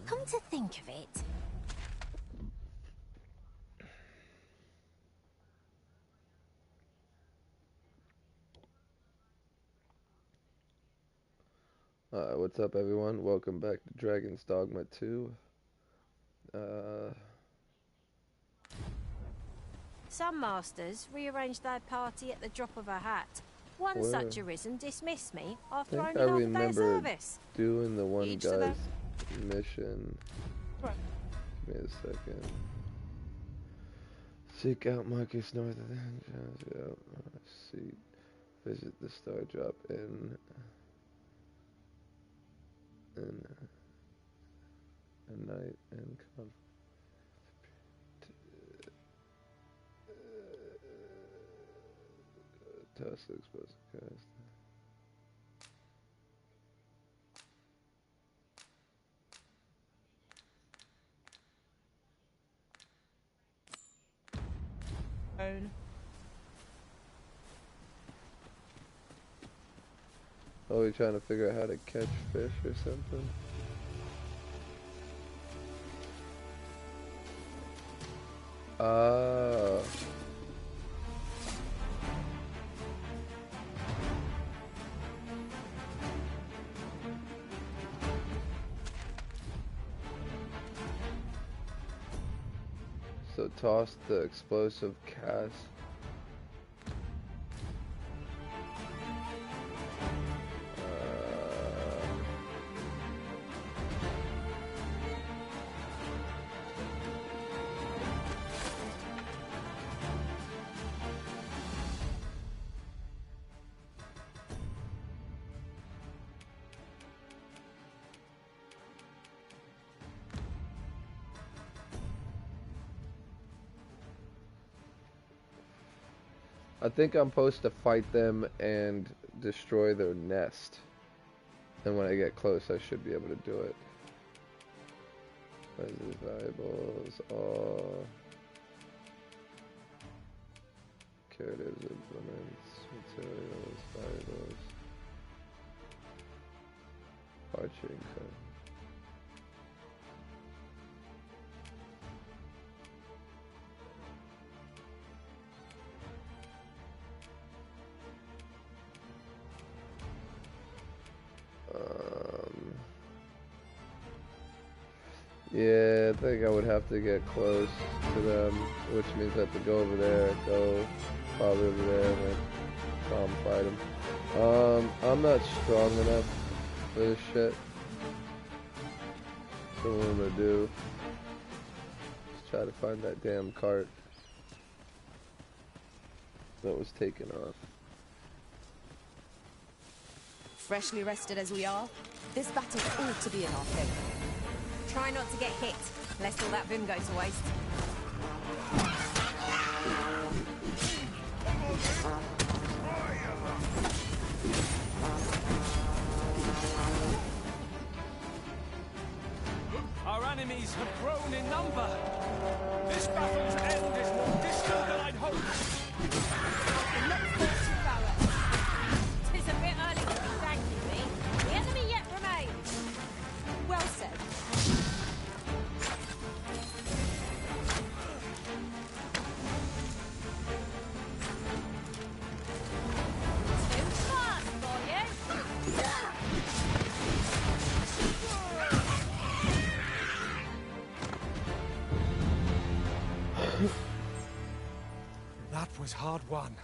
Come to think of it. What's up, everyone? Welcome back to Dragon's Dogma 2. Some masters rearrange their party at the drop of a hat. One such arisen dismissed me after only half a day of service. Doing the one guy's mission. Right. Give me a second. Seek out Marcus north of the Yep. See. Visit the star drop in a night and come. Task exposed cast. Oh, we're trying to figure out how to catch fish or something? So toss the explosive cast. I think I'm supposed to fight them and destroy their nest. And when I get close, I should be able to do it. These valuables, all curatives, implements, materials, valuables, arching code. Yeah, I think I would have to get close to them, which means I have to go over there, go probably over there, and then fight them. I'm not strong enough for this shit. So what I'm gonna do is try to find that damn cart that was taken off. Freshly rested as we are, this battle ought to be in our favor. Try not to get hit, lest all that vim goes to waste. Our enemies have grown in number. This battle's end is more distant than I'd hoped. Tis a bit early to be thanking me. The enemy yet remains. Well said. That was hard won.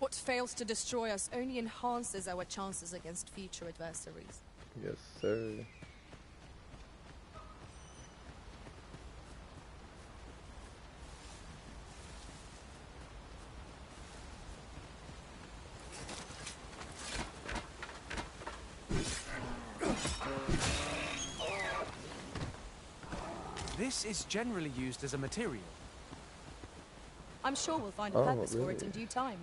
What fails to destroy us only enhances our chances against future adversaries. Yes, sir. This is generally used as a material. I'm sure we'll find a purpose for it in due time.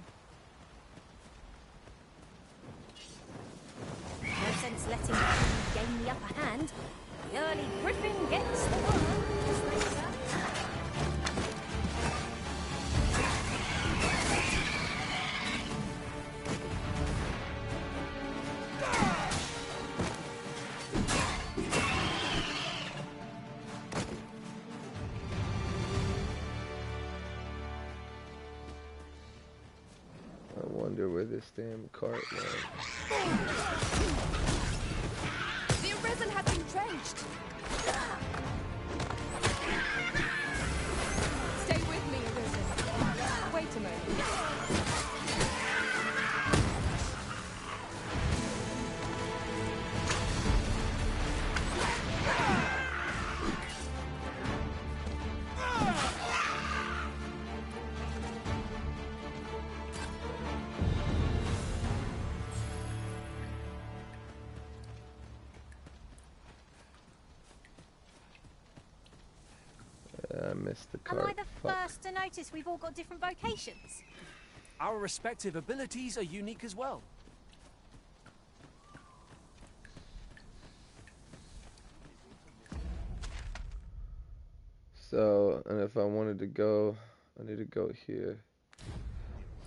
No sense letting the enemy gain the upper hand. The early griffin gets the worm, as they say. this damn cart, man. The Arisen has been drenched. Stay with me, Arisen. Wait a moment. I missed the cart. Am I the Fuck. first to notice we've all got different vocations? Our respective abilities are unique as well. So, and if I wanted to go, I need to go here.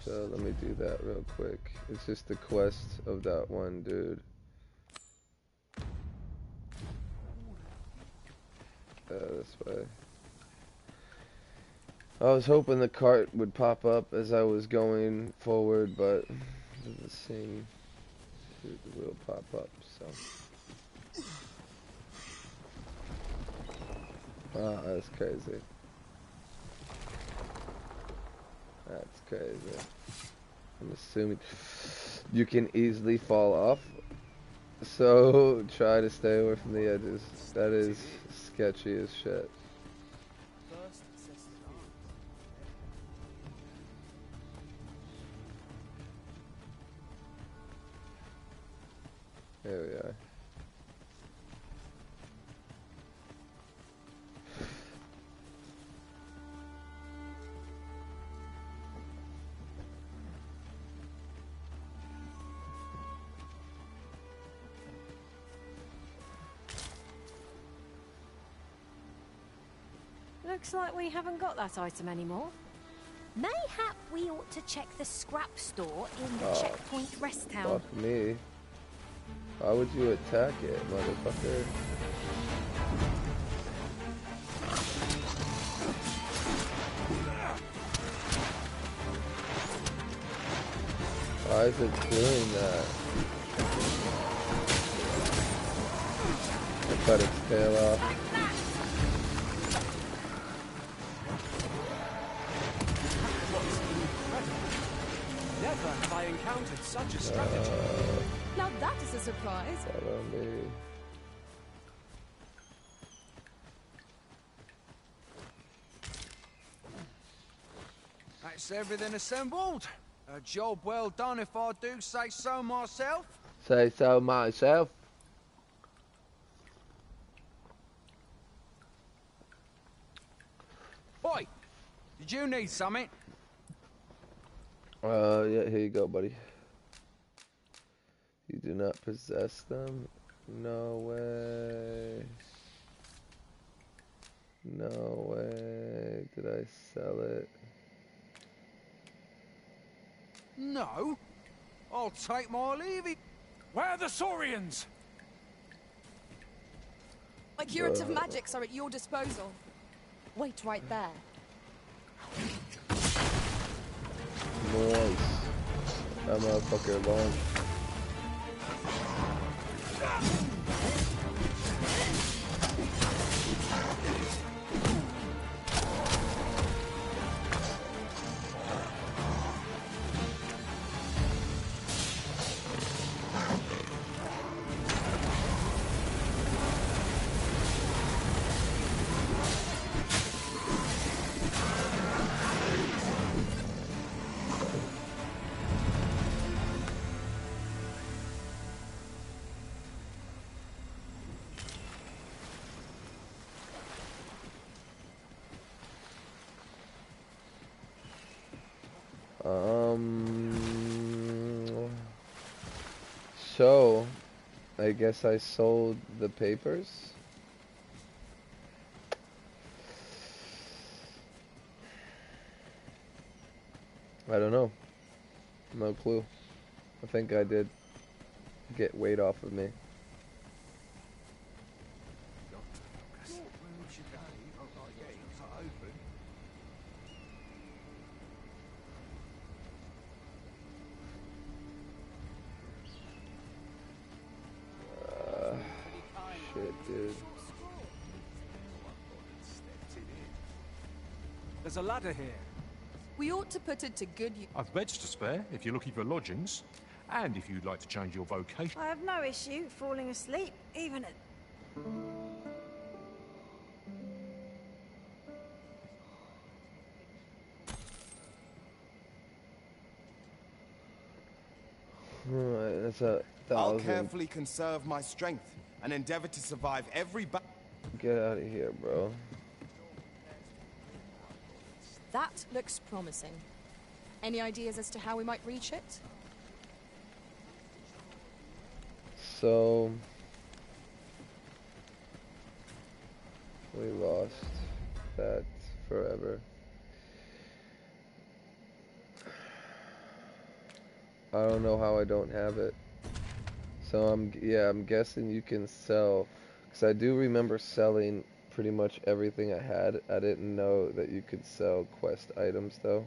So let me do that real quick. It's just the quest of that one dude. This way. I was hoping the cart would pop up as I was going forward, but it doesn't seem it will pop up, so. Ah, that's crazy. That's crazy. I'm assuming you can easily fall off, so try to stay away from the edges. That is sketchy as shit. There we are. Looks like we haven't got that item anymore. Mayhap we ought to check the scrap store in the checkpoint rest town. Fuck me. Why would you attack it, motherfucker? Why is it doing that? I cut its tail off. Never have I encountered such a strategy. Now that is a surprise. Follow me. That's everything assembled. A job well done if I do say so myself. Say so myself. Oi! Did you need something? Yeah, here you go, buddy. You do not possess them? No way. No way. Did I sell it? No. I'll take my leave. Where are the Saurians? My curative magics are at your disposal. Wait right there. Nice. That motherfucker long. So, I guess I sold the papers. I don't know. No clue. I think I did get weight off of me. shit, dude. There's a ladder here. We ought to put it to good use. I've beds to spare if you're looking for lodgings. And if you'd like to change your vocation. I have no issue falling asleep, even at... Alright, that's a 1,000. I'll carefully conserve my strength and endeavor to survive every Get out of here, bro. That looks promising. Any ideas as to how we might reach it? So we lost that forever. I don't know how I don't have it. So I'm guessing you can sell, because I do remember selling pretty much everything I had. I didn't know that you could sell quest items though.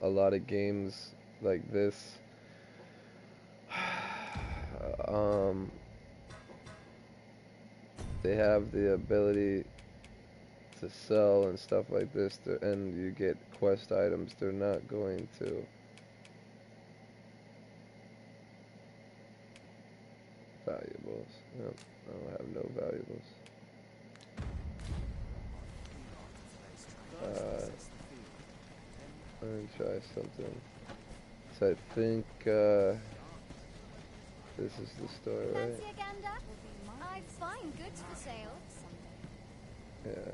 A lot of games like this they have the ability to sell and stuff like this, and you get quest items. They're not going to valuables. Nope, I don't have no valuables. Let me try something. So I think this is the store, right? Fancy a gander? I find goods for sale. Yeah.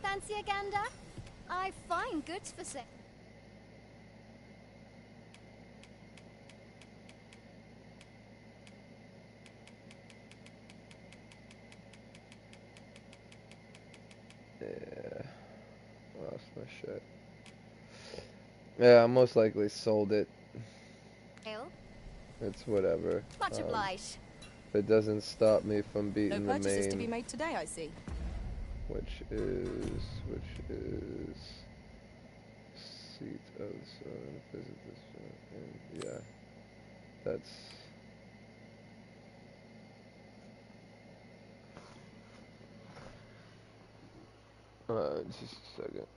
Fancy a gander? I find goods for sale. Yeah. Lost my shit. Yeah, I most likely sold it. It's whatever. Much obliged. It doesn't stop me from No beating the purchases main, to be made today, I see. which is seat of the sun. Visit this and yeah, that's just a second.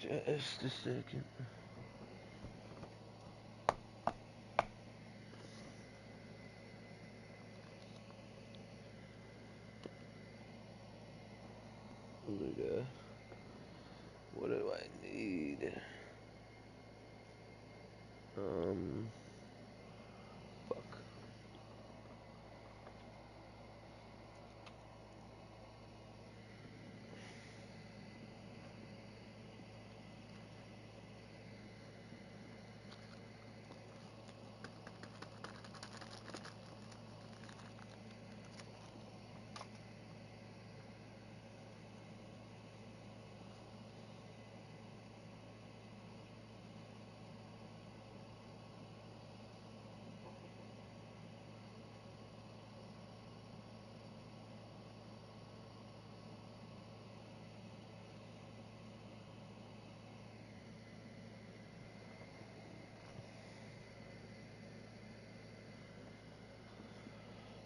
Just a second. What do I need? Fuck.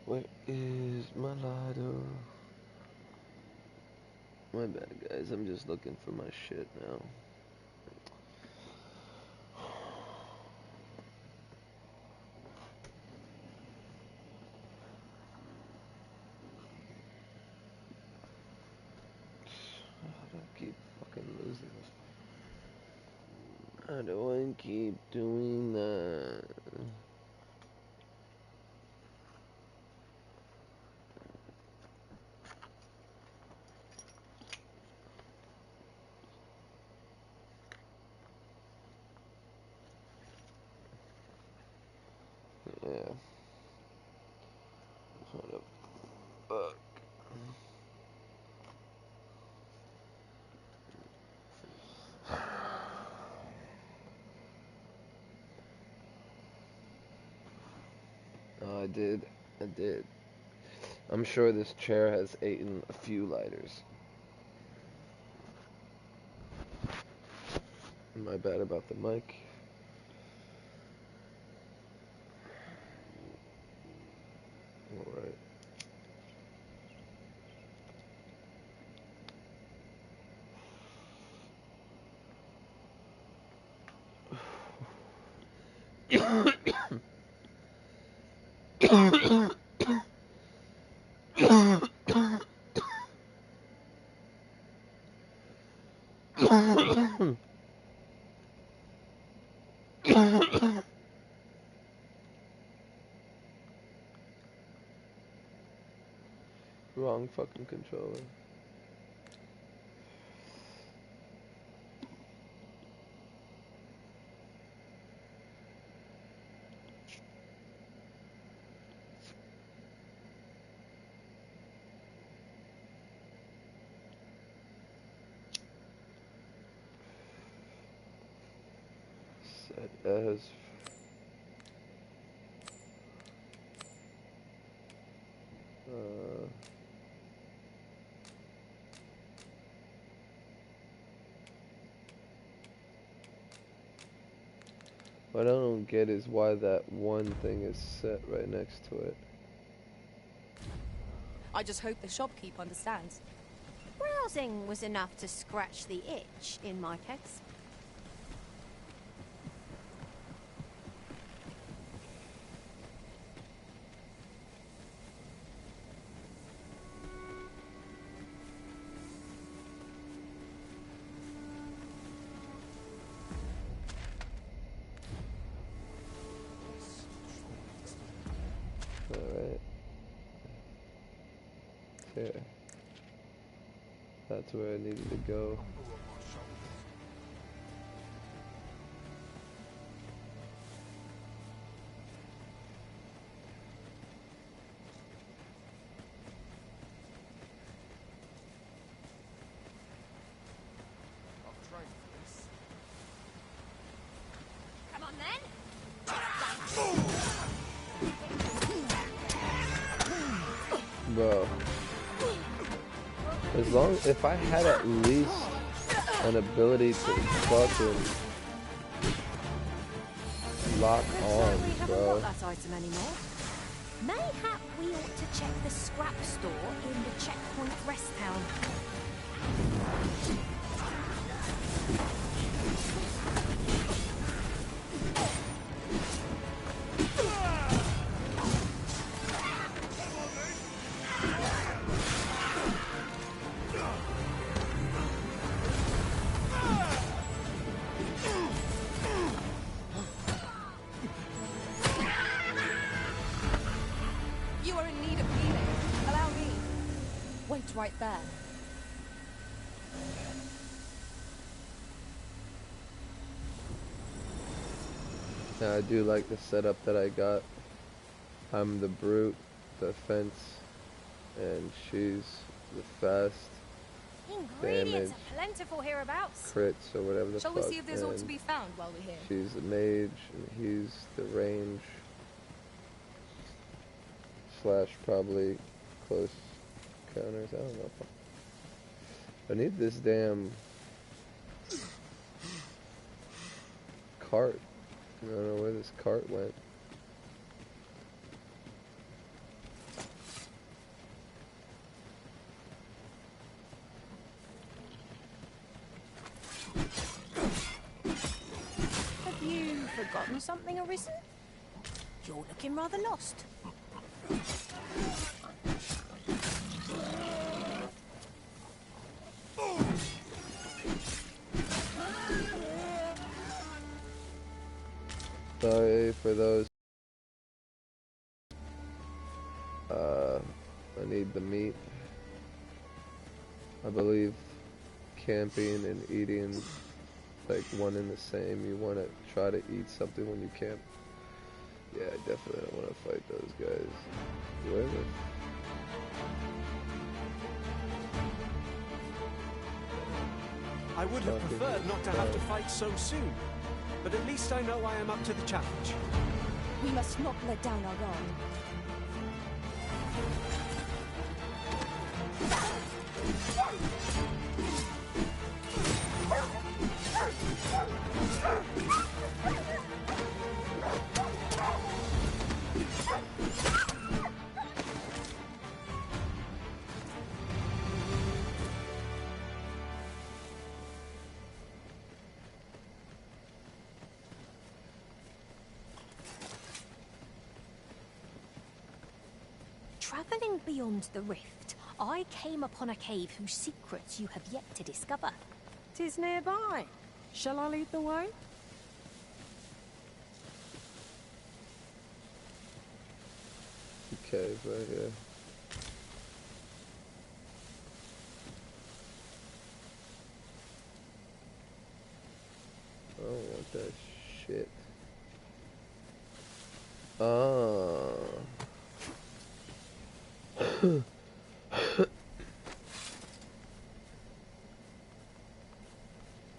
Where is my ladder? My bad, guys. I'm just looking for my shit now. How do I keep fucking losing this? How do I keep doing that? did. I did. I'm sure this chair has eaten a few lighters. My bad about the mic. Alright. Wrong fucking controller. Set as what I don't get is why that one thing is set right next to it. I just hope the shopkeep understands. Browsing was enough to scratch the itch in my case. Alright. There. That's where I needed to go. Come on then. Bro. As long if I had at least an ability to fucking lock on, We haven't bro. got that item anymore. Mayhap we ought to check the scrap store in the checkpoint rest town. You are in need of healing. Allow me. Wait right there. Now, I do like the setup that I got. I'm the brute, the fence, and she's the fast Ingredients damage, are plentiful hereabouts. crits, or whatever the Shall fuck. we see if there's ought to and be found while we're here? she's the mage, and he's the range slash probably close counters. I don't know. I need this damn cart. I don't know where this cart went. Have you forgotten something, Arisen? You're looking rather lost. Sorry for those. I need the meat. I believe camping and eating like one and the same. You want to try to eat something when you camp. Yeah, I definitely don't want to fight those guys. Where the I would have preferred not to have to fight so soon, but at least I know I am up to the challenge. We must not let down our guard. Travelling beyond the rift, I came upon a cave whose secrets you have yet to discover. 'Tis nearby. Shall I lead the way? Okay, right here. I don't want that shit.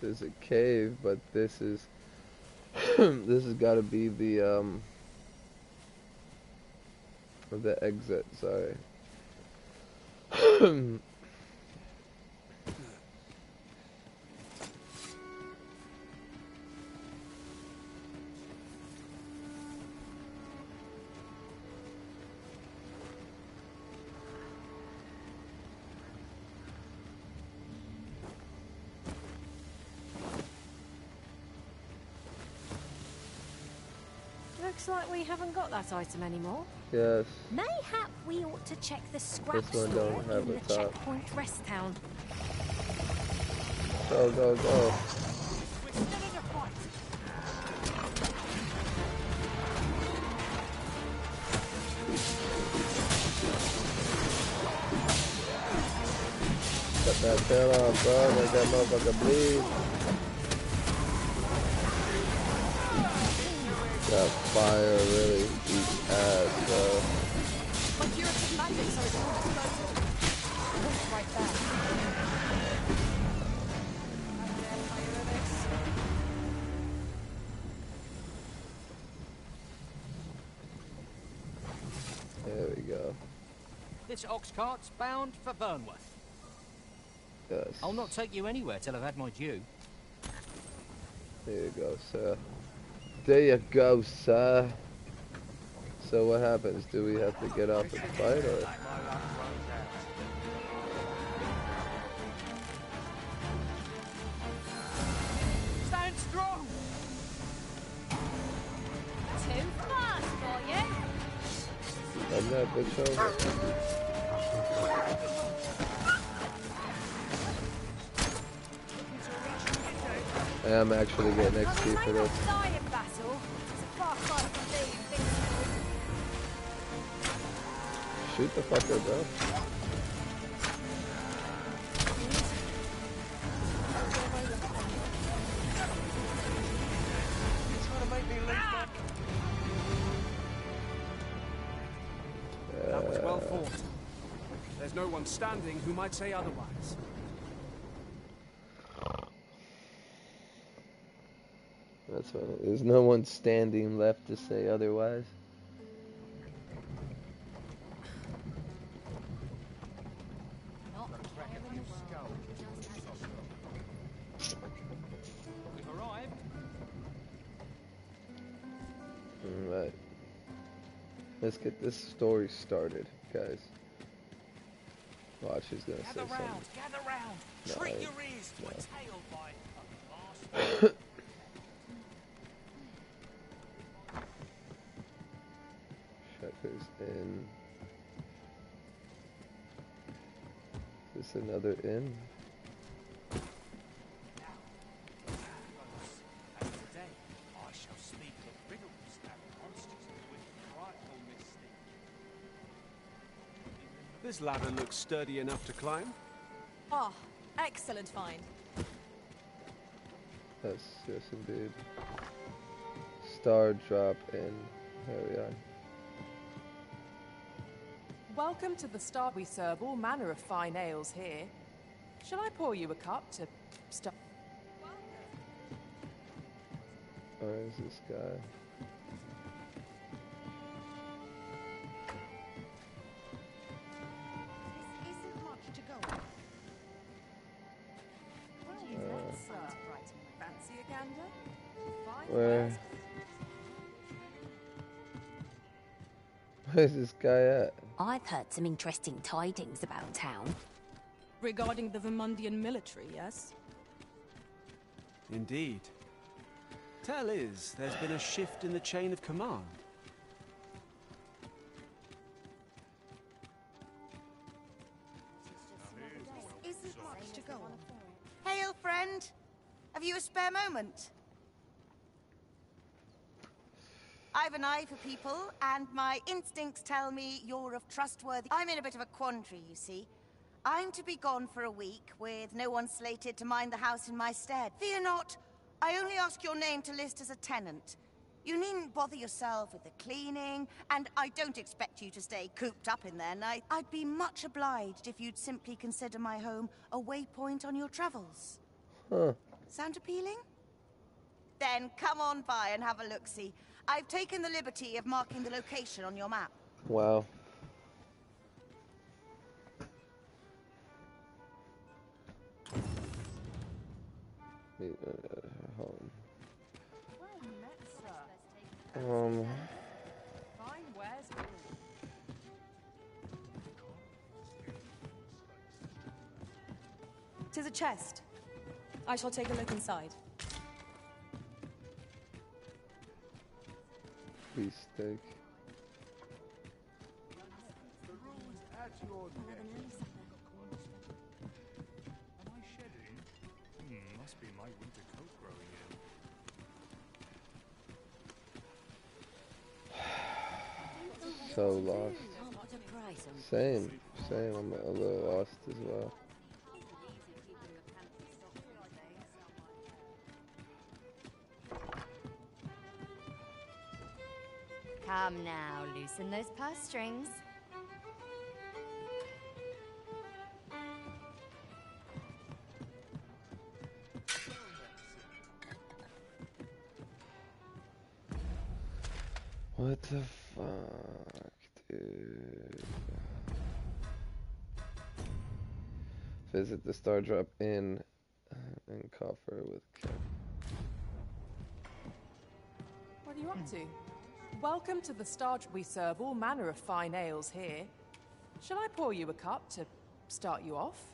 There's a cave, but this is this has got to be the exit. Sorry. Looks like we haven't got that item anymore. Yes. Mayhap we ought to check the scrap This one store don't have in a the top. checkpoint rest town. Go, go, go. Cut that tail off, bro. Make that motherfucker bleed. That fire really eats ass, bro. My curative magic, so it's all explosive. Right there. There we go. This ox cart's bound for Burnworth. Yes. I'll not take you anywhere till I've had my due. There you go, sir. There you go, sir. So what happens? Do we have to get off and fight, or? Stand strong! Too fast for you. I'm that bitch over. I am actually getting XP for this. Die in battle. It's a far cry from being invincible. Shoot the fucker, bro. That was well fought. There's no one standing who might say otherwise. That's funny. There's no one standing left to say otherwise. We've arrived. Alright. Let's get this story started, guys. Watch, he's gonna say something. Gather round. No, Treat your ears to a no. tale by a master. Checkers in. Is this another inn? And today I shall speak of riddles and monsters with frightful mystique. This ladder looks sturdy enough to climb. Ah, excellent find. Yes, yes indeed. Star drop in. There we are. Welcome to the Star. We serve all manner of fine ales here. Shall I pour you a cup to start? Where is this guy? This isn't much to go on. What do you think, sir? Fancy a gander? Fine Where? wares. Where's this guy at? I've heard some interesting tidings about town. Regarding the Vermundian military, yes? Indeed. Tell is, there's been a shift in the chain of command. friend? Have you a spare moment? I've an eye for people, and my instincts tell me you're of trustworthy... I'm in a bit of a quandary, you see. I'm to be gone for a week, with no one slated to mind the house in my stead. Fear not, I only ask your name to list as a tenant. You needn't bother yourself with the cleaning, and I don't expect you to stay cooped up in there night. I'd be much obliged if you'd simply consider my home a waypoint on your travels. Huh. Sound appealing? Then come on by and have a look-see. I've taken the liberty of marking the location on your map. Wow. Home. Fine wares all. "'Tis a chest. I shall take a look inside." Beefsteak. Am I shedding? Must be my winter coat growing in. So lost. Same. I'm a little lost as well. Come now, loosen those purse strings. What the fuck, dude? Visit the Star Drop Inn and coffer with Ken. What are you up to? Welcome to the Star. We serve all manner of fine ales here. Shall I pour you a cup to start you off?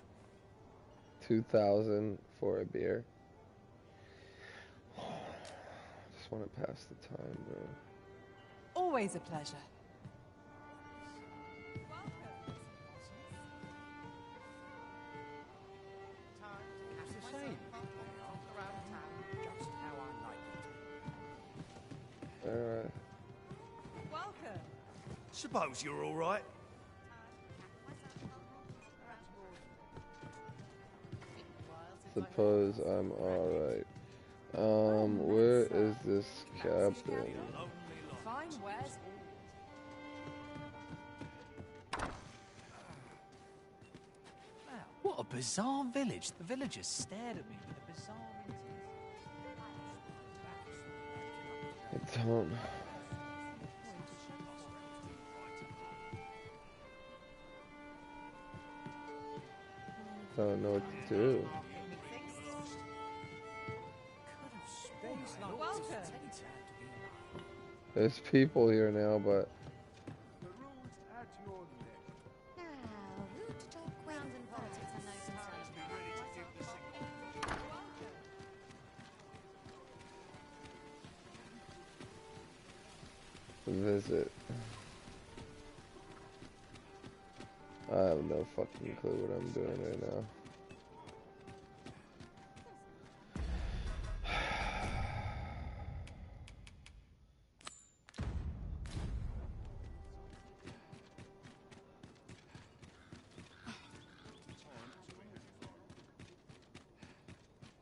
2,000 for a beer. Just want to pass the time, bro. Always a pleasure. It's the same. Just how I like it. Alright. Welcome. Suppose you're all right. Suppose I'm alright. Where is this captain? Fine wares all. What a bizarre village. The villagers stared at me with a bizarre intent. I don't know what to do. There's people here now, but visit. I have no fucking clue what I'm doing right now.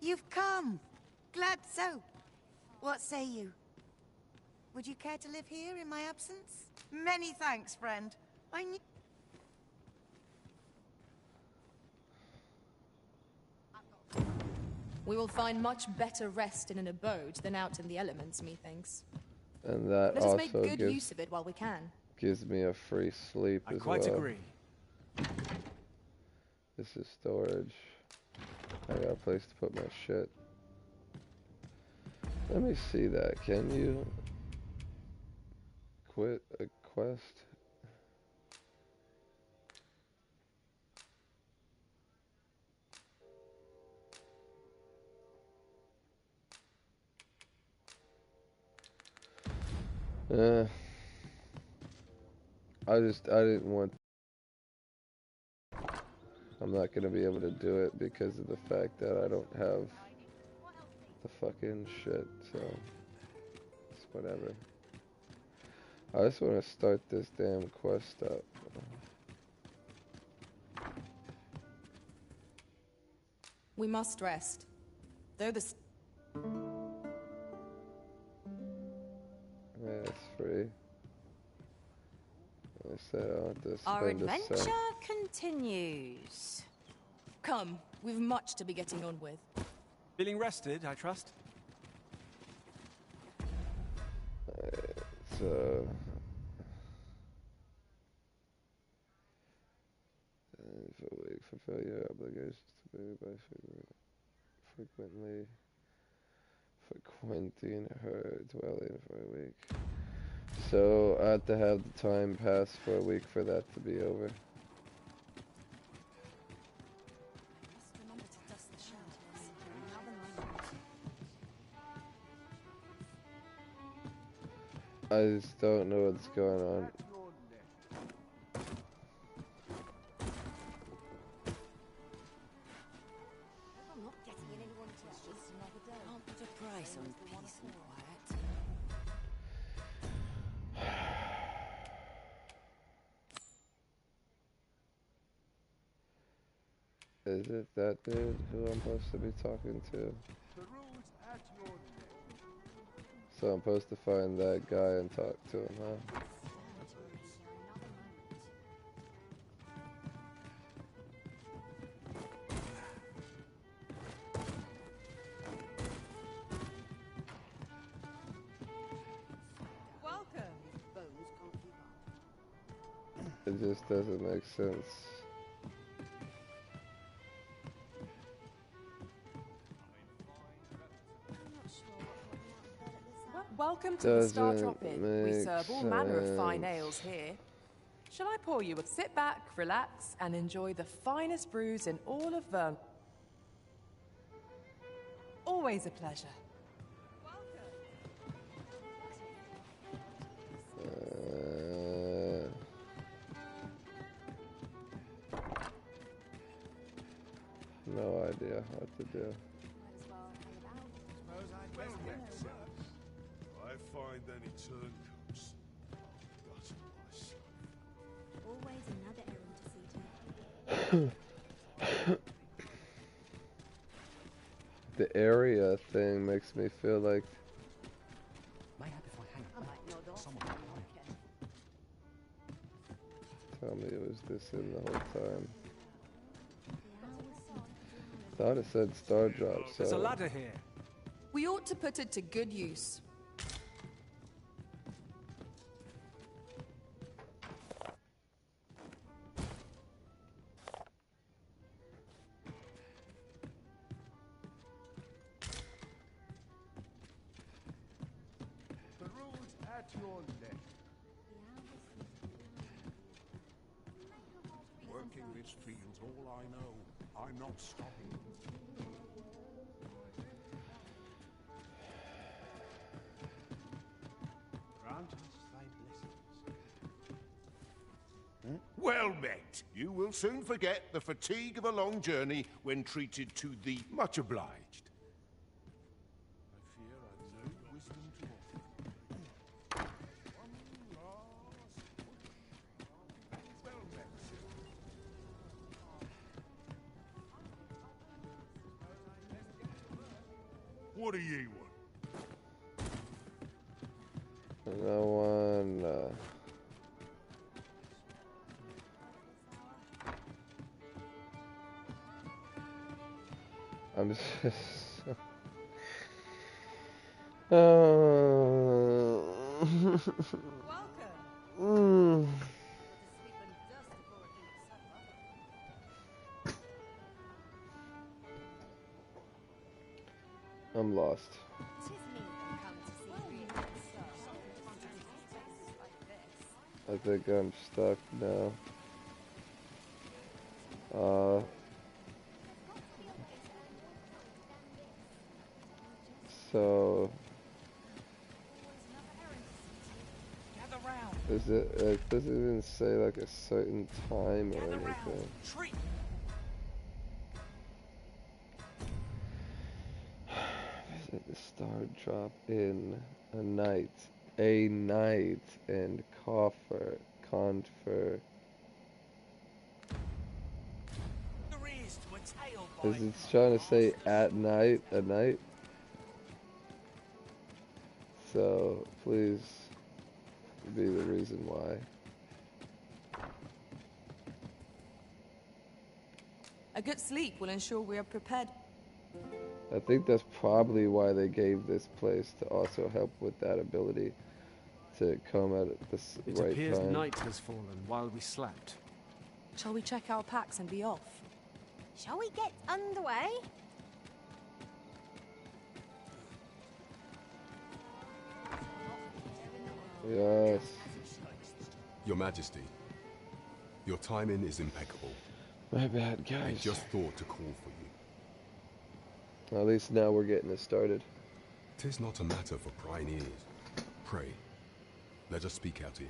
You've come. Glad so. What say you? Would you care to live here in my absence? Many thanks, friend. I knew... We will find much better rest in an abode than out in the elements, methinks. And that Let us make also good use of it while we can. gives me a free sleep as well. I quite agree. This is storage. I got a place to put my shit. Let me see that. Can you quit a quest? I didn't want I'm not gonna be able to do it because of the fact that I don't have the fucking shit, so it's whatever. I just want to start this damn quest up. We must rest. Though the... Yeah, it's free. I said I want to Our spend a adventure cent. continues. Come, we've much to be getting on with. Feeling rested, I trust? So... for a week, fulfill your obligations to me by frequenting her dwelling for a week. So I have to have the time pass for a week for that to be over. I just don't know what's going on. Is it that dude who I'm supposed to be talking to? So I'm supposed to find that guy and talk to him, huh? It just doesn't make sense. Welcome to the Star Drop-In. We serve all manner of fine ales here. Shall I pour you a... Sit back, relax, and enjoy the finest brews in all of Vern. Always a pleasure. No idea what to do. I find any turncoats. That's myself. Always another errand to see to. The area thing makes me feel like tell me it was this in the whole time. Thought it said Star Drop, so There's a ladder here. We ought to put it to good use. The road's at your left. Working this field's all I know. I'm not stopping. Grant us thy blessings. Well met. You will soon forget the fatigue of a long journey when treated to the much obliged. I fear I've no wisdom to offer. Well met. What do ye want? no one. I'm just. I'm lost. I think I'm stuck now. So is it? It doesn't even say like a certain time or anything. Set the star drop in a night and confer. Because it's trying to say at night, a night. So please be the reason why. A good sleep will ensure we are prepared. I think that's probably why they gave this place to also help with that ability to come at this right time. It appears night has fallen while we slept. Shall we check our packs and be off? Shall we get underway? Yes. Your Majesty, your timing is impeccable. My bad, guys. I just thought to call for you. At least now we're getting it started. 'Tis not a matter for prying ears. Pray, let us speak out here.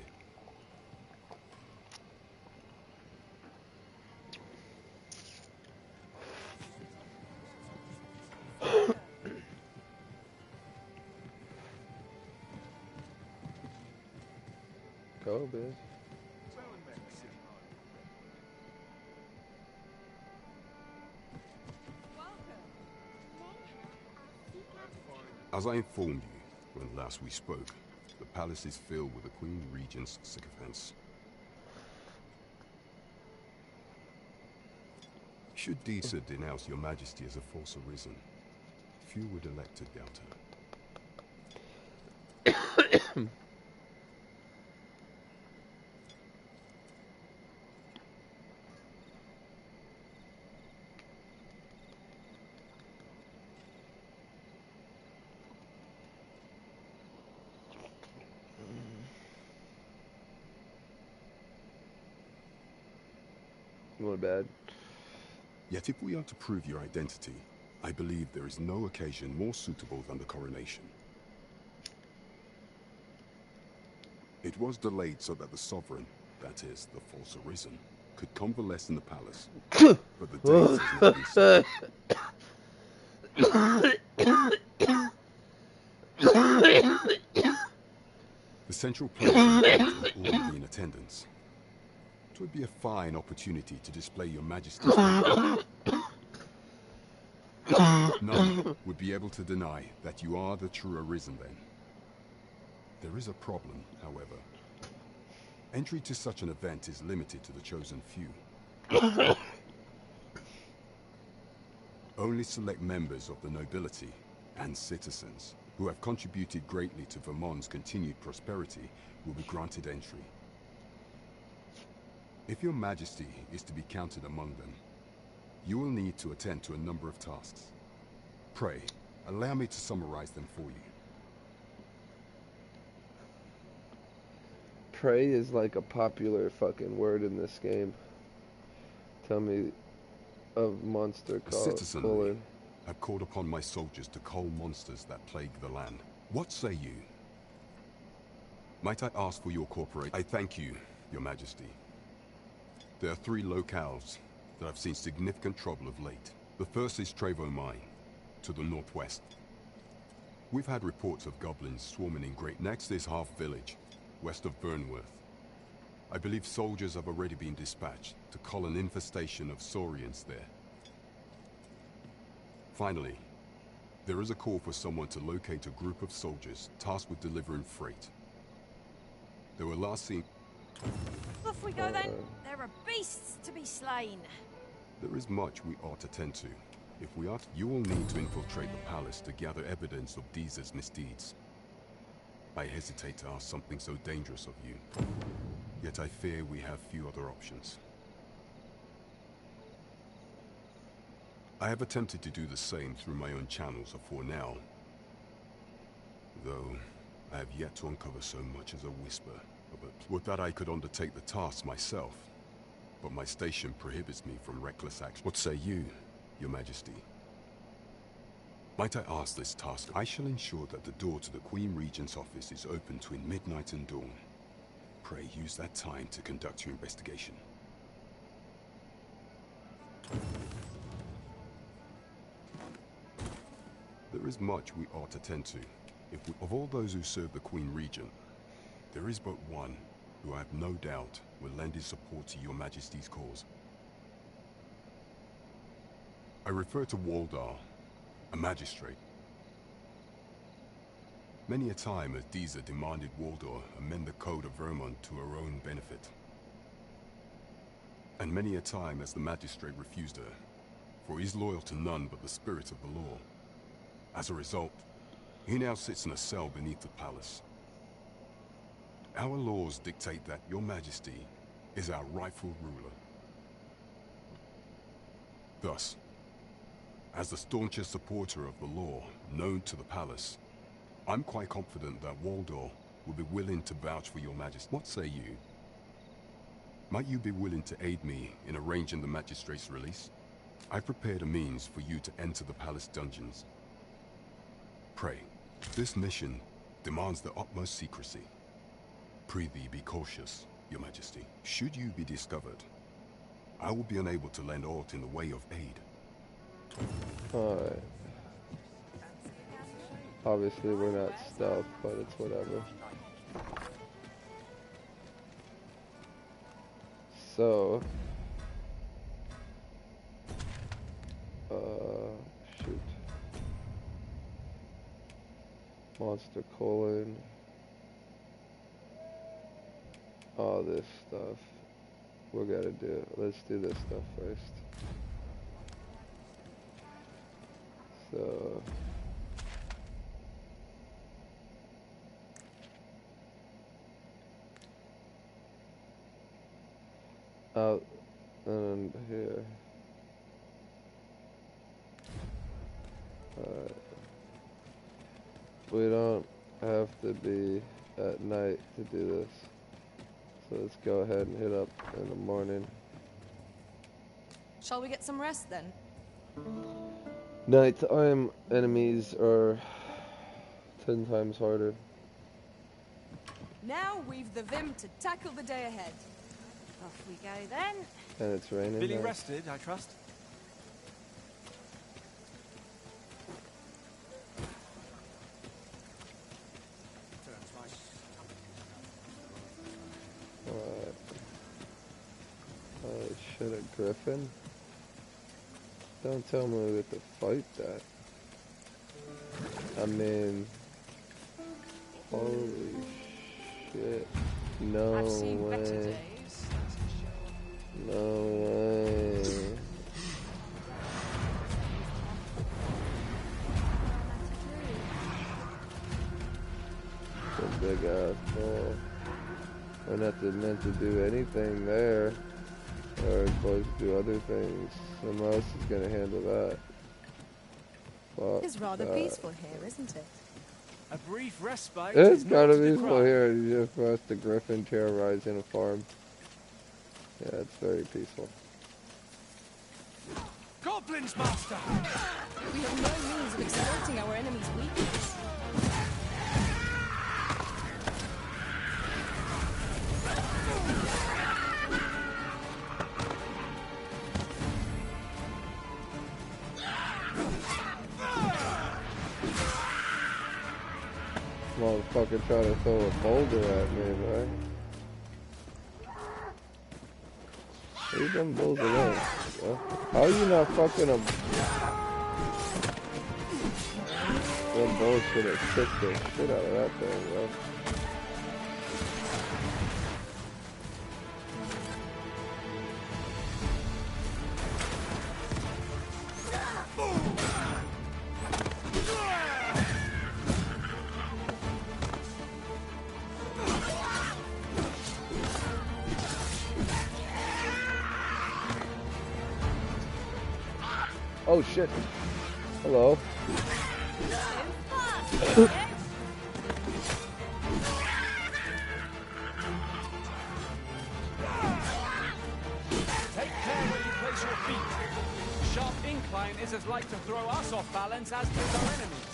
Go, bitch. As I informed you when last we spoke, the palace is filled with the Queen Regent's sycophants. Should Deesa denounce your Majesty as a false arisen, few would elect to doubt her. Not bad. Yet if we are to prove your identity, I believe there is no occasion more suitable than the coronation. It was delayed so that the sovereign, that is, the false arisen, could convalesce in the palace. But the date has not been set. The central players will all be in attendance. It would be a fine opportunity to display your Majesty's None would be able to deny that you are the true arisen then. There is a problem, however. Entry to such an event is limited to the chosen few. Only select members of the nobility and citizens who have contributed greatly to Vermont's continued prosperity will be granted entry. If your Majesty is to be counted among them, you will need to attend to a number of tasks. Pray, allow me to summarize them for you. Pray is like a popular fucking word in this game. Tell me of monster citizenry have called upon my soldiers to cull monsters that plague the land. What say you? Might I ask for your cooperation? I thank you, your Majesty. There are 3 locales that have seen significant trouble of late. The first is Trevo Mine, to the northwest. We've had reports of goblins swarming in Great. Next is Half Village, west of Burnworth. I believe soldiers have already been dispatched to cull an infestation of saurians there. Finally, there is a call for someone to locate a group of soldiers tasked with delivering freight. They were last seen... Off we go then. There are beasts to be slain. There is much we ought to tend to. If we are, you will need to infiltrate the palace to gather evidence of Deesa's misdeeds. I hesitate to ask something so dangerous of you, yet I fear we have few other options. I have attempted to do the same through my own channels for now, though I have yet to uncover so much as a whisper. Would that I could undertake the task myself, but my station prohibits me from reckless action. What say you, your Majesty? Might I ask this task? I shall ensure that the door to the Queen Regent's office is open between midnight and dawn. Pray use that time to conduct your investigation. There is much we ought to tend to. Of all those who serve the Queen Regent, there is but one who I have no doubt will lend his support to your Majesty's cause. I refer to Waldar, a magistrate. Many a time has Disa demanded Waldar amend the Code of Vermont to her own benefit. And many a time has the magistrate refused her, for he is loyal to none but the spirit of the law. As a result, he now sits in a cell beneath the palace. Our laws dictate that your Majesty is our rightful ruler. Thus, as the staunchest supporter of the law known to the palace, I'm quite confident that Waldor will be willing to vouch for your Majesty. What say you? Might you be willing to aid me in arranging the magistrate's release? I've prepared a means for you to enter the palace dungeons. Pray, this mission demands the utmost secrecy. Prithee be cautious, your Majesty. Should you be discovered, I will be unable to lend aught in the way of aid. Alright. Obviously we're not stealth, but it's whatever. So, shoot. Monster colon. All this stuff. We gotta do. Let's do this stuff first. So. Out and here. We don't have to be at night to do this. So let's go ahead and hit up in the morning. Shall we get some rest then? Nighttime enemies are 10 times harder. Now we've the vim to tackle the day ahead. Off we go then. And it's raining. Billy now. rested, I trust. Alright. Oh shit, a griffin? Don't tell me we get to fight that. I mean, holy shit. No I've seen way. better days. No way. It's a big ass ball. We're not meant to do anything there. We're supposed to do other things. Someone else is gonna handle that. Fuck It's rather that. peaceful here, isn't it? A brief respite. It's is gotta not be to peaceful decry. here. It's just for us, the griffin terrorizing a farm. Yeah, it's very peaceful. Goblins, master! We have no means of exploiting our enemy's weakness. Motherfucker trying to throw a boulder at me, right? Leave them bulls alone. Bro. How are you not fucking them? That bull should have kicked the shit out of that thing, bro. Oh shit. Hello. Take care where you place your feet. The sharp incline is as like to throw us off balance as does our enemies.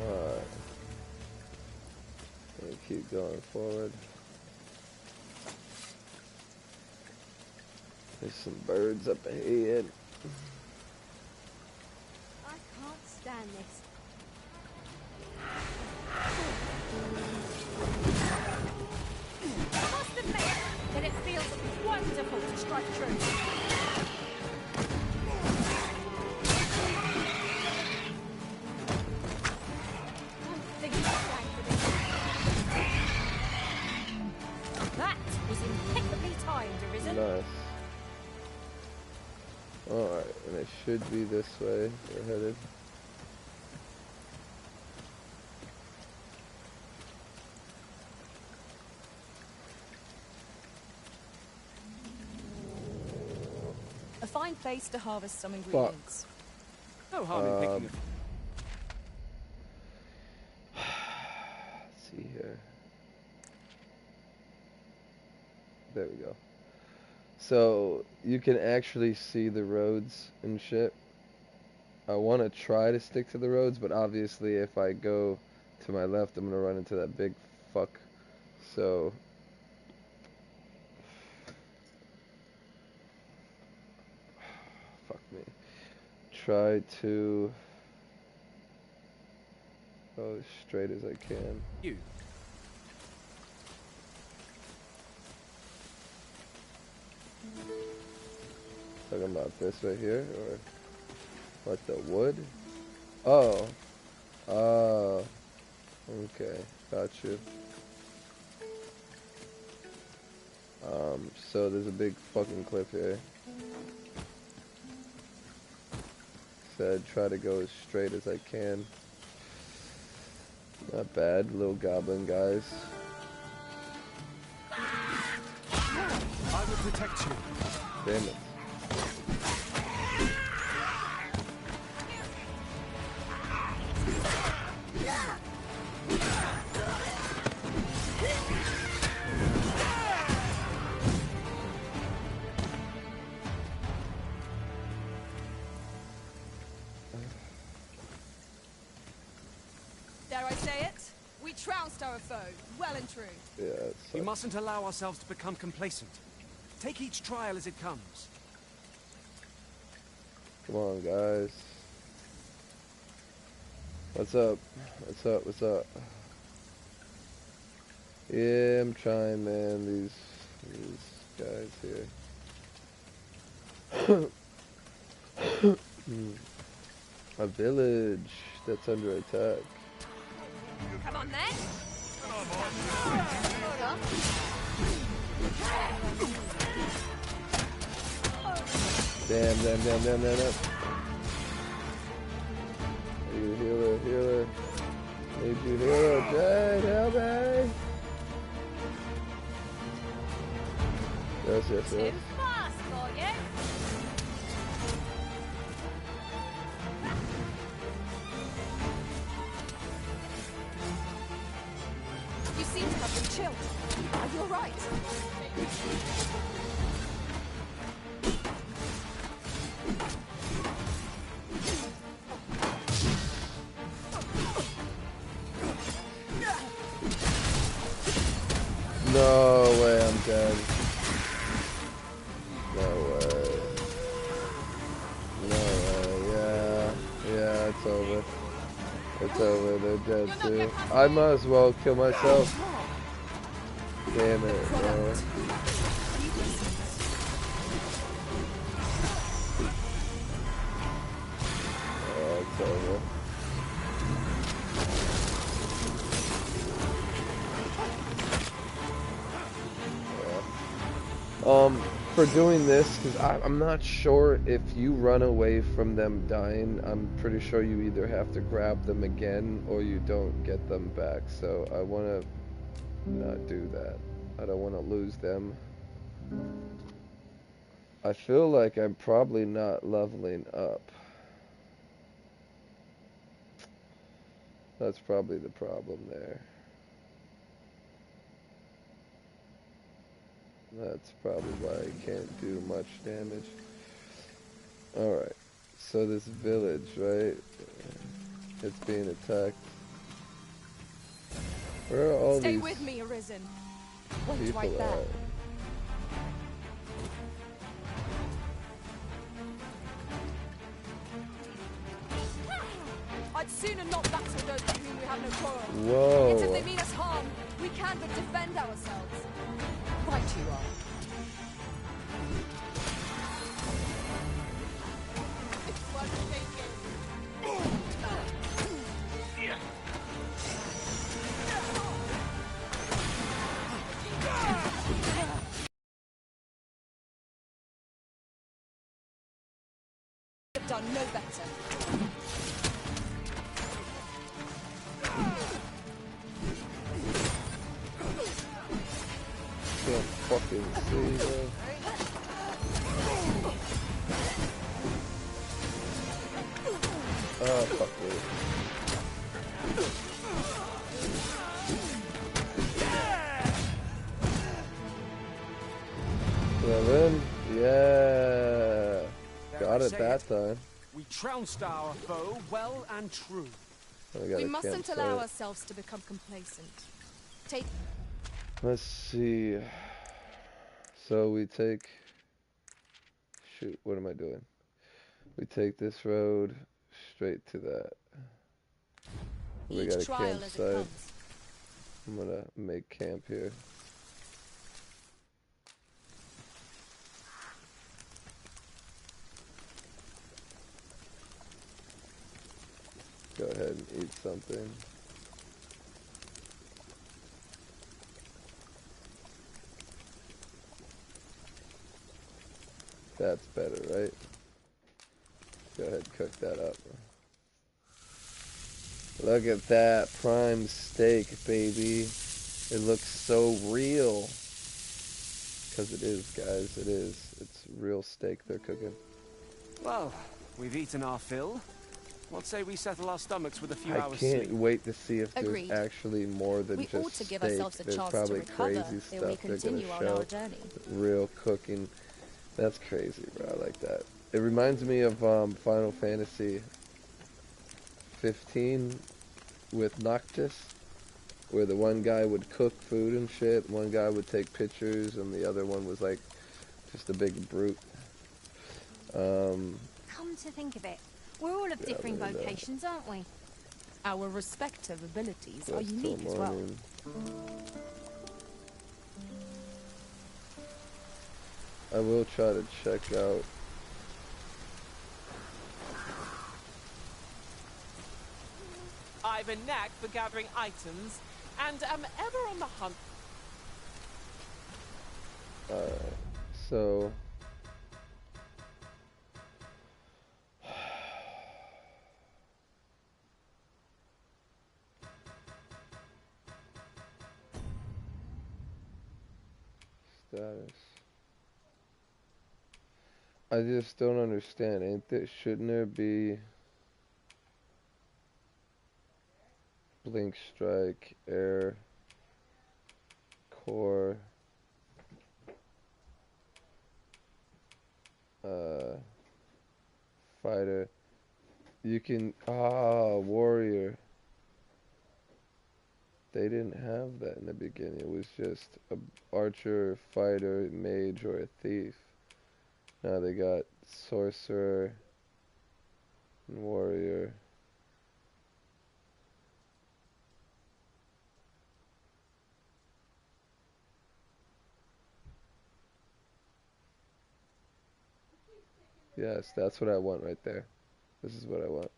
Alright. Keep going forward. There's some birds up ahead. I can't stand this. I must admit that it feels wonderful to strike true. That was impeccably timed, Arisen. Nice. Alright, and it should be this way we're headed. A fine place to harvest some ingredients. No harm in picking Let's see here. There we go. So you can actually see the roads and shit. I want to try to stick to the roads, but obviously if I go to my left, I'm going to run into that big fuck. So fuck me. Try to go as straight as I can. you. Talking about this right here, or what, the wood? Oh. Oh. Okay, got you. So there's a big fucking cliff here. Said try to go as straight as I can. Not bad, little goblin guys. I will protect you. Damn it. Dare I say it? We trounced our foe, well and true. Yeah, We mustn't allow ourselves to become complacent. Take each trial as it comes. Come on, guys. What's up? What's up? What's up? Yeah, I'm trying, man. These guys here. A village that's under attack. Come on then. Damn. Need you, healer. Need you, healer. Jade, help me. Yes. Too fast for you. You seem to have been chilled. Are you alright? No way, I'm dead. No way. Yeah, it's over. It's over, they're dead too. I might as well kill myself. Damn it, bro. Oh, it's over. For doing this, because I'm not sure if you run away from them dying, I'm pretty sure you either have to grab them again or you don't get them back, so I want to not do that. I don't want to lose them. I feel like I'm probably not leveling up. That's probably the problem there. That's probably why I can't do much damage. Alright, so this village, right? It's being attacked. Where are all Stay these with me, Arisen. Wait people right there. at? I'd sooner not battle those with whom we have no quarrel. Whoa. Yet if they mean us harm, we can but defend ourselves. Right you are. Have done no better. Can't fucking see, bro. Oh, fuck me. 11. Yeah. Got it that time. We trounced our foe well and true. We mustn't allow ourselves to become complacent. Take. Let's see. So we take. Shoot, what am I doing? We take this road straight to that. We got a campsite. I'm gonna make camp here. Go ahead and eat something. That's better, right? Go ahead and cook that up. Look at that prime steak, baby. It looks so real. Because it is, guys. It is. It's real steak they're cooking. Well, we've eaten our fill. What say we settle our stomachs with a few hours sleep? I can't sleep? wait to see if Agreed. there's actually more than we just ought to give steak. ourselves a There's chance probably to recover crazy till stuff we they're continue gonna on show. our journey. Real cooking. That's crazy, bro. I like that. It reminds me of Final Fantasy 15 with Noctis, where the one guy would cook food and shit, one guy would take pictures, and the other one was like just a big brute. Come to think of it, we're all of differing vocations, aren't we? Our respective abilities are unique as well. I will try to check out. I've a knack for gathering items, and am ever on the hunt. So status. I just don't understand. Ain't there? Shouldn't there be blink strike, air, core, fighter? You can warrior. They didn't have that in the beginning. It was just a archer, fighter, mage, or a thief. Now they got sorcerer and warrior. Yes, that's what I want right there. This is what I want.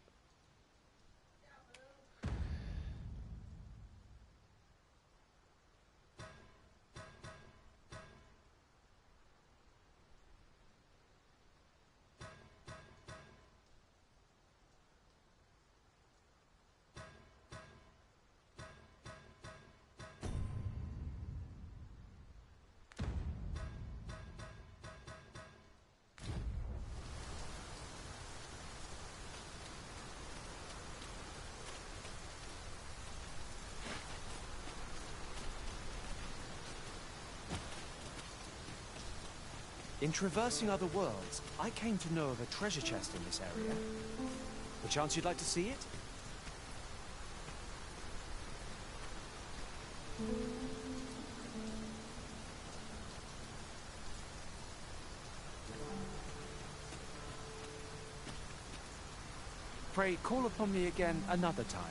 In traversing other worlds, I came to know of a treasure chest in this area. Perchance you'd like to see it? pray call upon me again another time.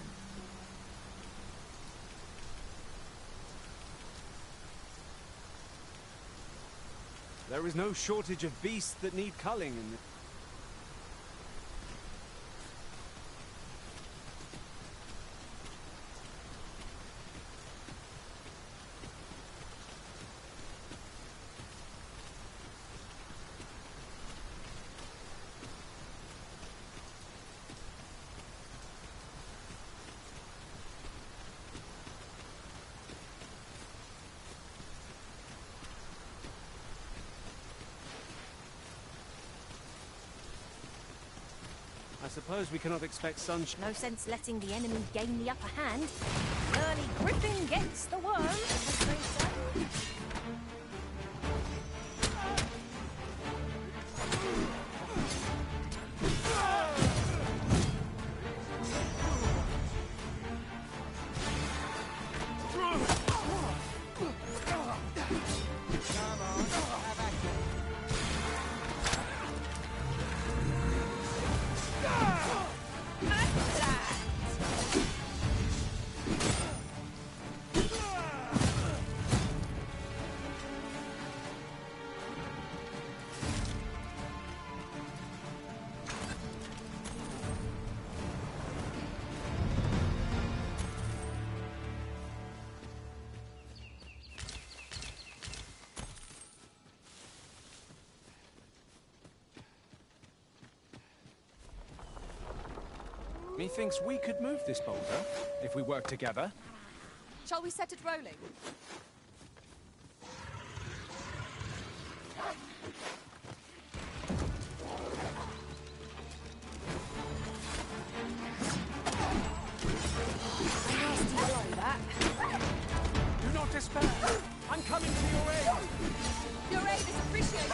There is no shortage of beasts that need culling in the... I suppose we cannot expect sunshine. No sense letting the enemy gain the upper hand. The early griffin gets the worm, as they say. Methinks we could move this boulder if we work together. Shall we set it rolling? Do not despair. I'm coming to your aid. Your aid is appreciated.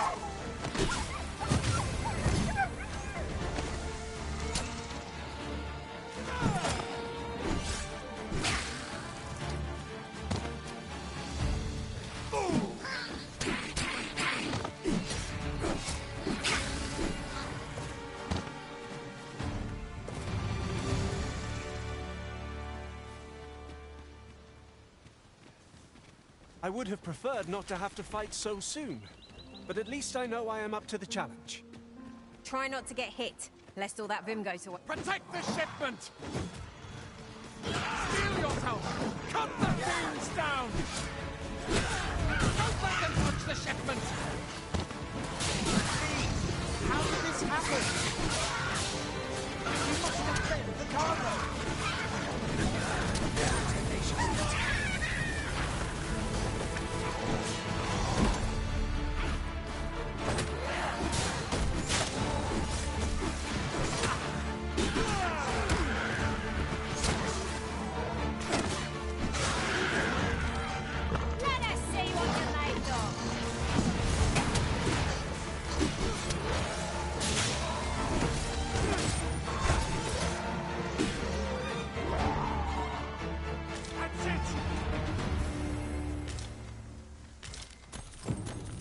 I would have preferred not to have to fight so soon, but at least I know I am up to the challenge. Try not to get hit, lest all that vim go to... Protect the shipment! Steel yourself! Cut the beams down! Don't let them touch the shipment! How did this happen? You must defend the cargo!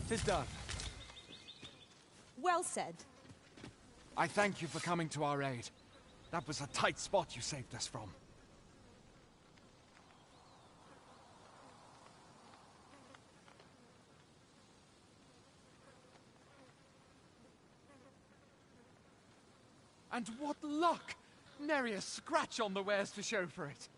Tis done. Well said. I thank you for coming to our aid. That was a tight spot you saved us from. And what luck! Nary a scratch on the wares to show for it.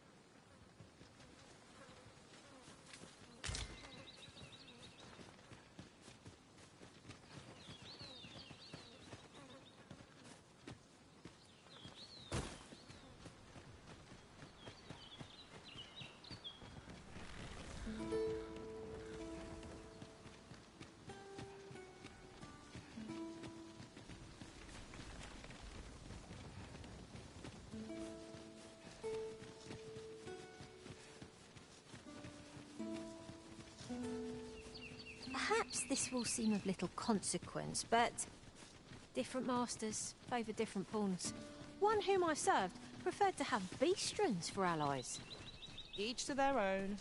Perhaps this will seem of little consequence, but different masters favour different pawns. One whom I served preferred to have beastrons for allies. Each to their own.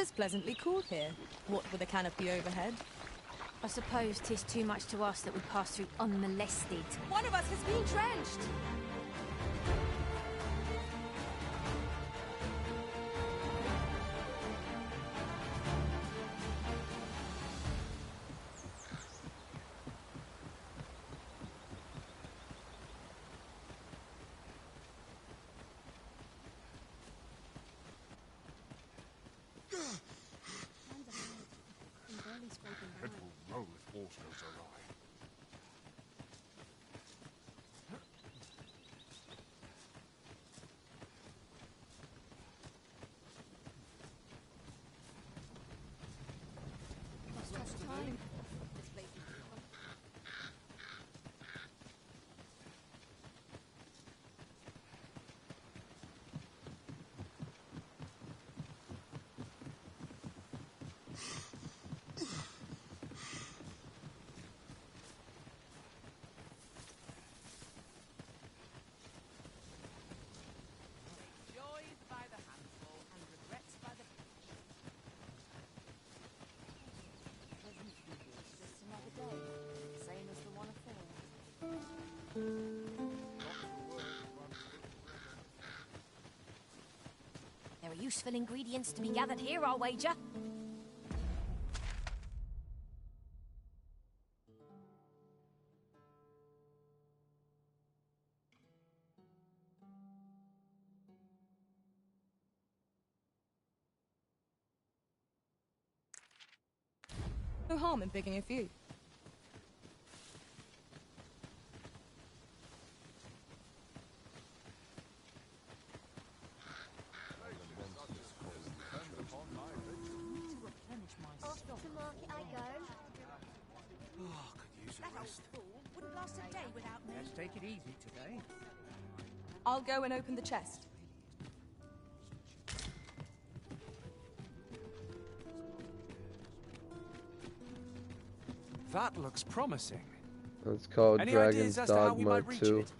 It's pleasantly cool here. What with a canopy overhead. I suppose 'tis too much to ask that we pass through unmolested. One of us has been drenched! Head will roll if water goes awry. Joys by the handful and regrets by the bunch. Just another day, same as the one afore. There are useful ingredients to be gathered here, I'll wager. No harm in picking a few. Off to market I go. Oh, could use That a old rest. fool wouldn't last a day without me. Let's take it easy today. I'll go and open the chest. That looks promising. It's called Any Dragon's ideas as to how we Dogma might reach 2. it?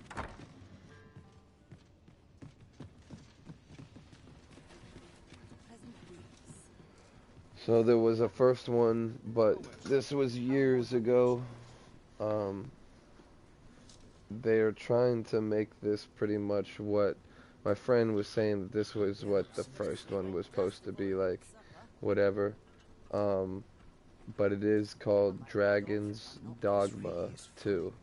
So there was a first one, but this was years ago. They're trying to make this pretty much what my friend was saying, that this was what the first one was supposed to be like, whatever. But it is called Dragon's Dogma 2.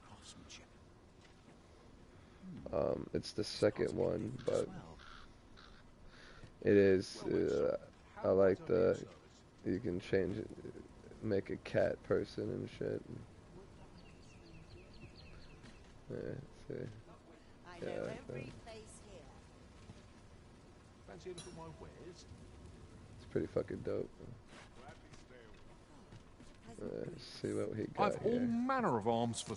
It's the second one, but it is, I like you can change it, make a cat person and shit. Yeah, see. I know every place here. Fancy a look at my wares? It's pretty fucking dope. See what he got I've all here. manner of arms for...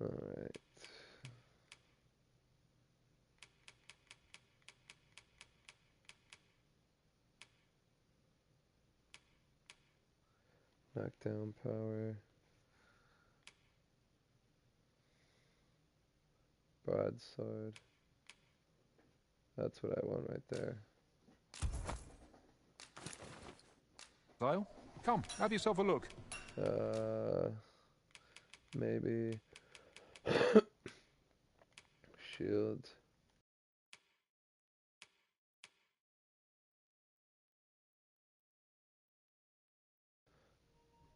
Alright. Knockdown power. Broadsword. That's what I want right there. Dale, come, have yourself a look. Maybe shield.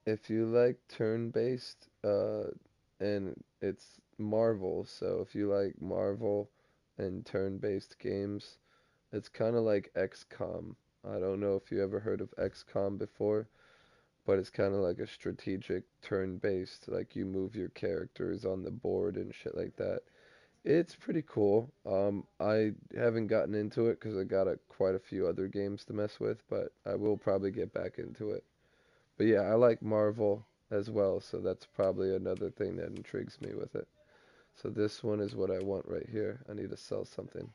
If you like turn-based, and it's Marvel, so if you like Marvel and turn-based games, it's kind of like XCOM. I don't know if you ever heard of XCOM before, but it's kind of like a strategic turn-based, like you move your characters on the board and shit like that. It's pretty cool. I haven't gotten into it because I got quite a few other games to mess with, but I will probably get back into it. But yeah, I like Marvel as well, so that's probably another thing that intrigues me with it. So this one is what I want right here. I need to sell something.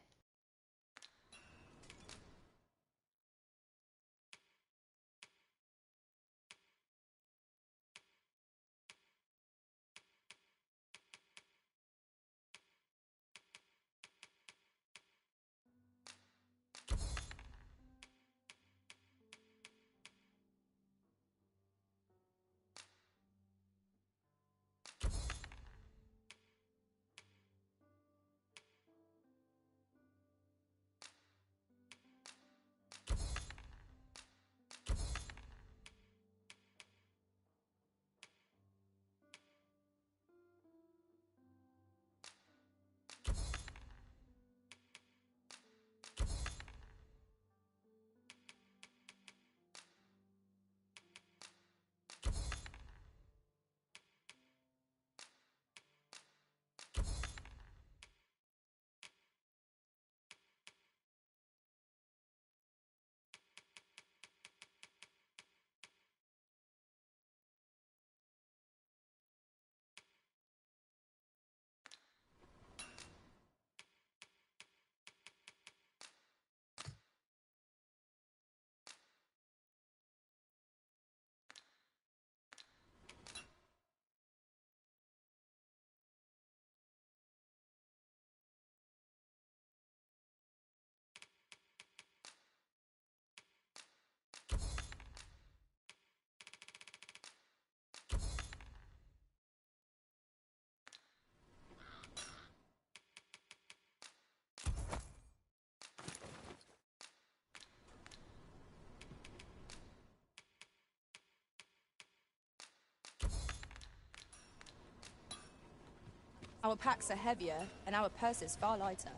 Our packs are heavier, and our purses far lighter.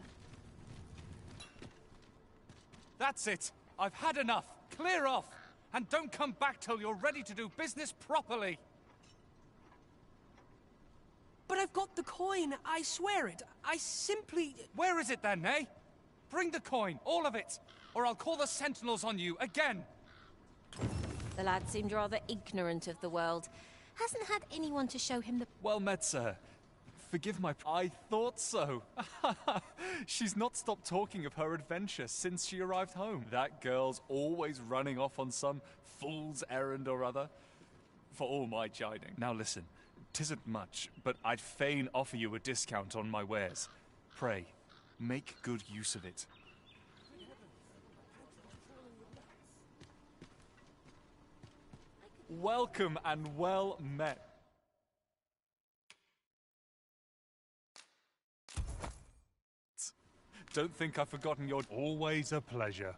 That's it. I've had enough. Clear off. And don't come back till you're ready to do business properly. But I've got the coin. I swear it. I simply... Where is it then, eh? Bring the coin, all of it, or I'll call the sentinels on you again. The lad seemed rather ignorant of the world. Hasn't had anyone to show him the... Well met, sir. Forgive my... I thought so. She's not stopped talking of her adventure since she arrived home. That girl's always running off on some fool's errand or other. For all my chiding. Now listen, 'tisn't much, but I'd fain offer you a discount on my wares. Pray, make good use of it. Welcome and well met. Don't think I've forgotten your... Always a pleasure.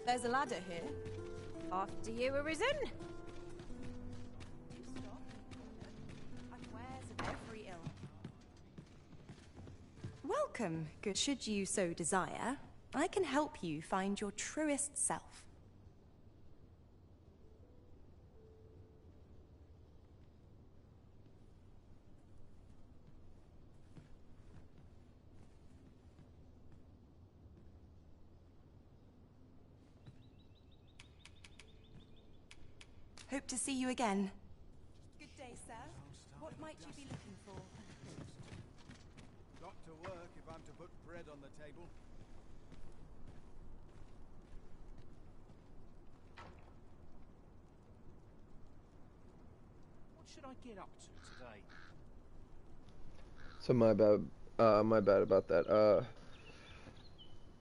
There's a ladder here. After you, Arisen. Welcome, good. Should you so desire, I can help you find your truest self. Hope to see you again. Good day, sir. What might you be looking for? Got to work if I'm to put bread on the table. What should I get up to today? So my bad about that.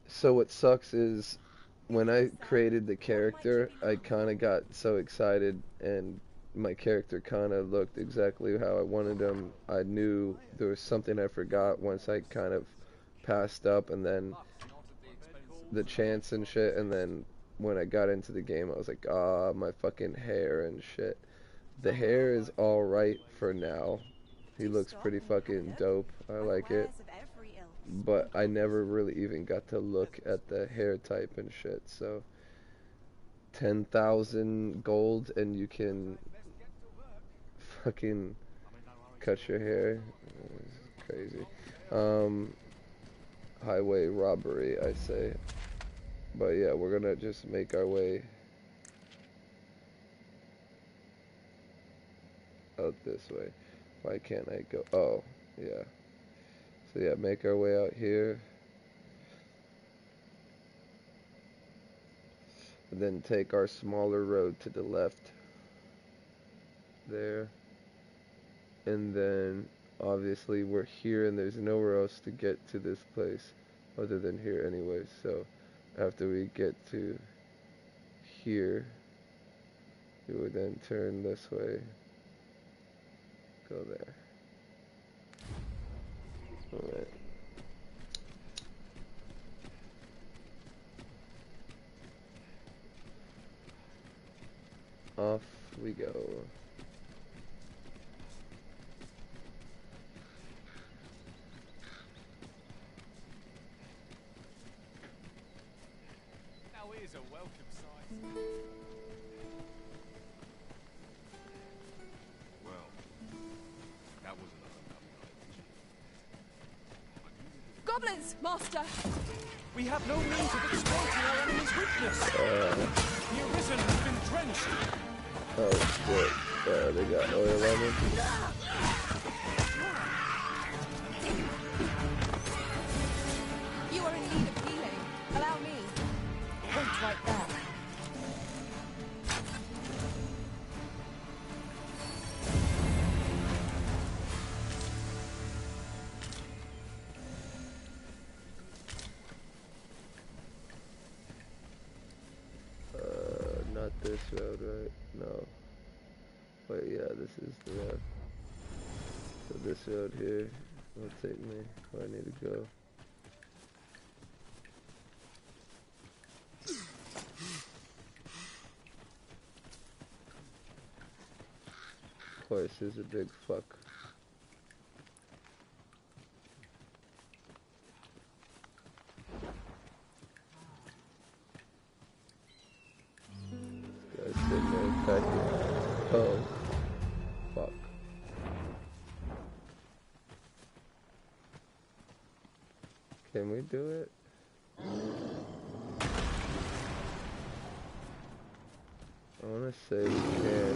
So what sucks is when I created the character, I kind of got so excited and my character kind of looked exactly how I wanted him. I knew there was something I forgot once I kind of passed up, and then the chance and shit, and then when I got into the game I was like, ah, my fucking hair and shit. The hair is alright for now. He looks pretty fucking dope. I like it. But I never really even got to look at the hair type and shit, so 10,000 gold and you can fucking cut your hair. It's crazy. Highway robbery, I say. But yeah, we're gonna just make our way out this way. Why can't I go? Oh, yeah. So yeah, make our way out here. And then take our smaller road to the left. There. And then obviously we're here and there's nowhere else to get to this place other than here anyway. So after we get to here, we would then turn this way. Go there. Alright. Off we go. Now here's a welcome sight. Well, that was another night. Goblins, master! We have no means of exploiting our enemy's weakness. The Arisen has been drenched. Oh shit. They got oil on them. You are in need of healing. Allow me. Point right there. Not this road, right? No. Wait, yeah, this is the road. So this road here will take me where I need to go. Of course, he's a big fuck. This guy's sitting there attacking. Oh. Fuck. Can we do it? I wanna say we can.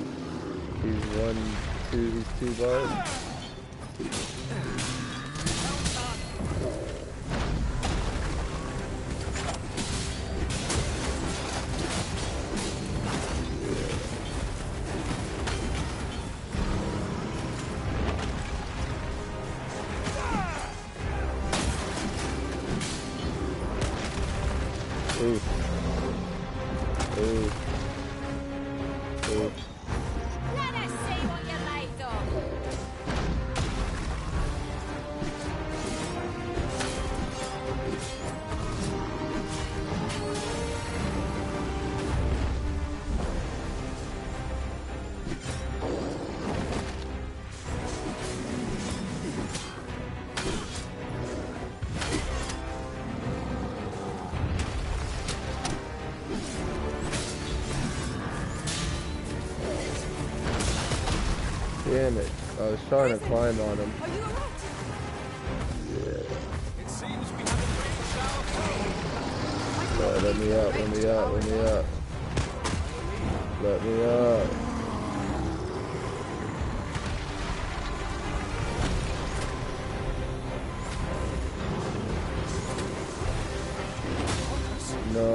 He's 2 bars. Damn it. I was trying to climb on him. Yeah. It seems we haven't reached our goal. Let me up, let me up, let me up. Let me up. No.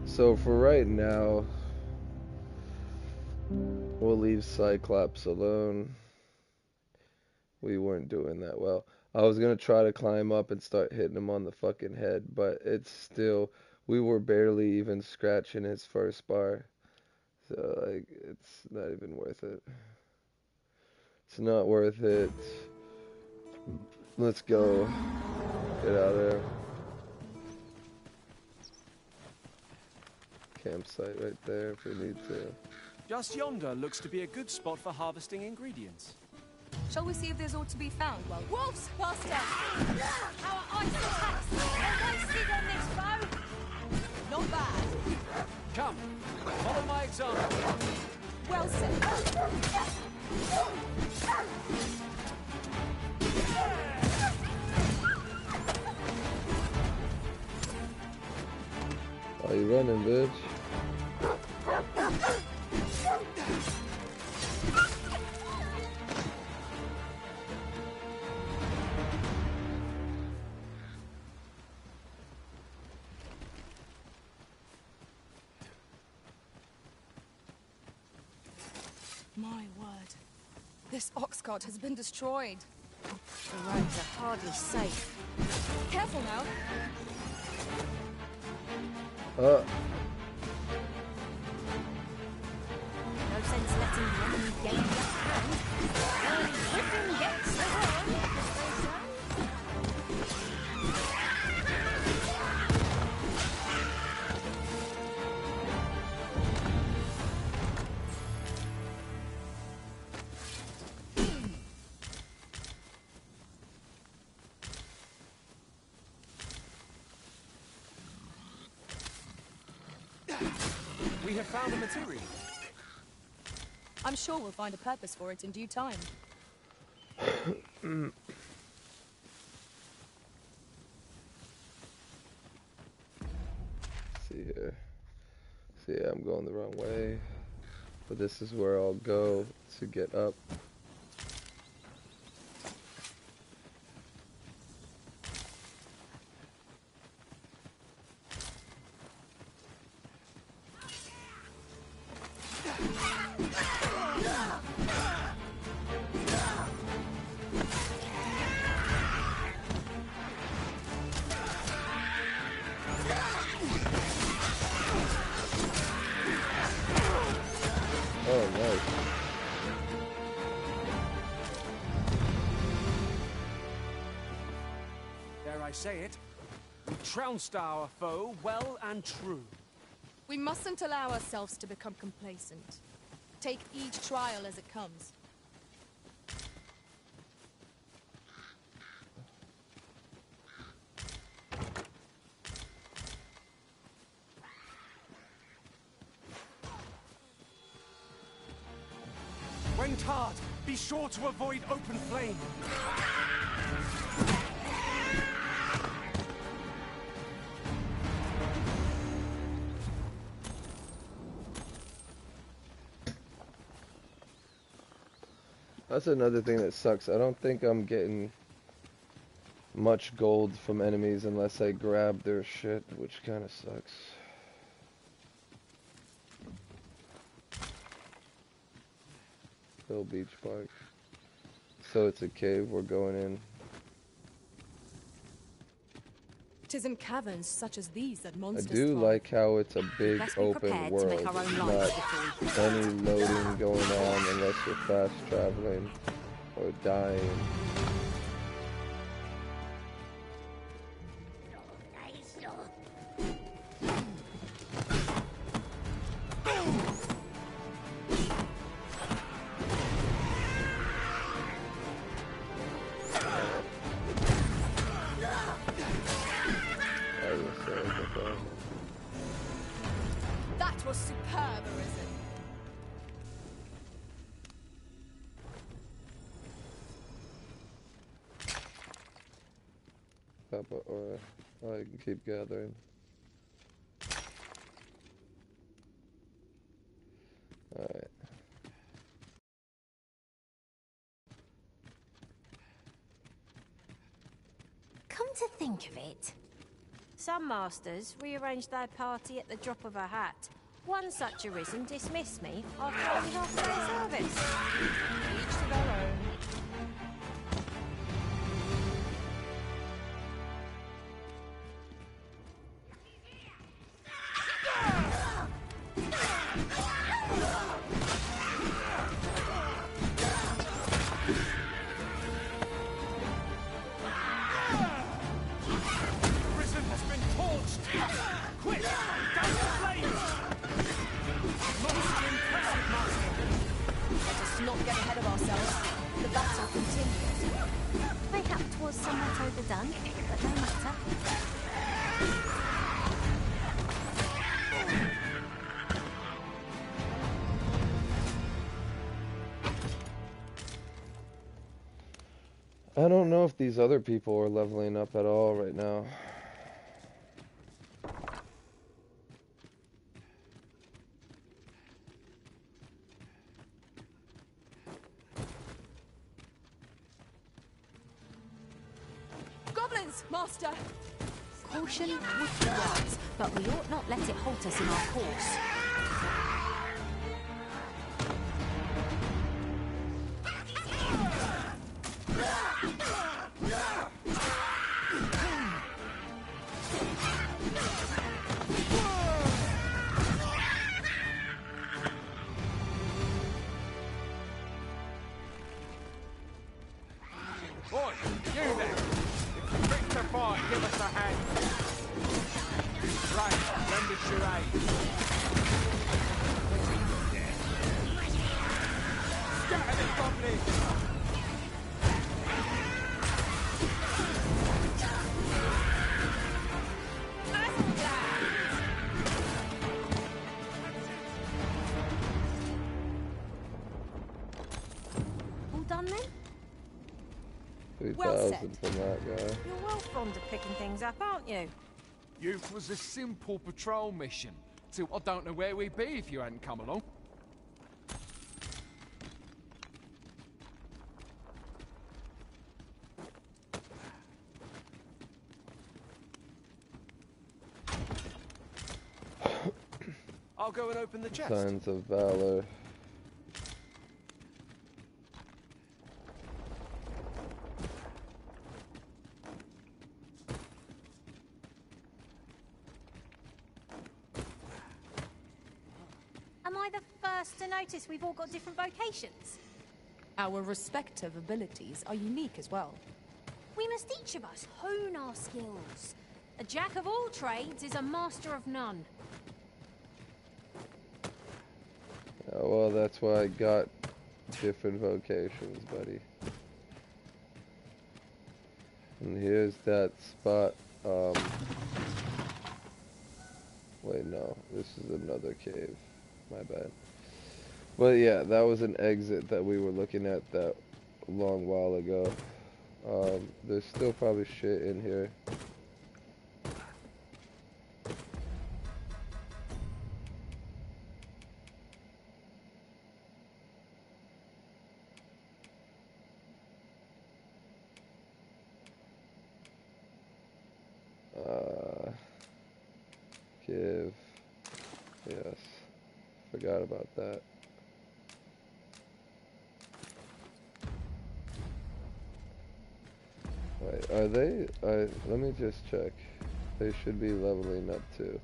So for right now, we'll leave Cyclops alone. We weren't doing that well. I was gonna try to climb up and start hitting him on the fucking head, but it's still, we were barely even scratching his first bar. So like, it's not even worth it. It's not worth it. Let's go. Get out of there. Campsite right there if we need to. Just yonder looks to be a good spot for harvesting ingredients. Shall we see if there's aught to be found? Well, wolves, faster! Our ice attacks are wasted on this boat. Not bad. Come, follow my example. Well said. Are you running, bitch? My word. This ox cart has been destroyed. The roads are hardly safe. Careful now. No sense letting the enemy gain the upper hand. Early whipping gets the horn, as they say. We have found a material. I'm sure we'll find a purpose for it in due time. See here. See, I'm going the wrong way. But this is where I'll go to get up. I say it. We trounced our foe well and true. We mustn't allow ourselves to become complacent. Take each trial as it comes. When tarred, be sure to avoid open flame. That's another thing that sucks. I don't think I'm getting much gold from enemies unless I grab their shit, which kind of sucks. Hill Beach Park. So it's a cave we're going in. 'Tis in caverns such as these that I monsters do thrive. like how it's a big open world. Not any loading going on unless you're fast traveling or dying. That was superb, Arisen. Or I can keep gathering. Alright. Come to think of it, some masters rearrange their party at the drop of a hat. One such Arisen dismissed me after only half a day's service. Each to their own. Not get ahead of ourselves. The battle continues. Mayhap 'twas somewhat overdone, but no matter. I don't know if these other people are leveling up at all right now. Goblins, master! Caution would be wise, but we ought not let it halt us in our course. Oi, you there! If you're quick to fight, give us a hand. Right, lend us your aid. Scatter the goblins! All done then? 3,000 Well said. from that guy. You're well fond of picking things up, aren't you? Youth was a simple patrol mission. So I don't know where we'd be if you hadn't come along. I'll go and open the chest. Signs of valor. Am I the first to notice we've all got different vocations? Our respective abilities are unique as well. We must each of us hone our skills. A jack of all trades is a master of none. Well, that's why I got different vocations, buddy. And here's that spot. Wait, no. This is another cave. My bad. But yeah, that was an exit that we were looking at that a long while ago. There's still probably shit in here. Give. Yes. Forgot about that. Wait, are they? Let me just check. They should be leveling up too.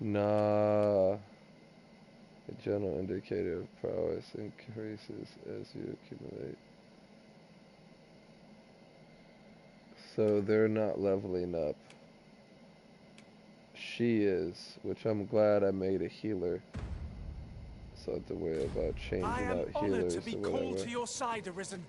Nah. The general indicator of prowess increases as you accumulate. So they're not leveling up. She is, which I'm glad I made a healer. So I don't have to worry about changing out healers or whatever. I am honored to be called to your side, Arisen.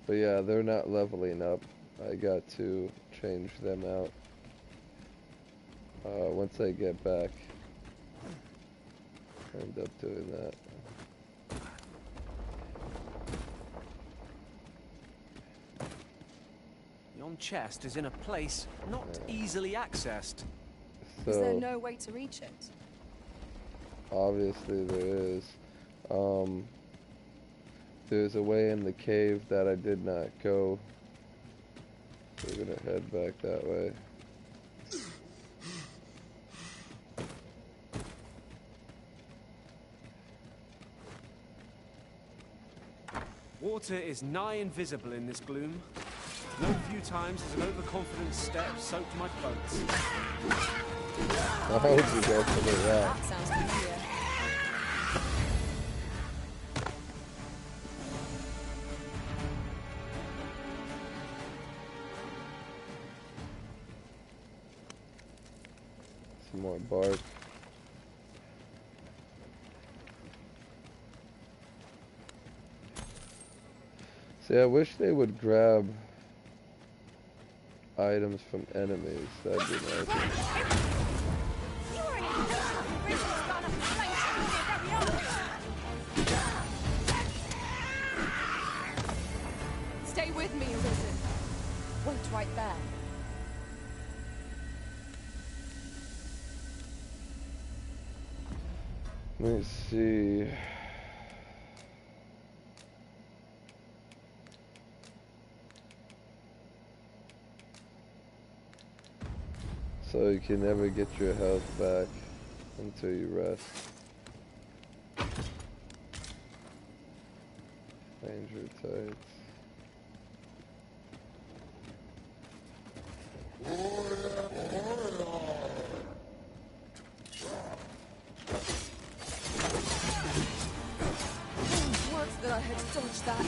But yeah, they're not leveling up. I got to change them out. Once I get back, I end up doing that. Yon chest is in a place not easily accessed. Is there no way to reach it? Obviously there is. There's a way in the cave that I did not go. So we're gonna head back that way. Water is nigh invisible in this gloom. No few times has an overconfident step soaked my boats. I hope you go for the route. That sounds familiar. Some more bark. See, I wish they would grab items from enemies. That'd be nice. Stay with me, Arisen. Wait right there. Let me see. So you can never get your health back until you rest. Ranger tights. Words that I had dodged that.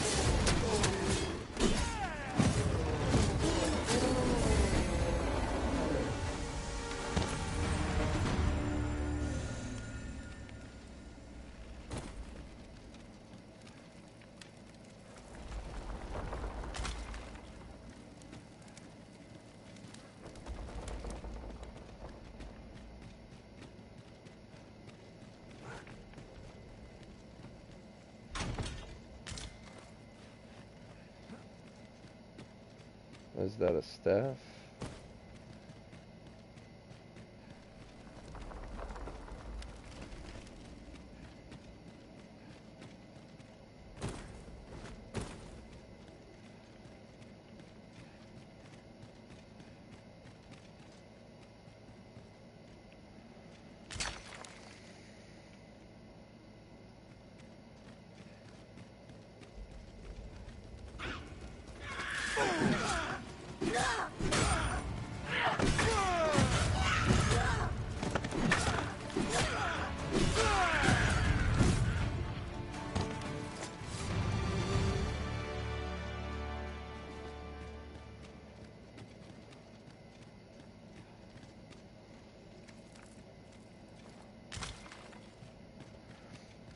Is that a staff?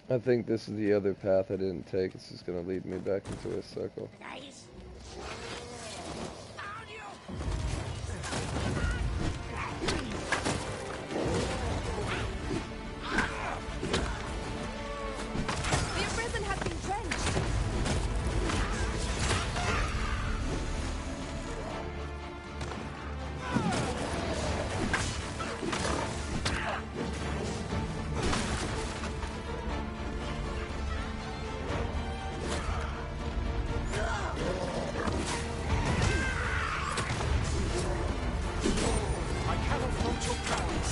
I think this is the other path I didn't take. It's just gonna lead me back into a circle. The arisen has been drenched. I cannot launch your powers.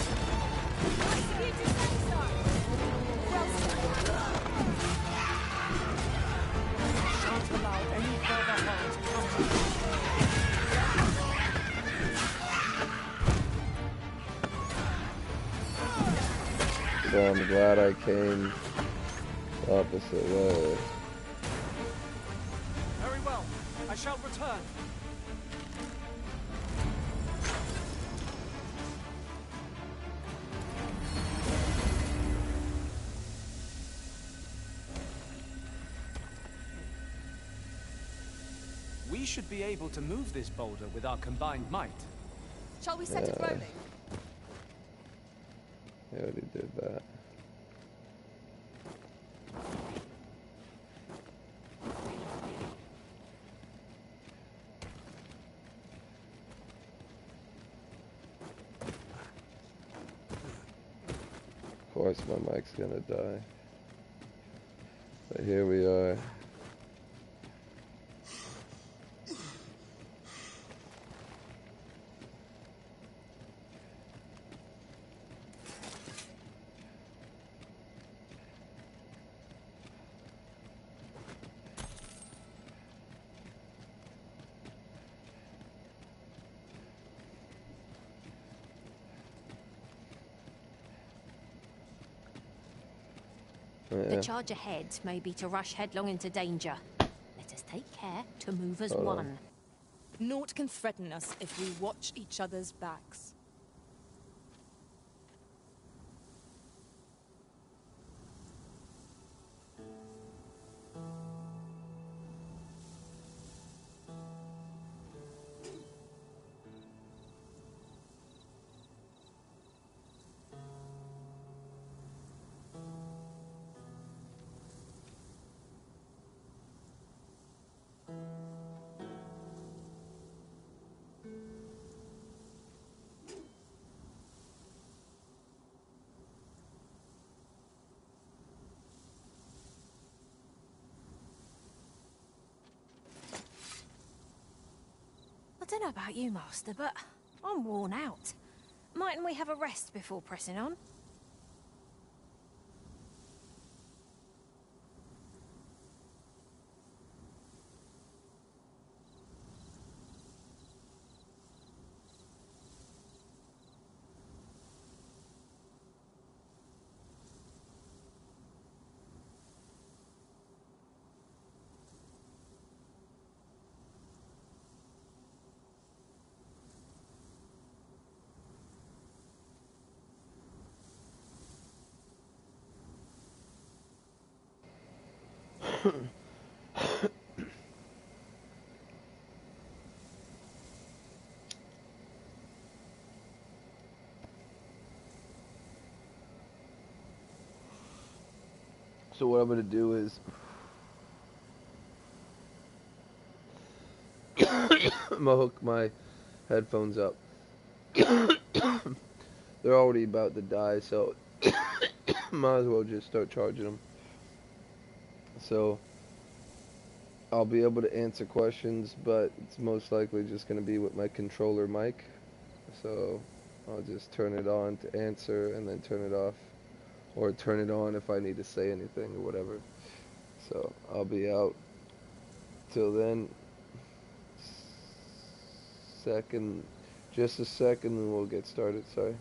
Shan't allow any further harm to come to So I'm glad I came the opposite way. Very well. I shall return. We should be able to move this boulder with our combined might. Shall we set it rolling? I already did that. Of course my mic's gonna die. But here we are. The charge ahead may be to rush headlong into danger. Let us take care to move as one. Naught can threaten us if we watch each other's backs. I don't know about you, Master, but I'm worn out. Mightn't we have a rest before pressing on? So what I'm gonna do is I'm gonna hook my headphones up. They're already about to die, so might as well just start charging them. So I'll be able to answer questions, but it's most likely just gonna be with my controller mic. So I'll just turn it on to answer and then turn it off, or turn it on if I need to say anything or whatever. So I'll be out till then. Just a second and we'll get started. Sorry.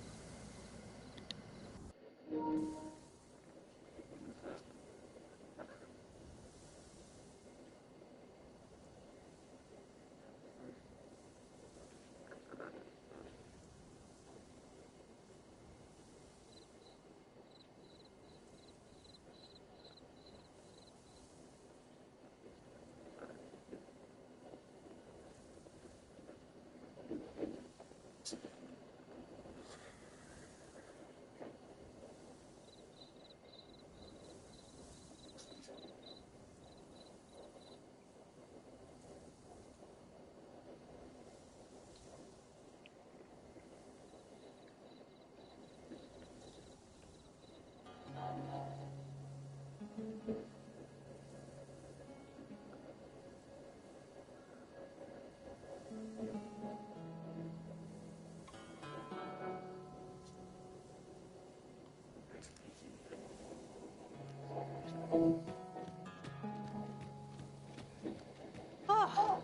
Oh,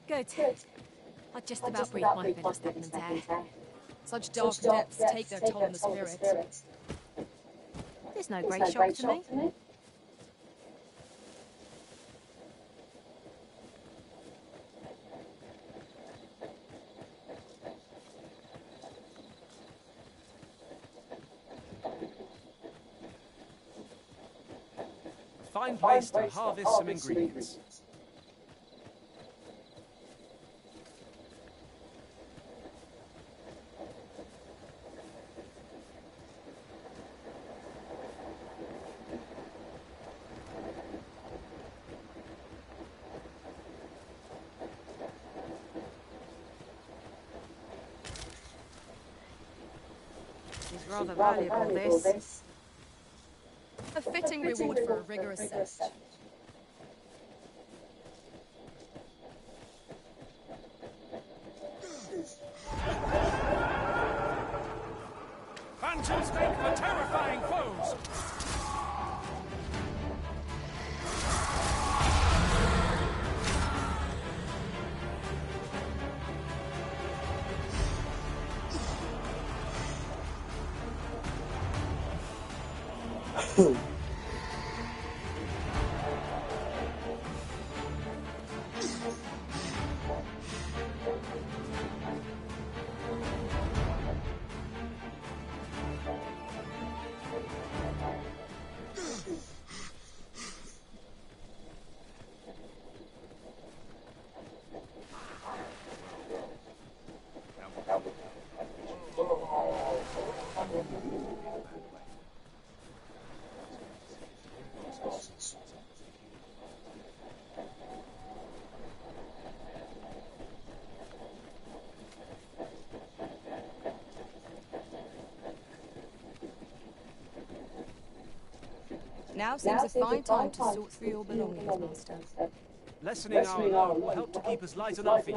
good. I just about breathed my fill of Stedman's air. Such dark depths take their toll on the spirit. There's no great shock to me. Fine place to harvest some ingredients. It's rather valuable, this. A fitting reward for a rigorous search. Phantoms make for terrifying foes! Now seems a fine time to sort through your belongings, Master. Lessening our load will help to keep us light on our feet.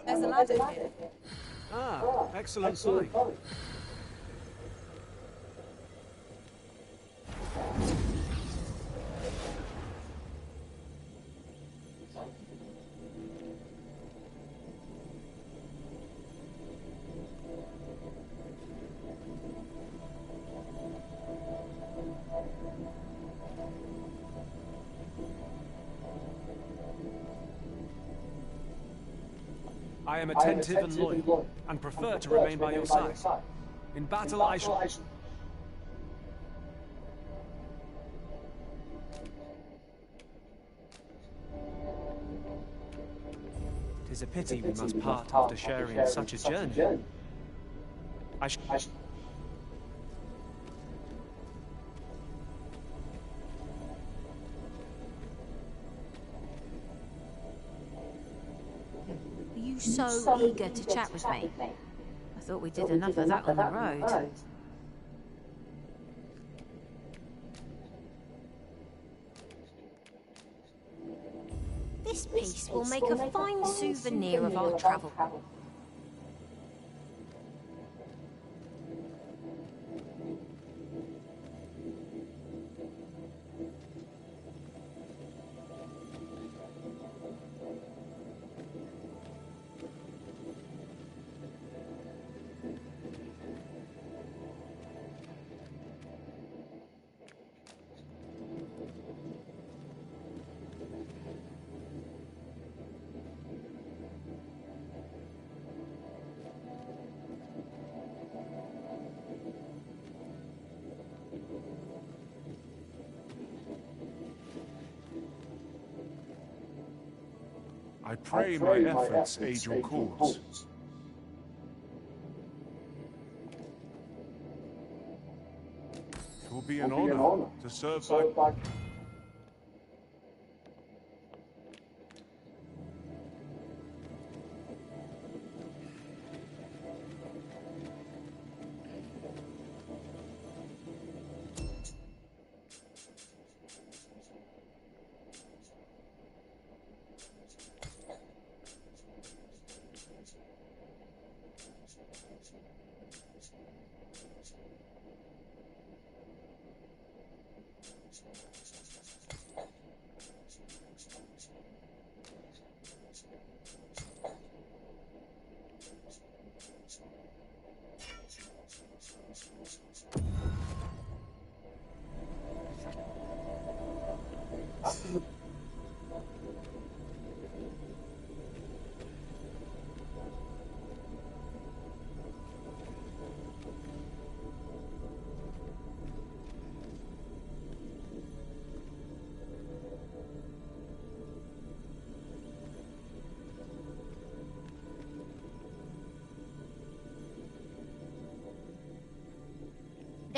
There's a ladder here. Ah, excellent sign. I am attentive and loyal, and prefer to remain by your side. In battle, I shall... It is a pity we must part after sharing such a journey. Are you so eager to chat with me? I thought we did enough of that on the road. This piece will make a fine souvenir of our travel. I pray my efforts aid your cause. It will be an honor to serve by...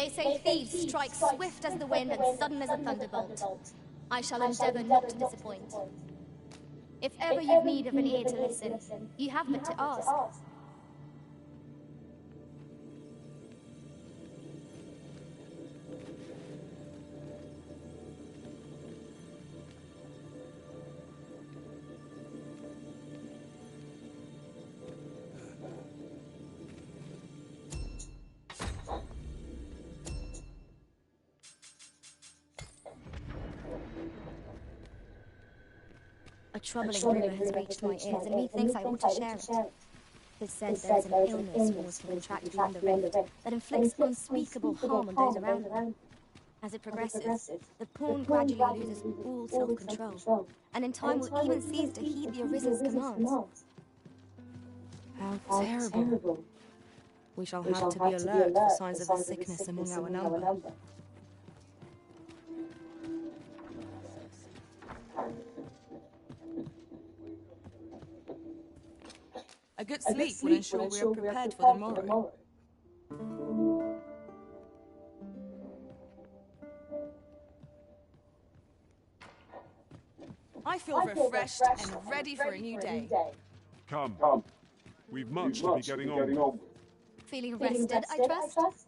They say thieves strike swift as the wind and sudden as a thunderbolt. I shall endeavour not to disappoint. If ever you've need of an ear to listen, you have but to ask. A troubling rumour has reached my ears, and methinks I ought to share it. 'Tis said there is an illness yours can contract beyond the rift that inflicts unspeakable harm on those around them. As it progresses, the pawn gradually loses all self-control, and in time will even cease to heed the Arisen's commands. How terrible. We shall have to be alert for signs of the sickness among our number. A good sleep will ensure we are prepared for the morrow. I feel refreshed and ready for a new day. Come. We've much to be getting on with. Feeling rested, I trust?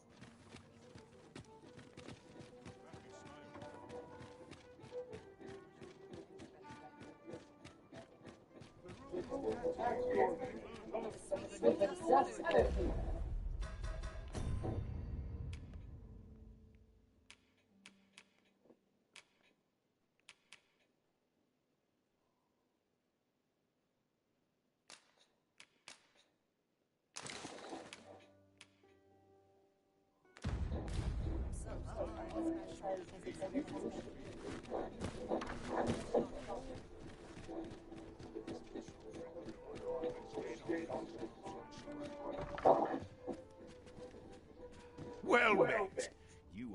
Well met.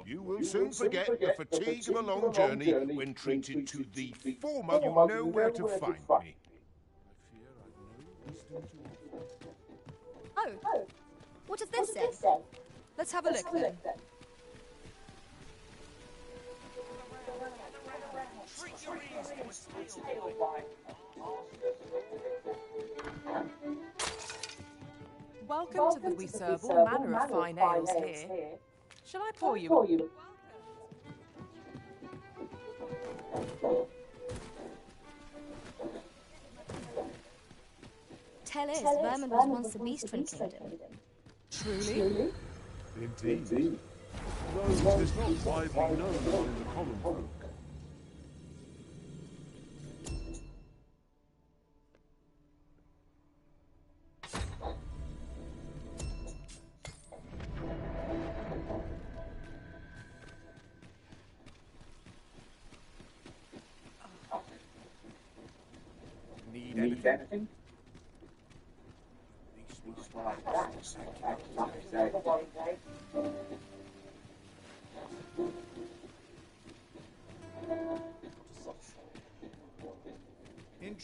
You will soon forget the fatigue of a long journey when treated to the former. You know where to find me. Oh, what does this say? Let's have a look then. Welcome to the We serve all manner of fine ales here. Shall I pour you? Tell us, Vermin was once a beast-twin kingdom. Truly? Indeed. Though it is not widely known among the common folk. Need anything?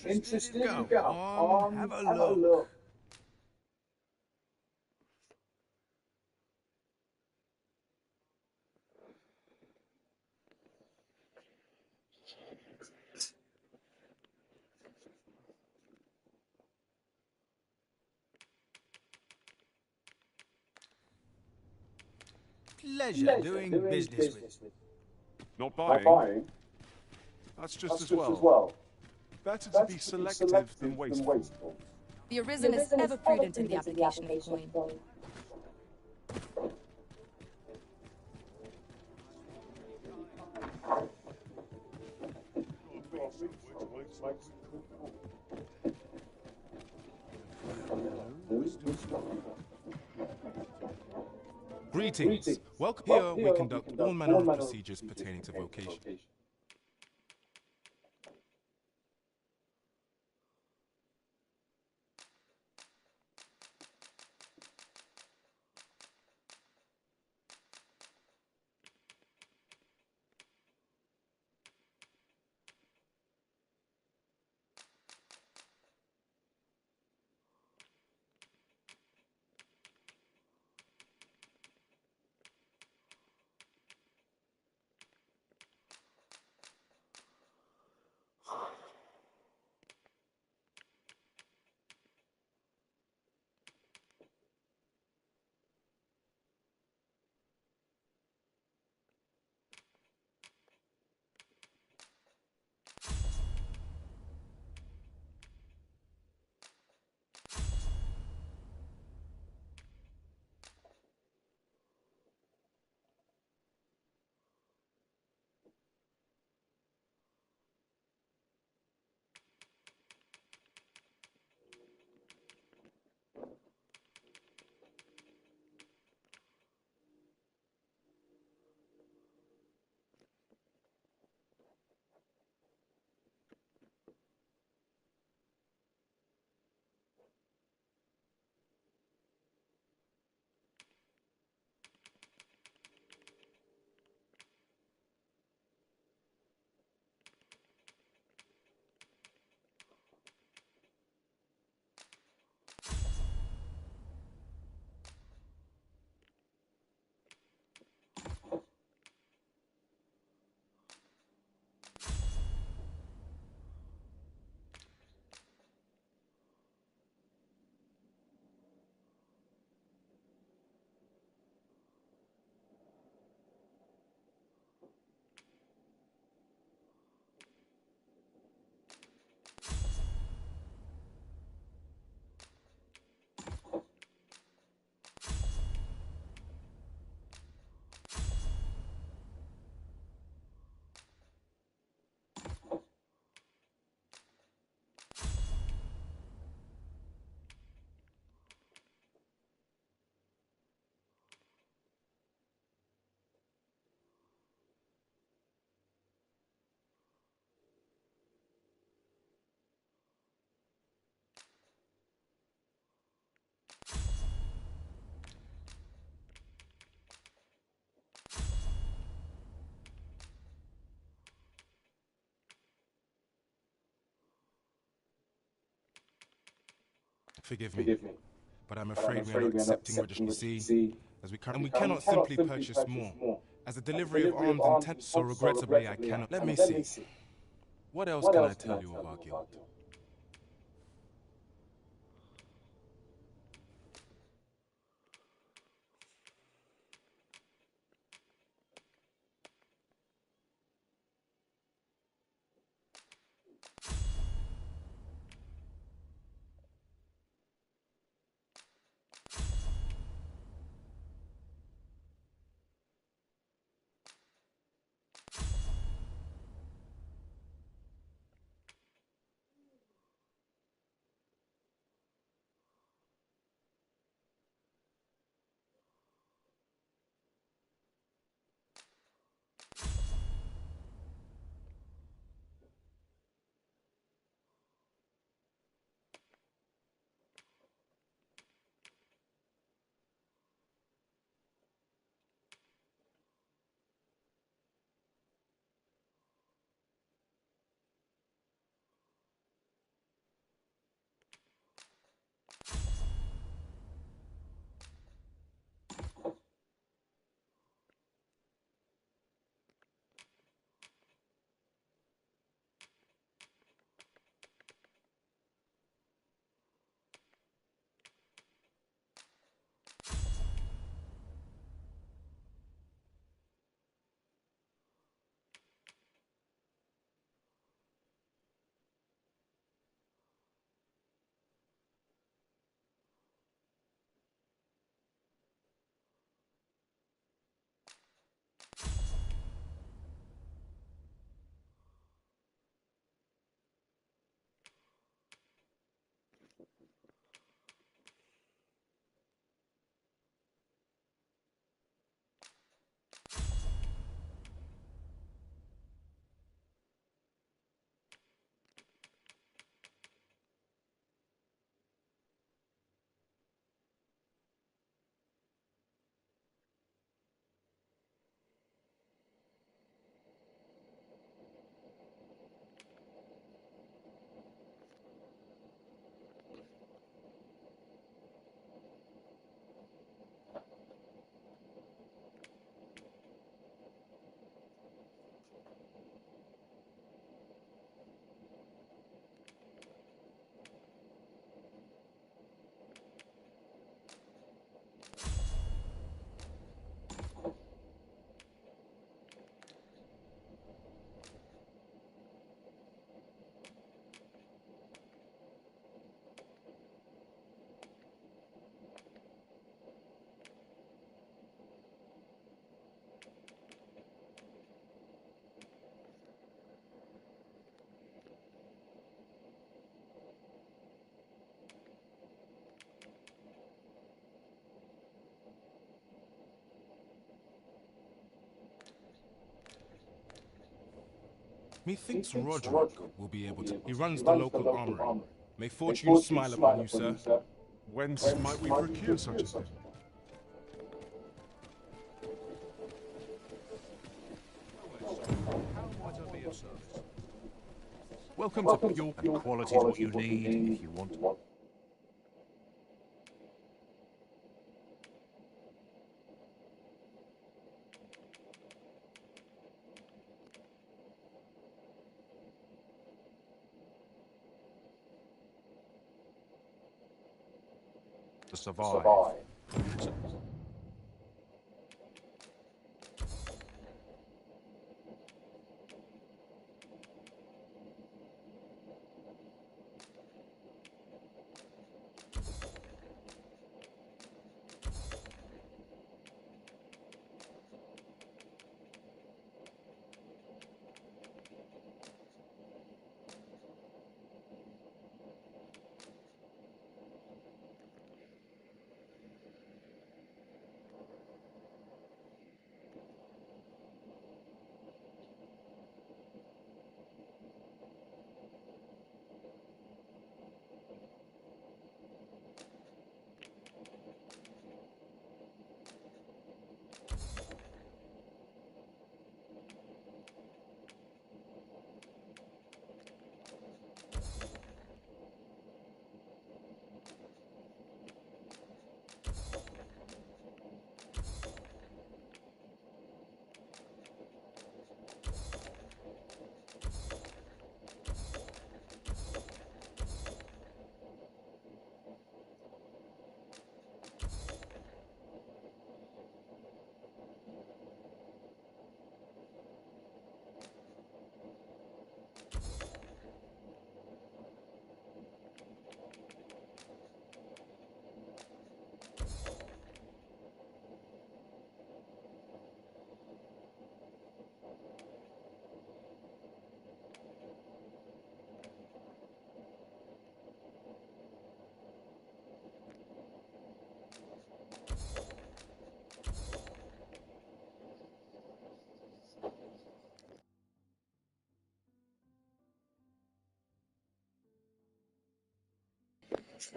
Interested? Go on, have a look. Pleasure doing business with. Not buying? That's just as well. Better to be selective than wasteful. The Arisen is ever prudent in the application of coin. Greetings. Welcome. Here we conduct all manner of procedures pertaining to vocation. Forgive me, but I'm afraid we are not accepting registry, as we cannot simply purchase more, as the delivery of arms intent. So regrettably, I cannot. Let me see. What else can I tell you of our guild? Methinks Roderick will be able to. He runs the local armory. May fortune smile upon you, sir. Whence might we procure such a thing? Welcome to Pure, and quality is what you need if you want. To survive.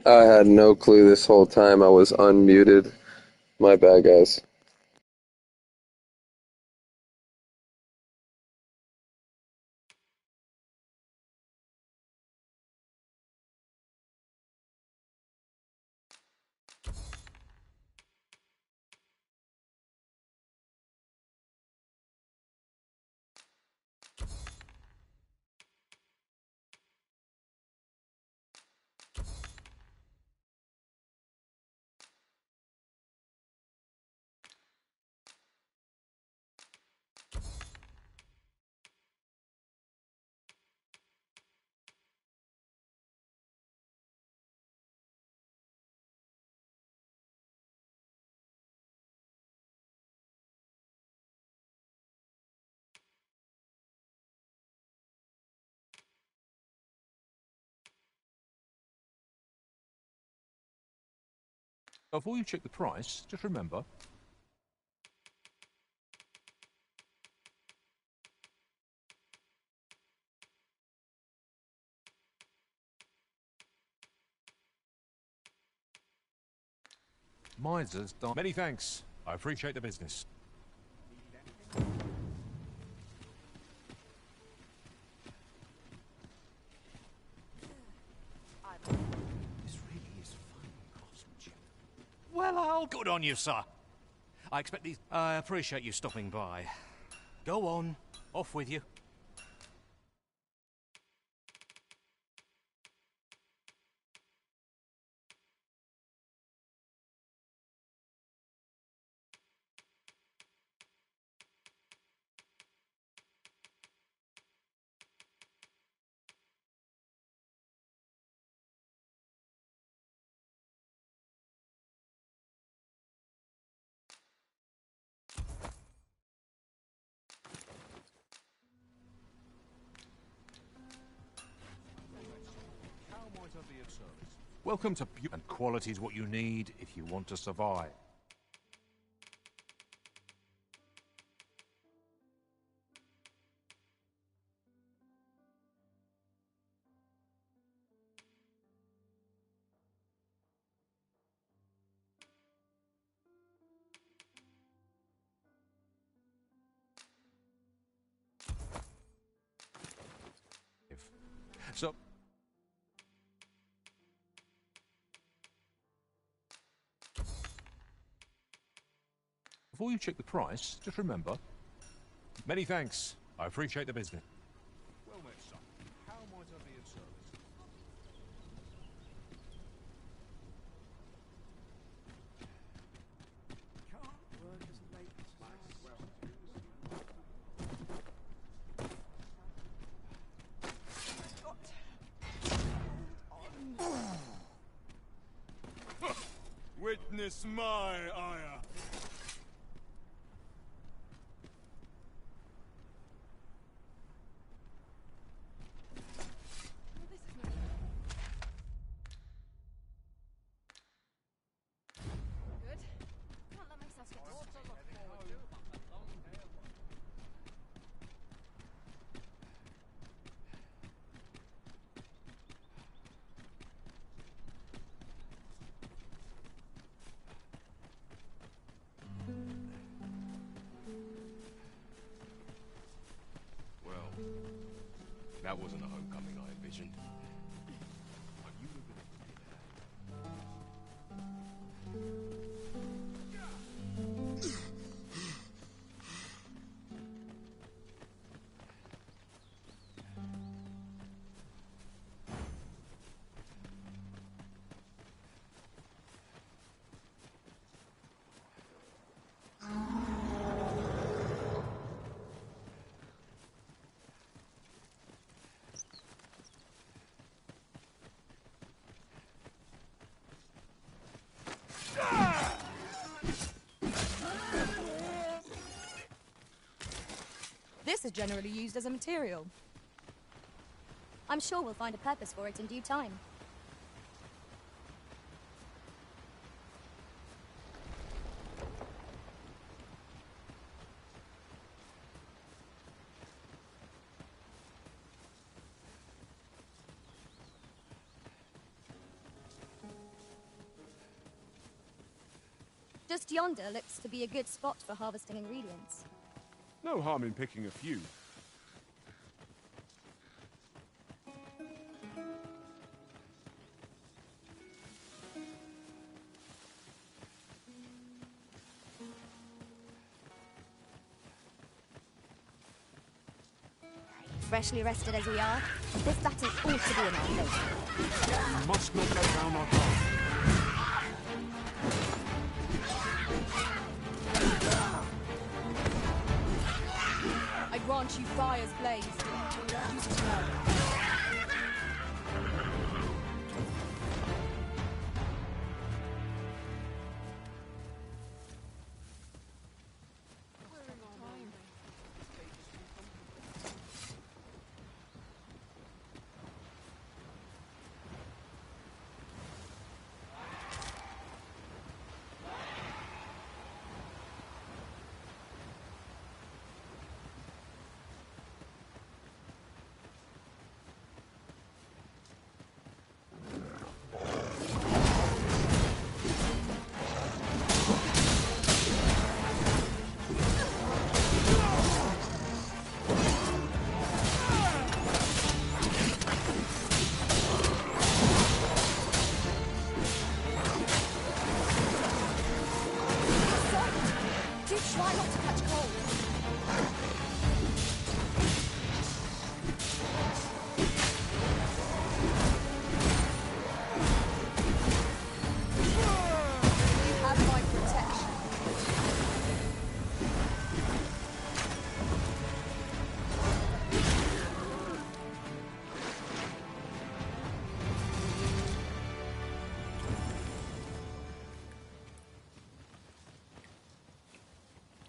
I had no clue this whole time I was unmuted. My bad, guys. Before you check the price, just remember. Misers don't. Many thanks. I appreciate the business. This really is fun, craftsmanship. Well, I'll good on you, sir. I expect these. I appreciate you stopping by. Go on, off with you. Welcome to beauty, and quality is what you need if you want to survive. So, before you check the price, just remember. Many thanks. I appreciate the business. Well met, sir. How might I be of service? Can't work as late as Witness my ire. Good. Can't let myself get distracted. Well, that wasn't a homecoming I envisioned. But you were gonna stay there. This is generally used as a material. I'm sure we'll find a purpose for it in due time. Just yonder looks to be a good spot for harvesting ingredients. No harm in picking a few. Freshly rested as we are, this battle ought to be in our favor. We must not let down our guard. I grant you fire's blaze. Use it well.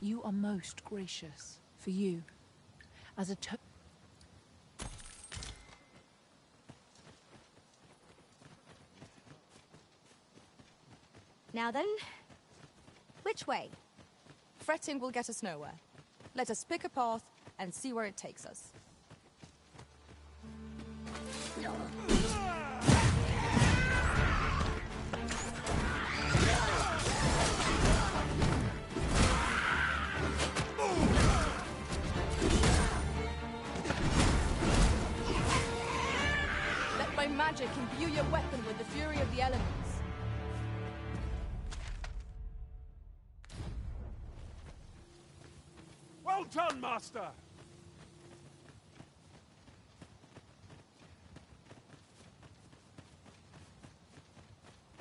You are most gracious. For you, as a Now then, which way? Fretting will get us nowhere. Let us pick a path and see where it takes us. Let my magic imbue your weapon with the fury of the elements. Well done, Master!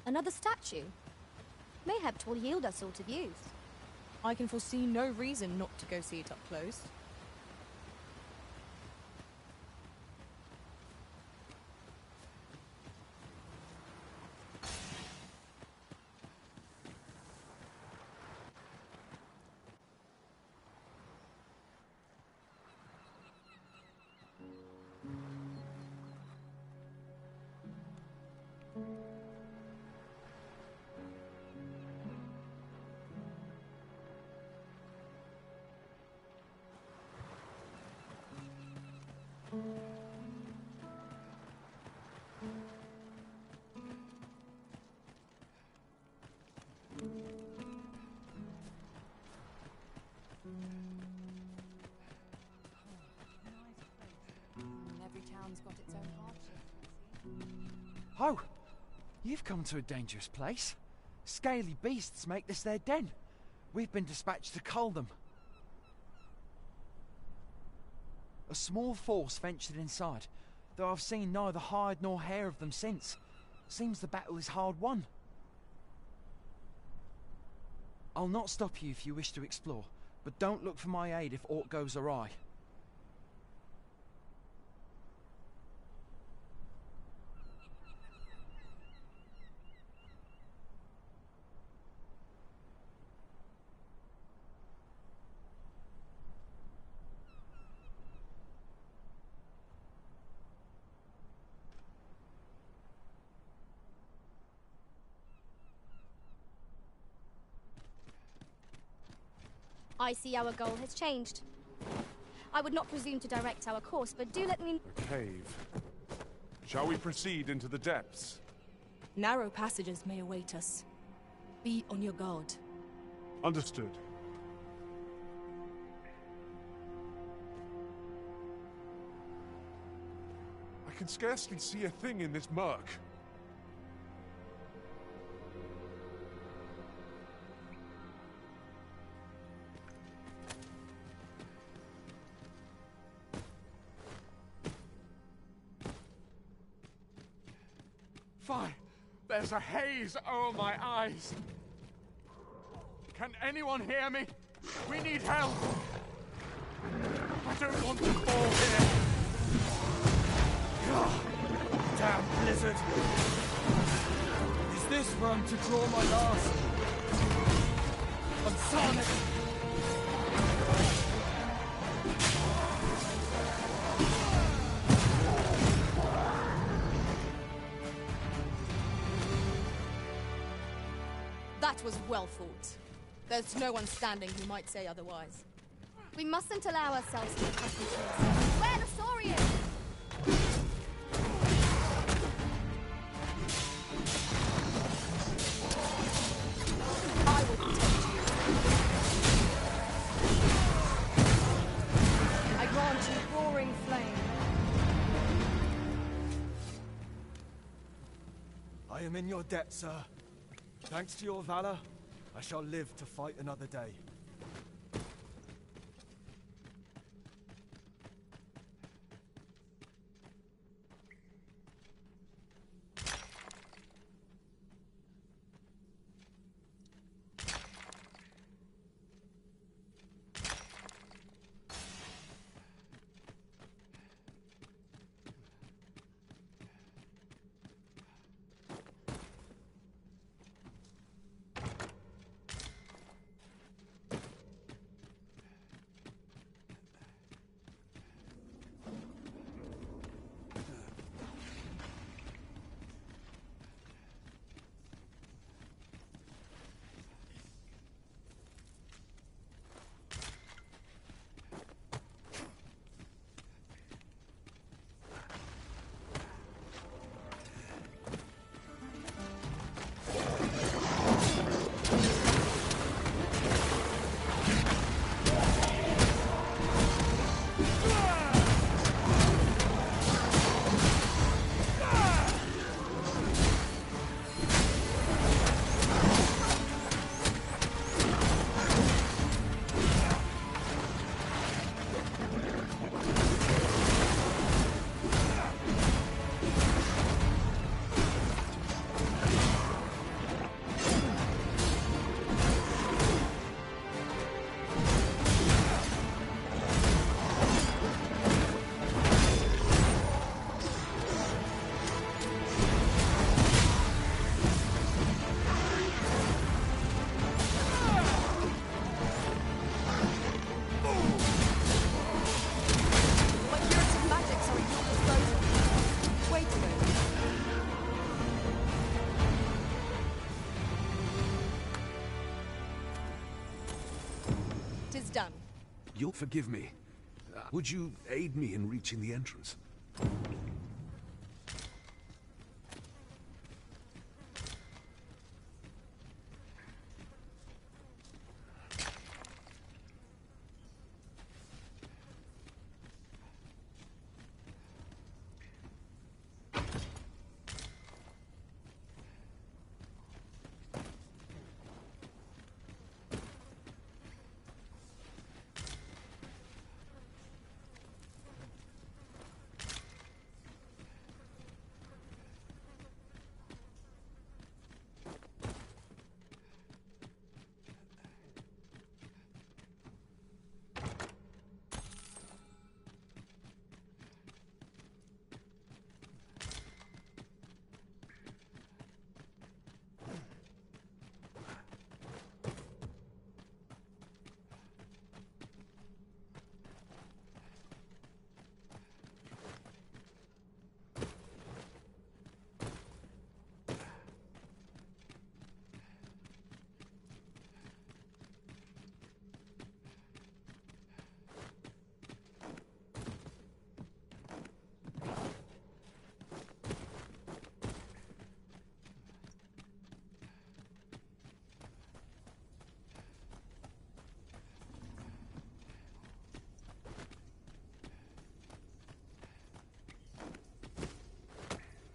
Another statue? Mayhap 'twill yield us all to views. I can foresee no reason not to go see it up close. Every town's got its own hardship. Oh, you've come to a dangerous place. Scaly beasts make this their den. We've been dispatched to cull them. A small force ventured inside, though I've seen neither hide nor hair of them since. Seems the battle is hard won. I'll not stop you if you wish to explore, but don't look for my aid if aught goes awry. I see our goal has changed. I would not presume to direct our course, but do let me... The cave. Shall we proceed into the depths? Narrow passages may await us. Be on your guard. Understood. I can scarcely see a thing in this murk. Fine. There's a haze over my eyes. Can anyone hear me? We need help. I don't want to fall here. Ugh. Damn blizzard. Is this where I'm to draw my last? I'm Sonic. That was well fought. There's no one standing who might say otherwise. We mustn't allow ourselves to be accustomed to this. Where the Saurian? I will protect you. I grant you roaring flame. I am in your debt, sir. Thanks to your valor, I shall live to fight another day. Done. You'll forgive me. Would you aid me in reaching the entrance?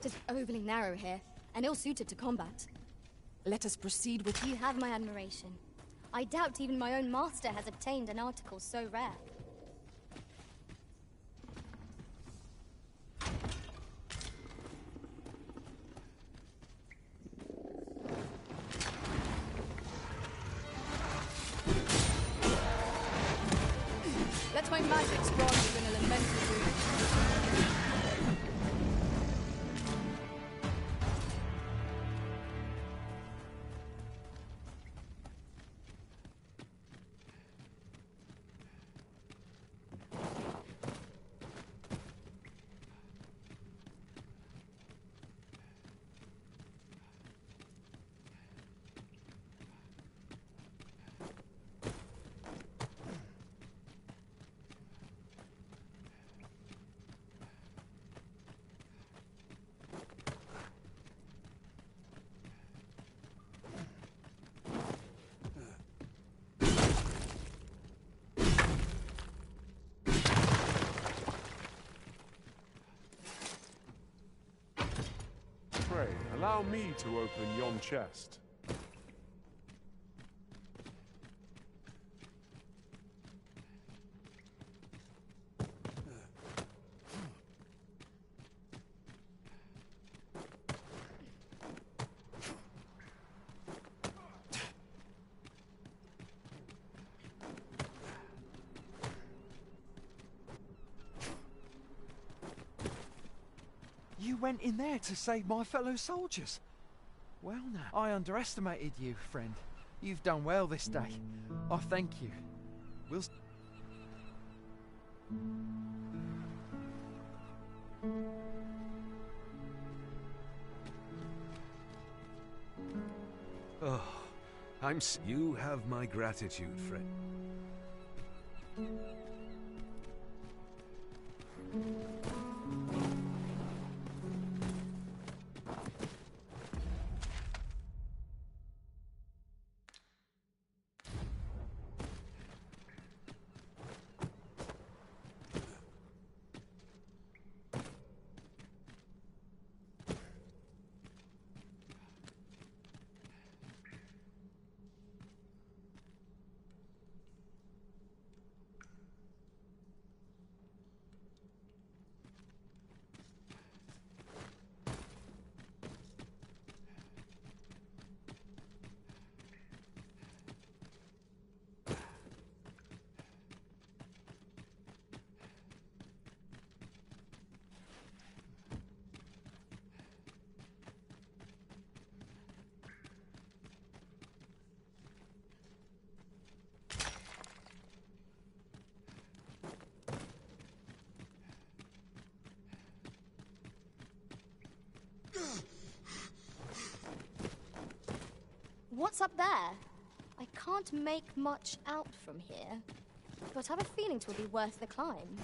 Just overly narrow here, and ill-suited to combat. Let us proceed with... You have my admiration. I doubt even my own master has obtained an article so rare. Let my magic spawn you in elemental room. Pray, allow me to open yon chest. You went in there to save my fellow soldiers. Well now, I underestimated you, friend. You've done well this day. I thank you. We'll... Oh, you have my gratitude, friend. What's up there? I can't make much out from here, but I have a feeling it will be worth the climb.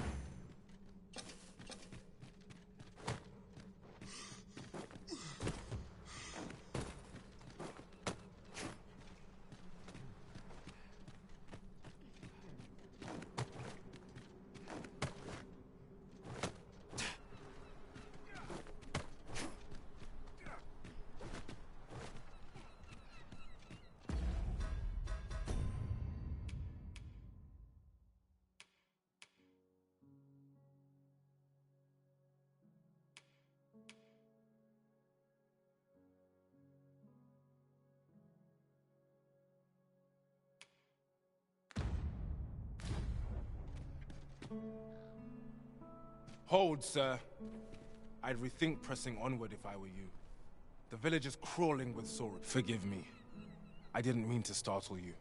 Hold, sir. I'd rethink pressing onward if I were you. The village is crawling with sorrow. Forgive me. I didn't mean to startle you.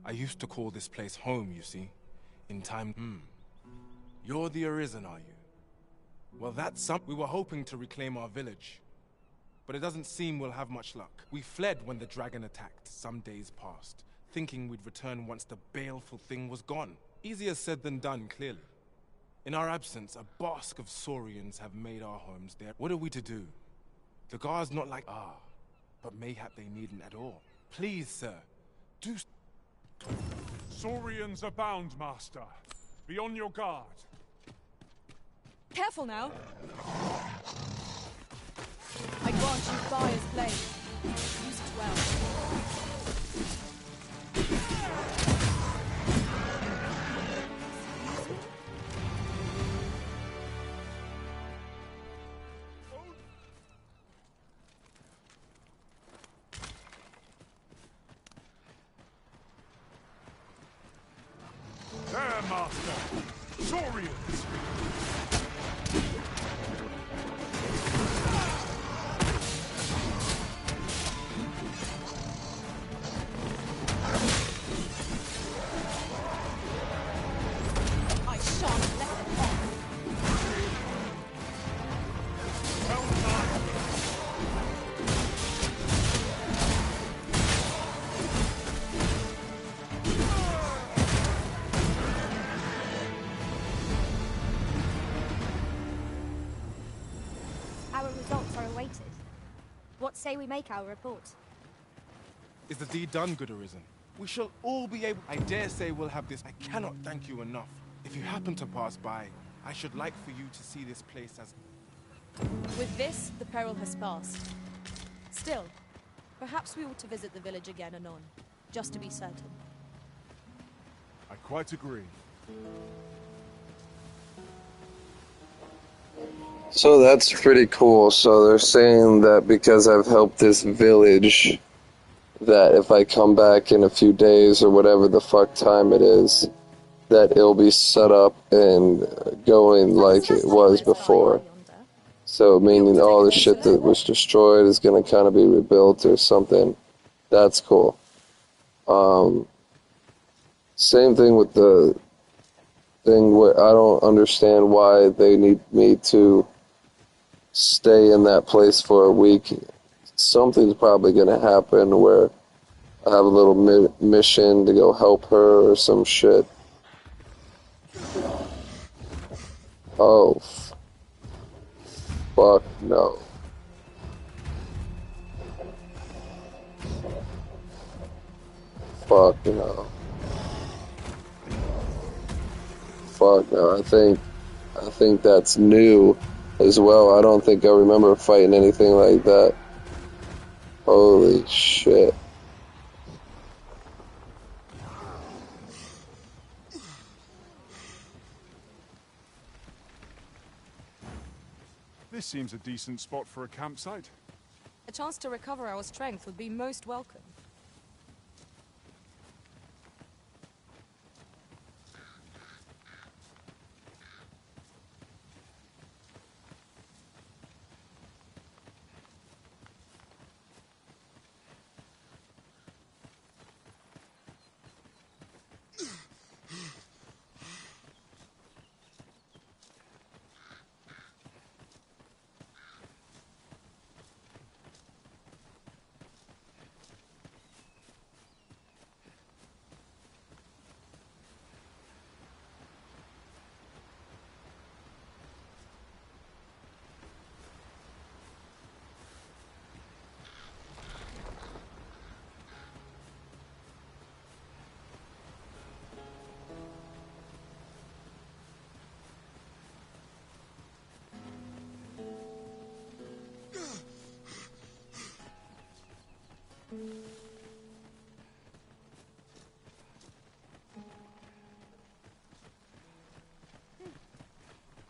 I used to call this place home, you see. In time... You're the Arisen, are you? Well, that's some... We were hoping to reclaim our village. But it doesn't seem we'll have much luck. We fled when the dragon attacked, some days past, thinking we'd return once the baleful thing was gone. Easier said than done, clearly. In our absence, a bask of Saurians have made our homes there. What are we to do? The guard's not like... but mayhap they needn't at all. Please, sir, do... Saurians abound, Master. Be on your guard. Careful now. you buy as blade, use it well. There, Master! Saurians! I shan't let them off. Our results are awaited. What say we make our report? Is the deed done, good Arisen? We shall all be able... I dare say we'll have this. I cannot thank you enough. If you happen to pass by, I should like for you to see this place as... With this, the peril has passed. Still, perhaps we ought to visit the village again anon, just to be certain. I quite agree. So that's pretty cool. So they're saying that because I've helped this village, that if I come back in a few days or whatever the fuck time it is, that it'll be set up and going like it was before. So meaning all the shit that was destroyed is going to kind of be rebuilt or something. That's cool. Same thing with the thing where I don't understand why they need me to stay in that place for a week. Something's probably going to happen where I have a little mission to go help her or some shit. Oh, fuck no. Fuck no. Fuck no. I think that's new as well. I don't think I remember fighting anything like that. Holy shit. This seems a decent spot for a campsite. A chance to recover our strength would be most welcome.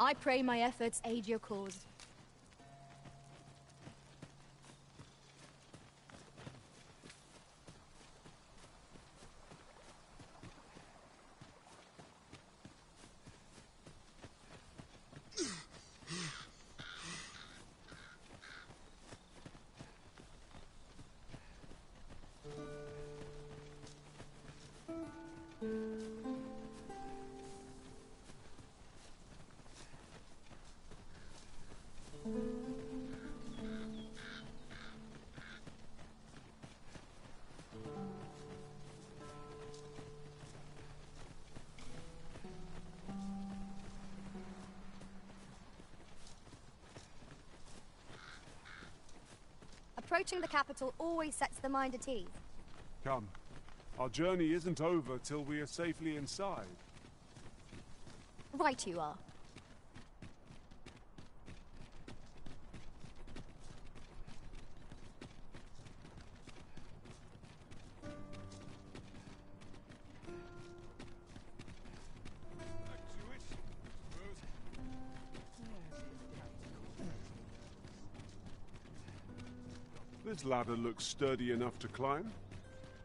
I pray my efforts aid your cause. Approaching the capital always sets the mind at ease. Come. Our journey isn't over till we are safely inside. Right you are. This ladder looks sturdy enough to climb.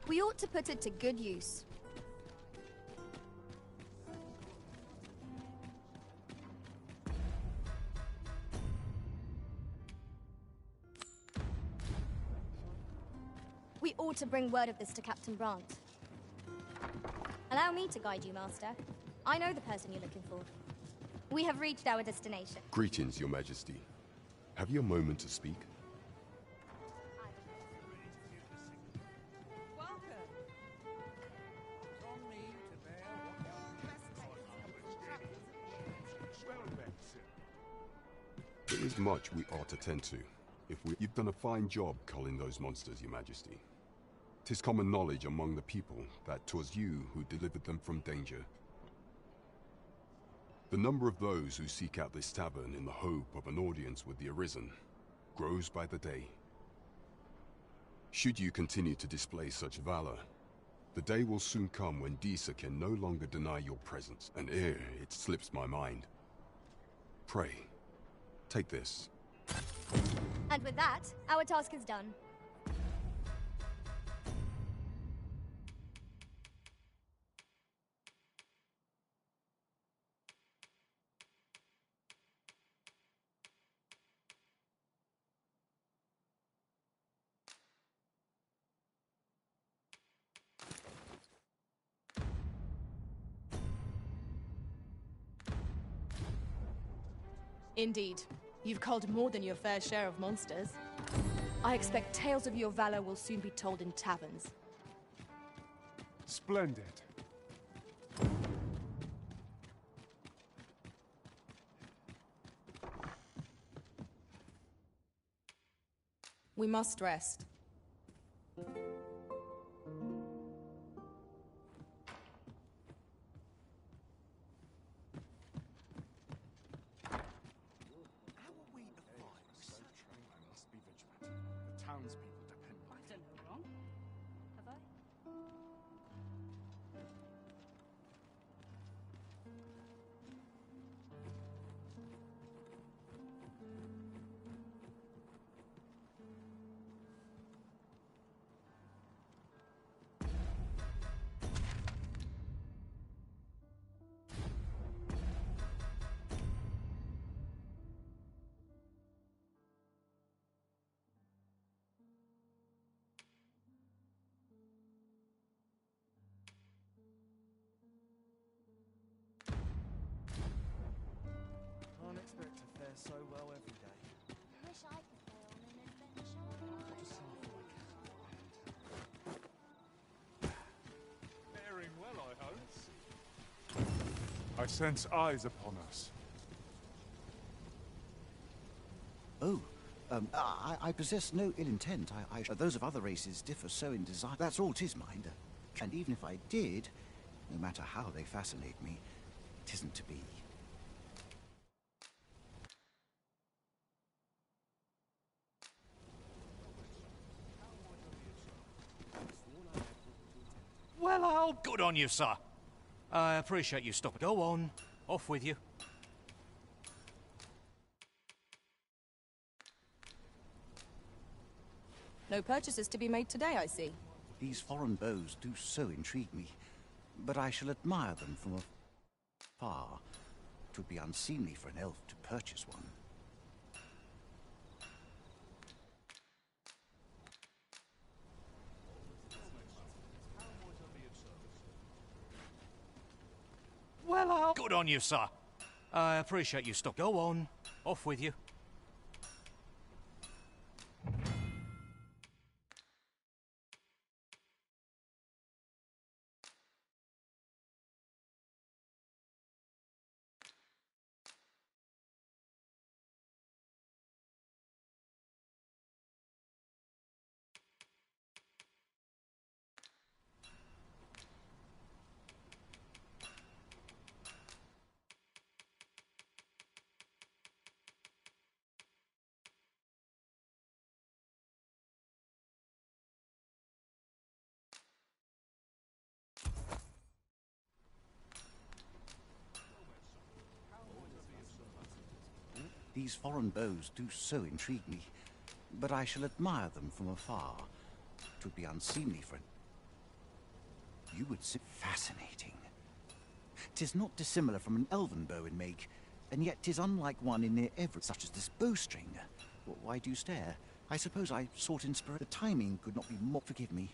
We ought to put it to good use. We ought to bring word of this to Captain Brandt. Allow me to guide you, Master. I know the person you're looking for. We have reached our destination. Greetings, Your Majesty. Have you a moment to speak? There is much we ought to tend to. You've done a fine job culling those monsters, Your Majesty. 'Tis common knowledge among the people that 'twas you who delivered them from danger. The number of those who seek out this tavern in the hope of an audience with the Arisen grows by the day. Should you continue to display such valor, the day will soon come when Disa can no longer deny your presence, and ere it slips my mind. Pray, take this. And with that, our task is done. Indeed. You've culled more than your fair share of monsters. I expect tales of your valor will soon be told in taverns. Splendid. We must rest. Can't expect to fare so well every day. Wish I could go on an adventure. Faring well, I hope. I sense eyes upon us. Oh, I possess no ill intent. Those of other races differ so in desire. That's all 'tis, mind. And even if I did, no matter how they fascinate me, 'tisn't to be. Well, I'll... Good on you, sir. I appreciate you stopping. Go on. Off with you. No purchases to be made today, I see. These foreign bows do so intrigue me, but I shall admire them from afar. It would be unseemly for an elf to purchase one. Well, I'll... Good on you, sir. I appreciate you stopping. Go on. Off with you. These foreign bows do so intrigue me, but I shall admire them from afar. It would be unseemly for... You would say fascinating. 'Tis not dissimilar from an elven bow in make, and yet 'tis unlike one in near every, such as this bowstring. Why do you stare? I suppose I sought inspiration. The timing could not be more... Forgive me.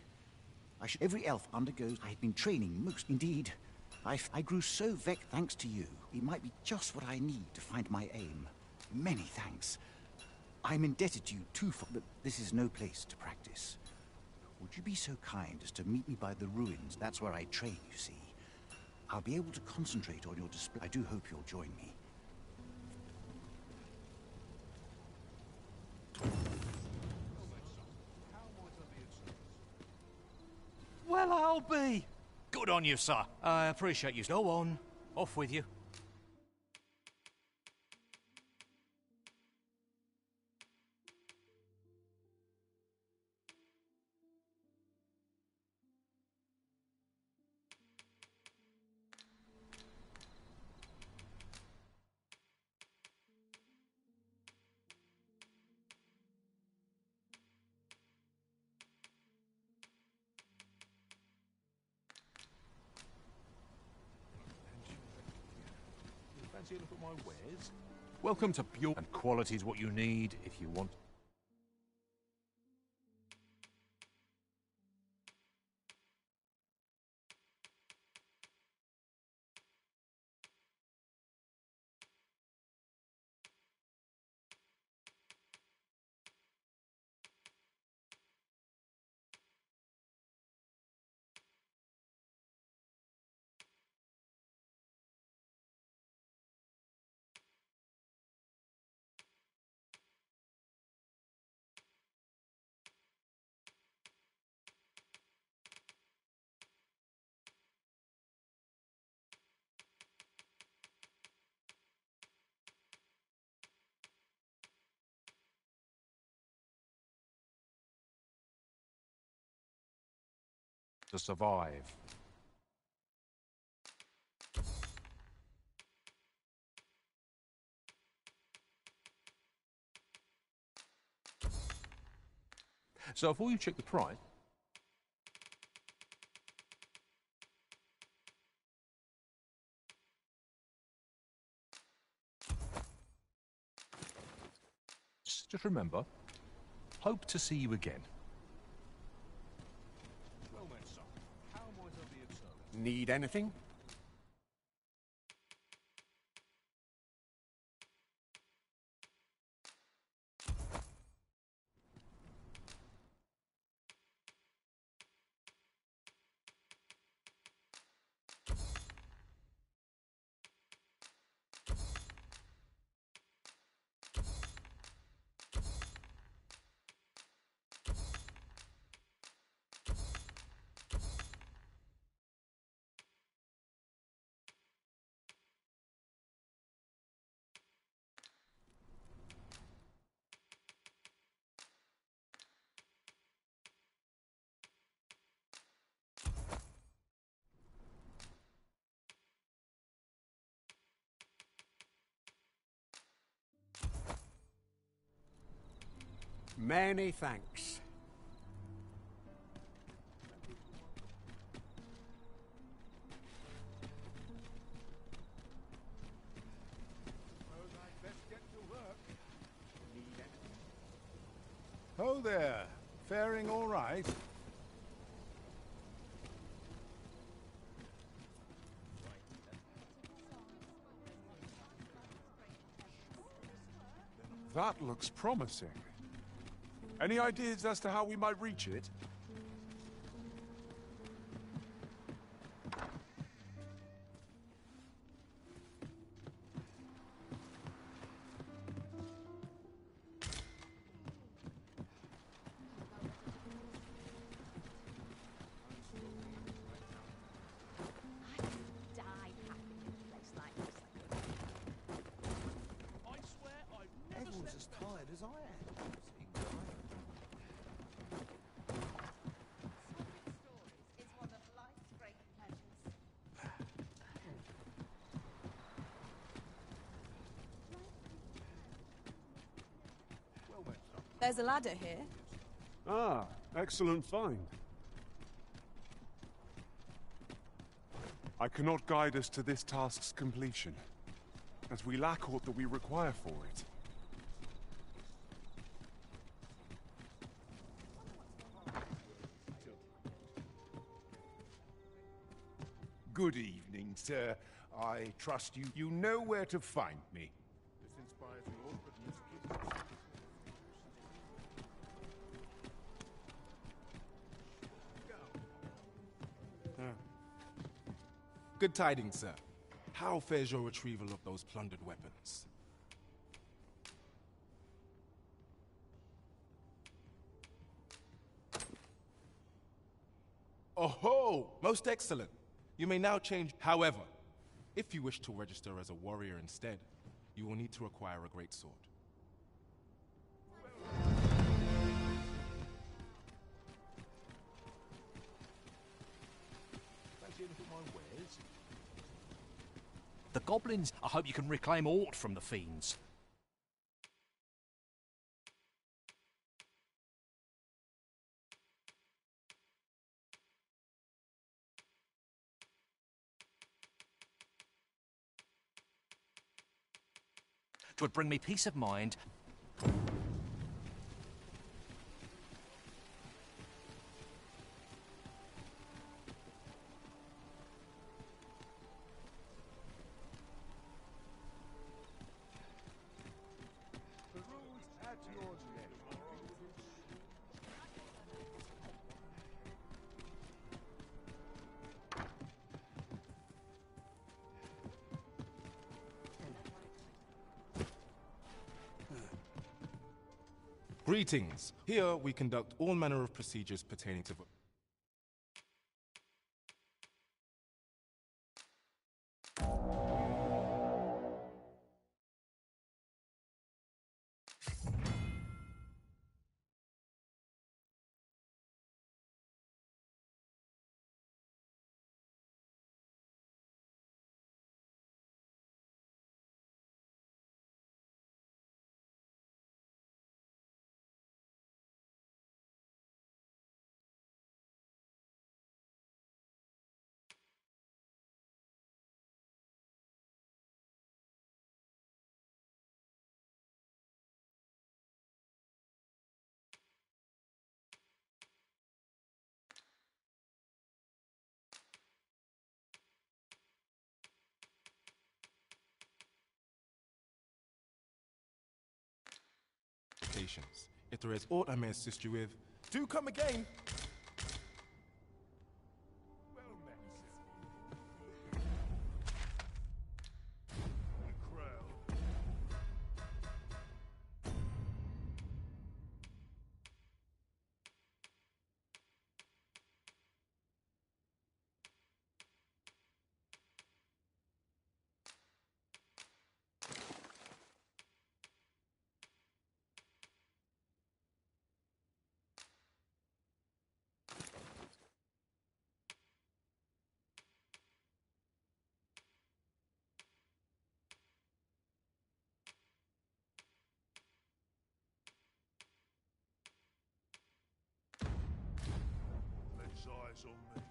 Every elf undergoes... I have been training most... Indeed. I grew so vexed thanks to you. It might be just what I need to find my aim. Many thanks. I'm indebted to you too for... But this is no place to practice. Would you be so kind as to meet me by the ruins? That's where I train, you see. I'll be able to concentrate on your display. I do hope you'll join me. Well, I'll be. Good on you, sir. I appreciate you. Go on. Off with you. Fancy a look at my wares? Welcome to Pure, and quality's what you need if you want. To survive. So before you check the price, just remember, hope to see you again. Well met, sir. How might I be of service? Need anything? Many thanks. Ho there. Faring all right? That looks promising. Any ideas as to how we might reach it? Everyone's as tired as I am. There's a ladder here. Ah, excellent find. I cannot guide us to this task's completion, as we lack aught that we require for it. Good evening, sir. I trust you know where to find me. This inspires me all but mystery. Good tidings, sir. How fares your retrieval of those plundered weapons? Oh-ho! Most excellent. You may now change. However, if you wish to register as a warrior instead, you will need to acquire a great sword. The goblins, I hope you can reclaim aught from the fiends. Twould bring me peace of mind. The road at your left. Greetings. Here we conduct all manner of procedures pertaining to... If there is aught I may assist you with, do come again! Let's eyes on me.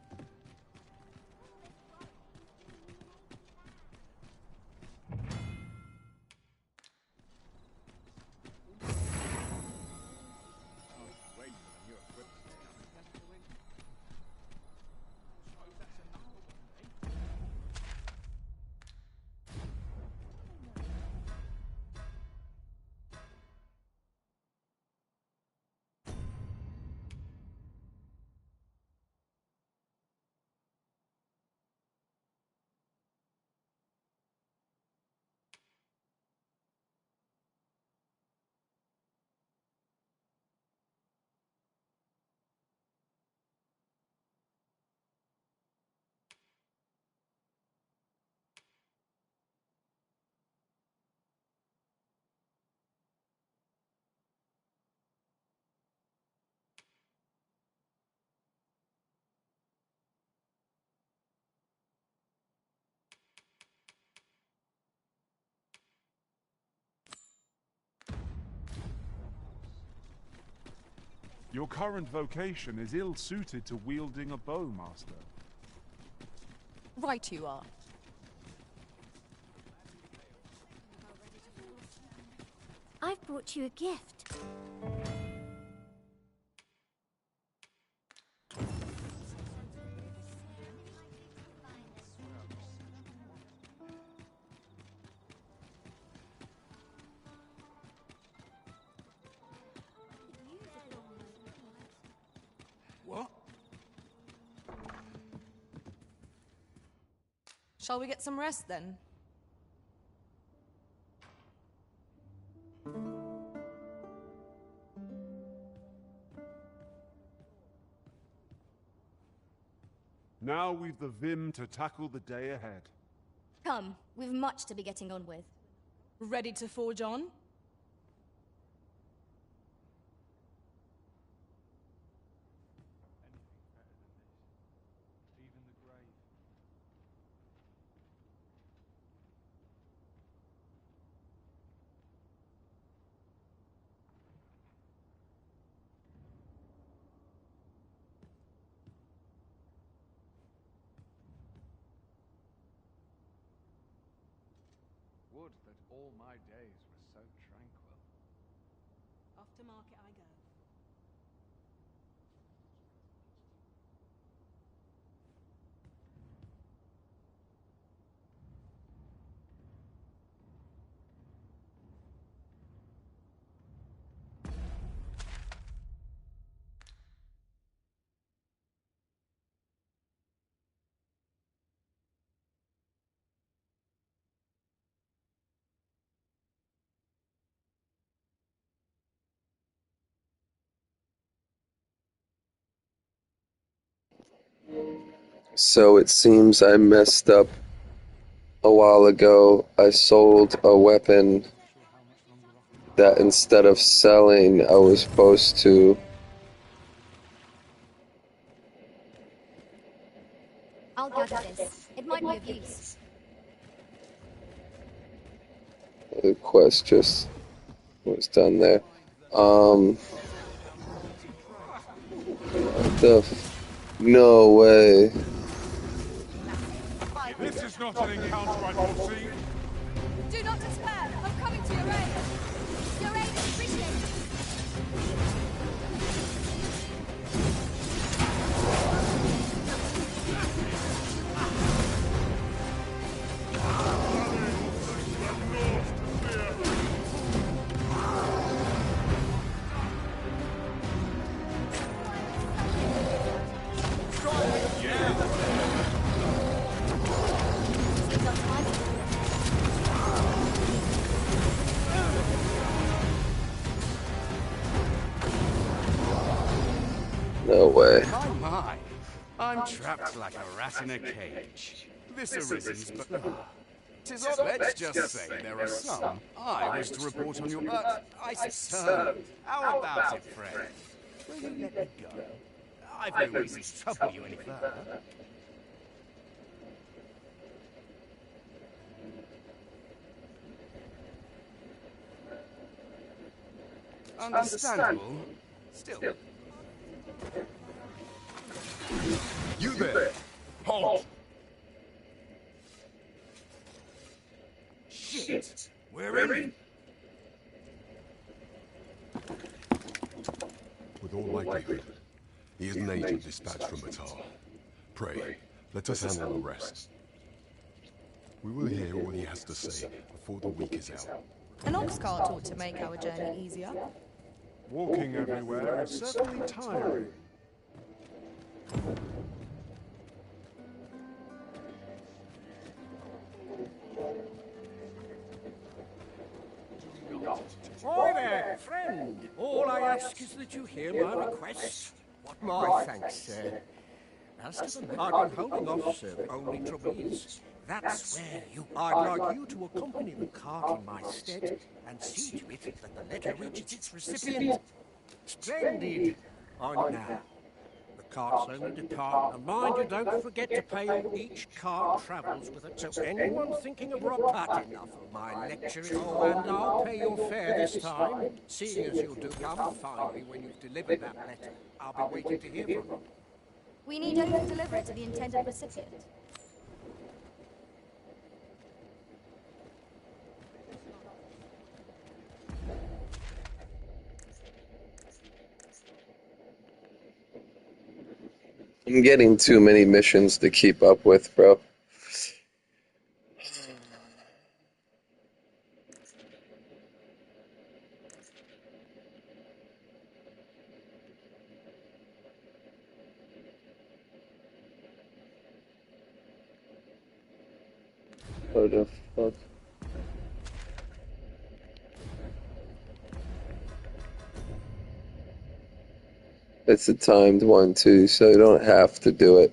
Your current vocation is ill-suited to wielding a bow, Master. Right you are. I've brought you a gift. What? Shall we get some rest then? Now we've the vim to tackle the day ahead. Come, we've much to be getting on with. Ready to forge on? Even the grave. Would that all my days were so tranquil. Off to market I go. So it seems I messed up a while ago. I sold a weapon that instead of selling, I was supposed to I'll gather this. It might be of use. the quest just was done there. No way. This is not an encounter I foresee. Do not despair! I'm coming to your aid! Your aid is appreciated. No way. My. I'm trapped like a rat in a cage. This arisen's but... Tis odd, let's just say there are some I wish to report on your but I served. How about it, friend? Will you let me go? I've no reason to trouble you any further. Understandable. Still. You there! Halt! Shit! We're in! With all likelihood, he is an agent dispatched from Batal. Pray, let us handle the rest. We will hear all he has to say before the week is out. An ox cart ought to make our journey easier. Walking everywhere is certainly tiring. Why there, friend. All I ask is that you hear my request. What my thanks, sir. As to the matter, I've been holding off, sir. The only trouble is, that's where you... I'd like you to accompany the cart in my stead and see to it that the letter reaches its recipient. Splendid. I know. The Carts only depart, and mind you don't forget to pay all each cart travels with it. So anyone thinking of rob that enough of my lecturing. Oh, and I'll pay your fare this time, seeing as you do come find me when you've delivered that letter. I'll be waiting to hear from you. We need only deliver it to the intended recipient. I'm getting too many missions to keep up with, bro. What the fuck? It's a timed one too, so you don't have to do it.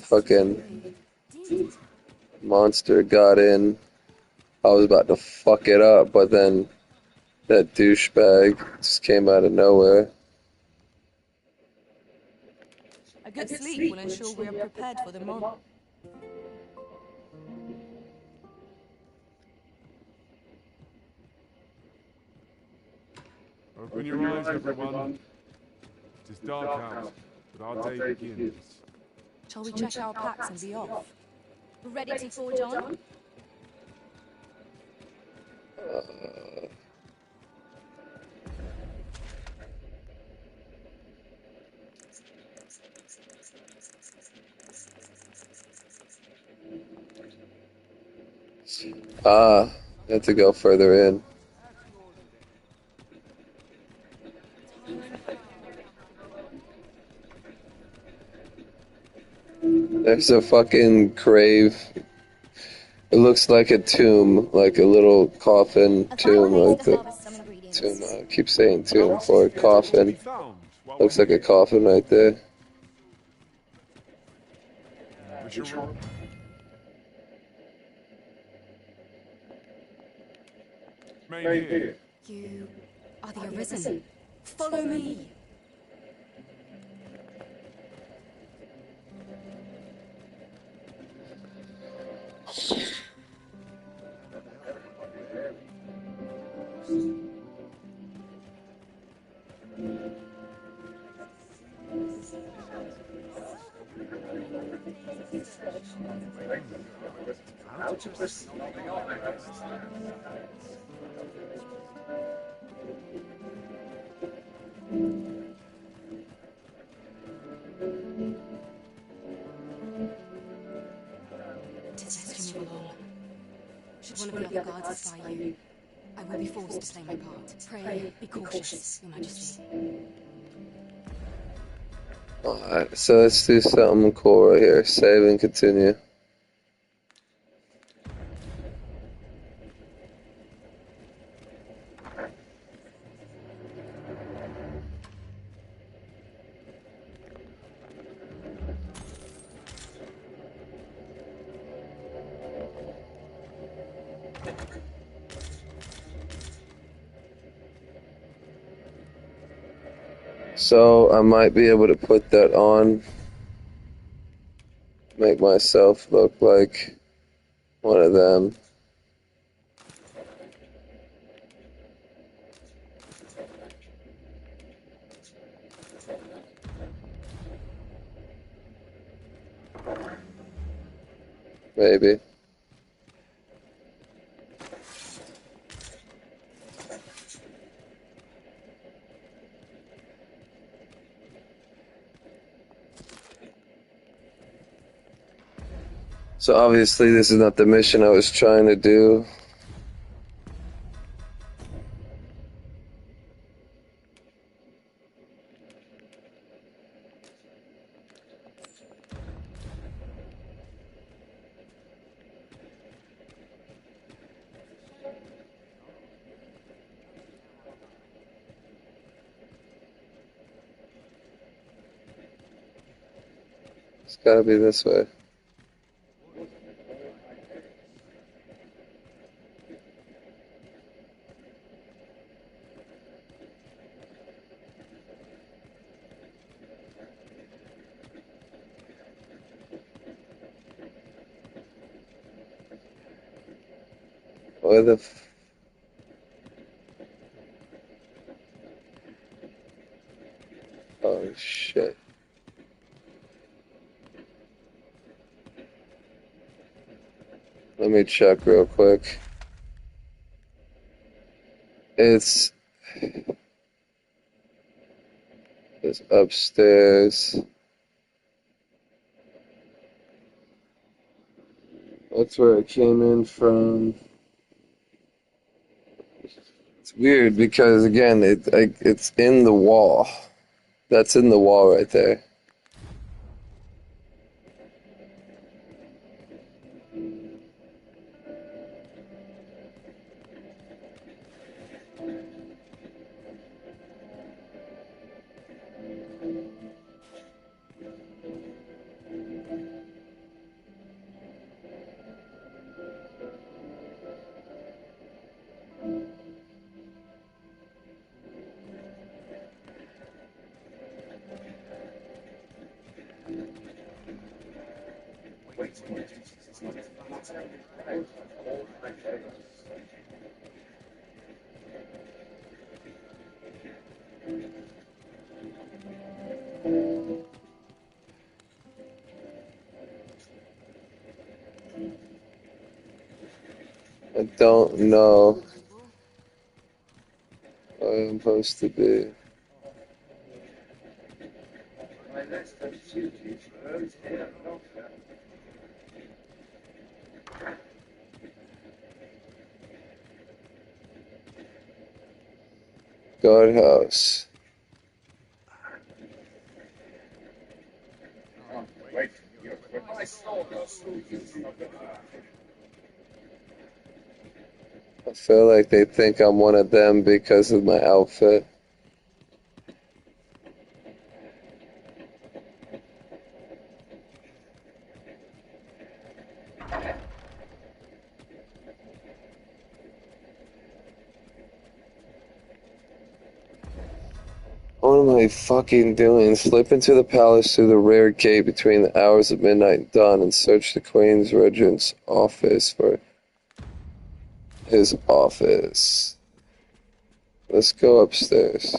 Fucking monster got in. I was about to fuck it up, but then that douchebag just came out of nowhere. A good sleep will ensure we are prepared for the morrow. Open your eyes, everyone. It is dark out, but our day begins. Shall we check our packs and be off? Ready to forge on? I had to go further in. There's a fucking grave. It looks like a tomb, like a little coffin tomb, like the tomb. I keep saying tomb for a coffin. Looks like a coffin right there. You are the Arisen. Follow me. Tis best you move along. Should one of the other guards spy you, I will be forced to play my part. Pray, be cautious, Your Majesty. Alright, so let's do something cool right here. Save and continue. So I might be able to put that on, make myself look like one of them. Maybe. So obviously this is not the mission I was trying to do. It's gotta be this way. Where the oh shit. Let me check real quick. It's upstairs. That's where I came in from. It's weird because again, it's in the wall. That's in the wall right there. I don't know where I'm supposed to be. Guardhouse. I feel like they think I'm one of them because of my outfit. What am I fucking doing? Slip into the palace through the rear gate between the hours of midnight and dawn and search the Queen's Regent's office for his office. Let's go upstairs.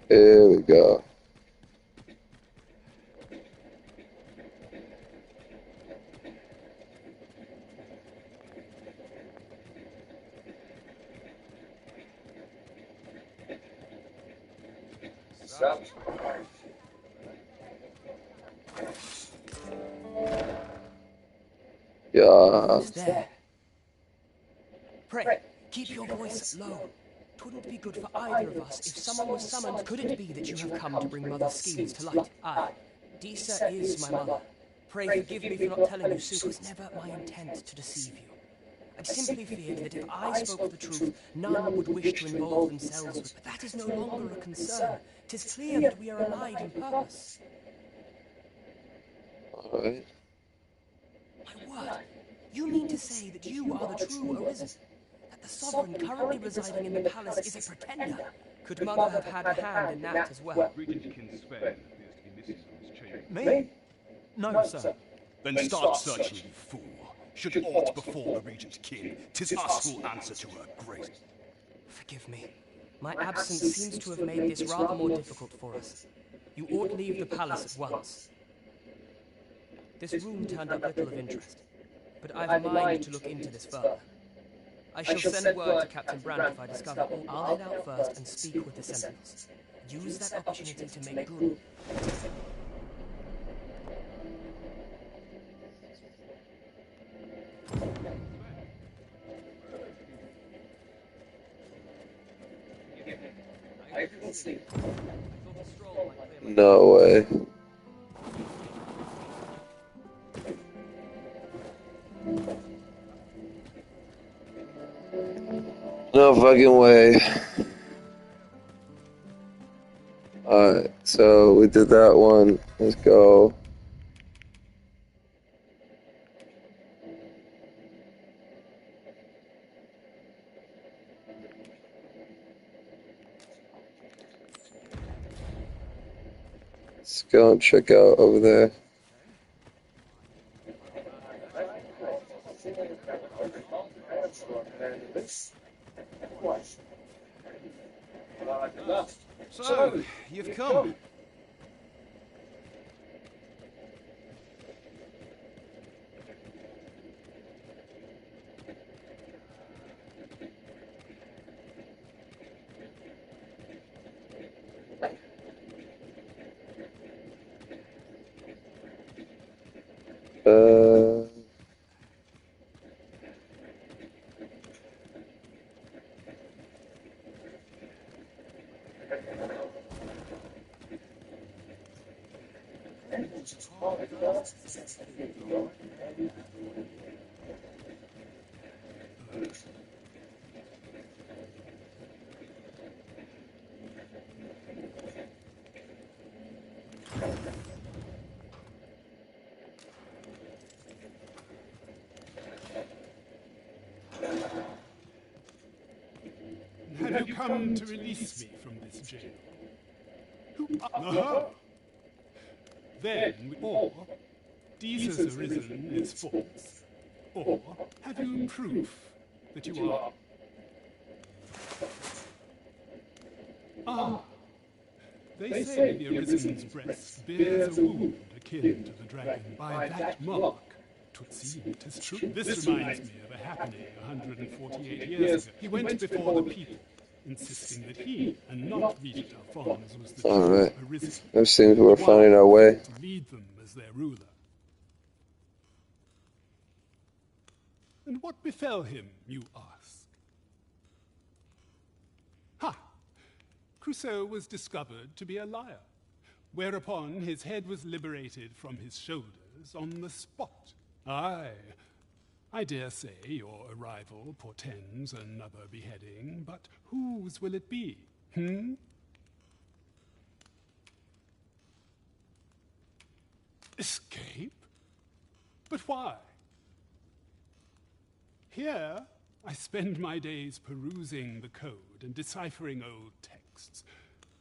Here we go. Yeah. Who's there? Pray, keep your voice low. 'Twouldn't be good for either of us if someone was summoned. Could it be that you have come to bring Mother's schemes to light? Aye, Disa is my mother. Pray forgive me for not telling you sooner. It was never my intent to deceive you. I simply feared that if I spoke the truth, none would wish to involve themselves with. But that is no longer a concern. 'Tis clear that we are allied in purpose. All right. My word, you mean to say that you are the true Arisen? That the sovereign currently residing in the palace is a pretender? Could Mother have had a hand in that as well? Regent King Sven appears to be missing from his chamber. Me? No, sir. Then start searching, you fool. Should aught befall the Regent King, 'tis us who'll answer to her grace. Forgive me. My absence seems to have made this rather more difficult for us. You ought leave the palace at once. This room turned up little of interest, but I've a mind to look into this further. I shall send word to Captain Brand if I discover all. I'll head out first and speak with the Sentinels. Use that opportunity to make good. No way. No fucking way. Alright, so we did that one. Let's go. Let's go and check out over there. So, you've come. Have you come to release me from this jail? Aha! Then, or Deesa's arisen is false, or have you proof that you are? Ah, they say the Arisen's breast bears a wound akin to the dragon. By that mark, 'twould seem it is true. This reminds me of a happening 148 years ago. He went before the people, insisting that he, and not Regent Alphonse, was the true Arisen. It seems we're finding our way. To lead them as their ruler. And what befell him, you ask? Ha! Crusoe was discovered to be a liar, whereupon his head was liberated from his shoulders on the spot. Aye, I dare say your arrival portends another beheading, but whose will it be, Escape? But why? Here, I spend my days perusing the code and deciphering old texts.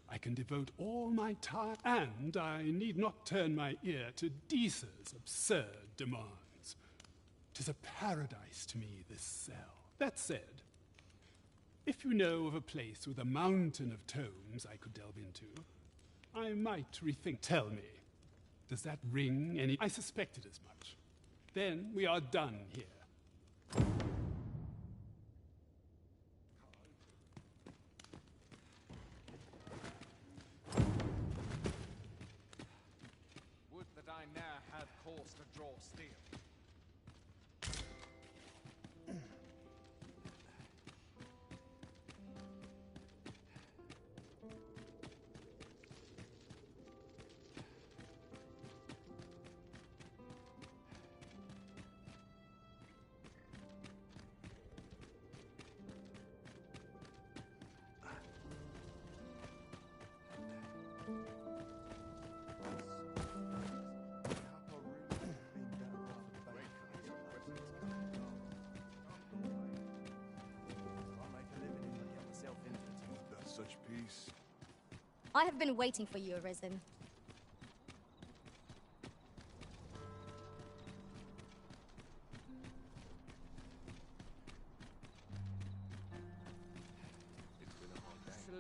I can devote all my time, and I need not turn my ear to Deesa's absurd demands. 'Tis a paradise to me, this cell. That said, if you know of a place with a mountain of tomes I could delve into, I might rethink. Tell me, does that ring any? I suspected as much. Then we are done here. Would that I ne'er had cause to draw steel. Such peace. I have been waiting for you, Arisen.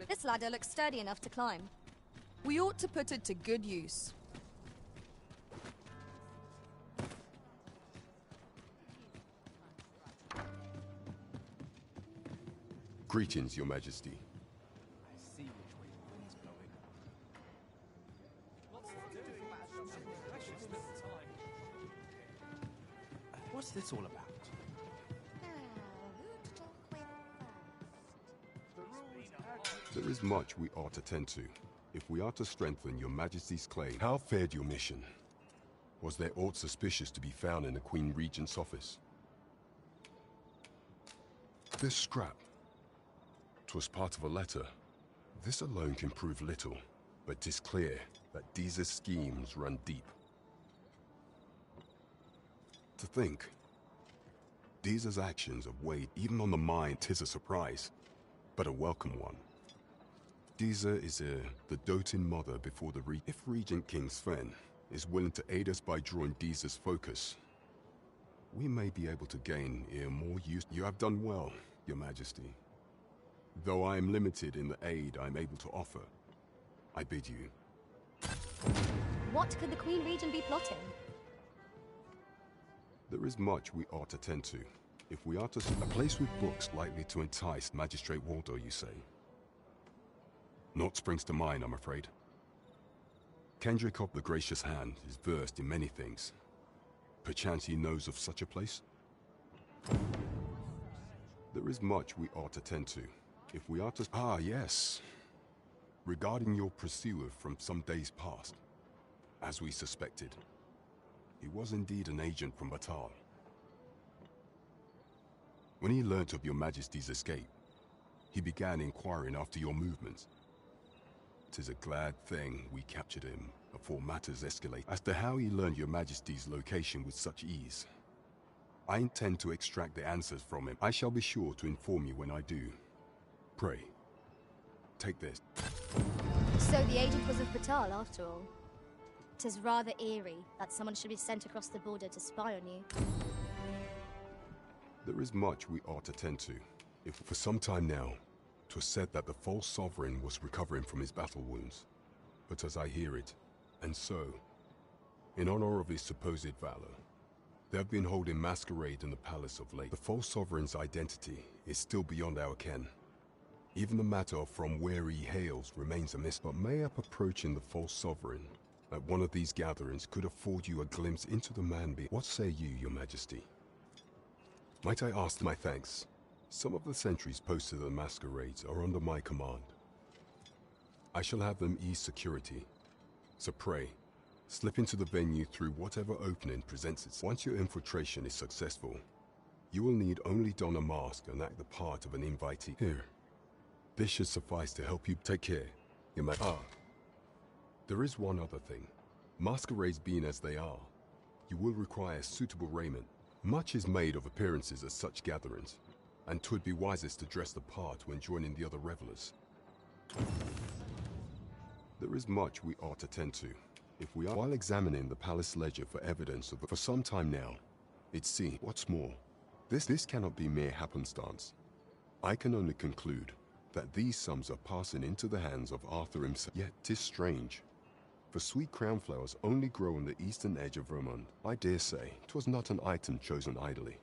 This ladder looks sturdy enough to climb. We ought to put it to good use. Greetings, Your Majesty. I see which way the wind's blowing. What's this all about? There is much we ought to tend to, if we are to strengthen Your Majesty's claim. How fared your mission? Was there aught suspicious to be found in the Queen Regent's office? This scrap. 'Twas part of a letter. This alone can prove little, but 'tis clear that Deeza's schemes run deep. To think, Deeza's actions have weighed even on the mind. 'Tis a surprise, but a welcome one. Deeza is the doting mother before the If Regent King Sven is willing to aid us by drawing Deeza's focus, we may be able to gain more use. You have done well, Your Majesty. Though I am limited in the aid I am able to offer, I bid you. What could the Queen Regent be plotting? There is much we ought to tend to. If we are to... A place with books likely to entice Magistrate Waldo, you say? Naught springs to mind, I'm afraid. Kendrick of the Gracious Hand is versed in many things. Perchance he knows of such a place? There is much we ought to tend to. If we are to... Ah, yes. Regarding your pursuer from some days past, as we suspected, he was indeed an agent from Batal. When he learnt of Your Majesty's escape, he began inquiring after your movements. 'Tis a glad thing we captured him before matters escalate. As to how he learned Your Majesty's location with such ease, I intend to extract the answers from him. I shall be sure to inform you when I do. Pray, take this. So the agent was of Batal after all. 'Tis rather eerie that someone should be sent across the border to spy on you. There is much we ought to tend to. If for some time now, 'twas said that the false sovereign was recovering from his battle wounds. But as I hear it, and so, in honor of his supposed valor, they have been holding masquerade in the palace of late. The false sovereign's identity is still beyond our ken. Even the matter of from where he hails remains a mystery. But mayhap approaching the false sovereign at one of these gatherings could afford you a glimpse into the man being. What say you, Your Majesty? Might I ask my thanks? Some of the sentries posted at the masquerades are under my command. I shall have them ease security. So pray, slip into the venue through whatever opening presents itself. Once your infiltration is successful, you will need only don a mask and act the part of an invitee. Here, this should suffice to help you. Take care, Your Majesty. There is one other thing. Masquerades being as they are, you will require suitable raiment. Much is made of appearances at such gatherings, and 'twould be wisest to dress the part when joining the other revelers. There is much we ought to tend to. If we are... While examining the palace ledger for evidence of... For some time now, it seems... What's more, this cannot be mere happenstance. I can only conclude that these sums are passing into the hands of Arthur himself. Yet 'tis strange. For sweet crown flowers only grow on the eastern edge of Vermont. I dare say 'twas not an item chosen idly.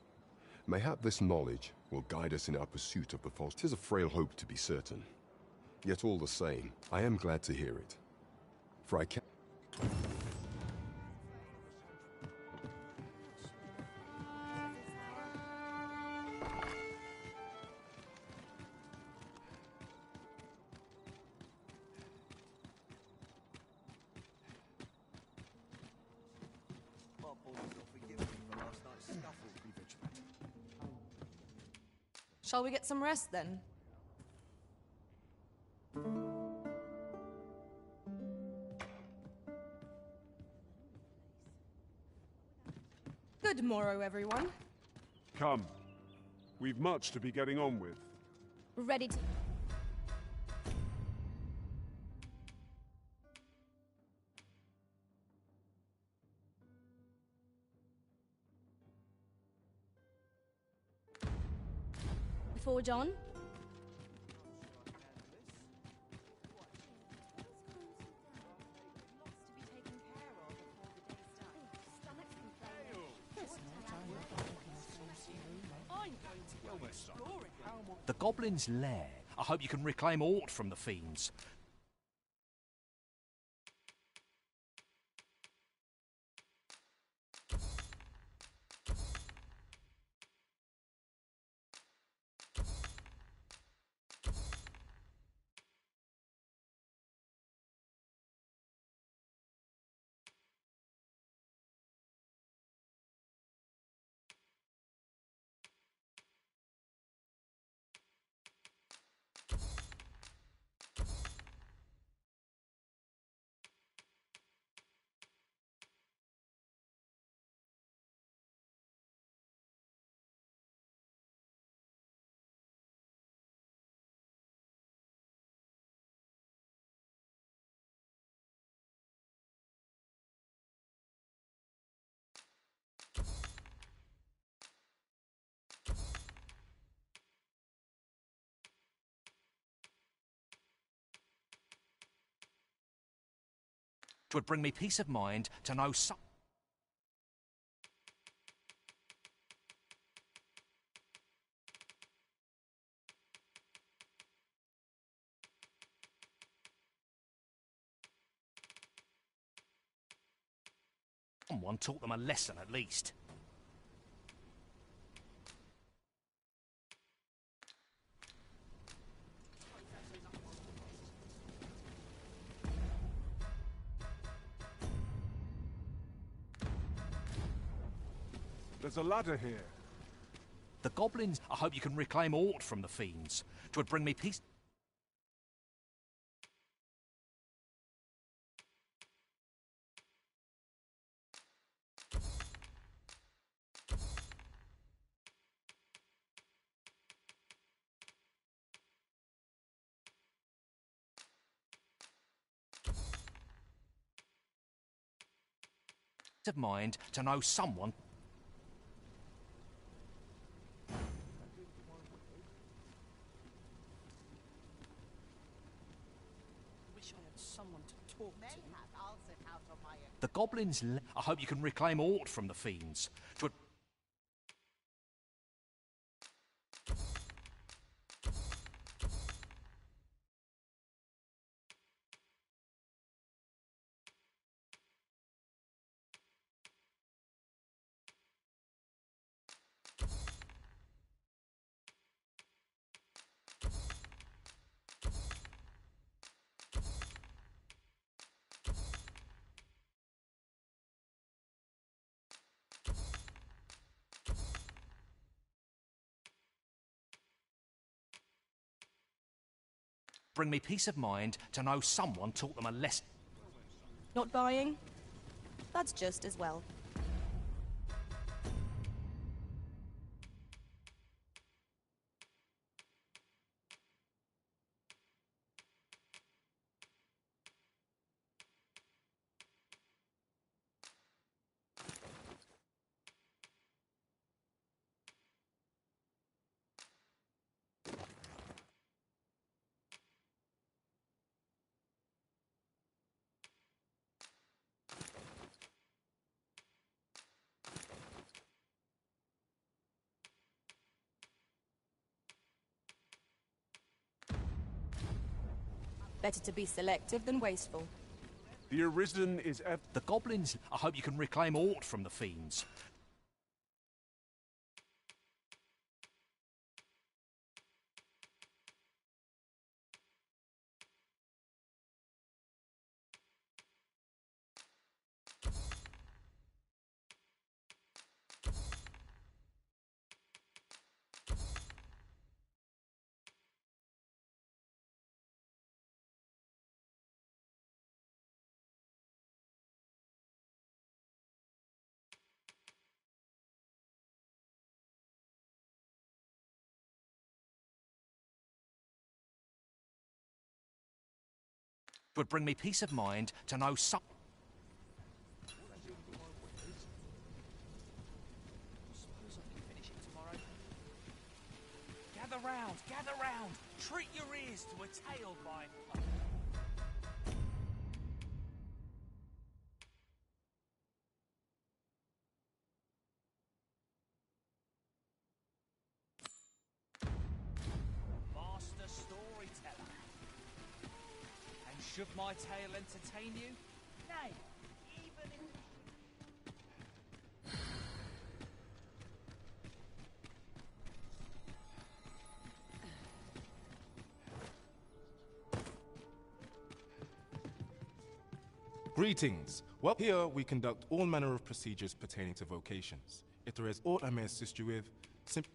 Mayhap this knowledge will guide us in our pursuit of the false. 'Tis a frail hope to be certain. Yet all the same, I am glad to hear it. For I can... Shall we get some rest then? Good morrow, everyone. Come. We've much to be getting on with. Ready to... Before John? I'm going to go exploring. The Goblin's Lair. I hope you can reclaim aught from the fiends. It would bring me peace of mind to know someone taught them a lesson at least. There's a ladder here. The Goblins. I hope you can reclaim aught from the fiends. It would bring me peace. Of mind to know someone. Wish I had someone to talk to. The Goblins. I hope you can reclaim aught from the fiends. It would bring me peace of mind to know someone taught them a lesson. Not buying? That's just as well. Better to be selective than wasteful. The Arisen is the Goblins. I hope you can reclaim aught from the fiends. It would bring me peace of mind to know some. Suppose I can finish it tomorrow. Gather round. Treat your ears to a tale by. Should my tale entertain you? Nay, even if... Greetings. Well, here we conduct all manner of procedures pertaining to vocations. If there is aught I may assist you with, simply...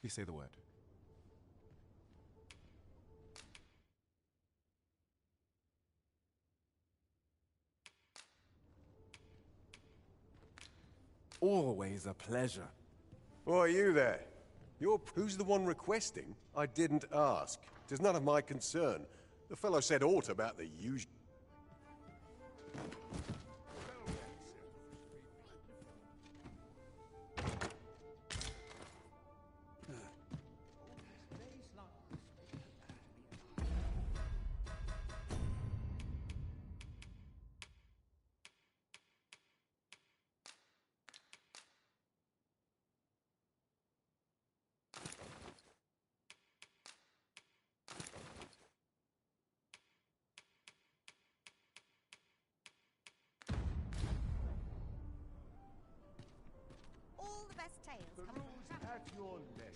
Please say the word. Always a pleasure. Why, you there? Who's the one requesting? I didn't ask. 'Tis none of my concern. The fellow said aught about the usual. All the best tales come from At your neck.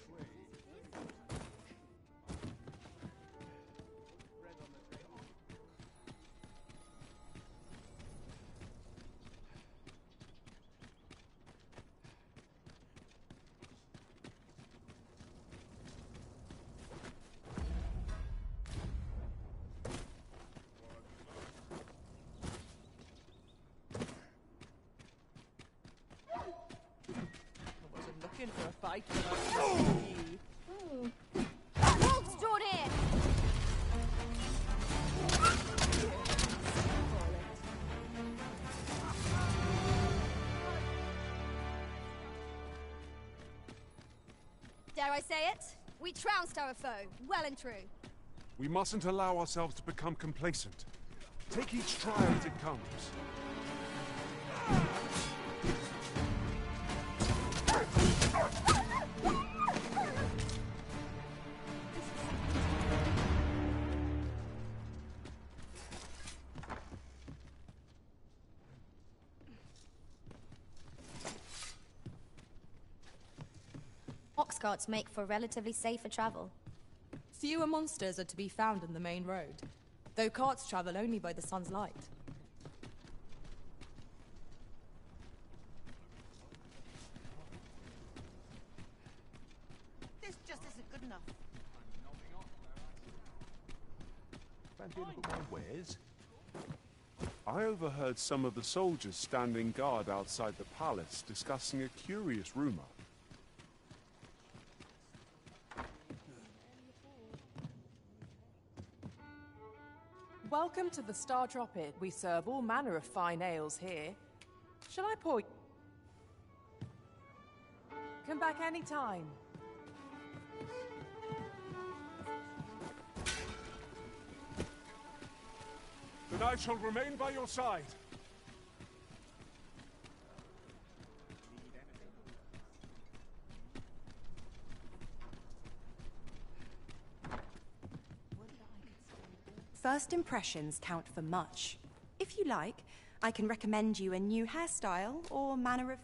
Looking for a fight when I see you. Wolves drawn in! Dare I say it? We trounced our foe, well and true. We mustn't allow ourselves to become complacent. Take each trial as it comes. Ox carts make for relatively safer travel. Fewer monsters are to be found in the main road, though carts travel only by the sun's light. This just isn't good enough. Fancy a look at my wares? I overheard some of the soldiers standing guard outside the palace discussing a curious rumor. Welcome to the Star Drop Inn. We serve all manner of fine ales here. Shall I pour you? Come back any time. Then I shall remain by your side. first impressions count for much. If you like, I can recommend you a new hairstyle or manner of...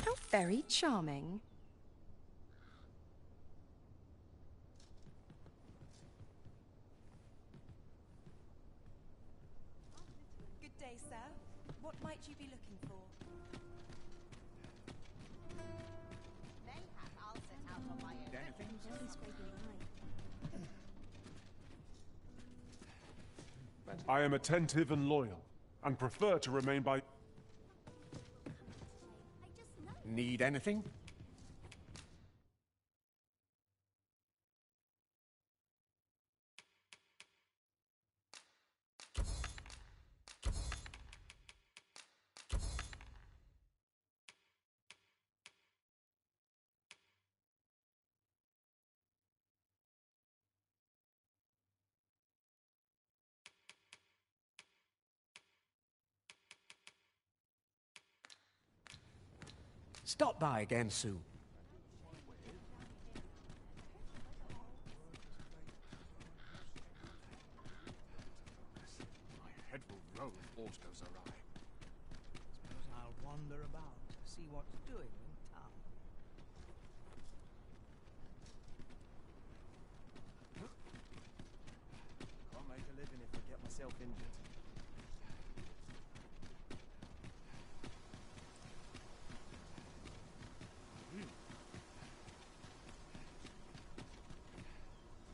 How very charming. Good day, sir. What might you be looking for? Mayhap I'll set out on my own. Only scraping by. I am attentive and loyal, and prefer to remain by... Need anything? Stop by again soon. My head will roll if aught goes awry. Suppose I'll wander about, see what's doing in town. Can't make a living if I get myself injured.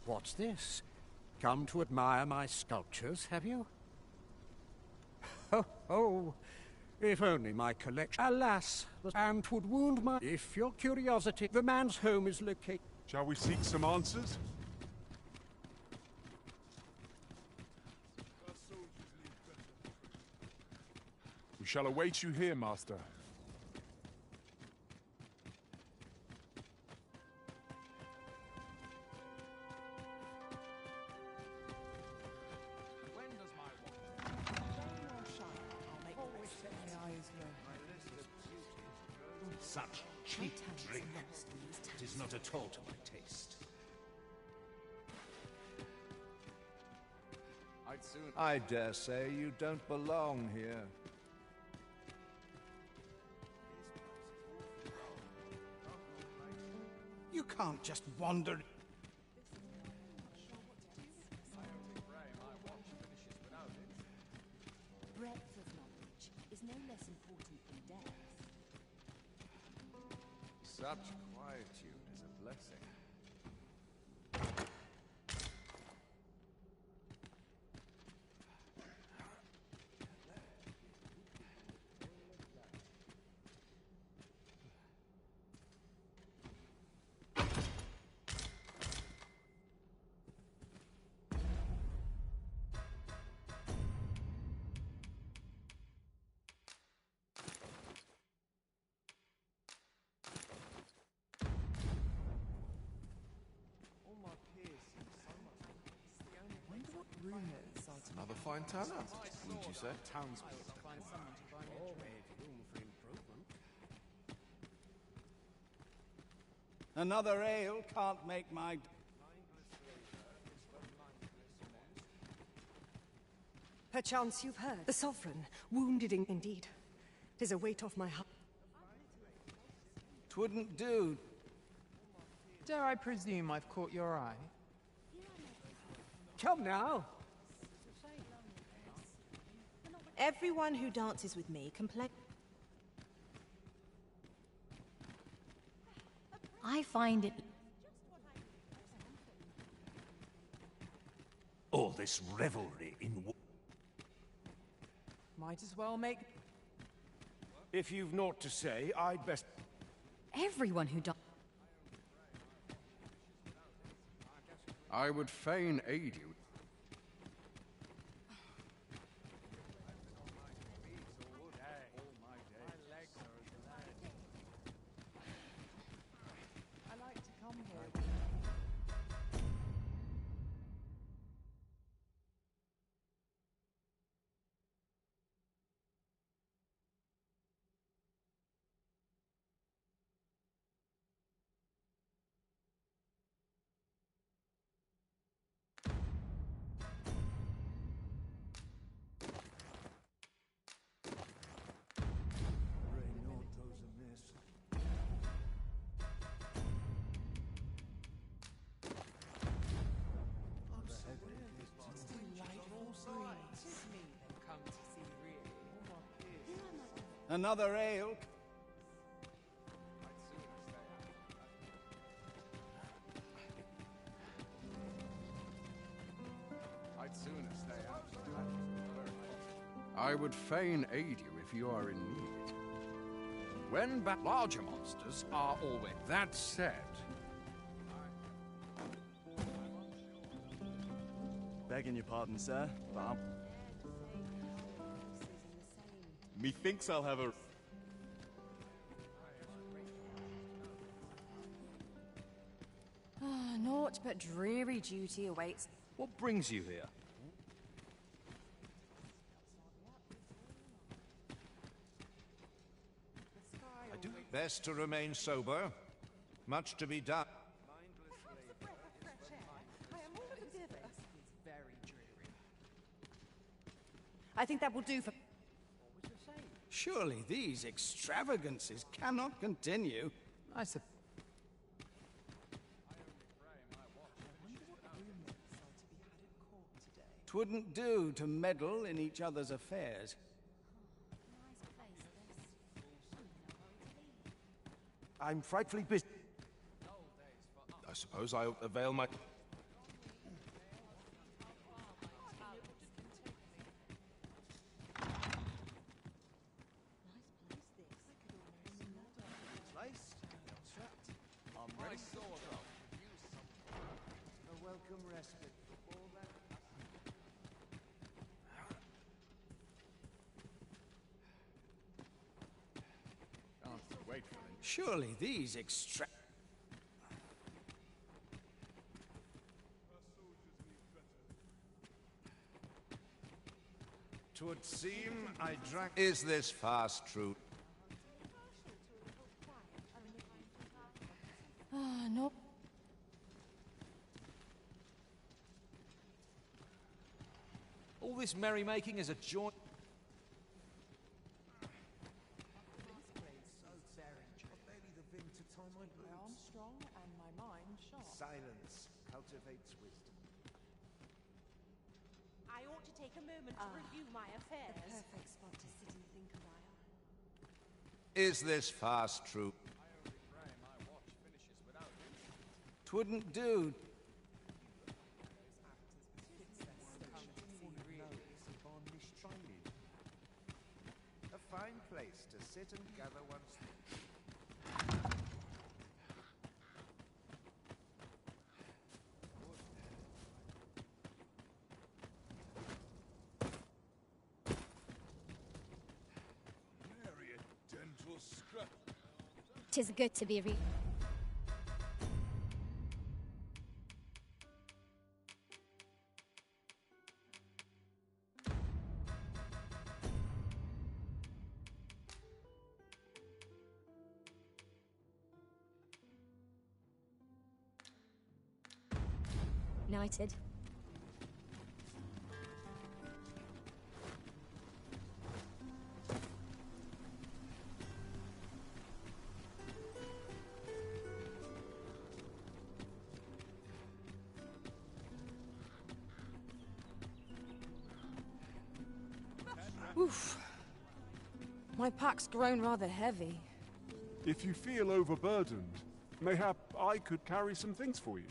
What's this? Come to admire my sculptures, have you? Oh, if only my collection... Alas, the ant would wound my... If your curiosity, the man's home is located... Shall we seek some answers? We shall await you here, Master. Such cheap drink. It is not at all to my taste. I dare say you don't belong here. You can't just wander. Breadth of knowledge is no less important than depth. Such quietude is a blessing. fine turnout, wouldn't you say? Townspeople find someone to buy me a drink. Room for improvement. Another ale can't make my... Perchance you've heard. The Sovereign, wounded indeed. 'Tis a weight off my heart. 'Twouldn't do. Dare I presume I've caught your eye? Come now. Everyone who dances with me complains. I find it... All this revelry in... Might as well make... If you've naught to say, I'd best... Everyone who dances... I would fain aid you. I like to come here. Another ale. I'd sooner stay out. I would fain aid you if you are in need. When larger monsters are always... That said... Begging your pardon, sir, but methinks I'll have a... Naught but dreary duty awaits. What brings you here? Best to remain sober. Much to be done. I think that will do for... Surely these extravagances cannot continue. I suppose. Twouldn't do to meddle in each other's affairs. I'm frightfully busy. I suppose I'll avail my... Surely these Twould seem I drank... Is this fast true? No. All this merrymaking is a joint... My arm strong and my mind sharp. Silence cultivates wisdom. I ought to take a moment to review my affairs. The perfect spot to sit and think a while. Is this fast true? Twouldn't do. A fine place to sit and gather one's thoughts. Tis good to be Knighted. Oof. My pack's grown rather heavy. If you feel overburdened, mayhap I could carry some things for you.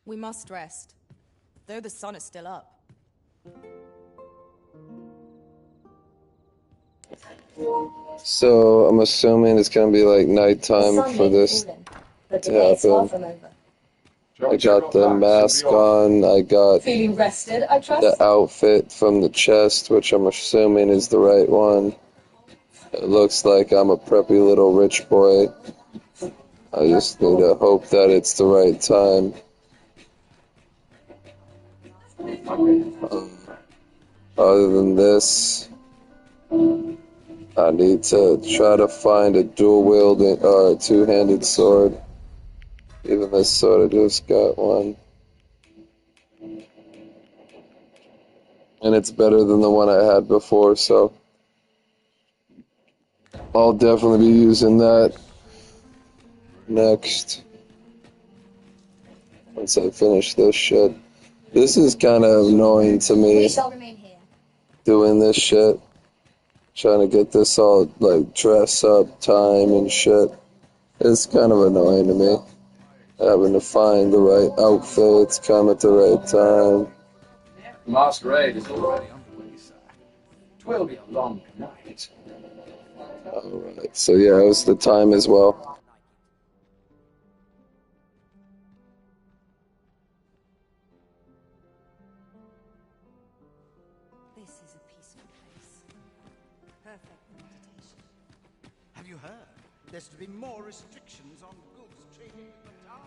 We must rest, though the sun is still up. So I'm assuming it's gonna be like nighttime for this to happen. I got the mask on, I got Feeling rested, I trust? the outfit from the chest, which I'm assuming is the right one. It looks like I'm a preppy little rich boy. I just need to hope that it's the right time. Other than this, I need to try to find a dual-wielding or two-handed sword. Even this sword, I just got one. And it's better than the one I had before, so I'll definitely be using that next. Once I finish this shit. This is kind of annoying to me, doing this shit. Trying to get this all, like, dress up time and shit. It's kind of annoying to me. Having to find the right outfits, come at the right time. The masquerade is already underway, sir. It will be a long night. Alright, so yeah, it was the time as well. This is a peaceful place. Perfect for meditation. Have you heard? There's to be more restrictions on goods trading in the town.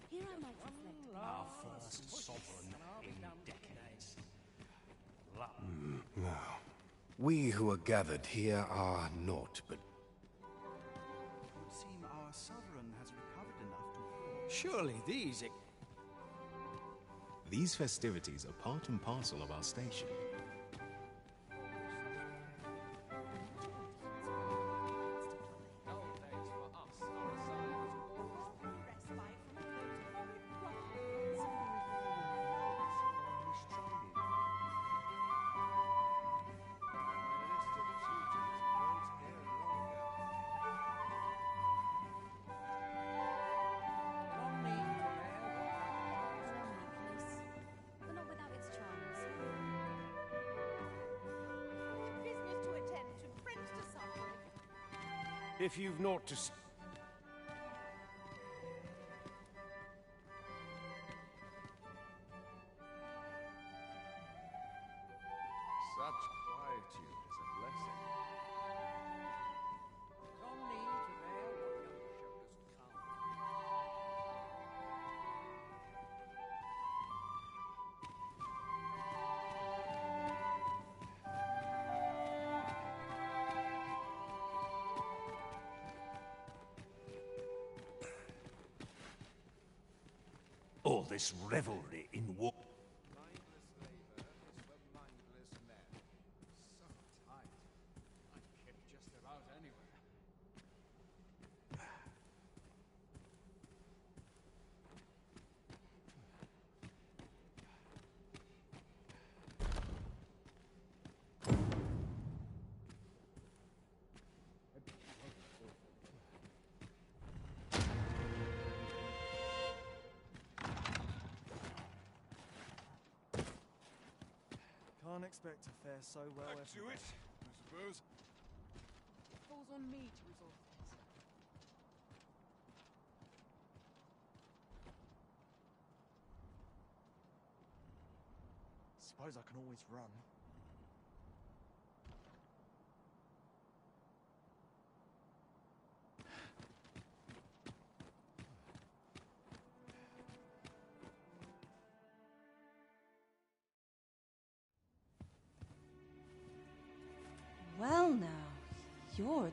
Here I might reflect. Our first sovereign in decades. No. We who are gathered here are naught but... It would seem our sovereign has recovered enough to... Surely these... These festivities are part and parcel of our station. But not without its charms. Business to attend to, friends to sup with. If you've naught to... Such quietude is a blessing. Some need to bear what young shoulders count. All this revelry in war. Mindless labor is for mindless men. So tight. I kept just about anywhere. Can't expect to fare so well Back to it, I suppose. It falls on me to resolve suppose I can always run. Well now, you're...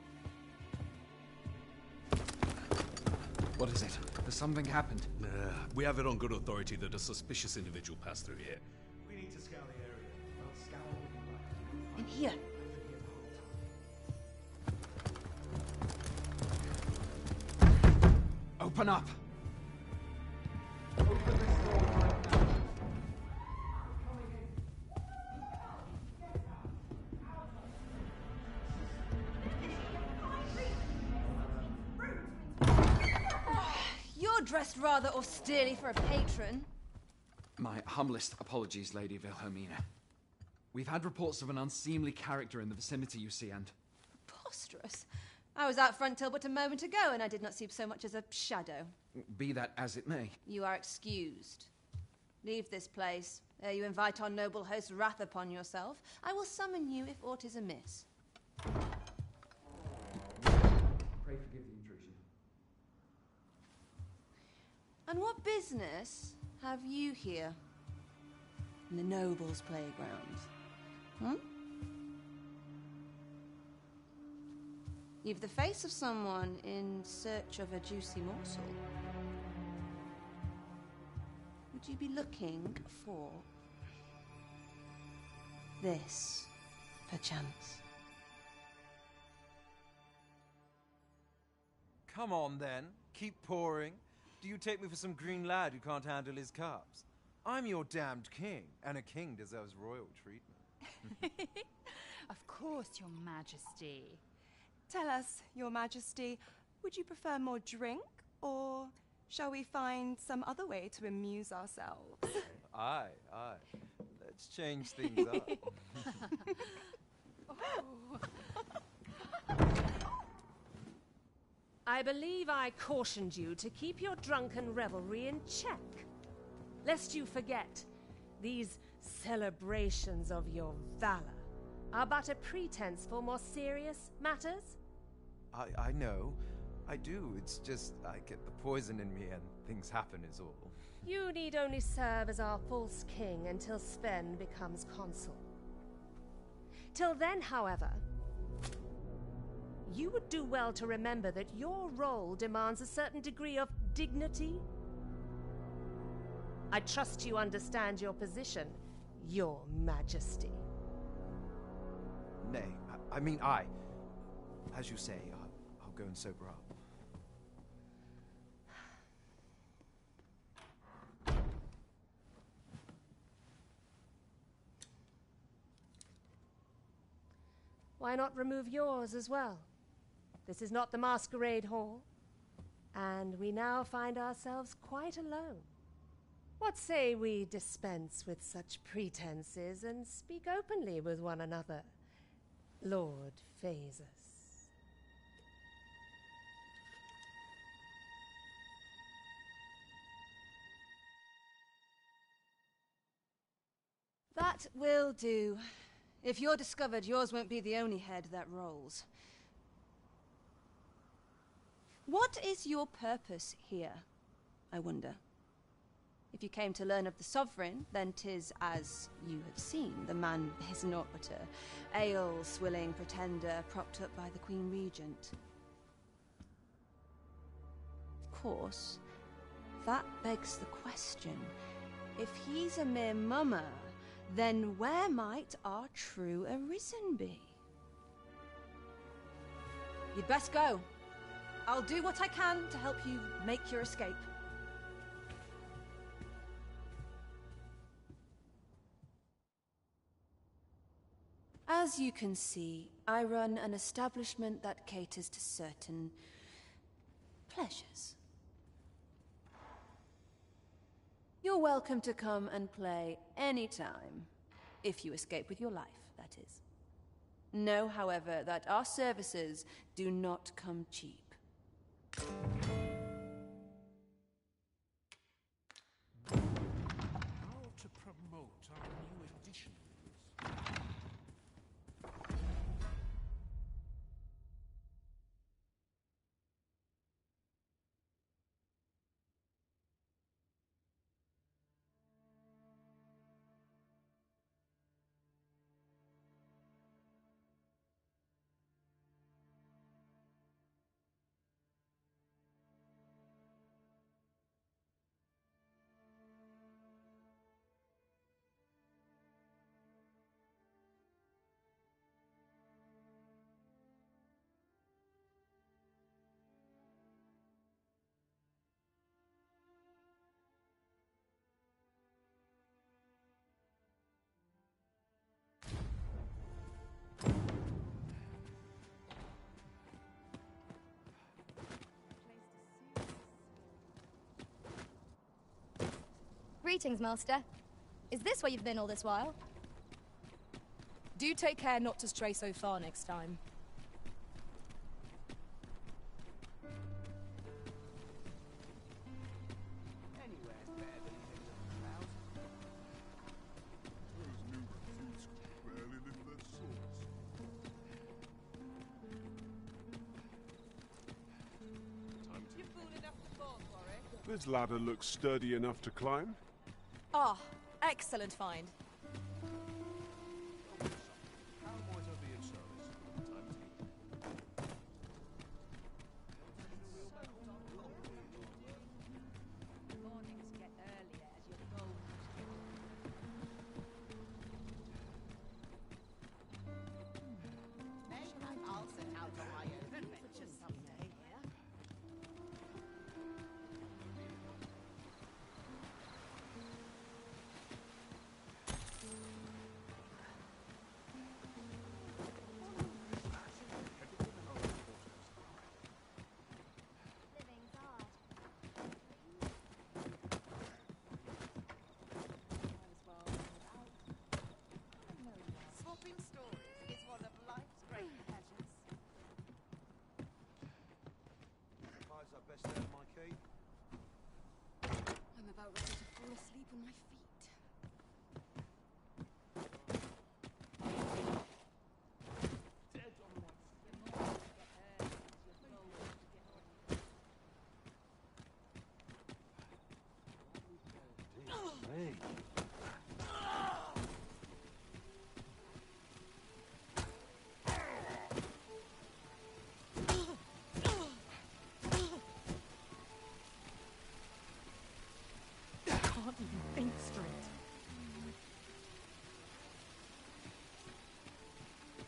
What is it? Has something happened? We have it on good authority that a suspicious individual passed through here. We need to scour the area. Well, scour what you like. In here. Open up! You're dressed rather austerely for a patron. My humblest apologies, Lady Wilhelmina. We've had reports of an unseemly character in the vicinity, you see, and... Preposterous. I was out front till but a moment ago, and I did not see so much as a shadow. Be that as it may. You are excused. Leave this place, ere you invite our noble host's wrath upon yourself. I will summon you if aught is amiss. Pray forgive the intrusion. And what business have you here? In the nobles' playgrounds? Hmm? You've the face of someone in search of a juicy morsel. Would you be looking for this, perchance? Come on, then. Keep pouring. Do you take me for some green lad who can't handle his cups? I'm your damned king, and a king deserves royal treatment. Of course, Your Majesty. Tell us, Your Majesty, would you prefer more drink, or shall we find some other way to amuse ourselves? Aye. Let's change things up. I believe I cautioned you to keep your drunken revelry in check, lest you forget these celebrations of your valor are but a pretense for more serious matters. I know. I do. It's just I get the poison in me and things happen is all. You need only serve as our false king until Sven becomes consul. Till then, however, you would do well to remember that your role demands a certain degree of dignity. I trust you understand your position, Your Majesty. Nay, as you say, I'll go and sober up. Why not remove yours as well? This is not the masquerade hall, and we now find ourselves quite alone. What say we dispense with such pretenses and speak openly with one another, Lord Phaesus? That will do. If you're discovered, yours won't be the only head that rolls. What is your purpose here, I wonder? If you came to learn of the Sovereign, then 'tis as you have seen. The man is naught but a ale-swilling pretender propped up by the Queen Regent. Of course, that begs the question. If he's a mere mummer, then where might our true Arisen be? You'd best go. I'll do what I can to help you make your escape. As you can see, I run an establishment that caters to certain pleasures. You're welcome to come and play anytime, if you escape with your life, that is. Know, however, that our services do not come cheap. How to promote promote our new additions. Greetings, Master. Is this where you've been all this while? Do take care not to stray so far next time. Anywhere's better than living with the clouds. Those new recruits could barely lift their swords. You fool enough to fall for it? This ladder looks sturdy enough to climb. Ah, excellent find. How might I be of service? Mornings get earlier as your bones get maybe I'll set out on my own adventures someday. Living's hard. Swapping stories is one of life's great pleasures. Might as best out of my key. I'm about ready to fall asleep on my feet. Hey. Can't even think straight.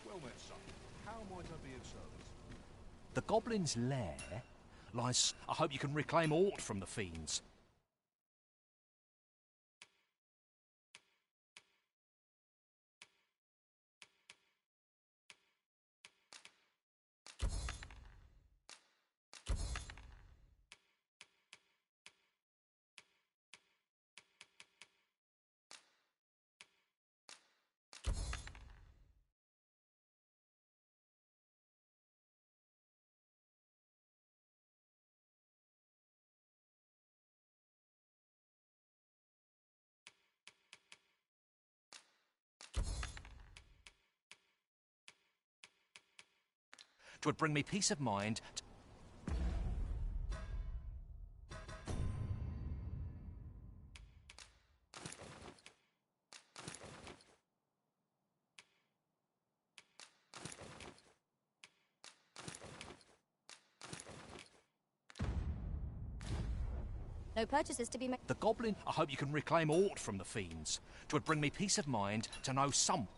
Well met, son. How might I be of service? The goblin's lair lies... I hope you can reclaim aught from the fiends. Twould bring me peace of mind. No purchases to be made. The goblin... I hope you can reclaim aught from the fiends. Twould bring me peace of mind to know some...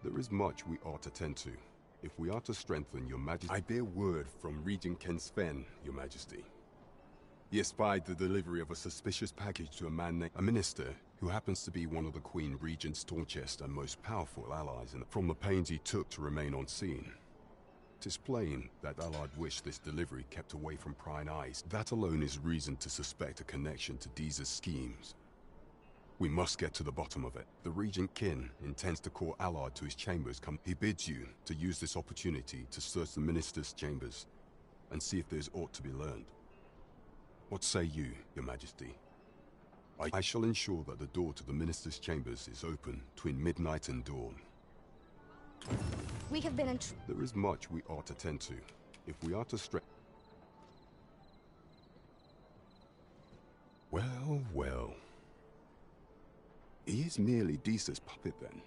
There is much we ought to tend to. If we are to strengthen your majesty, I bear word from Regent Ken Sven, your majesty. He espied the delivery of a suspicious package to a man named a minister who happens to be one of the Queen Regent's staunchest and most powerful allies from the pains he took to remain on scene. 'Tis plain that Allard wished this delivery kept away from prying eyes. That alone is reason to suspect a connection to Deeza's schemes. We must get to the bottom of it. The Regent Kin intends to call Allard to his chambers. He bids you to use this opportunity to search the minister's chambers and see if there's aught to be learned. What say you, your majesty? I shall ensure that the door to the minister's chambers is open between midnight and dawn. We have been There is much we ought to tend to. If we are to Well, well. He is merely Deeza's puppet then.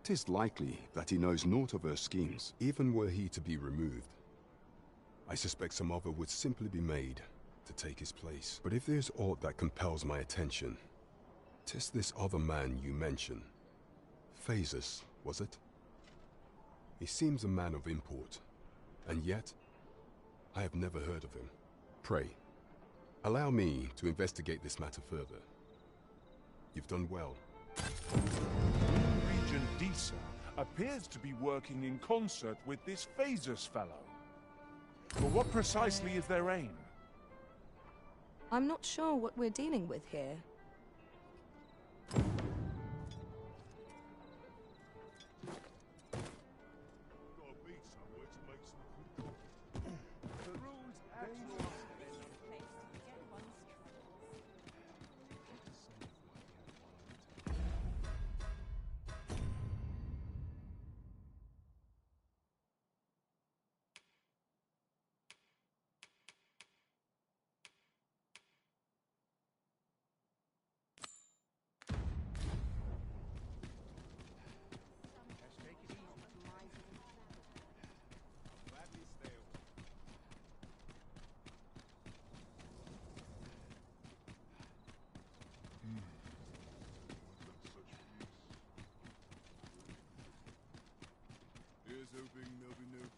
'Tis likely that he knows naught of her schemes, even were he to be removed. I suspect some other would simply be made to take his place. But if there's aught that compels my attention, 'tis this other man you mention. Phasus, was it? He seems a man of import, and yet I have never heard of him. Pray, allow me to investigate this matter further. You've done well. Regent Deeza appears to be working in concert with this Phasus fellow. But what precisely is their aim? I'm not sure what we're dealing with here.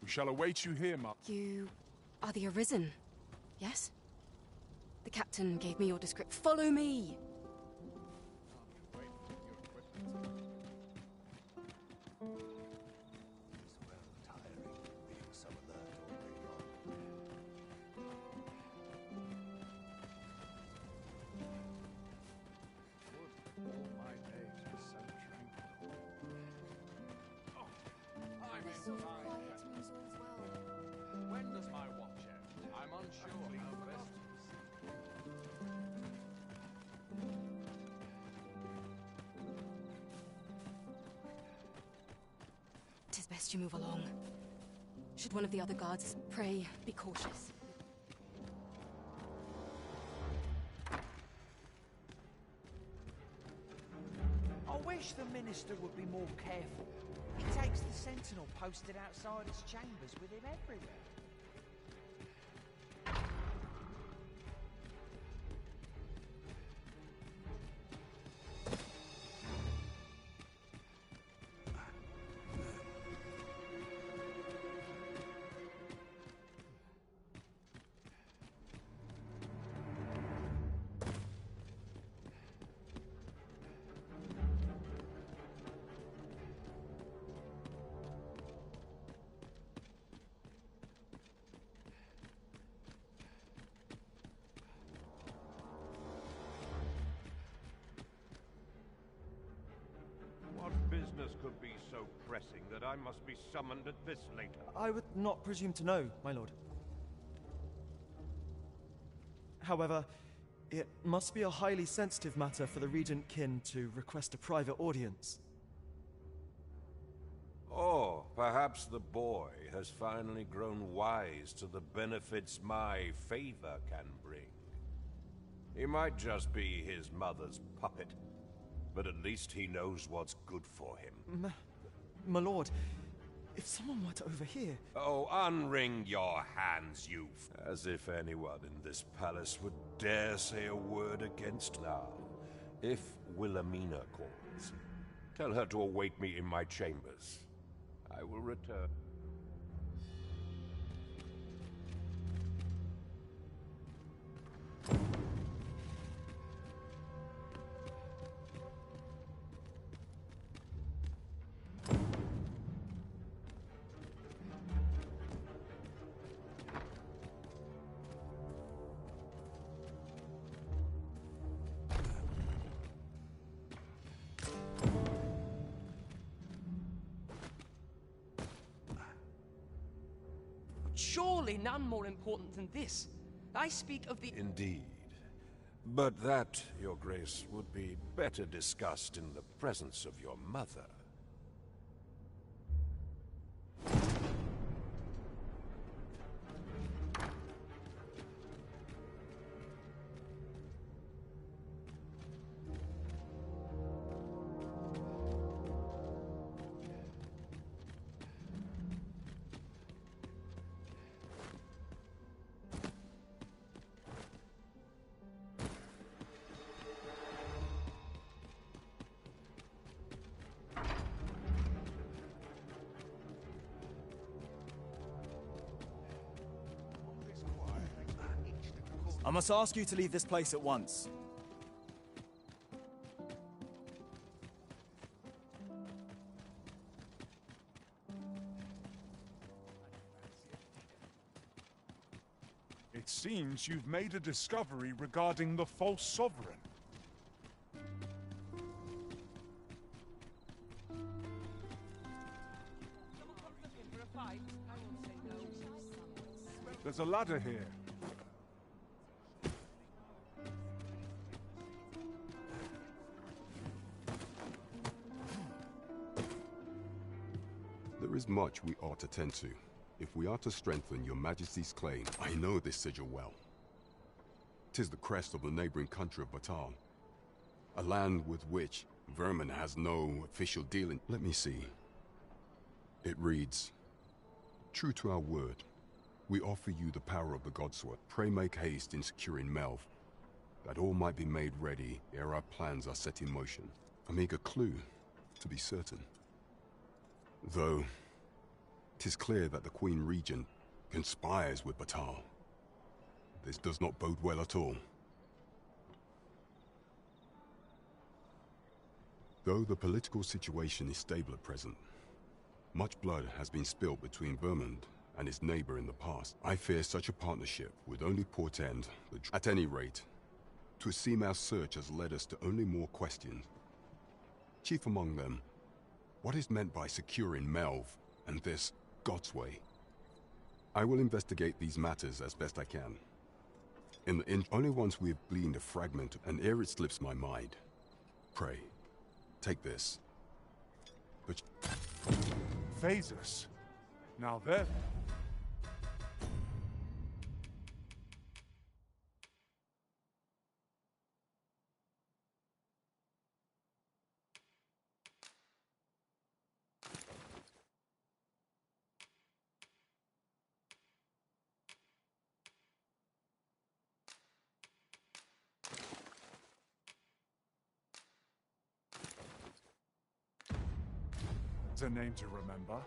We shall await you here, Mark. You are the Arisen, yes? The captain gave me your description. Follow me! When does my watch end? I'm unsure how best Tis best you move along. Should one of the other guards, pray, be cautious. I wish the minister would be more careful. He takes the sentinel posted outside his chambers with him everywhere. Business could be so pressing that I must be summoned at this late hour. I would not presume to know, my lord. However, it must be a highly sensitive matter for the Regent Kin to request a private audience. Or perhaps the boy has finally grown wise to the benefits my favor can bring. He might just be his mother's puppet, but at least he knows what's good for him. My lord, if someone were to overhear... Oh, unwring your hands, you... As if anyone in this palace would dare say a word against now. If Wilhelmina calls, Tell her to await me in my chambers. I will return. Surely none more important than this. I speak of the... Indeed. But that, Your Grace, would be better discussed in the presence of your mother. I must ask you to leave this place at once. It seems you've made a discovery regarding the false sovereign. There's a ladder here. There is much we ought to tend to, if we are to strengthen your Majesty's claim. I know this sigil well. 'Tis the crest of the neighboring country of Batal, a land with which Vermin has no official dealing. Let me see. It reads, "True to our word, we offer you the power of the Godsword. Pray make haste in securing Melv, that all might be made ready ere our plans are set in motion." A meager clue, to be certain. Though, 'tis clear that the Queen Regent conspires with Batal. This does not bode well at all. Though the political situation is stable at present, much blood has been spilled between Vermund and its neighbor in the past. I fear such a partnership would only portend the... At any rate, 'twould seem our search has led us to only more questions. Chief among them, what is meant by securing Melv and this Godsway? I will investigate these matters as best I can. Only once we have gleaned a fragment, and ere it slips my mind, pray, take this. But... Phasus. Now then. It's a name to remember.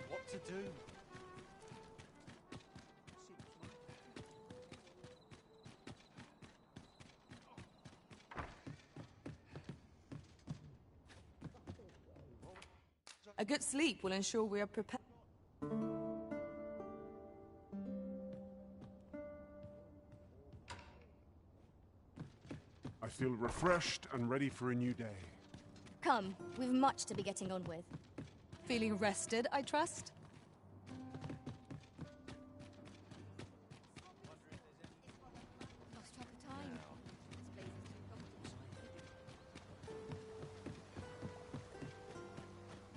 What to do? A good sleep will ensure we are prepared. feel refreshed and ready for a new day. Come, we've much to be getting on with. Feeling rested, I trust? Lost track of time. This place is too complicated.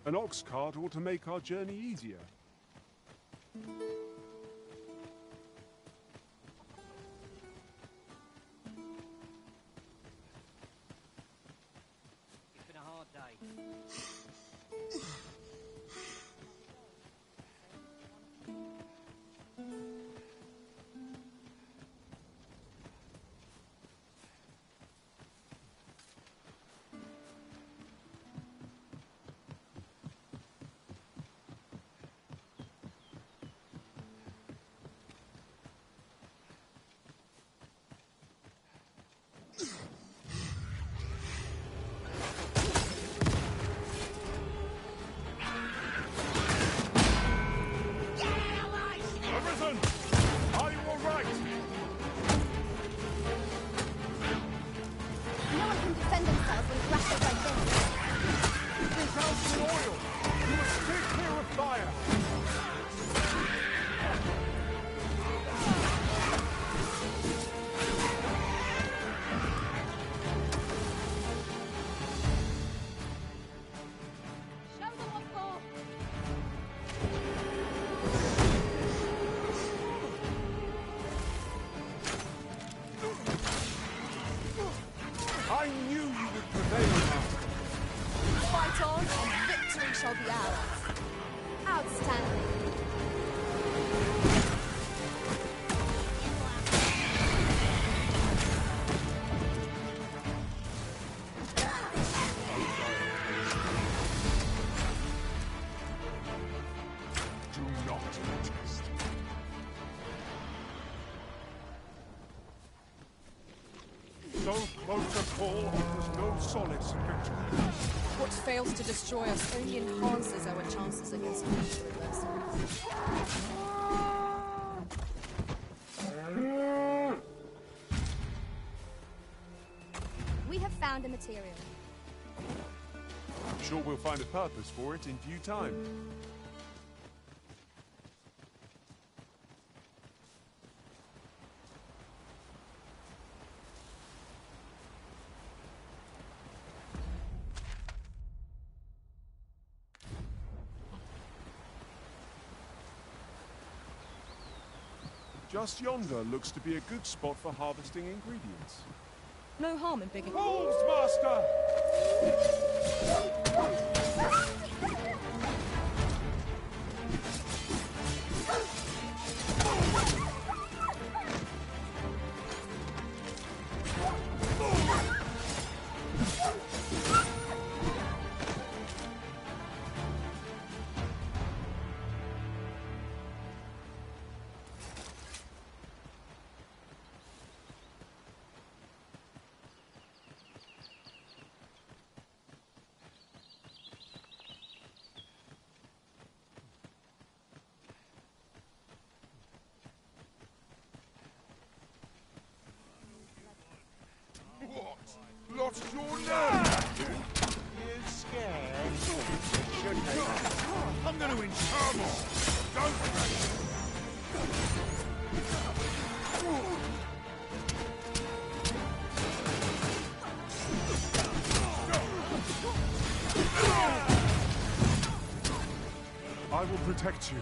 An ox cart ought to make our journey easier. It's been a hard day. Arisen! Are you all right? No one can defend themselves when grappled like this. Get out the oil! You must stay clear of fire! Show them what for! I knew you would prevail, Master. Fight on, and victory shall be ours. Outstanding. Do not protest. So close a call offers no solace in victory. What fails to destroy us only enhances our chances against future adversaries. We have found a material. I'm sure we'll find a purpose for it in due time. Just yonder looks to be a good spot for harvesting ingredients. No harm in bigging. Holmes, Master! What? Lost your nerve? You scared? I'm going to insure more. Don't press. I will protect you.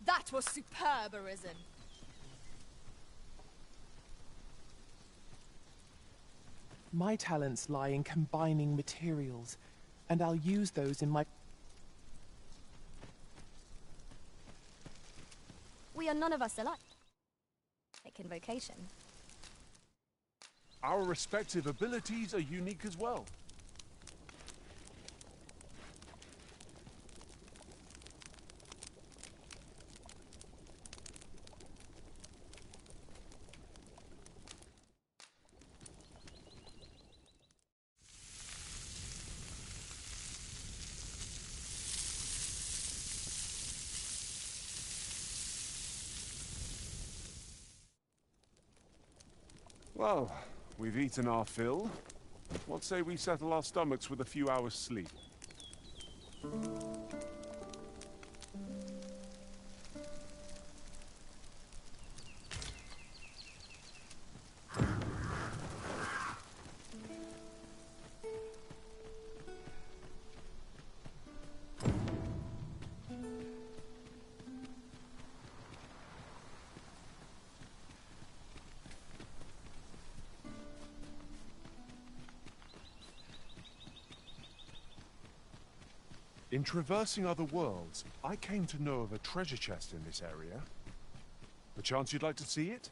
That was superb, Arisen. My talents lie in combining materials, and I'll use those in my... We are none of us alike. In vocation. Our respective abilities are unique as well. Well, we've eaten our fill. What say we settle our stomachs with a few hours' sleep? In traversing other worlds, I came to know of a treasure chest in this area. Perchance you'd like to see it?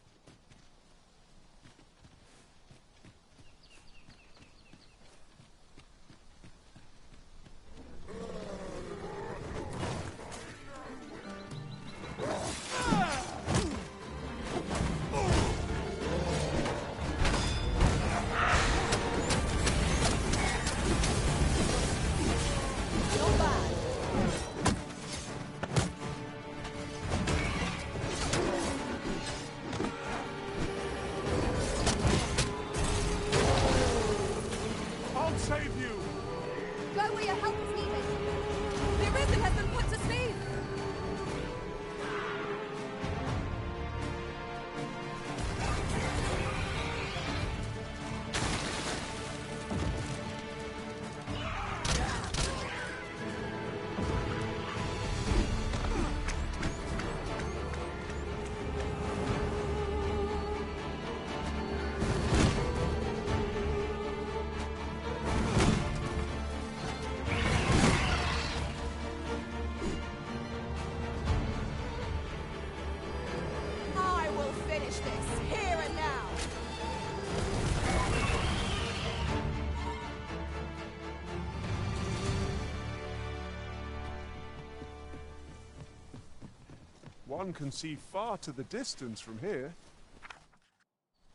One can see far to the distance from here.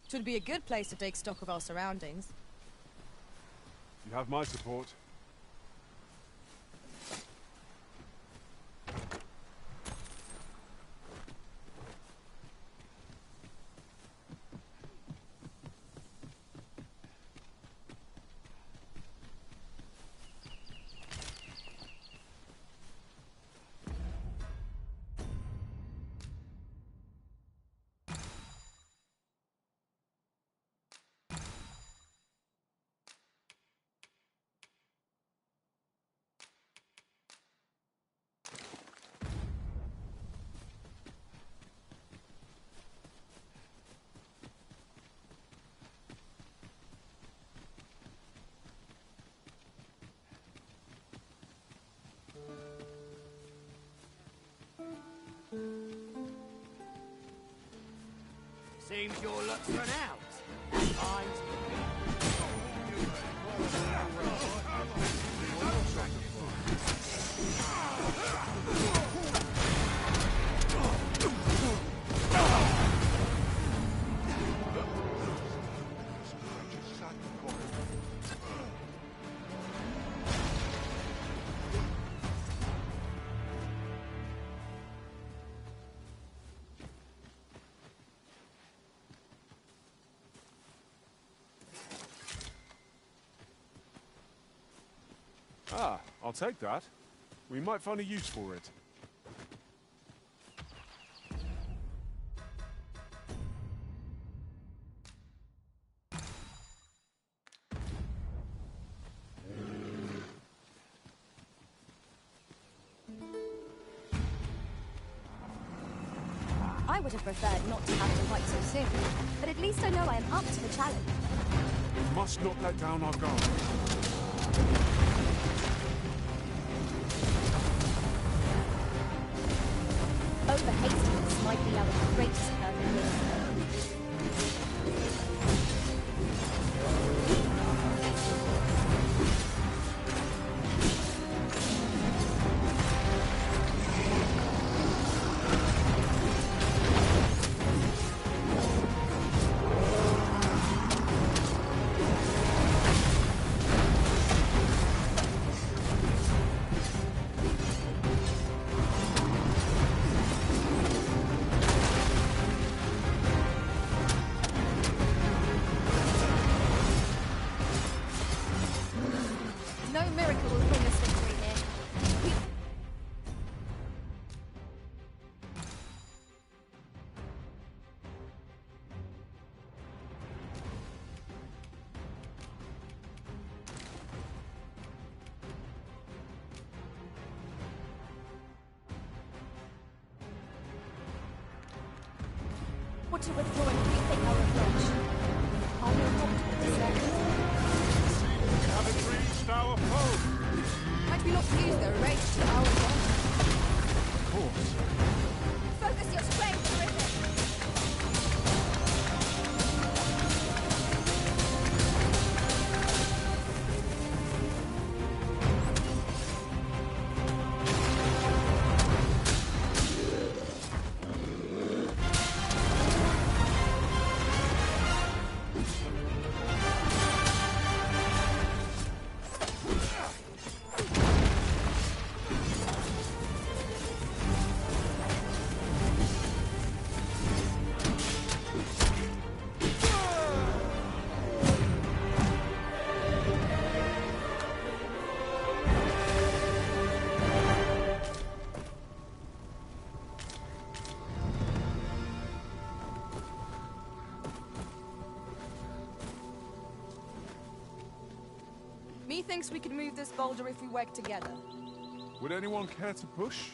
It would be a good place to take stock of our surroundings. You have my support. Seems your luck's run out. Mine's Ah, I'll take that. We might find a use for it. I would have preferred not to have to fight so soon, but at least I know I am up to the challenge. We must not let down our guard. Over hastiness might be our greatest peril here. were to withdraw and rethink our approach, are you comfortable with that? Haven't reached our foe. Might we not use their rage to our advantage? Of course. Focus your strength, Griffin. Methinks we can move this boulder if we work together. Would anyone care to push?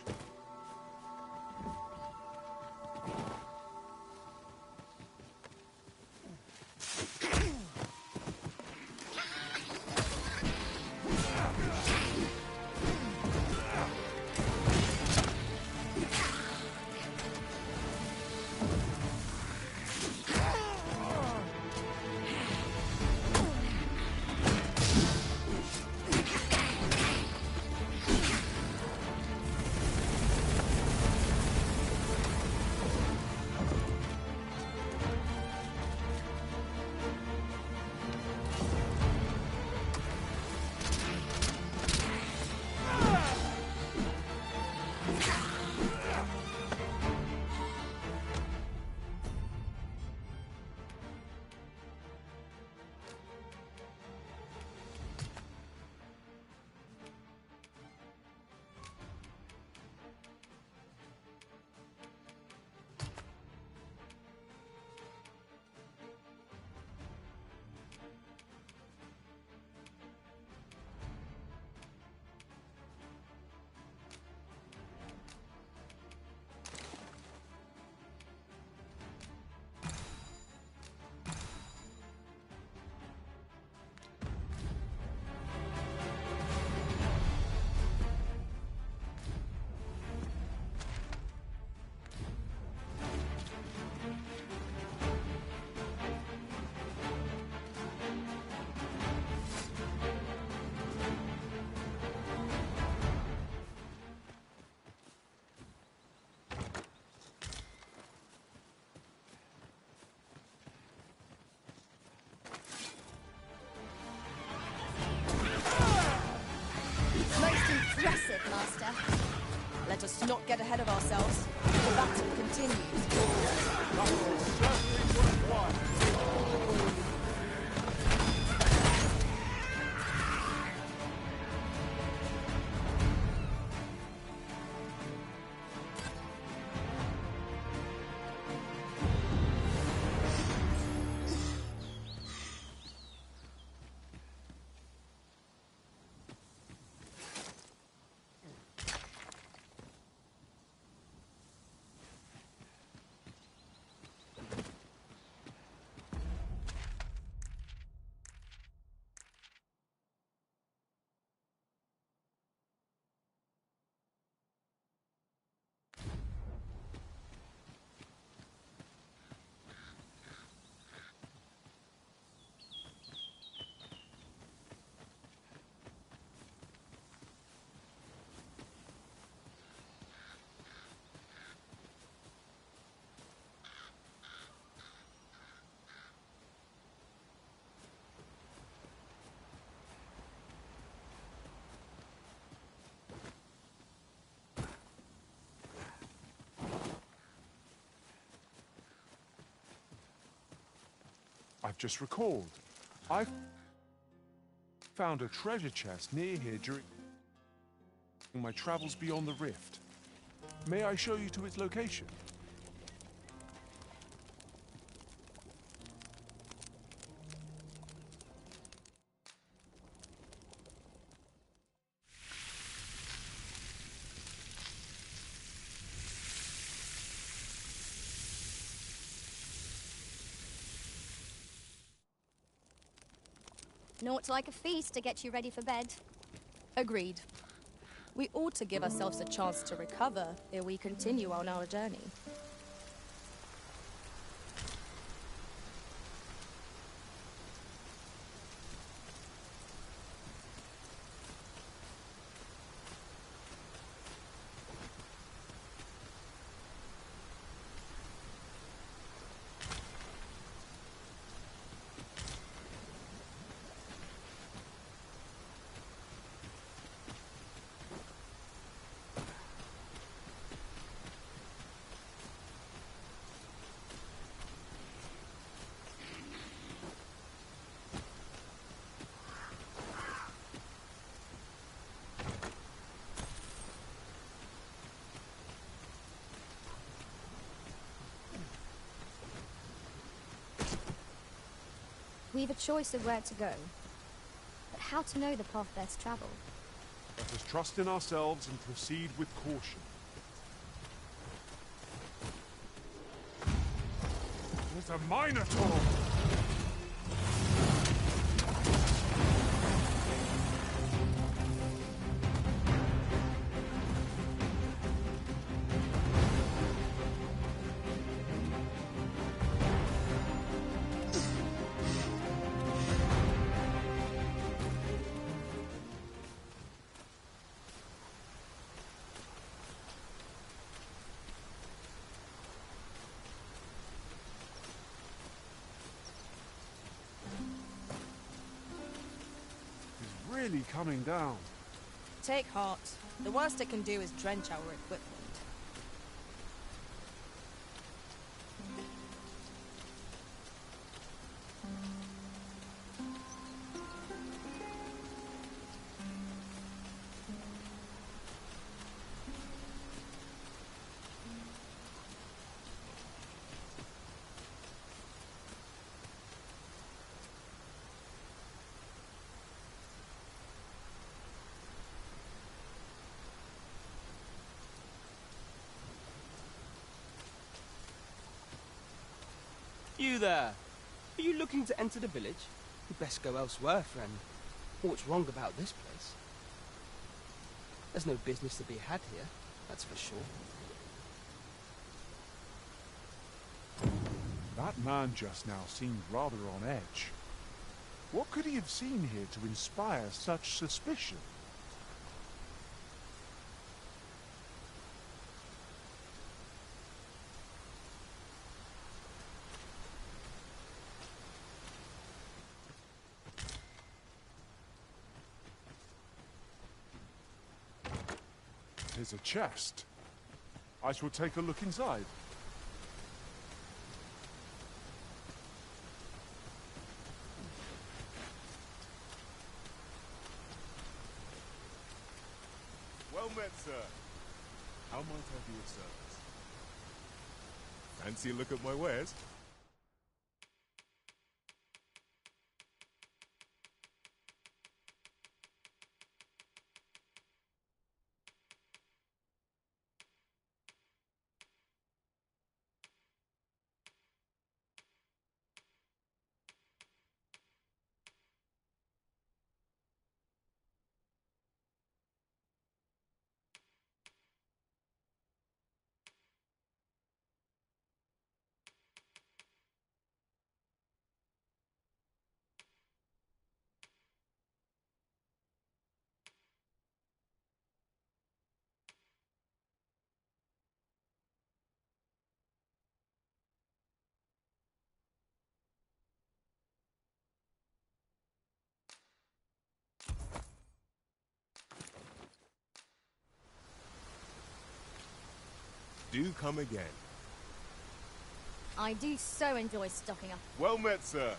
Impressive, Master. Let us not get ahead of ourselves. The battle continues. That was certainly worthwhile. I've just recalled. I found a treasure chest near here during my travels beyond the rift. May I show you to its location? Naught like a feast to get you ready for bed. Agreed. We ought to give ourselves a chance to recover ere we continue on our journey. We've a choice of where to go, but how to know the path best traveled? Let us trust in ourselves and proceed with caution. There's a Minotaur! Really coming down. Take heart. The worst it can do is drench our equipment. You there! Are you looking to enter the village? You'd best go elsewhere, friend. What's wrong about this place? There's no business to be had here, that's for sure. That man just now seemed rather on edge. What could he have seen here to inspire such suspicion? Here's a chest. I shall take a look inside. Well met, sir. How might I be of service? Fancy a look at my wares? Do come again. I do so enjoy stocking up. Well met, sir.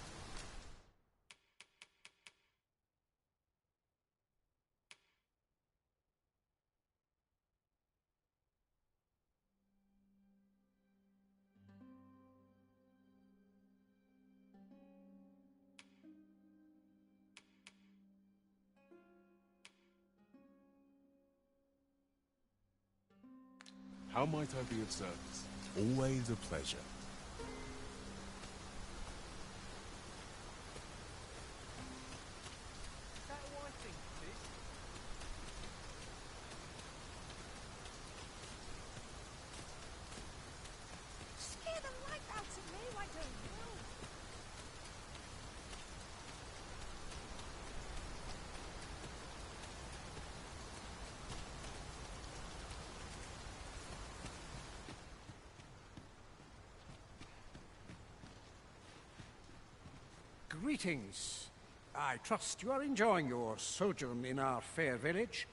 How might I be of service? Always a pleasure. Greetings. I trust you are enjoying your sojourn in our fair village.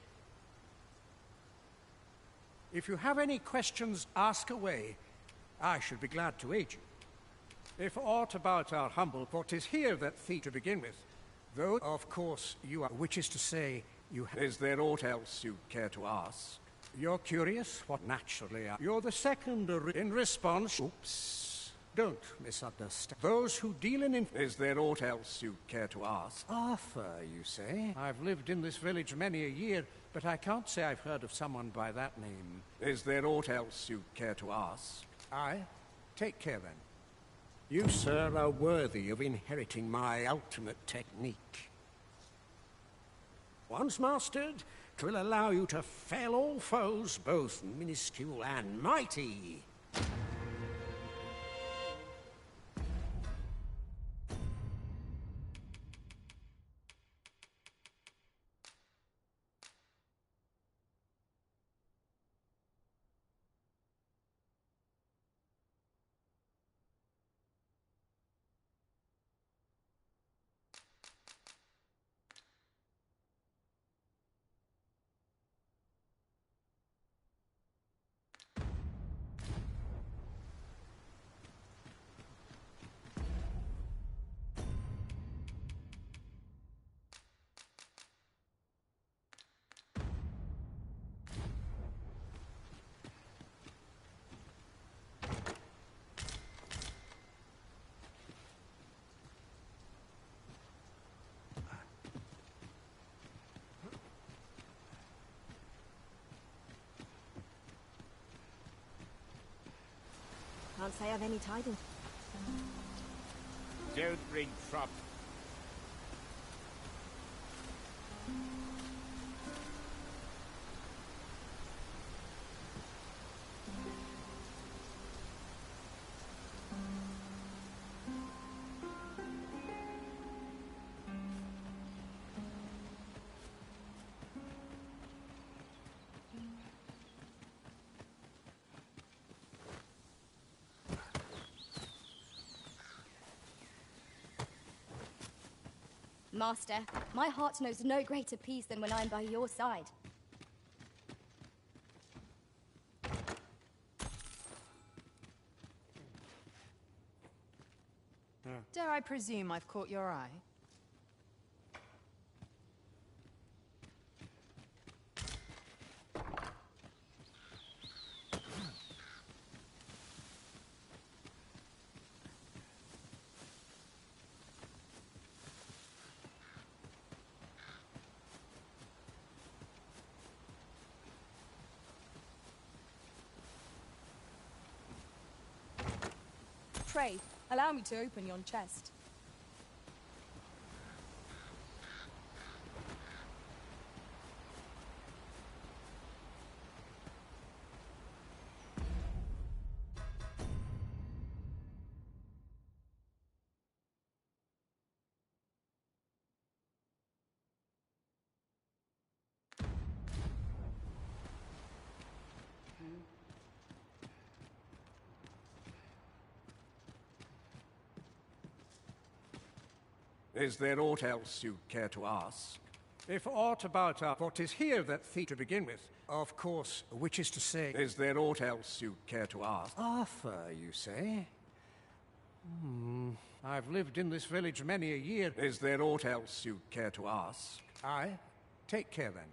If you have any questions, ask away. I should be glad to aid you. If aught about our humble port is here that thee to begin with, though, of course, you are, which is to say, you is there aught else you care to ask? You're curious? What naturally are. You're the second in response. Oops. Don't misunderstand. Those who deal in is there aught else you care to ask? Arthur, you say? I've lived in this village many a year, but I can't say I've heard of someone by that name. Is there aught else you care to ask? Aye? Take care then. You, sir, are worthy of inheriting my ultimate technique. Once mastered, 'twill allow you to fell all foes, both minuscule and mighty. Can't say I've any tidings. Don't bring trouble. Master, my heart knows no greater peace than when I'm by your side. Dare I presume I've caught your eye? Pray, allow me to open yon chest. Is there aught else you care to ask? If aught about our what is here that thee to begin with, of course, which is to say, is there aught else you care to ask? Arthur, you say? I've lived in this village many a year. Is there aught else you care to ask? Aye? Take care then.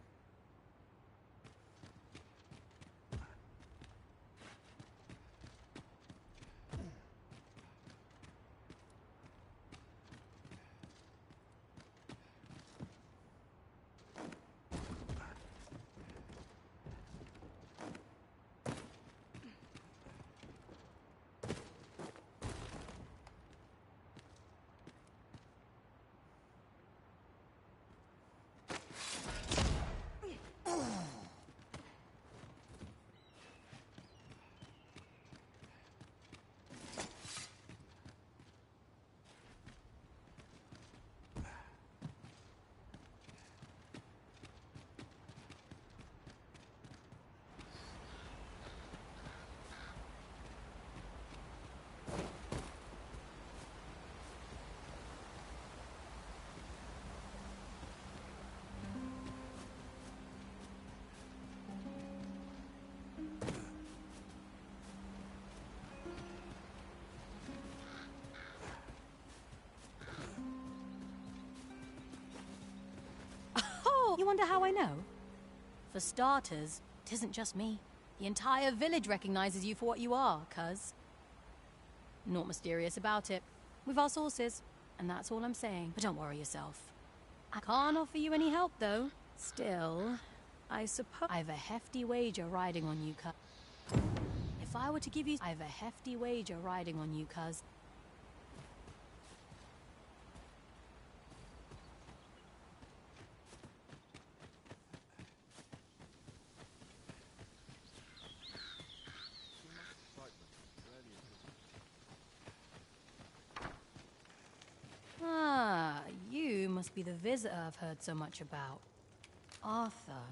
wonder how I know? For starters, it isn't just me. The entire village recognizes you for what you are, cuz. Not mysterious about it. We've our sources, and that's all I'm saying. But don't worry yourself. I can't offer you any help, though. Still, I suppose I've a hefty wager riding on you, cuz. If I were to give you... I've a hefty wager riding on you, cuz. Ah, you must be the visitor I've heard so much about. Arthur.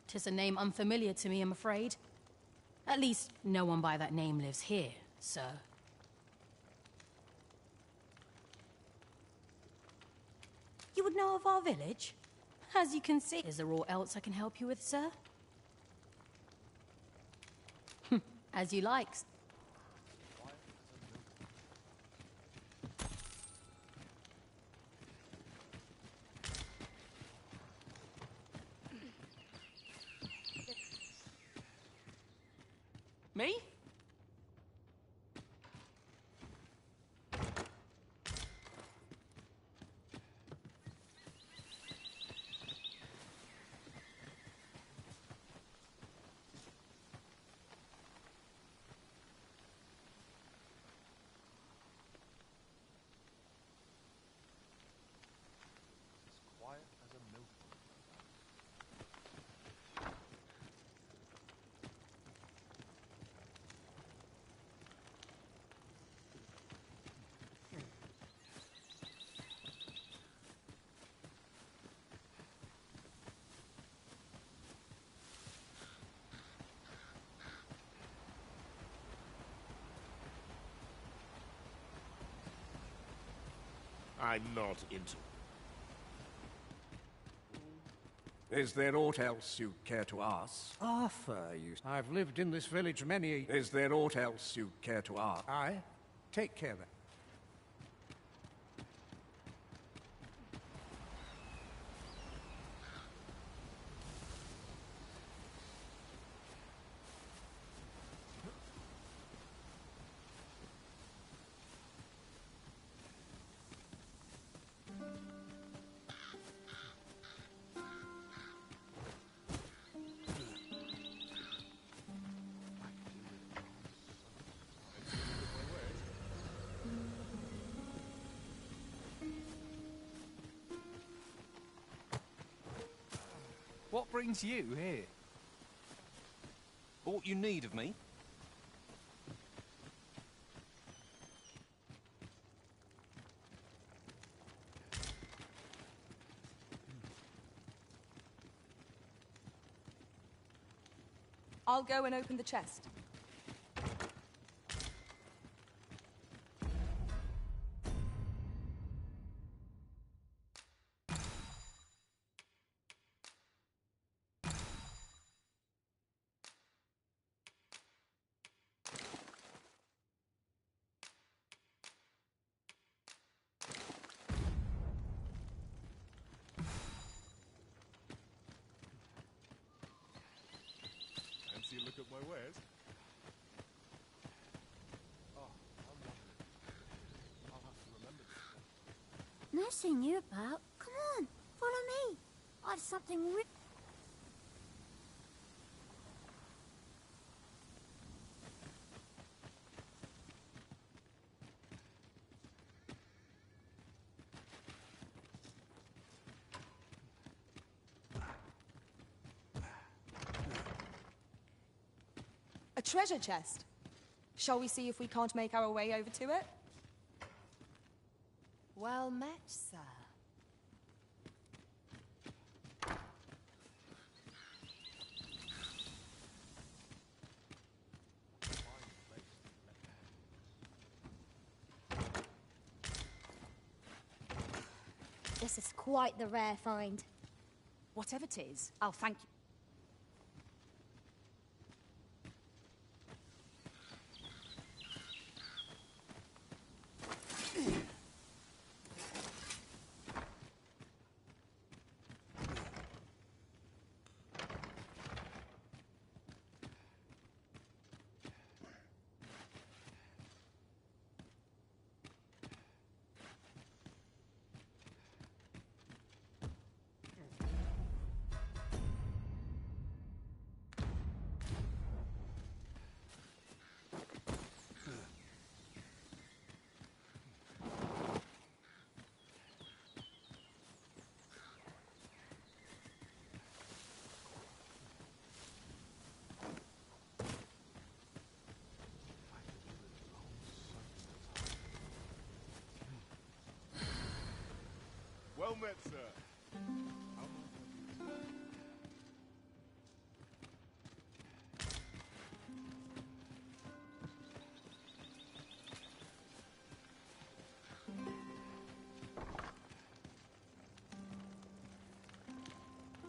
'Tis a name unfamiliar to me, I'm afraid. At least, no one by that name lives here, sir. You would know of our village? As you can see, is there aught else I can help you with, sir? As you like. Me? I'm not into... Is there aught else you care to ask? Arthur, I've lived in this village many... Is there aught else you care to ask? Aye. Take care then. What brings you here? Aught you need of me? I'll go and open the chest. Fancy a look at my wares? Oh, I'm wondering. I'll have to remember this. Nothing you about. Come on, follow me. I've something A treasure chest. Shall we see if we can't make our way over to it? Well met, sir. This is quite the rare find. Whatever it is, I'll thank you. met, sir.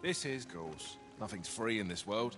This is goals. Nothing's free in this world.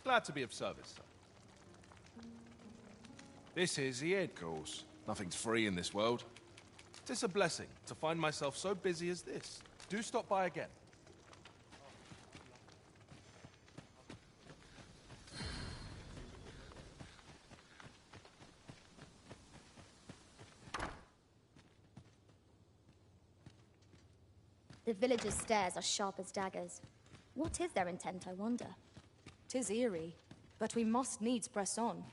Glad to be of service, sir. This is the head course. Nothing's free in this world. Tis a blessing to find myself so busy as this. Do stop by again. The villagers' stares are sharp as daggers. What is their intent, I wonder? 'Tis eerie, but we must needs press on.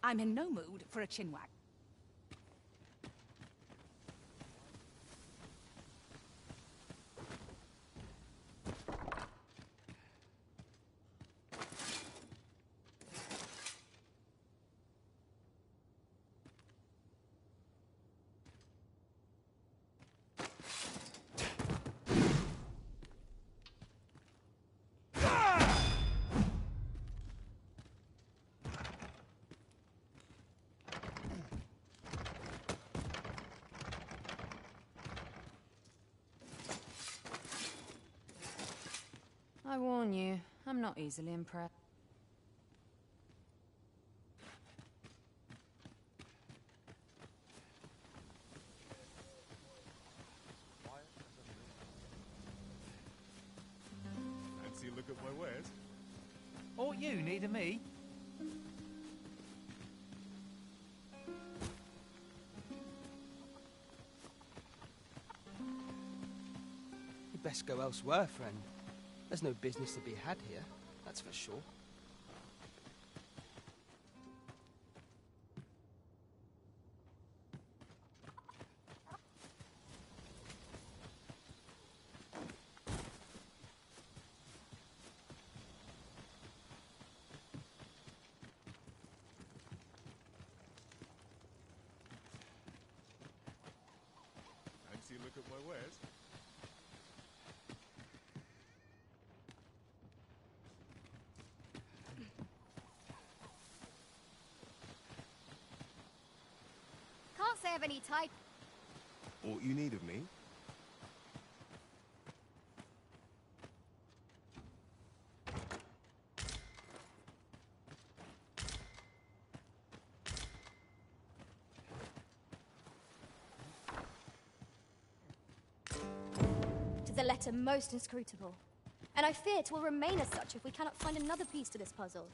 I'm in no mood for a chinwag. I warn you, I'm not easily impressed. Fancy a look at my wares? Ought you need me? You'd best go elsewhere, friend. There's no business to be had here, that's for sure. Fancy a look at my wares? Can't say I've any type. Aught you need of me? Tis a letter most inscrutable, and I fear 'twill remain as such if we cannot find another piece to this puzzle.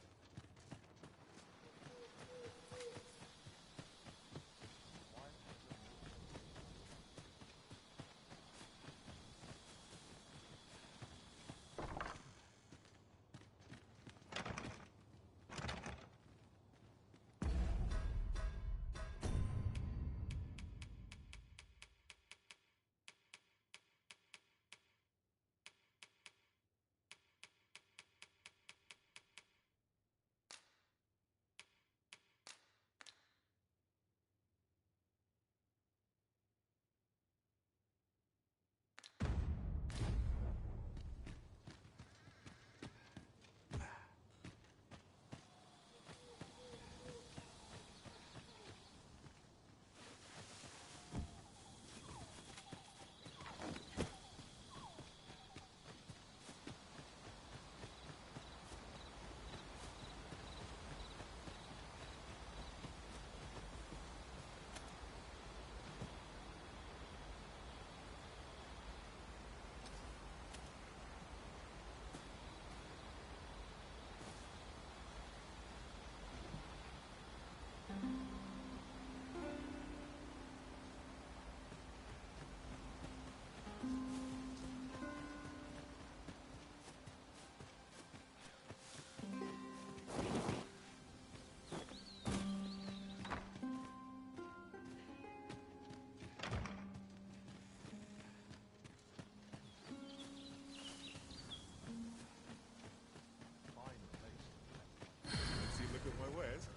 Fancy a look at my wares?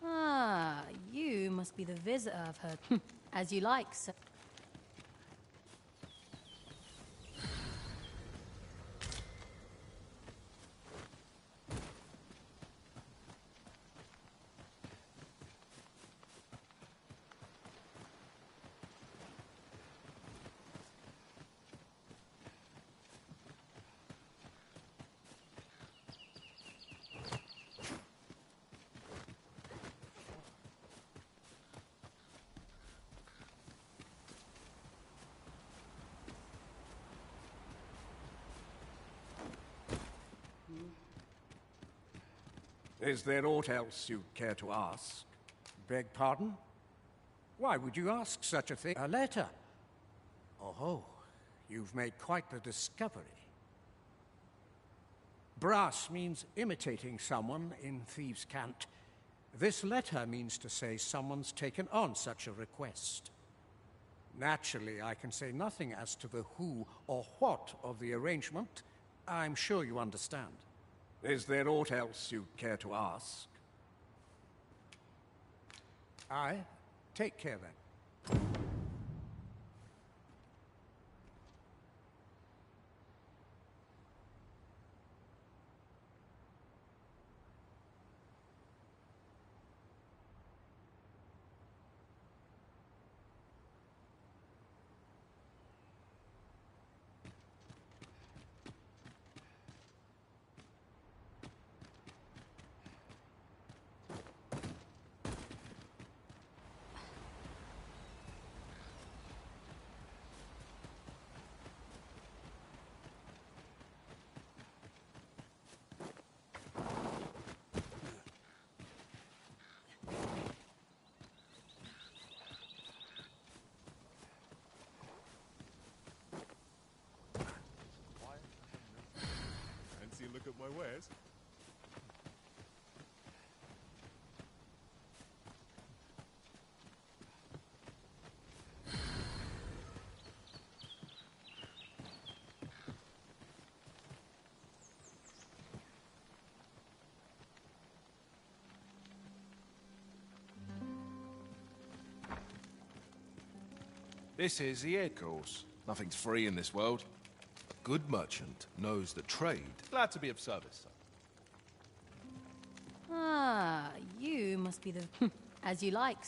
Ah, you must be the visitor I've heard. As you like, sir. Is there aught else you'd care to ask? Beg pardon? Why would you ask such a thing? A letter? Oh, you've made quite the discovery. Brass means imitating someone in thieves' cant. This letter means to say someone's taken on such a request. Naturally, I can say nothing as to the who or what of the arrangement. I'm sure you understand. Is there aught else you'd care to ask? Aye. Take care then. at my wares. This is the air course. Nothing's free in this world. A good merchant knows the trade. Glad to be of service, sir. Ah, you must be the... as you like.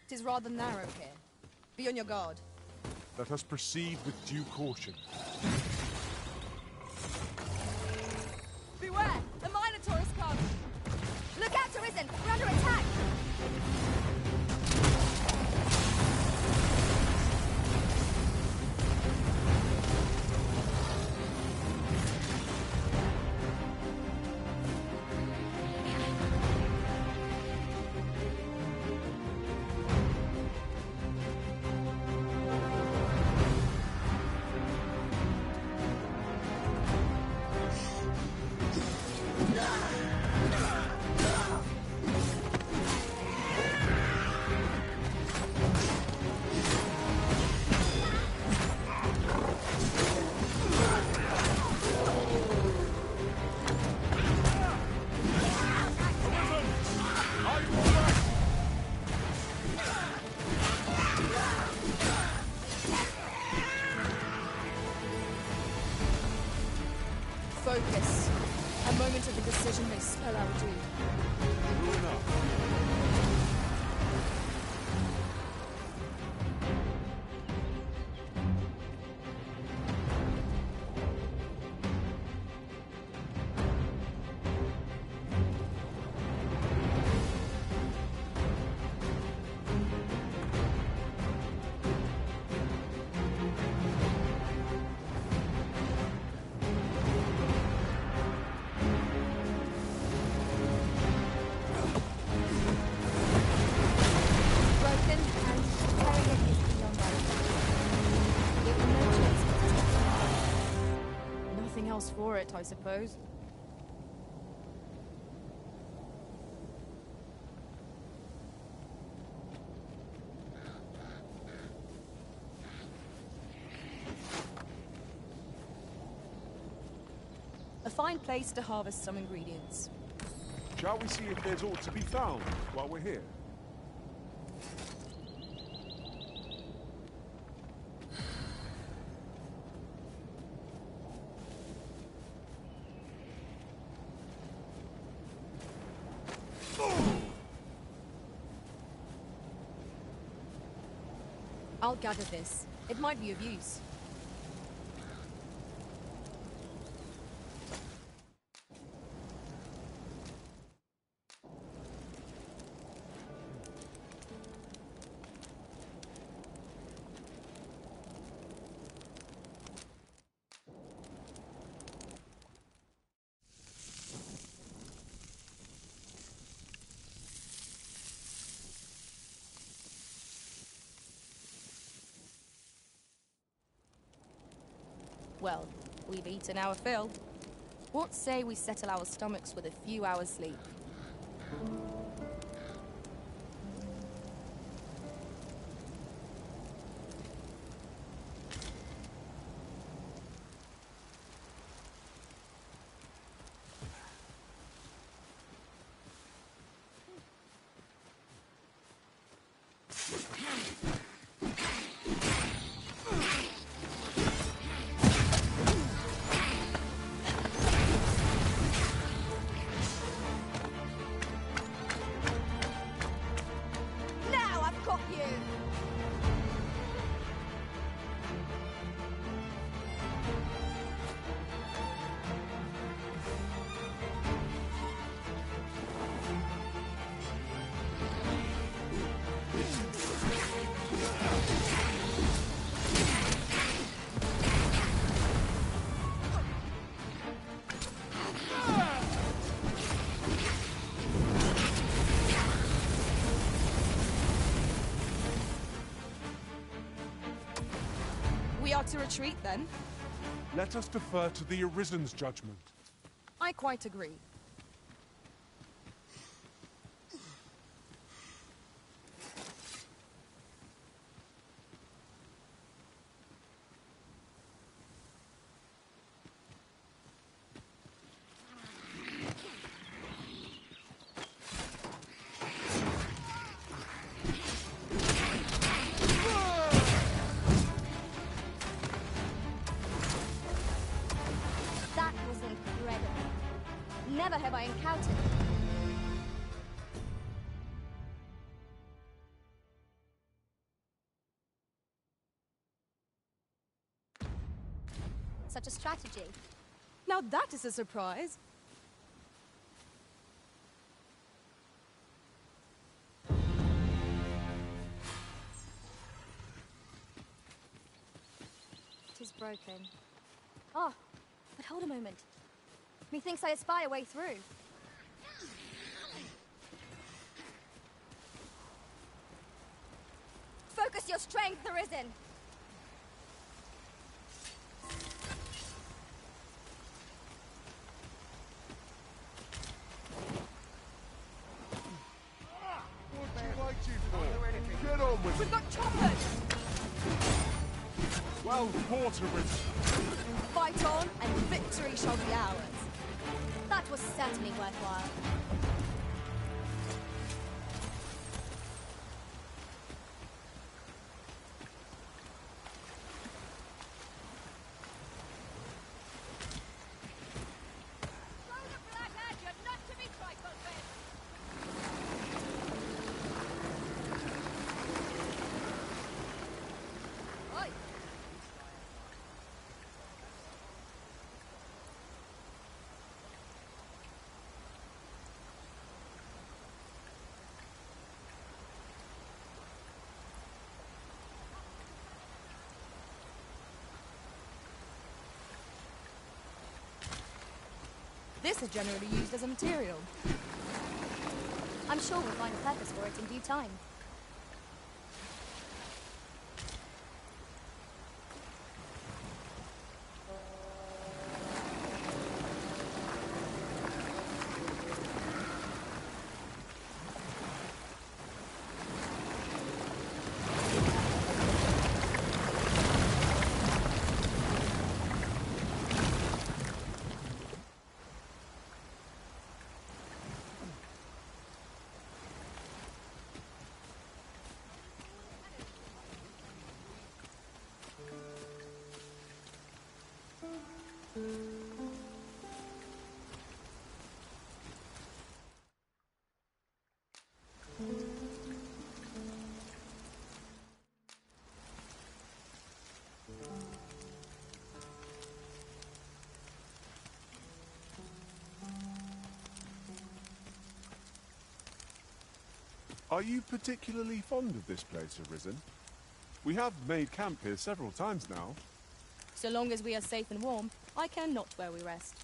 It is rather narrow here. Be on your guard. Let us proceed with due caution. Beware! The Minotaur has come! Look out, Arisen! We're under attack! Focus. A moment of indecision may spell our doom. True enough. For it, I suppose. A fine place to harvest some ingredients. Shall we see if there's aught to be found while we're here? I'll gather this. It might be of use. Well, we've eaten our fill. What say we settle our stomachs with a few hours' sleep? About to retreat, then? Let us defer to the Arisen's judgment. I quite agree. That was incredible. Never have I encountered. Such a strategy. Now that is a surprise. It is broken. Oh, but hold a moment. Methinks I espy a way through. Focus your strength, Arisen! What you waiting for? Get on with We've got choppers! Well fought, Arisen. Fight on, and victory shall be ours. That was certainly worthwhile. This is generally used as a material. I'm sure we'll find a purpose for it in due time. Are you particularly fond of this place, Arisen? We have made camp here several times now. So long as we are safe and warm, I care not where we rest.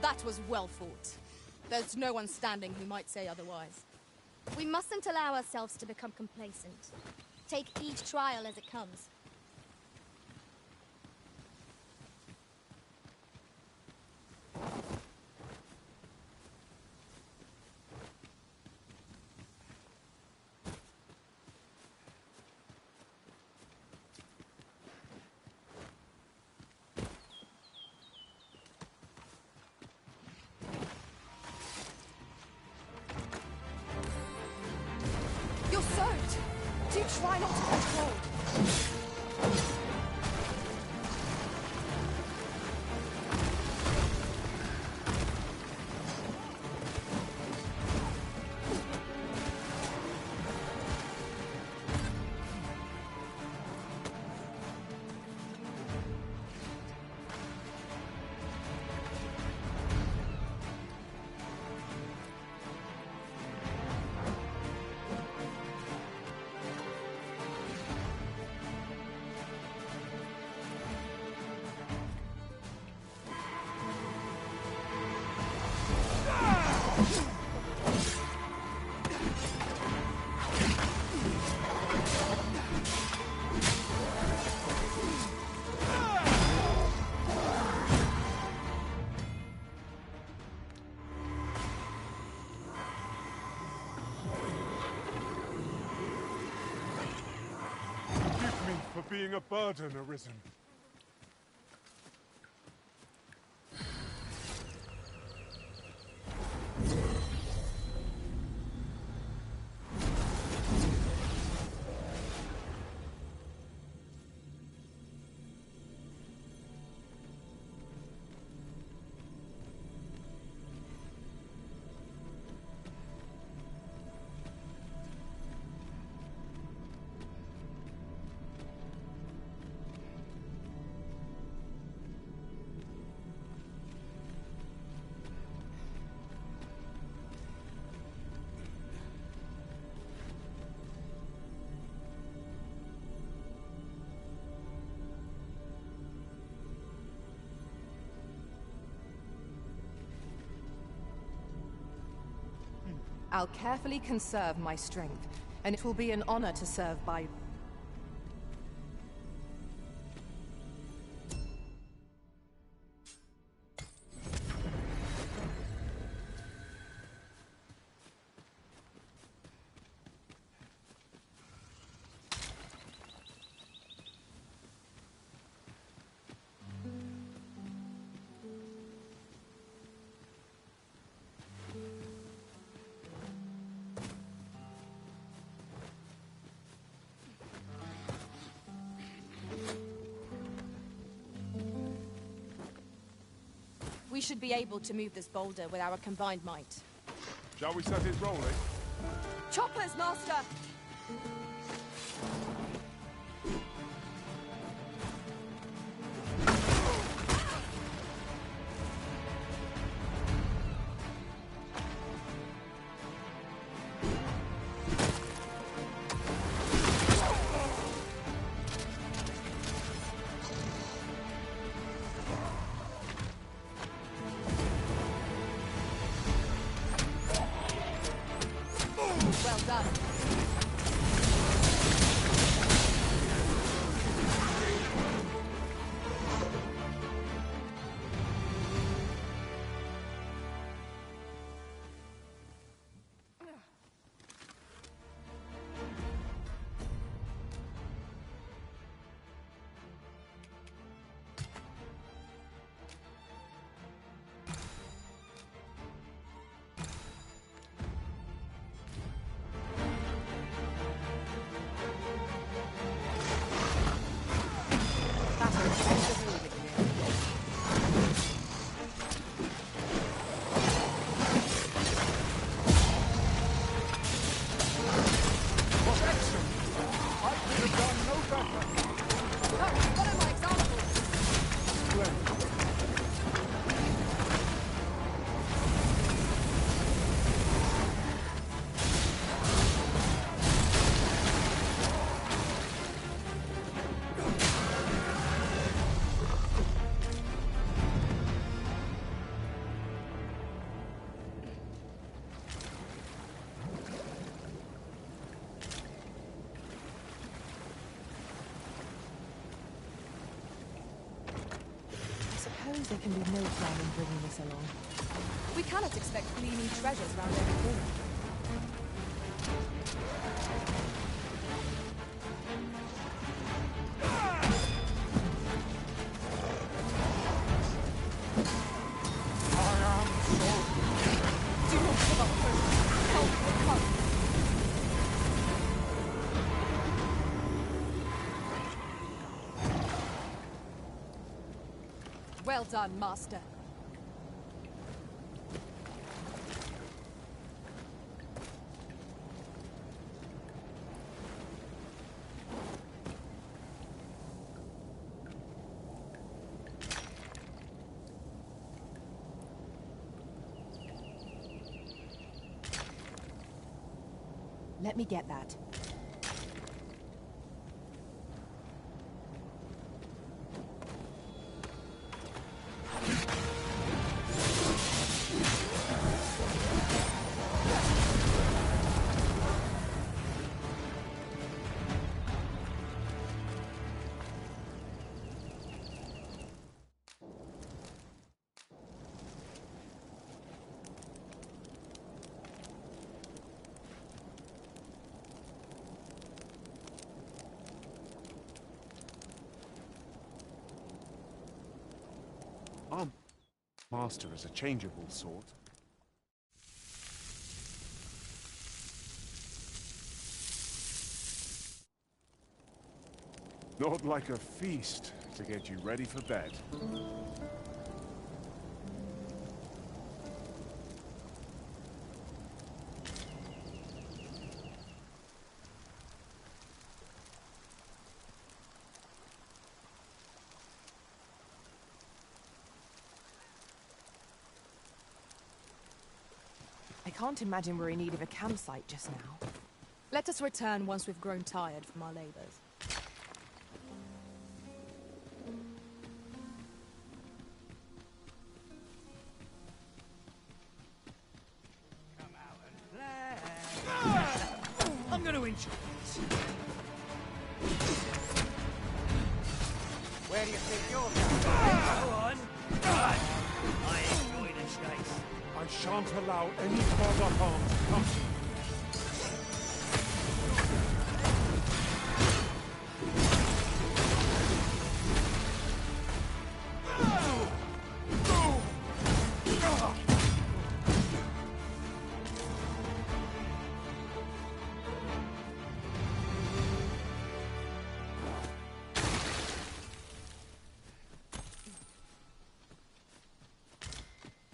That was well fought. There's no one standing who might say otherwise. We mustn't allow ourselves to become complacent. Take each trial as it comes. Try not to catch cold. For being a burden, Arisen. I'll carefully conserve my strength, and it will be an honor to serve by... We should be able to move this boulder with our combined might. Shall we set it rolling? Choppers, Master! Well done. There can be no harm in bringing this along. We cannot expect gleaming treasures round every corner. Do not give up hope. Help will come. Well done, Master. Let me get that. Our master is a changeable sort. Not like a feast to get you ready for bed. I can't imagine we're in need of a campsite just now. Let us return once we've grown tired from our labors. Come out and play. I'm going to enjoy this. Where do you think you're going? Go on. I enjoy the chase. I shan't allow any further harm to come to you.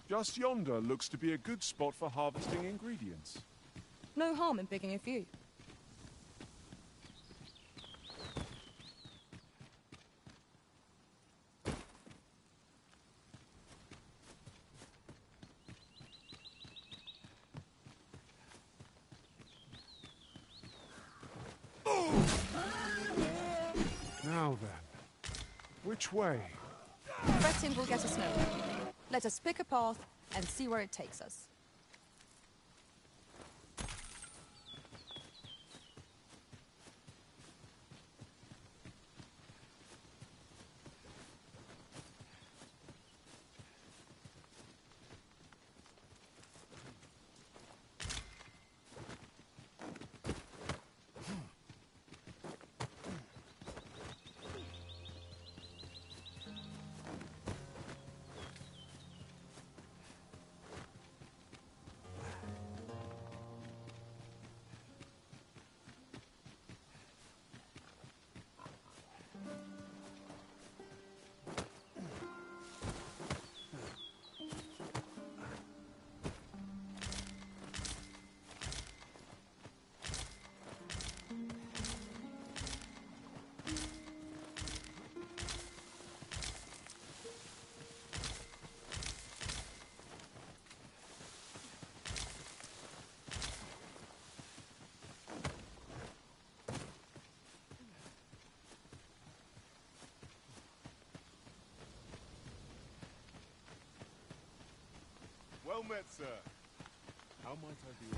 Just yonder looks to be a good spot for harvesting ingredients. No harm in picking a few. Now then, which way? Fretting will get us nowhere. Let us pick a path and see where it takes us. Well met, sir. How might I be?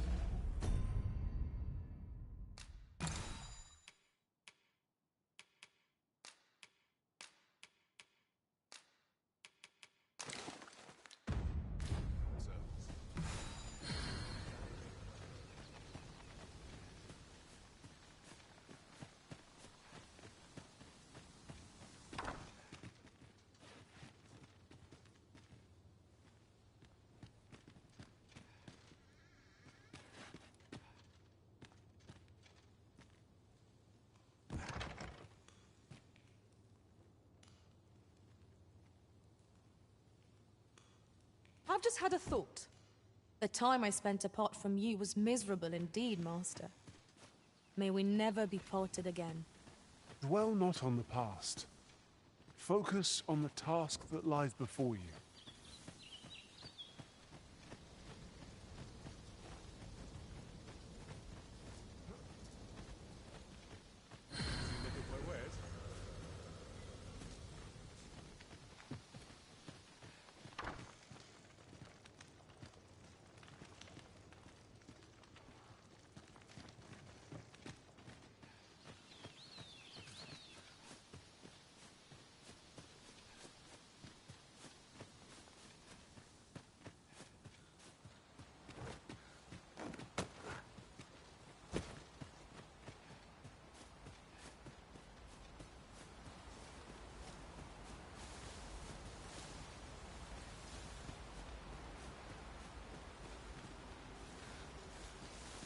I've just had a thought. The time I spent apart from you was miserable indeed, Master. May we never be parted again. Dwell not on the past. Focus on the task that lies before you.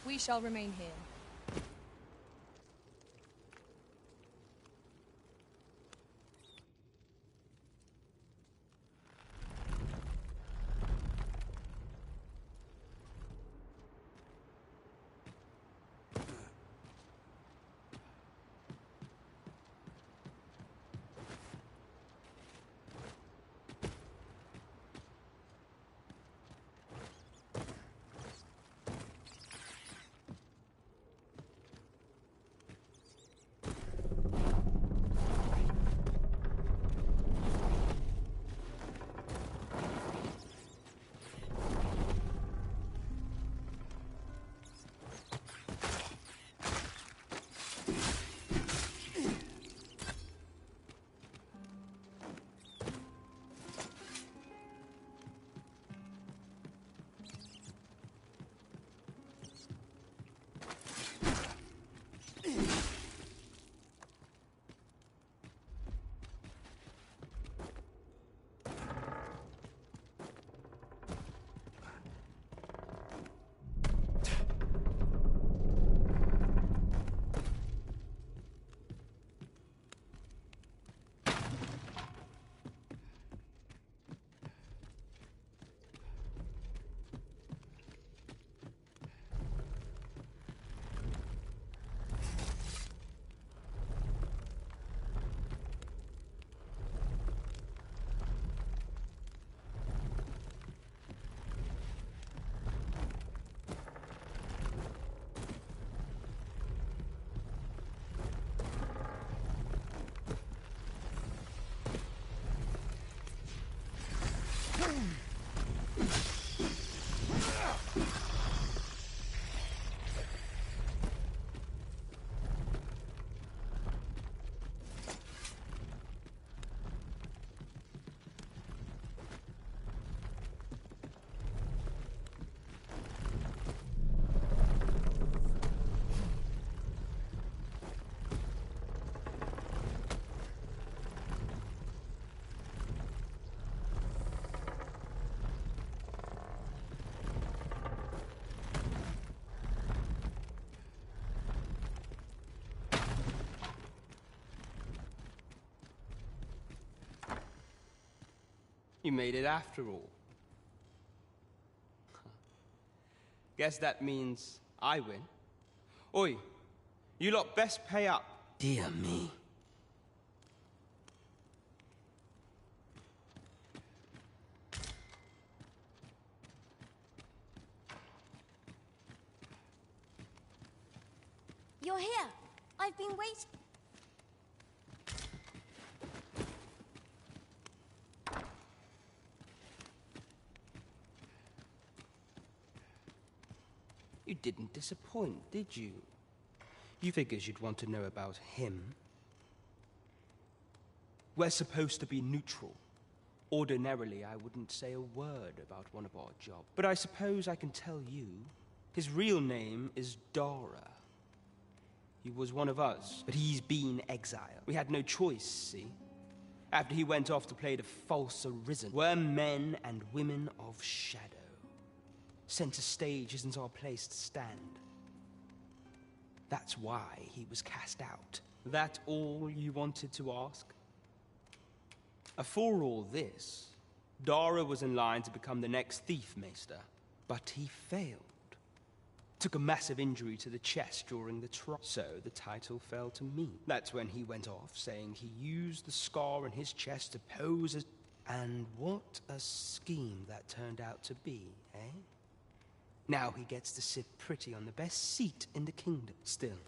We shall remain here. You made it after all. Guess that means I win. Oi, you lot best pay up. Dear me. You're here. I've been waiting. You didn't disappoint, did you? You figured you'd want to know about him. We're supposed to be neutral. Ordinarily, I wouldn't say a word about one of our jobs. But I suppose I can tell you, his real name is Dara. He was one of us, but he's been exiled. We had no choice, see? After he went off to play the false arisen, we're men and women of shadow. Center stage isn't our place to stand. That's why he was cast out. That all you wanted to ask? For all this, Dara was in line to become the next Thief Maester, but he failed. Took a massive injury to the chest during the trial, so the title fell to me. That's when he went off, saying he used the scar in his chest to pose as... And what a scheme that turned out to be, eh? Now he gets to sit pretty on the best seat in the kingdom. Still,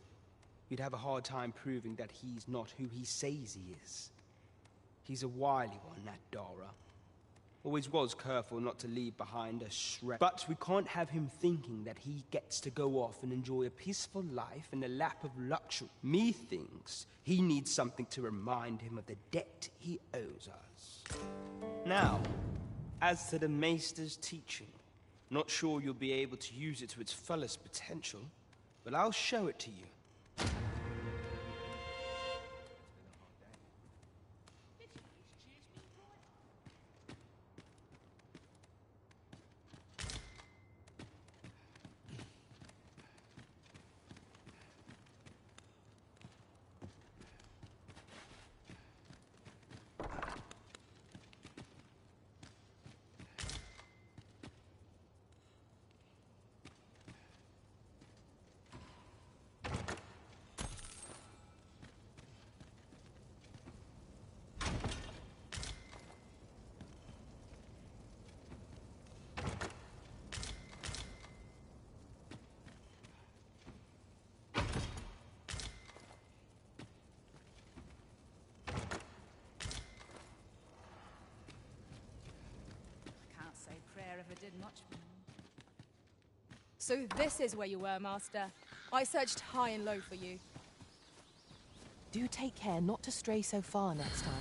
you'd have a hard time proving that he's not who he says he is. He's a wily one, that Dara. Always was careful not to leave behind a shred. But we can't have him thinking that he gets to go off and enjoy a peaceful life in the lap of luxury. Methinks he needs something to remind him of the debt he owes us. Now, as to the Maester's teaching, not sure you'll be able to use it to its fullest potential, but I'll show it to you. Ever did much for me. So this is where you were, Master. I searched high and low for you. Do take care not to stray so far next time.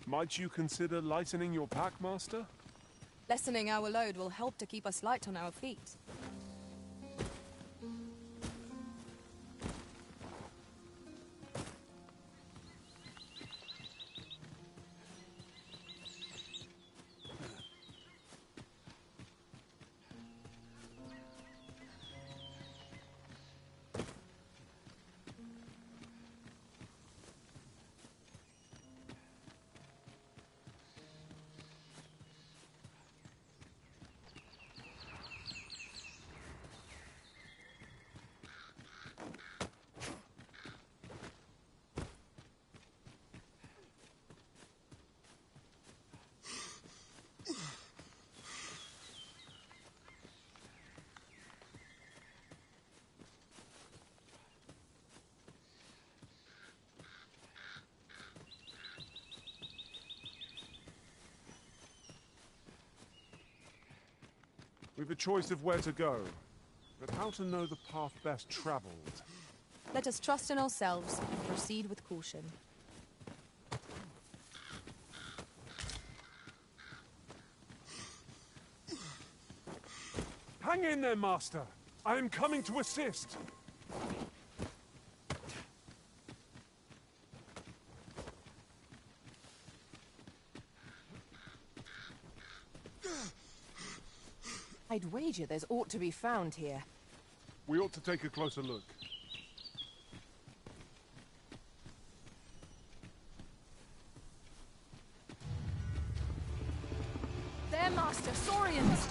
Might you consider lightening your pack, Master? Lessening our load will help to keep us light on our feet. We've a choice of where to go, but how to know the path best traveled? Let us trust in ourselves and proceed with caution. Hang in there, Master! I am coming to assist! I'd wager there's aught to be found here. We ought to take a closer look. There, Master! Saurians!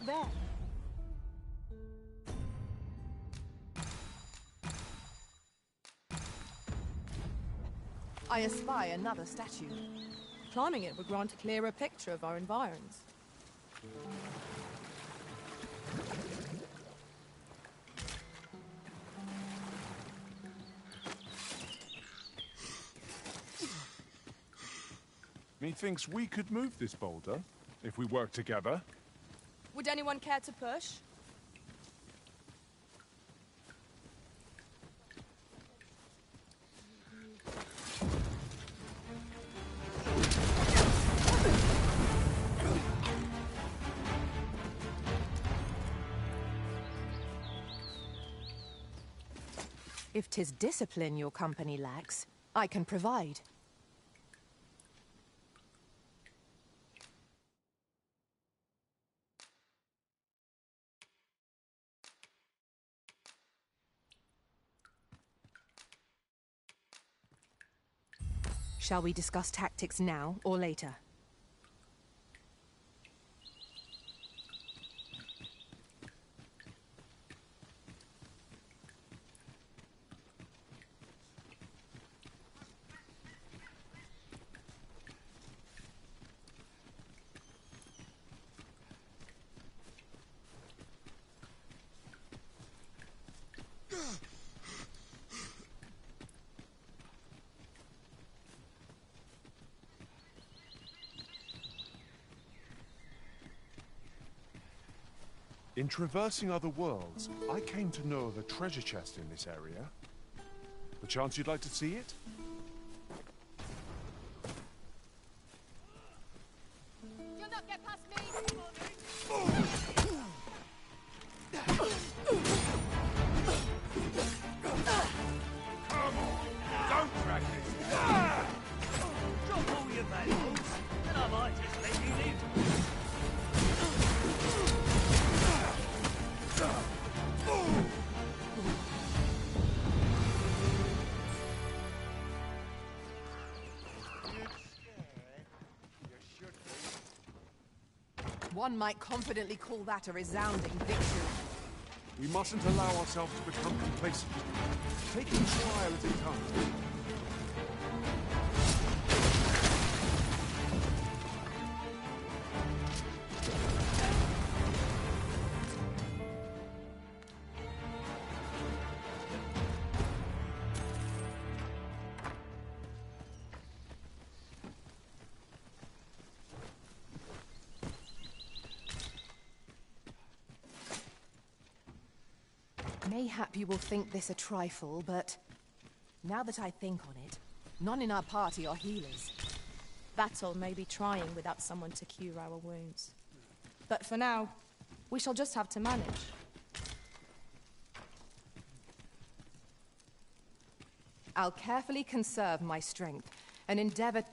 there. I espy another statue. Climbing it would grant a clearer picture of our environs. Methinks we could move this boulder if we work together. Would anyone care to push? If 'tis discipline your company lacks, I can provide. Shall we discuss tactics now or later? In traversing other worlds, I came to know of a treasure chest in this area. Perchance you'd like to see it? You'll not get past me! Come on, don't drag this. Drop all your valuables, and I might just let you live. One might confidently call that a resounding victory. We mustn't allow ourselves to become complacent. Take each trial as it comes. Mayhap you will think this a trifle, but now that I think on it, none in our party are healers. Battle may be trying without someone to cure our wounds. But for now, we shall just have to manage. I'll carefully conserve my strength and endeavor...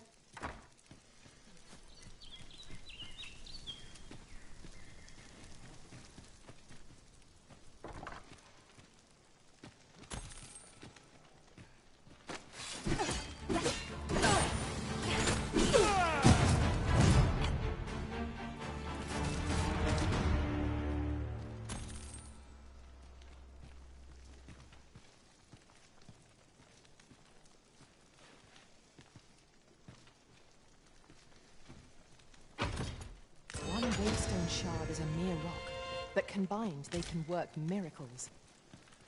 Shard is a mere rock, but combined they can work miracles.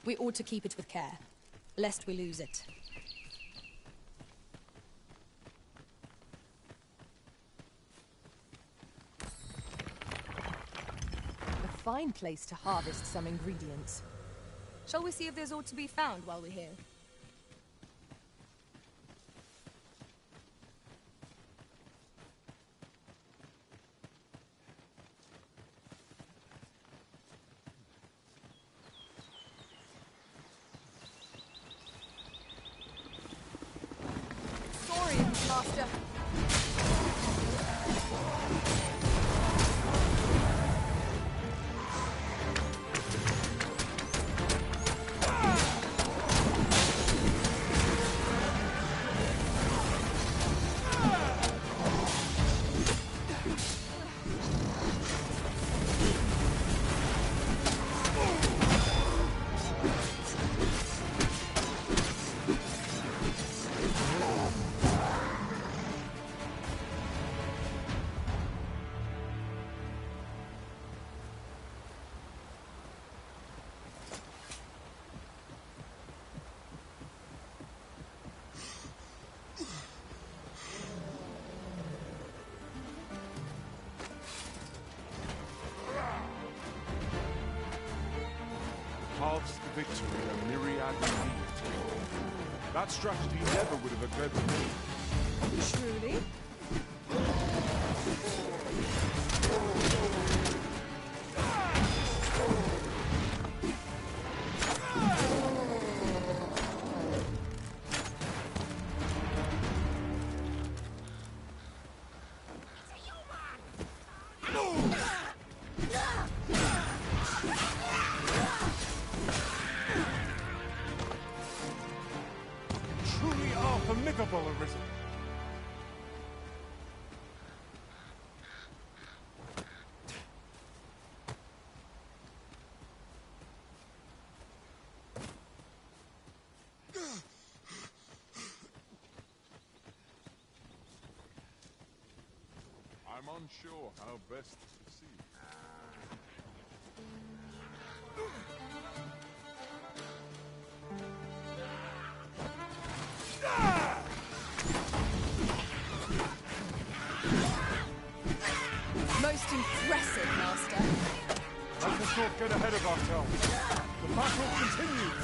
We ought to keep it with care, lest we lose it. A fine place to harvest some ingredients. Shall we see if there's aught to be found while we're here? Master. halves the victory a myriad needs. That strategy never would have occurred to me. Truly? Truly are formidable, Arisen. I'm unsure how best to proceed. Most impressive, Master. Let us not get ahead of ourselves. The battle continues.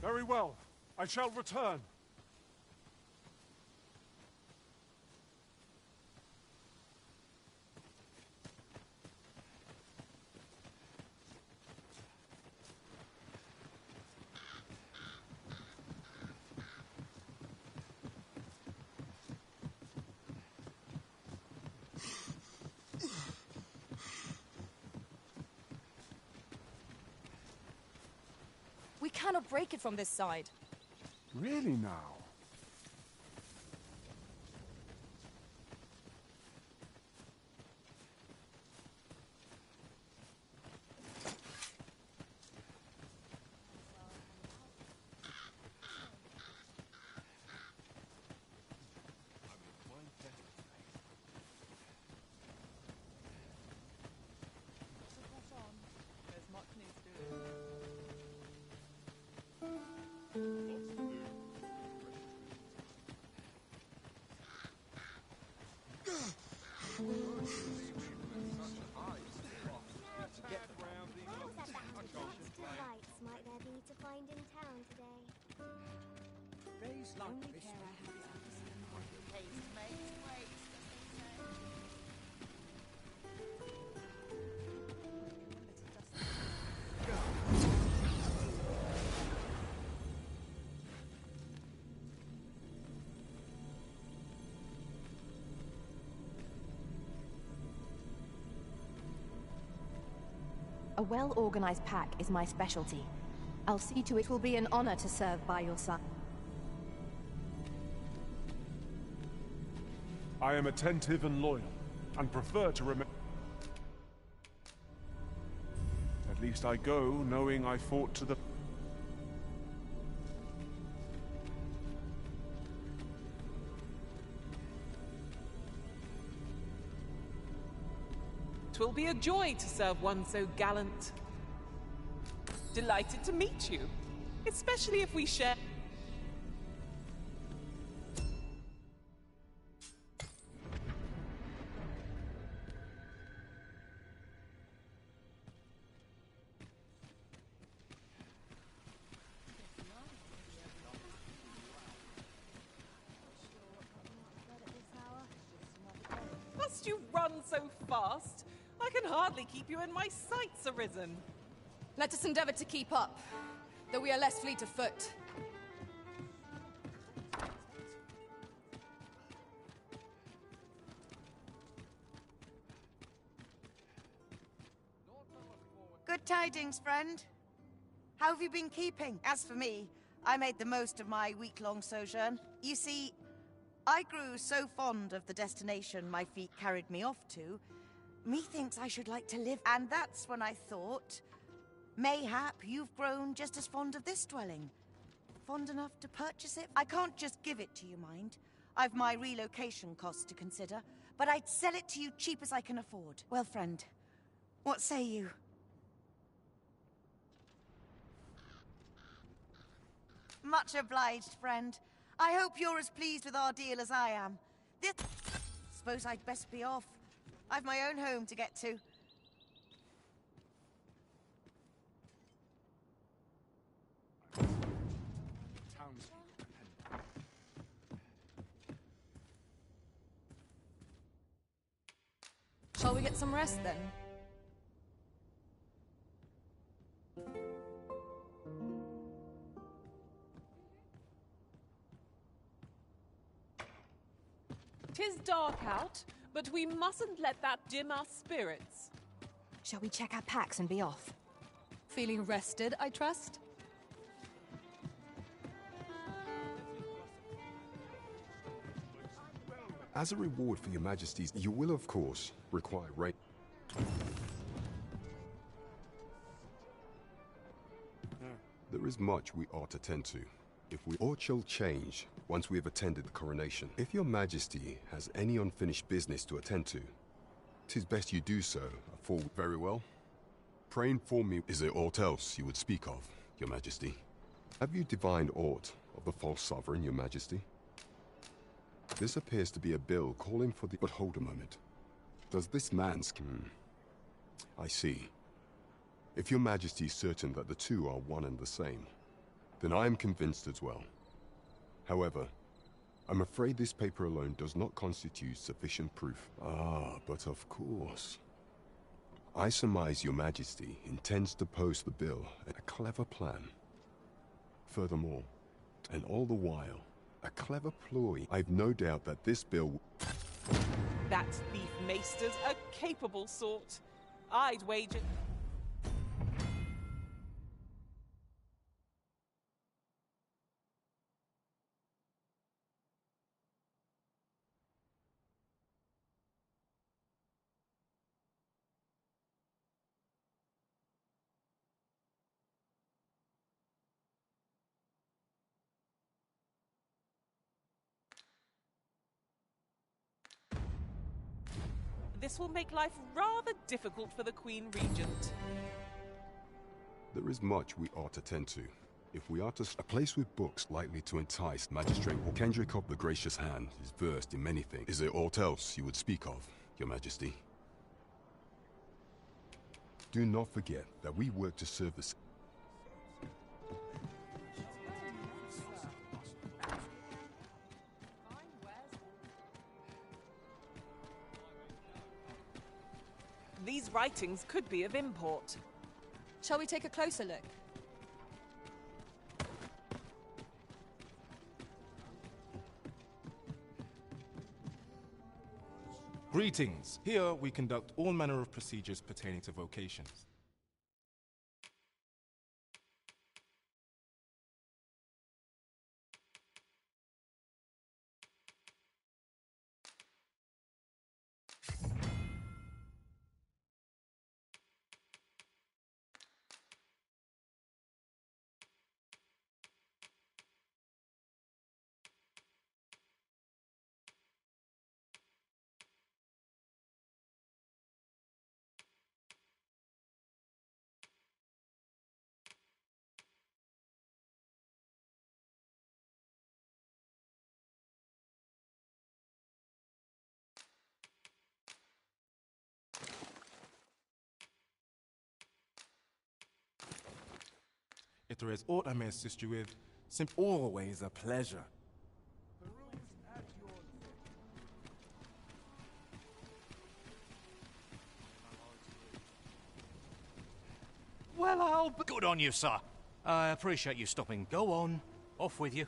Very well. I shall return. We cannot break it from this side. Really now? Delights might there be to find in town today? Days like this A well-organized pack is my specialty. I'll see to it will be an honor to serve by your side. I am attentive and loyal, and prefer to remain. At least I go knowing I fought to the... Twill be a joy to serve one so gallant. Delighted to meet you, especially if we share... Must you run so fast? I can hardly keep you in my sights, Arisen. Let us endeavor to keep up, though we are less fleet of foot. Good tidings, friend. How have you been keeping? As for me, I made the most of my week-long sojourn. You see, I grew so fond of the destination my feet carried me off to, methinks I should like to live, and that's when I thought, mayhap you've grown just as fond of this dwelling. Fond enough to purchase it? I can't just give it to you, mind. I've my relocation costs to consider, but I'd sell it to you cheap as I can afford. Well, friend, What say you? Much obliged, friend. I hope you're as pleased with our deal as I am. This... Suppose I'd best be off. I've my own home to get to. Shall we get some rest then? "'Tis dark out, but we mustn't let that dim our spirits." Shall we check our packs and be off? Feeling rested, I trust? As a reward for your majesties, you will of course require rain. There is much we ought to tend to. If we aught shall change once we have attended the coronation. If your majesty has any unfinished business to attend to, 'tis best you do so. For very well. Pray inform me, is there aught else you would speak of, your majesty? Have you divined aught of the false sovereign, your majesty? This appears to be a bill calling for the... But hold a moment. Does this man's... I see. If your majesty is certain that the two are one and the same, then I am convinced as well. However, I'm afraid this paper alone does not constitute sufficient proof. Ah, but of course. I surmise your majesty intends to post the bill, a clever plan. Furthermore, and all the while, a clever ploy. I've no doubt that this bill... That thief maester's a capable sort. I'd wager... This will make life rather difficult for the Queen Regent. There is much we ought to tend to. If we are to... A place with books likely to entice magistrate or Kendrick of the Gracious Hand is versed in many things. Is there aught else you would speak of, your majesty? Do not forget that we work to serve the... These writings could be of import. Shall we take a closer look? Greetings. Here we conduct all manner of procedures pertaining to vocations. If there is aught I may assist you with, always a pleasure. Well, I'll be... Good on you, sir. I appreciate you stopping. Go on. Off with you.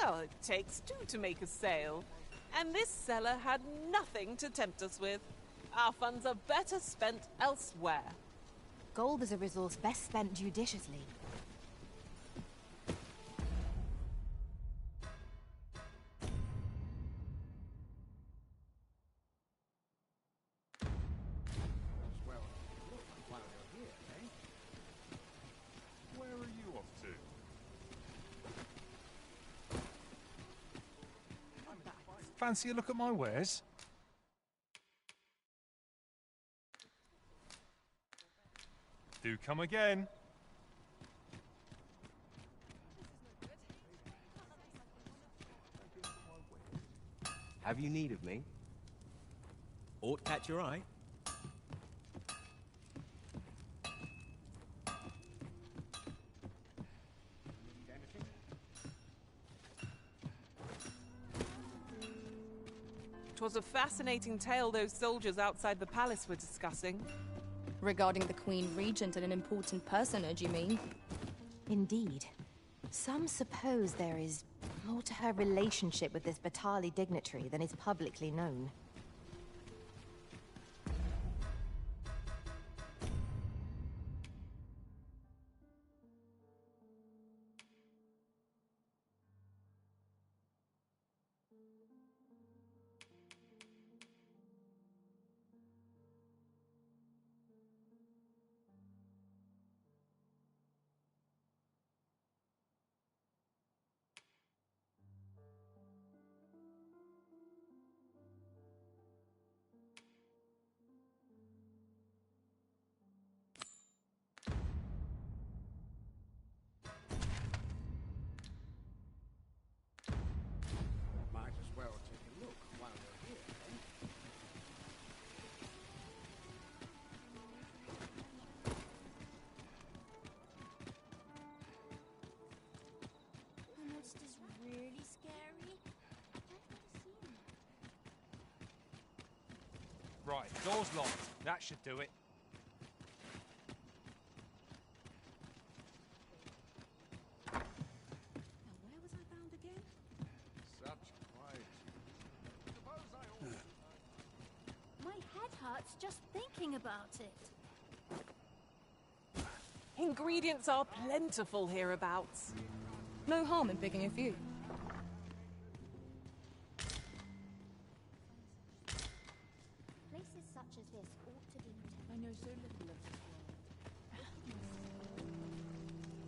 Well, it takes two to make a sale. And this seller had nothing to tempt us with. Our funds are better spent elsewhere. Gold is a resource best spent judiciously. Well, look, while you're here, eh? Where are you off to? Fancy a look at my wares? Do come again. Have you need of me? Ought catch your eye? It was a fascinating tale those soldiers outside the palace were discussing. Regarding the Queen Regent and an important personage, you mean? Indeed. Some suppose there is more to her relationship with this Batali dignitary than is publicly known. Might as well take a look while you're here, eh? The monster's really scary. I've never seen one. Right, door's locked. That should do it. Where was I bound again? Such quiet. Suppose I ought My head hurts just thinking about it. Ingredients are plentiful hereabouts. No harm in picking a few. Places such as this ought to be protected. I know so little of this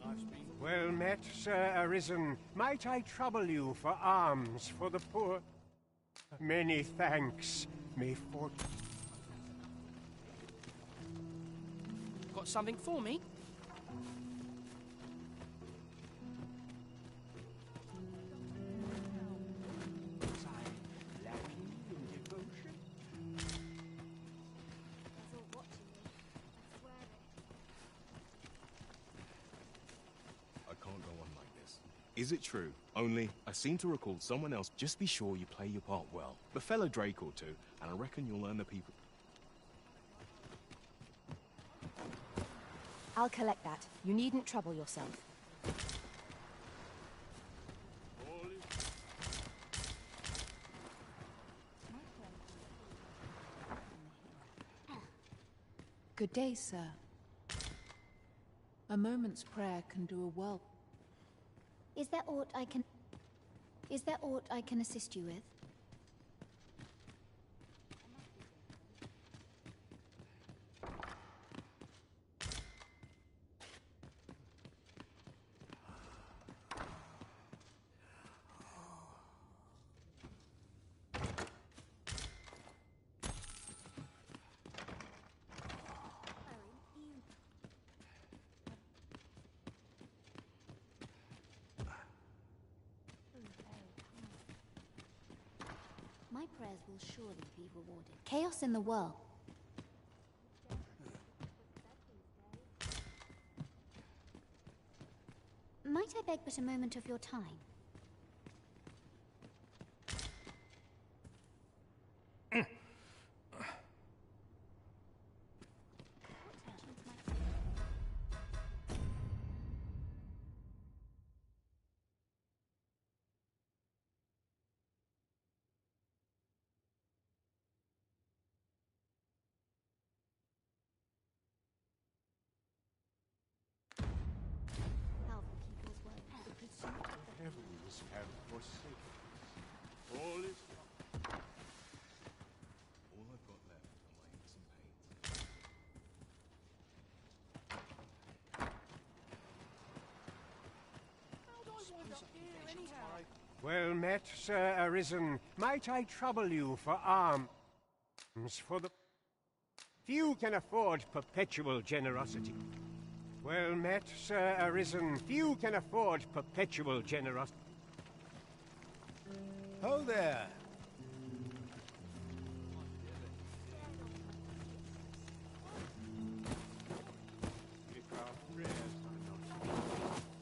world. Well met, Sir Arisen. Might I trouble you for alms for the poor? Many thanks. May fortune... Got something for me? I can't go on like this. Is it true? Only, I seem to recall someone else. Just be sure you play your part well. The fellow Drake or two, and I reckon you'll earn the people. I'll collect that. You needn't trouble yourself. Good day, sir. A moment's prayer can do a world. Is there aught I can assist you with? My prayers will surely be rewarded. Chaos in the world. Might I beg but a moment of your time? heavens have forsaken us. All is All I've got left are my inks and paints. well met, Sir Arisen. Might I trouble you for alms? For the few can afford perpetual generosity. Well met, Sir Arisen. Few can afford perpetual generosity. Ho there! if our prayers are not.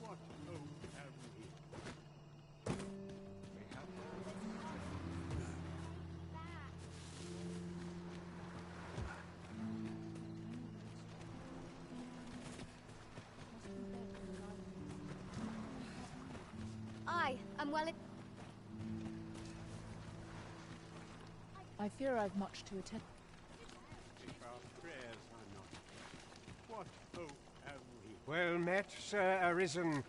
What hope have we? I'm well. I fear I've much to attend. If our prayers are not, what hope have we? Well met, Sir Arisen.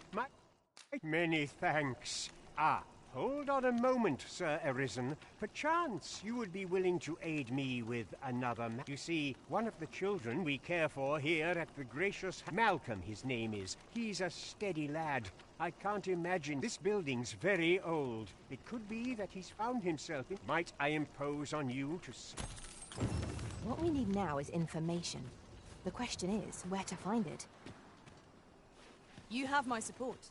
Many thanks. Ah, hold on a moment, Sir Arisen. Perchance you would be willing to aid me with another You see, one of the children we care for here at the gracious Malcolm, his name is. He's a steady lad. I can't imagine. This building's very old. It could be that he's found himself in... Might I impose on you to... What we need now is information. The question is, where to find it? You have my support.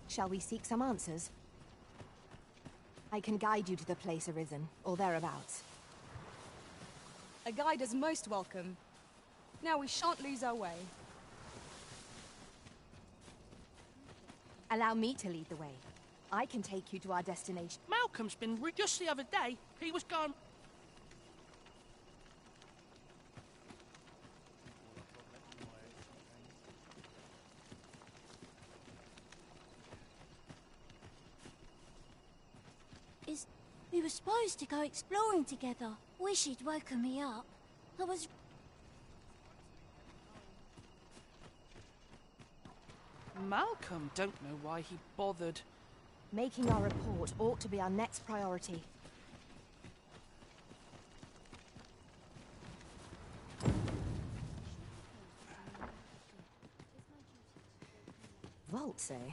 Shall we seek some answers? I can guide you to the place Arisen, or thereabouts. A guide is most welcome. Now we shan't lose our way. Allow me to lead the way. I can take you to our destination. Malcolm's been just the other day. He was gone. We were supposed to go exploring together. Wish he'd woken me up. I was... Malcolm don't know why he bothered. Making our report ought to be our next priority. Vaults, eh?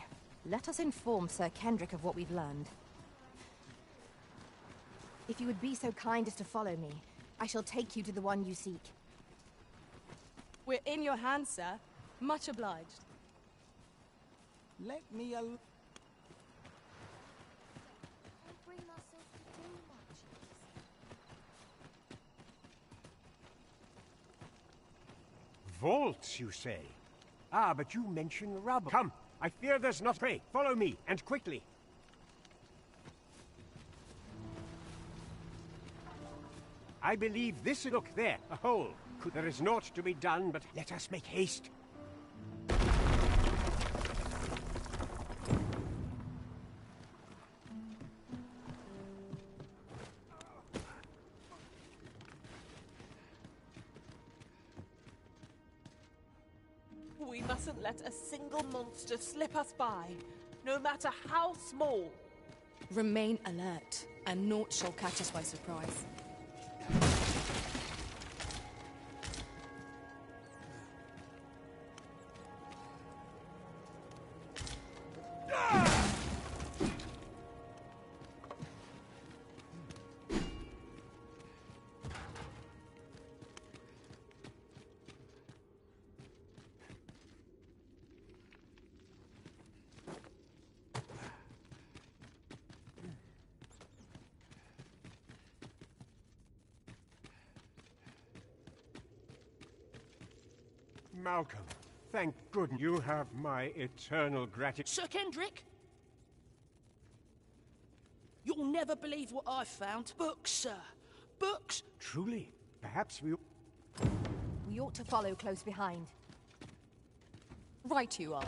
Let us inform Sir Kendrick of what we've learned. If you would be so kind as to follow me, I shall take you to the one you seek. We're in your hands, sir. Much obliged. Let me alone. Vaults, you say? Ah, but you mention rubble. Come, I fear there's not... Pray, follow me, and quickly. I believe this... Look, there, a hole. There is naught to be done, but let us make haste. We mustn't let a single monster slip us by, no matter how small. Remain alert, and naught shall catch us by surprise. Malcolm, thank goodness you have my eternal gratitude. Sir Kendrick? You'll never believe what I've found. Books, sir. Books. Truly, perhaps we... We ought to follow close behind. Right you are.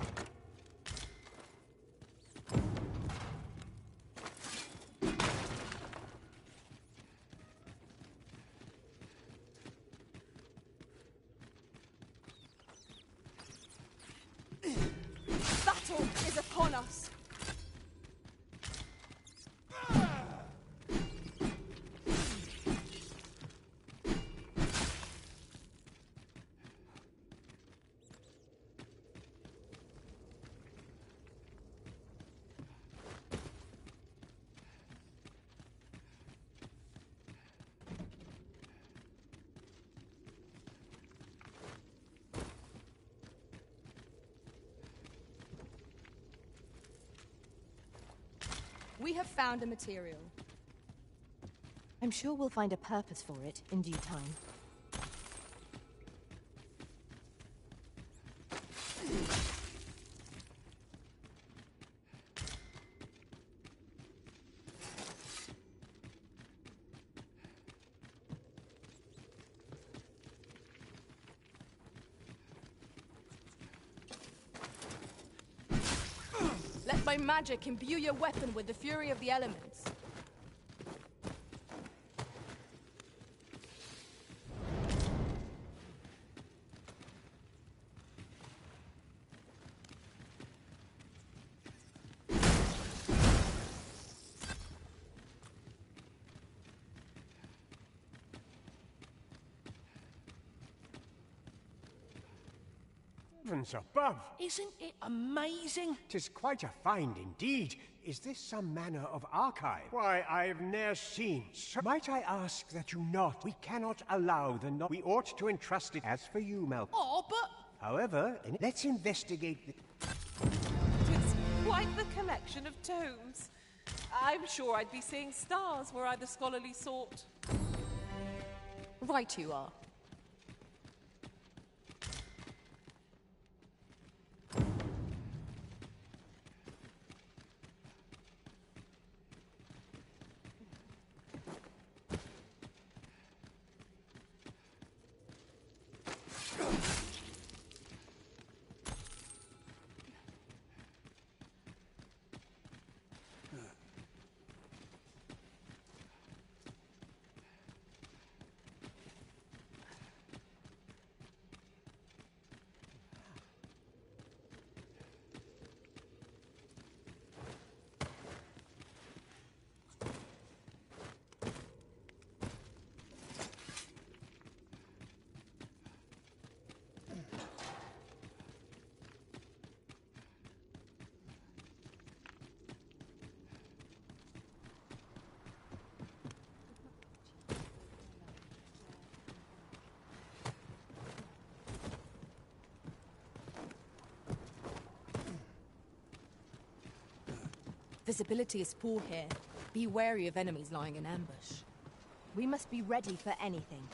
upon us. We have found a material. I'm sure we'll find a purpose for it in due time. Let my magic imbue your weapon with the fury of the elements. Heavens above! Isn't it amazing? 'Tis quite a find indeed. Is this some manner of archive? Why, I've ne'er seen so. Might I ask that you not? We cannot allow the We ought to entrust it. As for you, Malcolm. Oh, but... However, let's investigate the... It's quite the collection of tomes. I'm sure I'd be seeing stars were I the scholarly sort. Right you are. Visibility is poor here. Be wary of enemies lying in ambush. We must be ready for anything.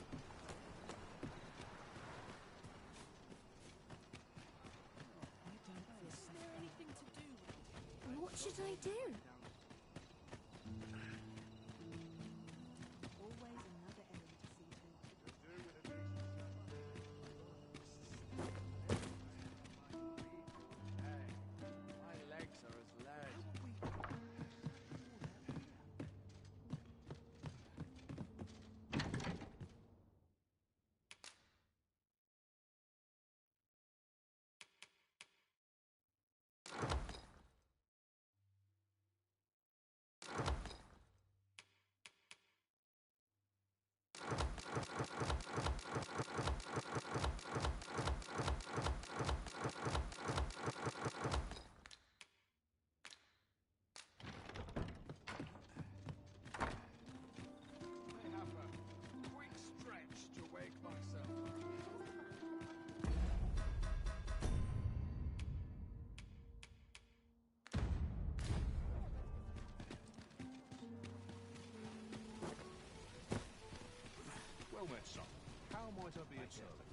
What should I do?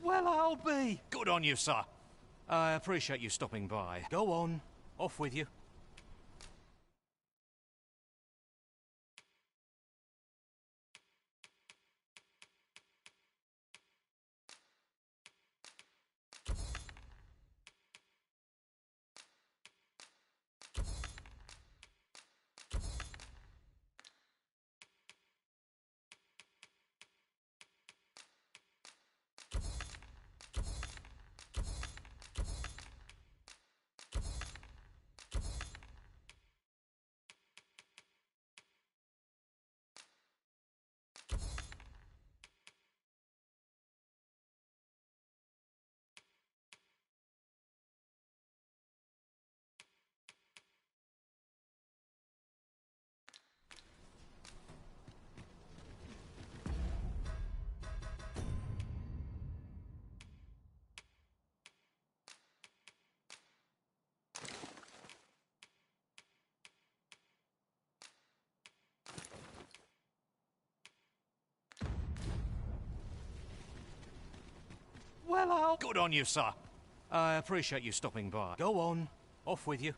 Well, I'll be. Good on you, sir. I appreciate you stopping by. Go on. Off with you. Well, I'll... Good on you, sir. I appreciate you stopping by. Go on. Off with you.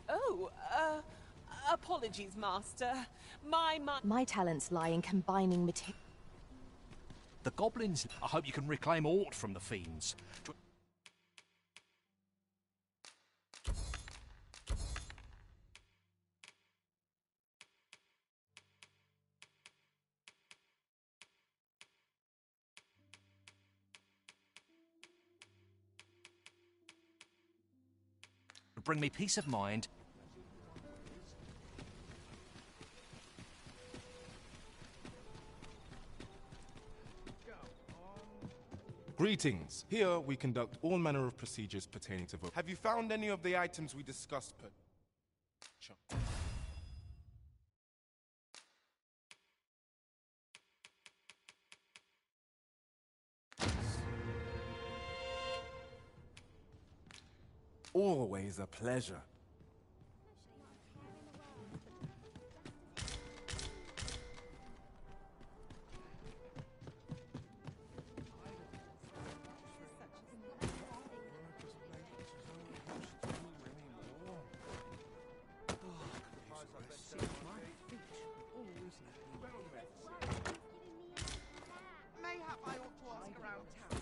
Oh, apologies, Master. My talents lie in combining material. The goblins... I hope you can reclaim aught from the fiends. Bring me peace of mind. Greetings. Here we conduct all manner of procedures pertaining to vote. Have you found any of the items we discussed? Always a pleasure. Mayhap I ought to ask around town.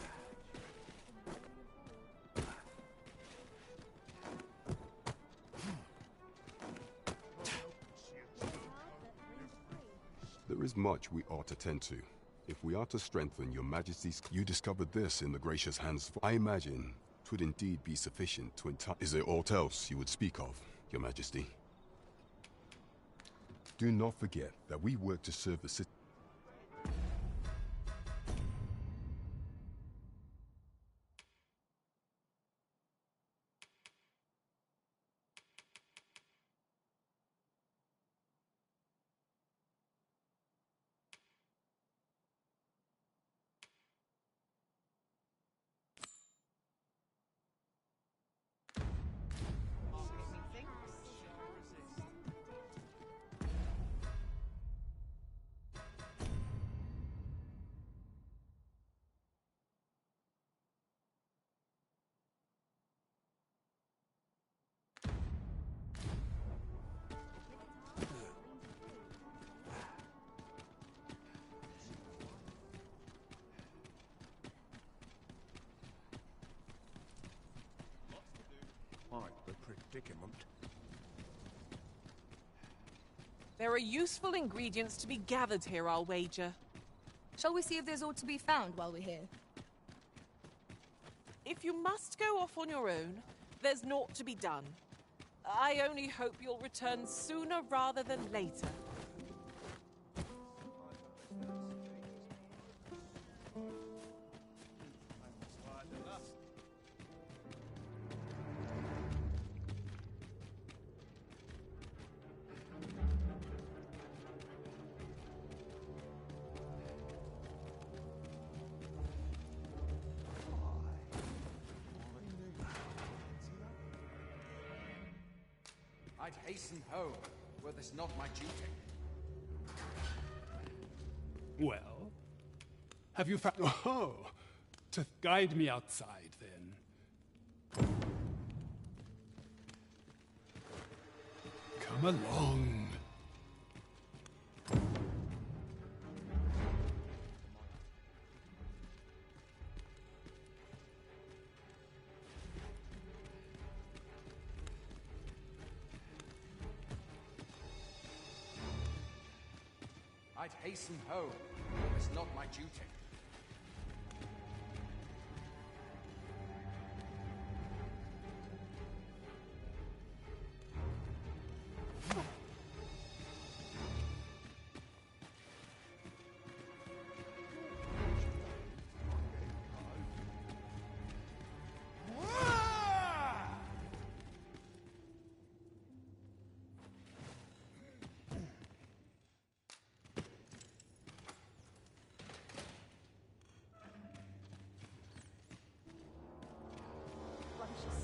There is much we ought to tend to. If we are to strengthen your majesty's... You discovered this in the gracious hands... I imagine 'twould indeed be sufficient to entice... Is there aught else you would speak of, your majesty? Do not forget that we work to serve the city. Quite the predicament. There are useful ingredients to be gathered here, I'll wager. Shall we see if there's aught to be found while we're here? If you must go off on your own, there's naught to be done. I only hope you'll return sooner rather than later. I'd hasten home, were this not my duty. Well, have you found... Oh, to guide me outside, then. Come along. I'd hasten home. It's not my duty.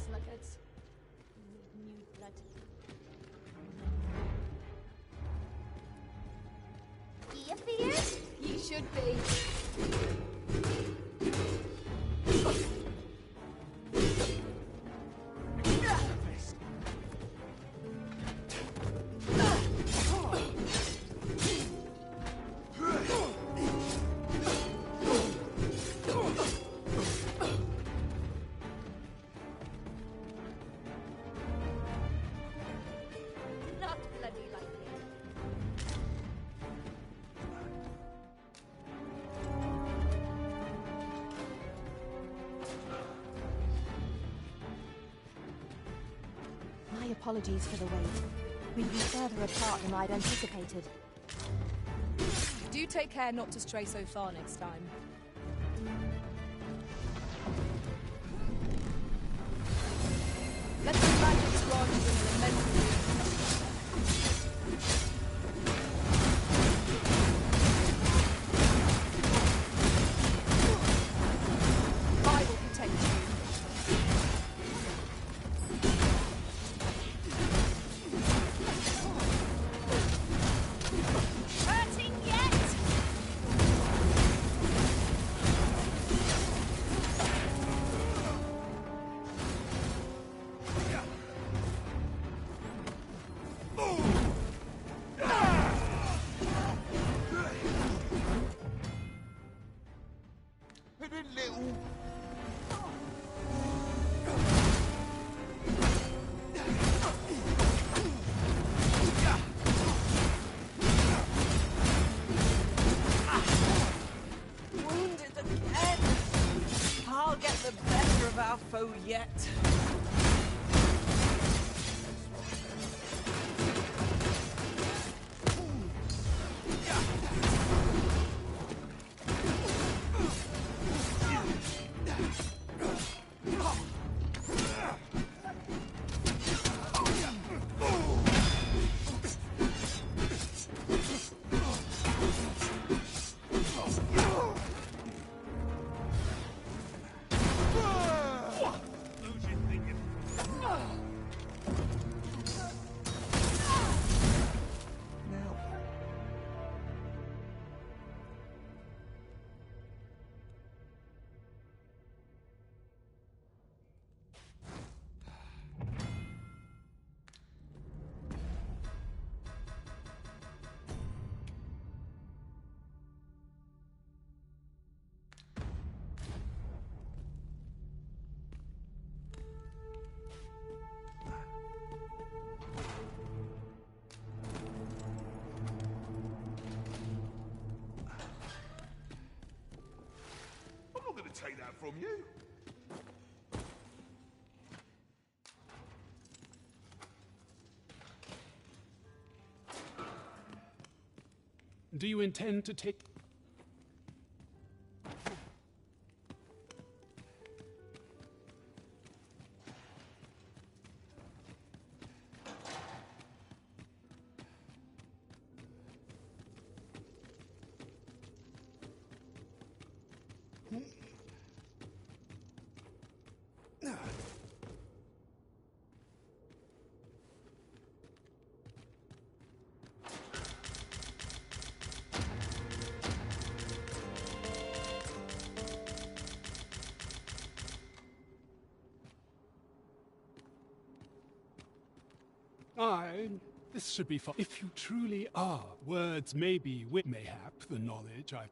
Sluggards. Need new blood. You feared? You should be. Apologies for the wait. We'd be further apart than I'd anticipated. Do take care not to stray so far next time. Let the magic's run in an immense I will protect you. Foe yet. Take that from you. Do you intend to take... This should be fun. If you truly are, words may be mayhap the knowledge I've...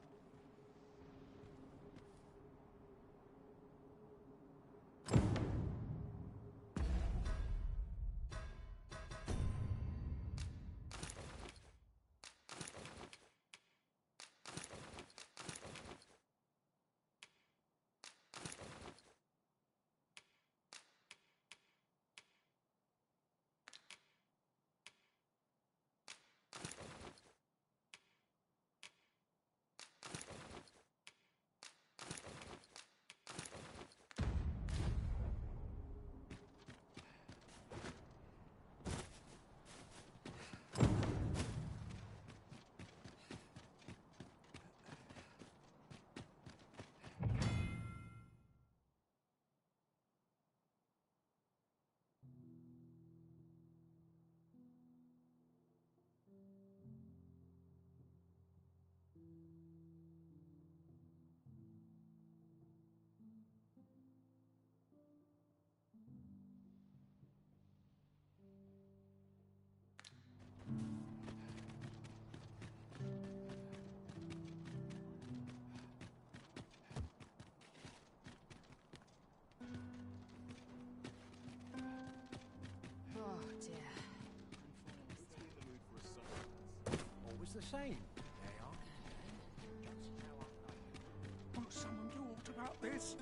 insane. They are. Won't someone do aught about this?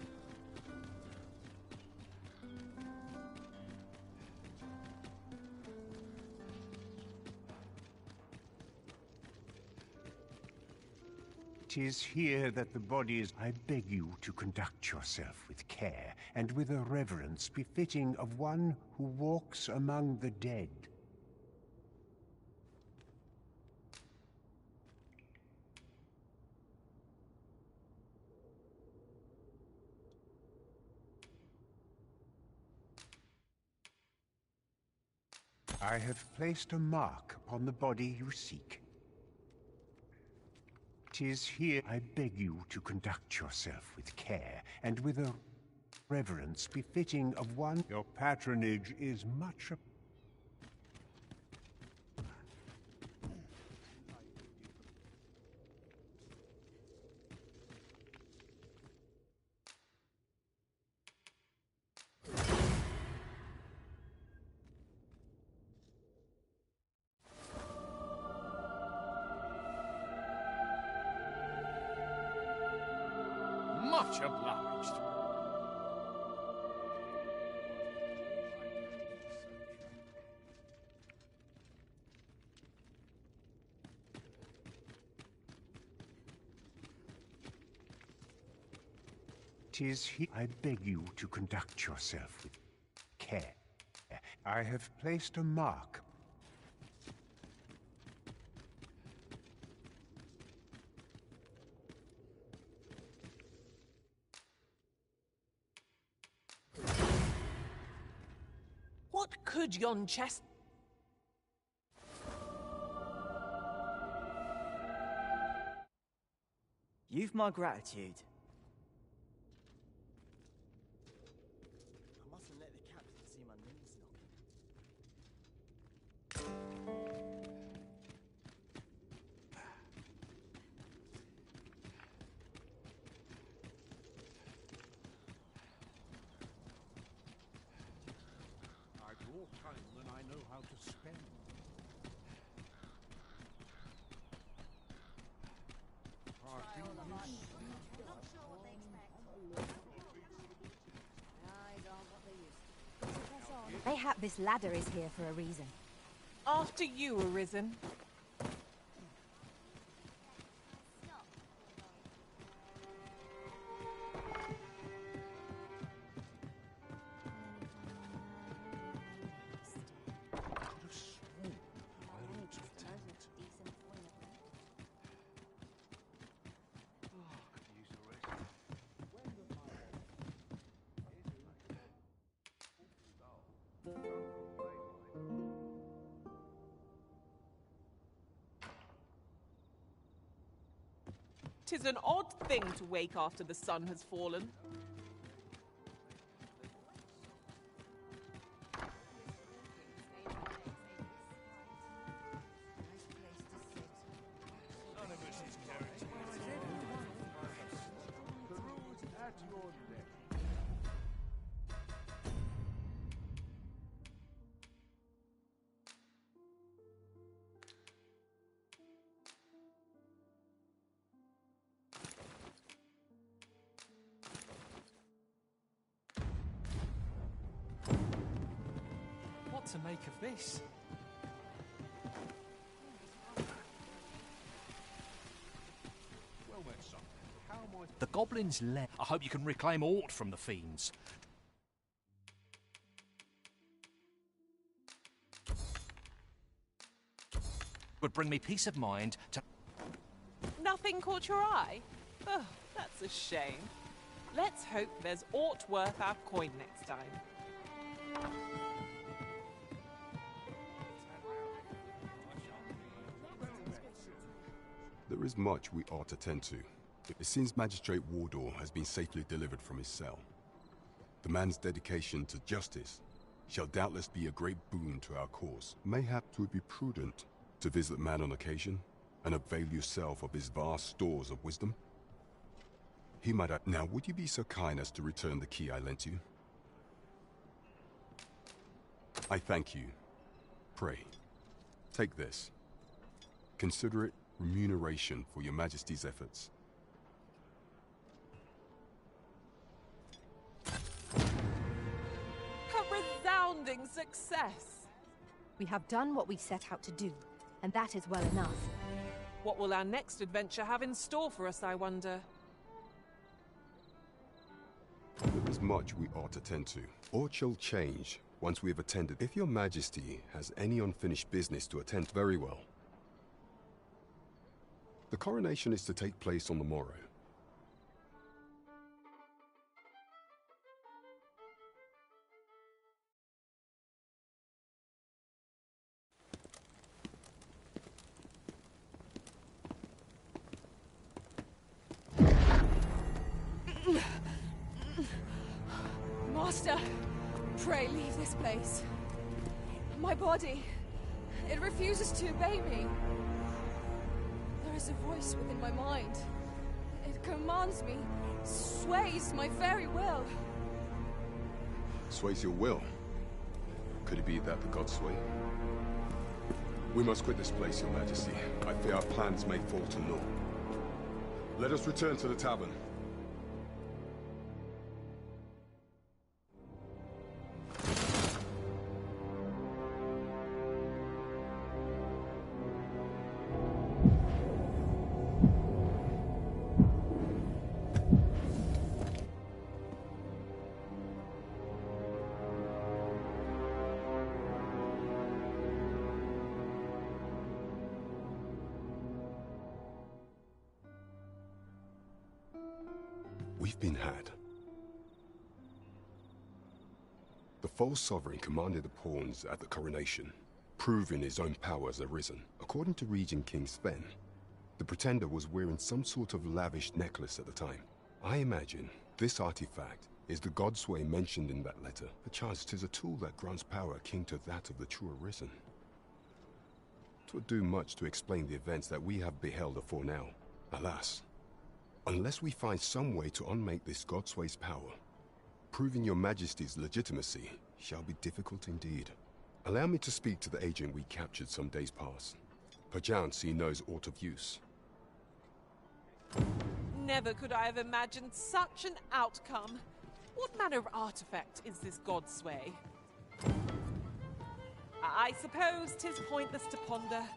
"'Tis here that the body is. I beg you to conduct yourself with care, and with a reverence befitting of one who walks among the dead." I have placed a mark upon the body you seek. 'Tis here. I beg you to conduct yourself with care, and with a reverence befitting of one. Your patronage is much Much obliged. "'Tis he. I beg you to conduct yourself with care. I have placed a mark. What could yon chest... You've my gratitude. I mustn't let the captain see my knees knocking. I've more time than I know how to spend. Mayhap this ladder is here for a reason. After you, Arisen. Tis an odd thing to wake after the sun has fallen. What to make of this? Well then, son. How am I... The goblin's lair. I hope you can reclaim aught from the fiends. Would bring me peace of mind to... Nothing caught your eye? Oh, that's a shame. Let's hope there's aught worth our coin next time. There is much we ought to tend to. It seems Magistrate Wardor has been safely delivered from his cell. The man's dedication to justice shall doubtless be a great boon to our cause. Mayhap 'twould be prudent to visit the man on occasion and avail yourself of his vast stores of wisdom. He might have... Now, would you be so kind as to return the key I lent you? I thank you. Pray, take this. Consider it remuneration for your Majesty's efforts. A resounding success! We have done what we set out to do, and that is well enough. What will our next adventure have in store for us, I wonder? There is much we ought to tend to. Aught shall change once we have attended. If your Majesty has any unfinished business to attend, very well. The coronation is to take place on the morrow. Master, pray leave this place. My body, it refuses to obey me. There is a voice within my mind. It commands me, sways my very will. Sways your will? Could it be that the gods sway? We must quit this place, your Majesty. I fear our plans may fall to naught. Let us return to the tavern. We've been had. The false sovereign commanded the pawns at the coronation, proving his own power has arisen. According to Regent King Sven, the pretender was wearing some sort of lavish necklace at the time. I imagine this artifact is the godsway mentioned in that letter. Perchance 'tis a tool that grants power akin to that of the true arisen. 'Twould do much to explain the events that we have beheld afore now. Alas, unless we find some way to unmake this godsway's power, proving your Majesty's legitimacy shall be difficult indeed. Allow me to speak to the agent we captured some days past. Perchance he knows aught of use. Never could I have imagined such an outcome. What manner of artifact is this godsway? I suppose 'tis pointless to ponder.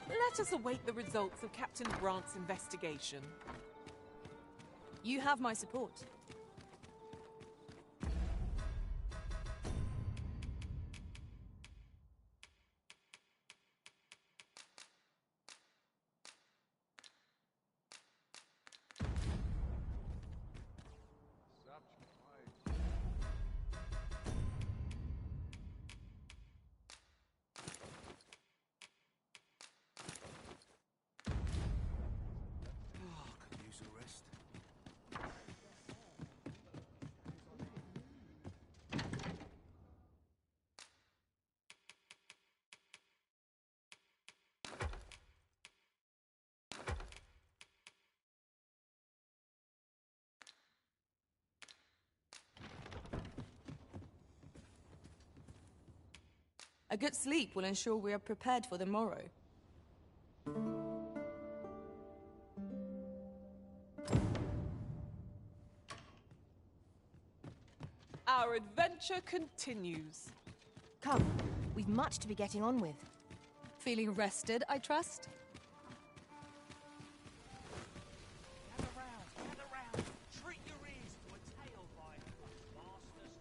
Let us await the results of Captain Grant's investigation. You have my support. A good sleep will ensure we are prepared for the morrow. Our adventure continues. Come, we've much to be getting on with. Feeling rested, I trust?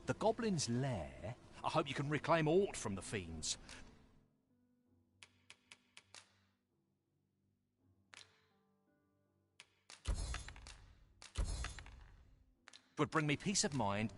The Goblin's Lair? I hope you can reclaim aught from the fiends. Would bring me peace of mind.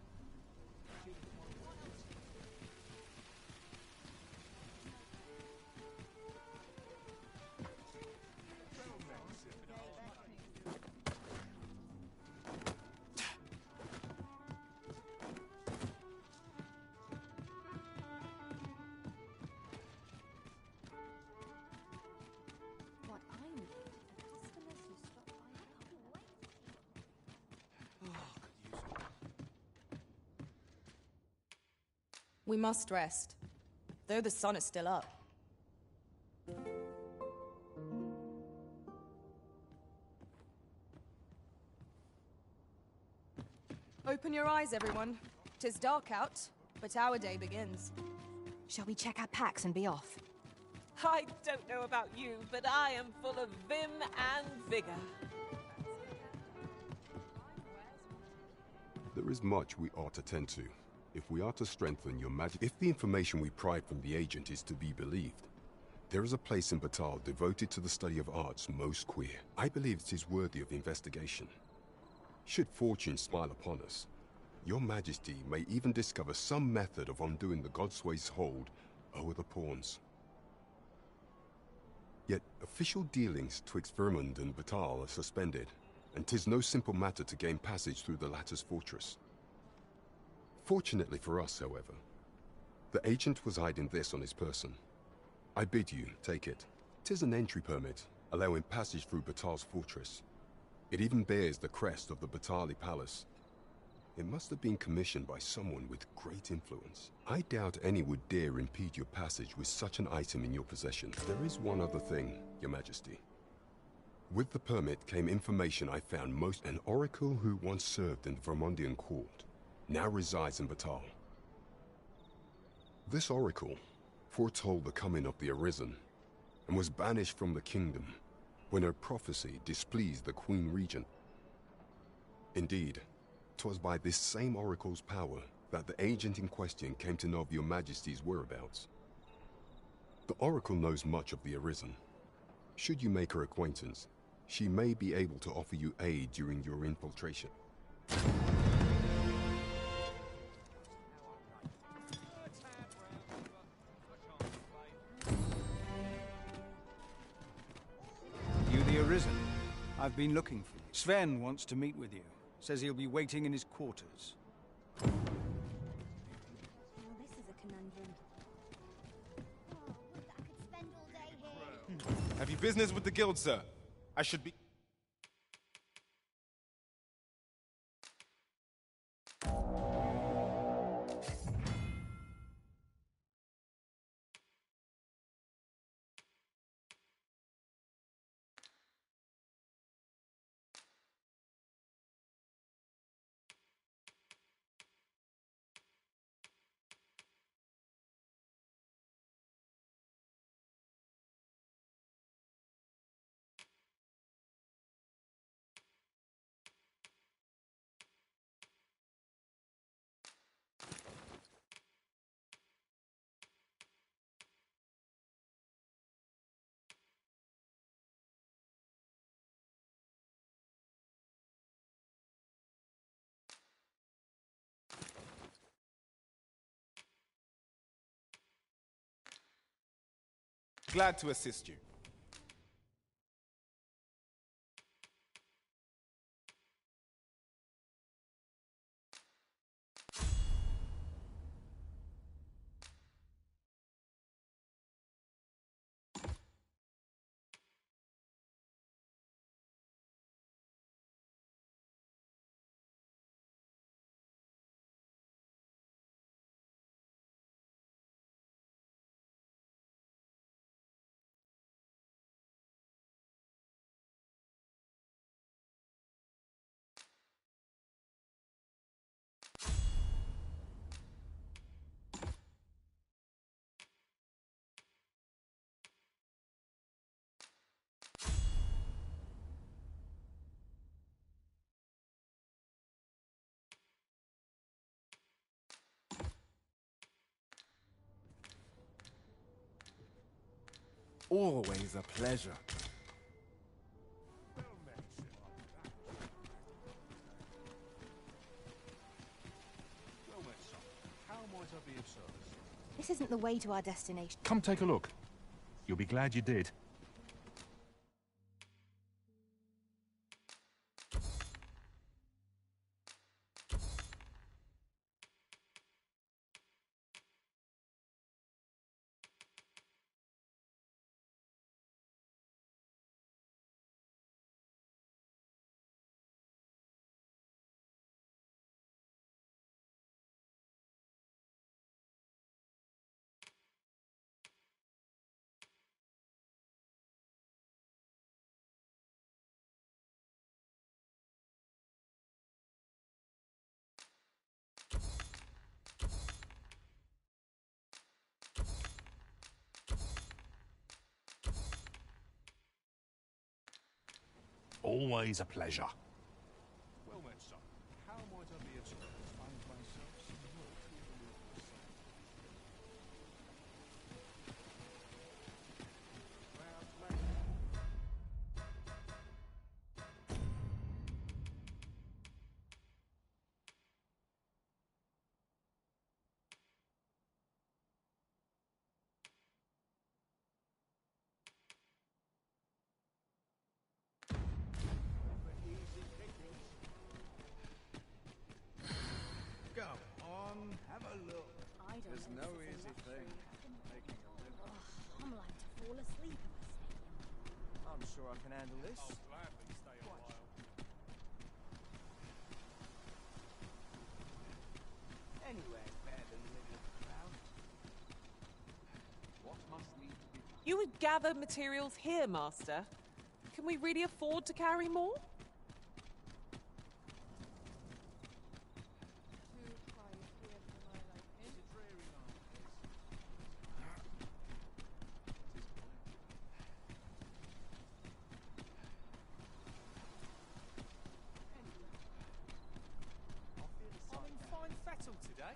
We must rest, though the sun is still up. Open your eyes, everyone. 'Tis dark out, but our day begins. Shall we check our packs and be off? I don't know about you, but I am full of vim and vigor. There is much we ought to tend to. If we are to strengthen your magic, if the information we pry from the agent is to be believed, there is a place in Batal devoted to the study of arts most queer. I believe it is worthy of investigation. Should fortune smile upon us, your majesty may even discover some method of undoing the Godsway's hold over the pawns. Yet official dealings twixt Vermund and Batal are suspended, and 'tis no simple matter to gain passage through the latter's fortress. Fortunately for us, however, the agent was hiding this on his person. I bid you take it. 'Tis an entry permit, allowing passage through Batal's fortress. It even bears the crest of the Batali Palace. It must have been commissioned by someone with great influence. I doubt any would dare impede your passage with such an item in your possession. There is one other thing, Your Majesty. With the permit came information I found most. An oracle who once served in the Vermundian court now resides in Batal. This oracle foretold the coming of the Arisen and was banished from the kingdom when her prophecy displeased the Queen Regent. Indeed, 'twas by this same oracle's power that the agent in question came to know of your majesty's whereabouts. The oracle knows much of the Arisen. Should you make her acquaintance, she may be able to offer you aid during your infiltration. You the Arisen? I've been looking for you. Sven wants to meet with you. Says he'll be waiting in his quarters. Well, this is a conundrum. Oh, would that I could spend all day here. Have you business with the guild, sir? I should be... Glad to assist you. Always a pleasure. How might I be of service? This isn't the way to our destination. Come take a look. You'll be glad you did. Always a pleasure. Well met, son. How might I be of service? Find myself some work to do. Go on, have a look. I don't There's know no if it's a easy thing. Making a living. I'm like to fall asleep if I stay. I'm sure I can handle this. I'll gladly stay a while. Anywhere's better than living with the crowd. What must need to be... You would gather materials here, Master. Can we really afford to carry more? I'm in fine fettle today.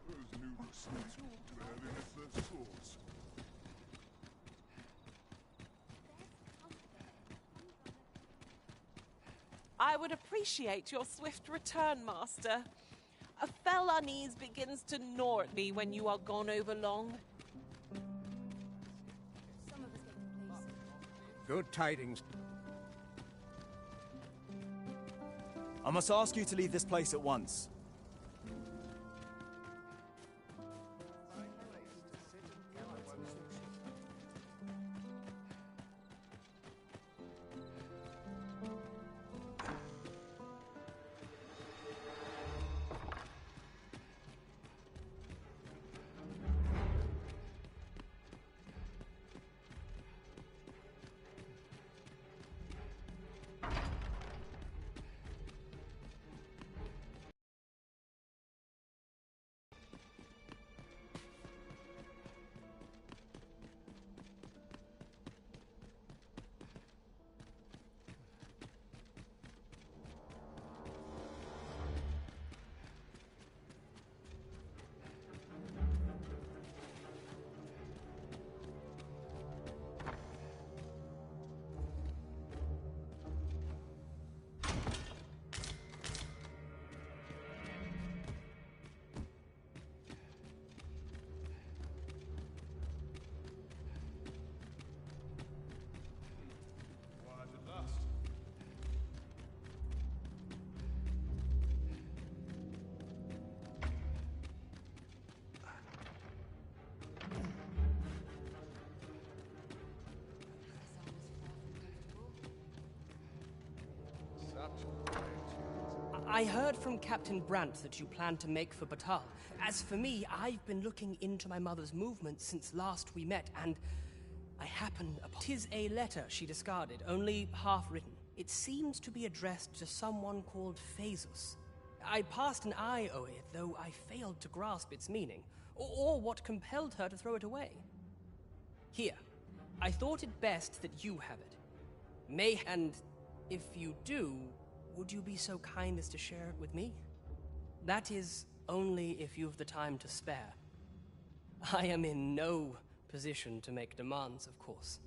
Those new recruits barely miss their swords. I would appreciate your swift return, Master. A fell unease begins to gnaw at me when you are gone over long. Some of us get the police. Good tidings. I must ask you to leave this place at once. Quiet at last. I heard from Captain Brandt that you plan to make for Batal. As for me, I've been looking into my mother's movements since last we met, and I happen upon... 'Tis a letter she discarded, only half written. It seems to be addressed to someone called Phaesus. I passed an eye over it, though I failed to grasp its meaning, or what compelled her to throw it away. Here, I thought it best that you have it. And if you do, would you be so kind as to share it with me? That is, only if you've the time to spare. I am in no position to make demands, of course.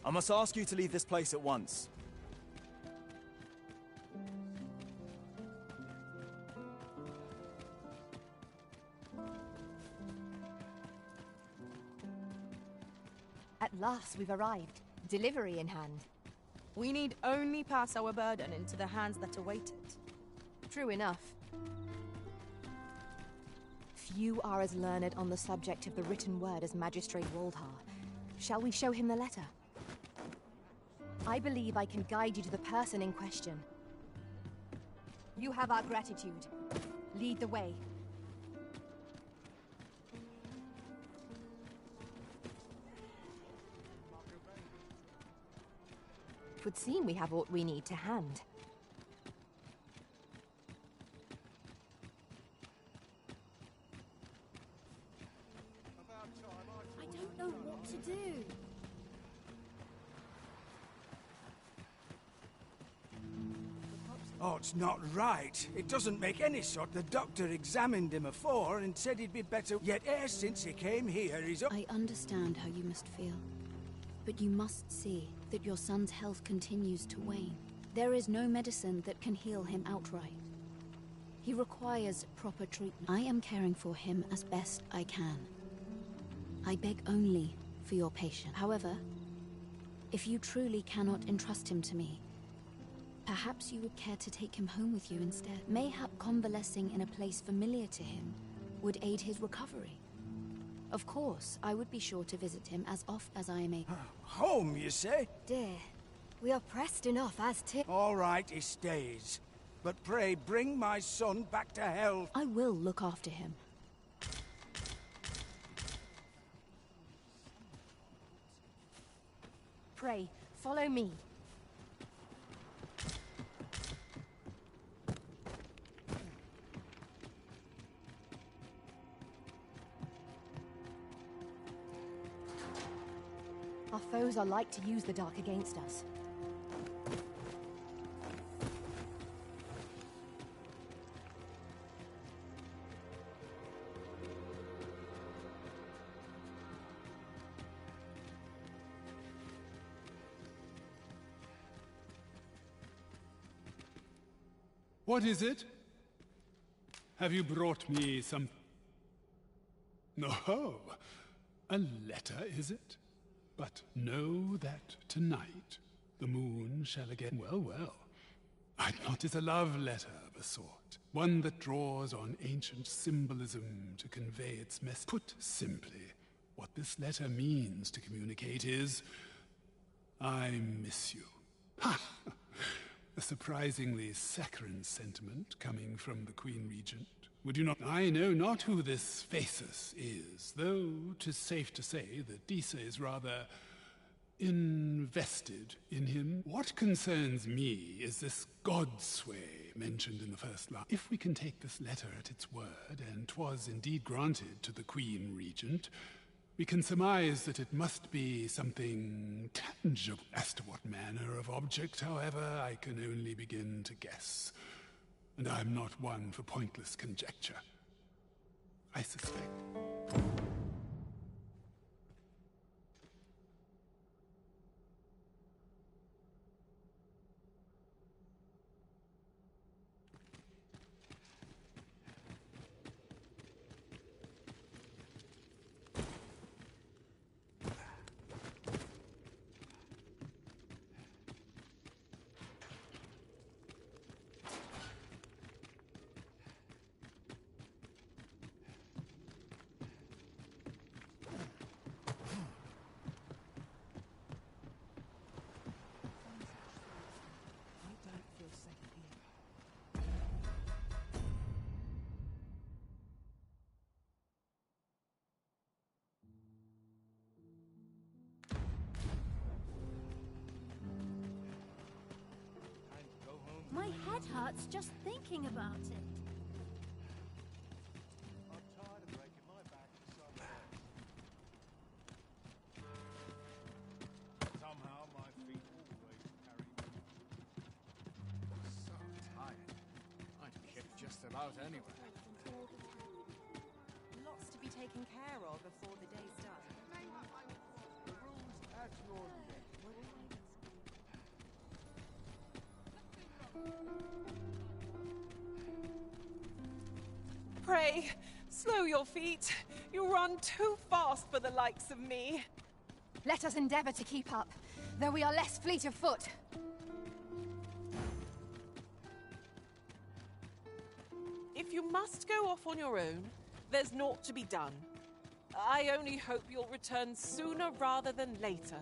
I must ask you to leave this place at once. At last we've arrived. Delivery in hand. We need only pass our burden into the hands that await it. True enough. Few are as learned on the subject of the written word as Magistrate Woldhar. Shall we show him the letter? I believe I can guide you to the person in question. You have our gratitude. Lead the way. It would seem we have what we need to hand. I don't know what to do. Oh, it's not right. It doesn't make any sort. The doctor examined him afore and said he'd be better. Yet e'er since he came here, he's up. I understand how you must feel. But you must see that your son's health continues to wane. There is no medicine that can heal him outright. He requires proper treatment. I am caring for him as best I can. I beg only for your patience. However, if you truly cannot entrust him to me, perhaps you would care to take him home with you instead. Mayhap convalescing in a place familiar to him would aid his recovery. Of course, I would be sure to visit him as oft as I am able. Home, you say? Dear, we are pressed enough as to... All right, he stays. But pray, bring my son back to health. I will look after him. Pray, follow me. Our foes are like to use the dark against us. What is it? Have you brought me some... No, a letter, is it? But know that tonight the moon shall again... Well, well. I thought it a love letter of a sort. One that draws on ancient symbolism to convey its message. Put simply, what this letter means to communicate is... I miss you. Ha! A surprisingly saccharine sentiment coming from the Queen Regent. Would you not? I know not who this Phasus is, though 'tis safe to say that Disa is rather invested in him. What concerns me is this godsway mentioned in the first line. If we can take this letter at its word, and 'twas indeed granted to the Queen Regent, we can surmise that it must be something tangible. As to what manner of object, however, I can only begin to guess. And I'm not one for pointless conjecture. I suspect. My head hurts just thinking about it. Somehow my feet always carry me. So tired. I'd kick just about anywhere. Lots to be taken care of before the day's done. The rules at your neck. Pray, slow your feet. You run too fast for the likes of me. Let us endeavor to keep up, though we are less fleet of foot. If you must go off on your own, there's naught to be done. I only hope you'll return sooner rather than later.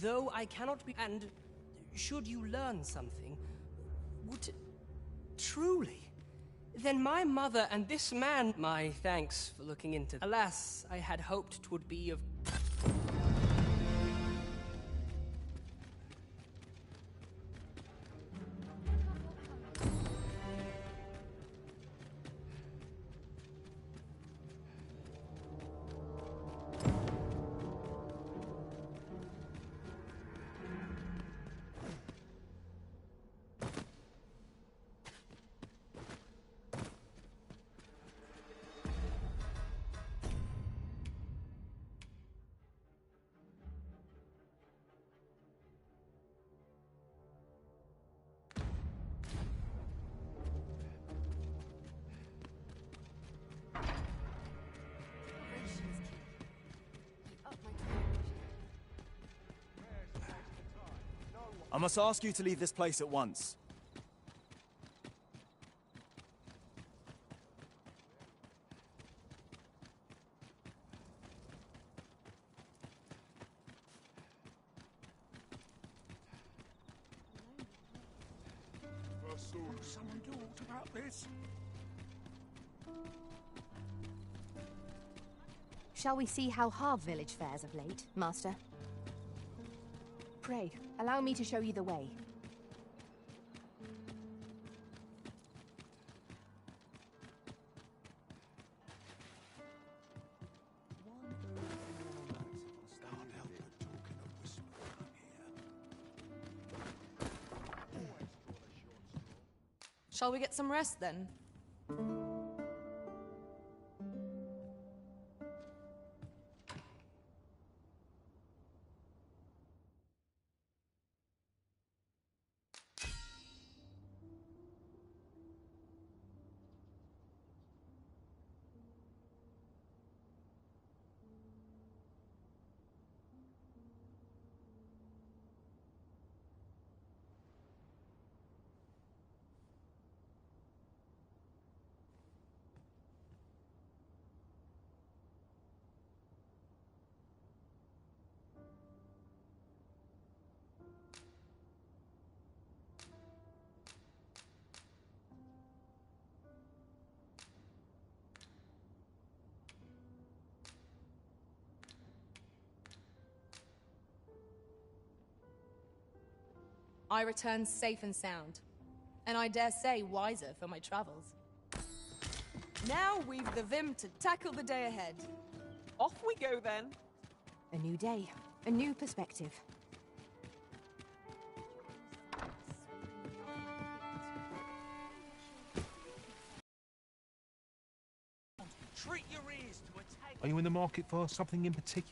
Though I cannot be... And should you learn something, would... Truly? Then my mother and this man... My thanks for looking into... Alas, I had hoped 'twould be of... I must ask you to leave this place at once. Will someone do aught about this? Shall we see how Harve village fares of late, Master? Pray, allow me to show you the way. Shall we get some rest then? I return safe and sound, and I dare say wiser for my travels. Now we've the vim to tackle the day ahead. Off we go then. A new day, a new perspective. Treat your ears to a tale. Are you in the market for something in particular?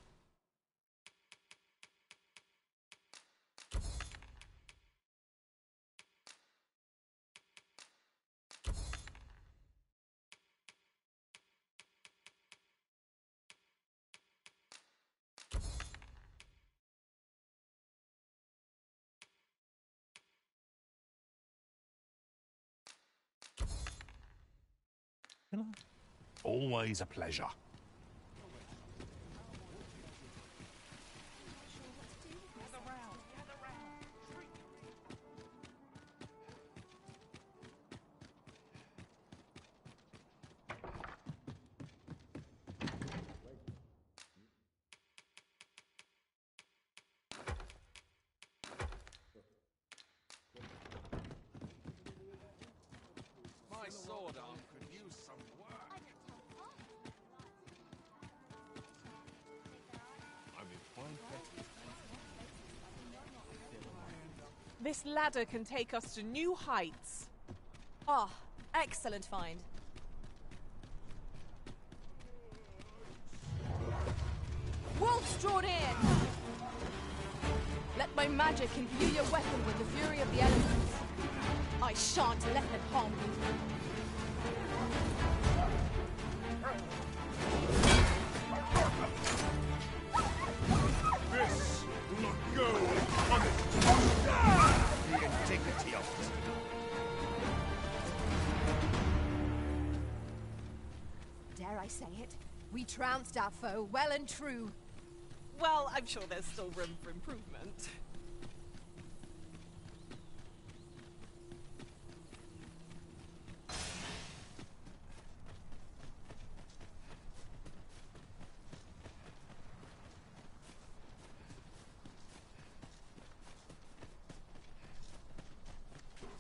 Always a pleasure. My sword arm could use some work. I'm in fine fettle. This ladder can take us to new heights. Ah, excellent find. Wolves drawn in! Let my magic imbue your weapon with the fury of the elements. I shan't let them harm you. This will not go unpunished. The indignity of it. Dare I say it? We trounced our foe well and true. Well, I'm sure there's still room for improvement.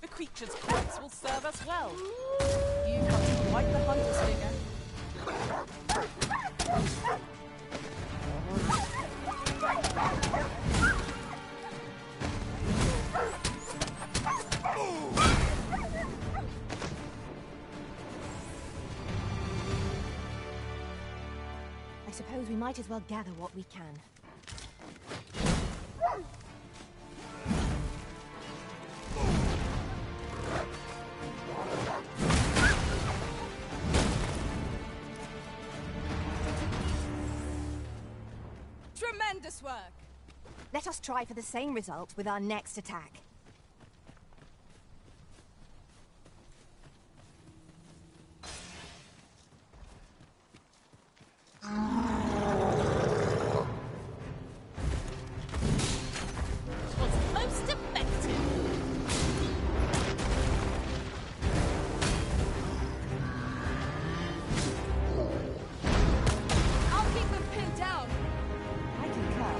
The creature's corpse will serve us well. You have quite the hunter's figure. I suppose we might as well gather what we can. Tremendous work! Let us try for the same result with our next attack. Was most effective. I'll keep them pinned down. I concur.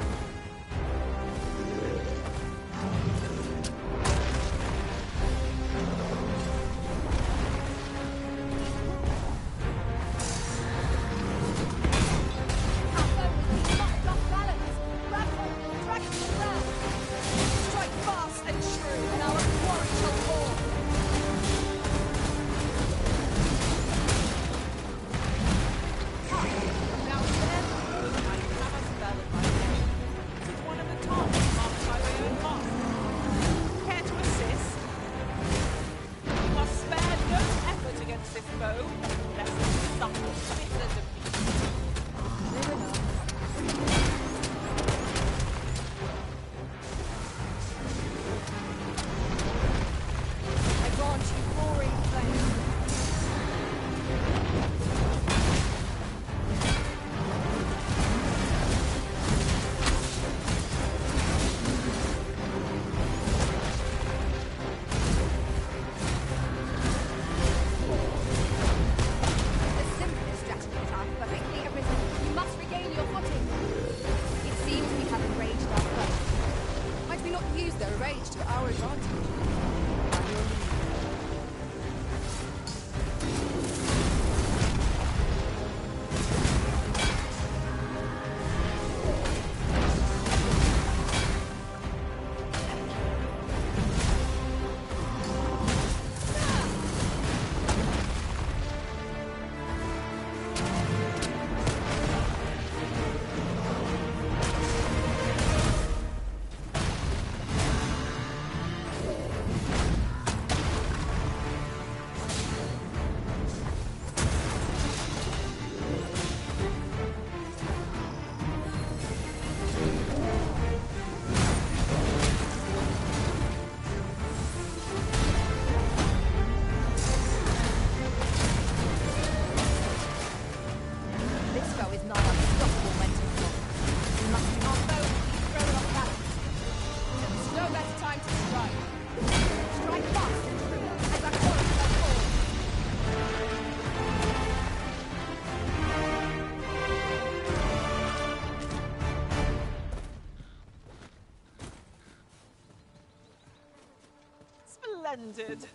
Splendid.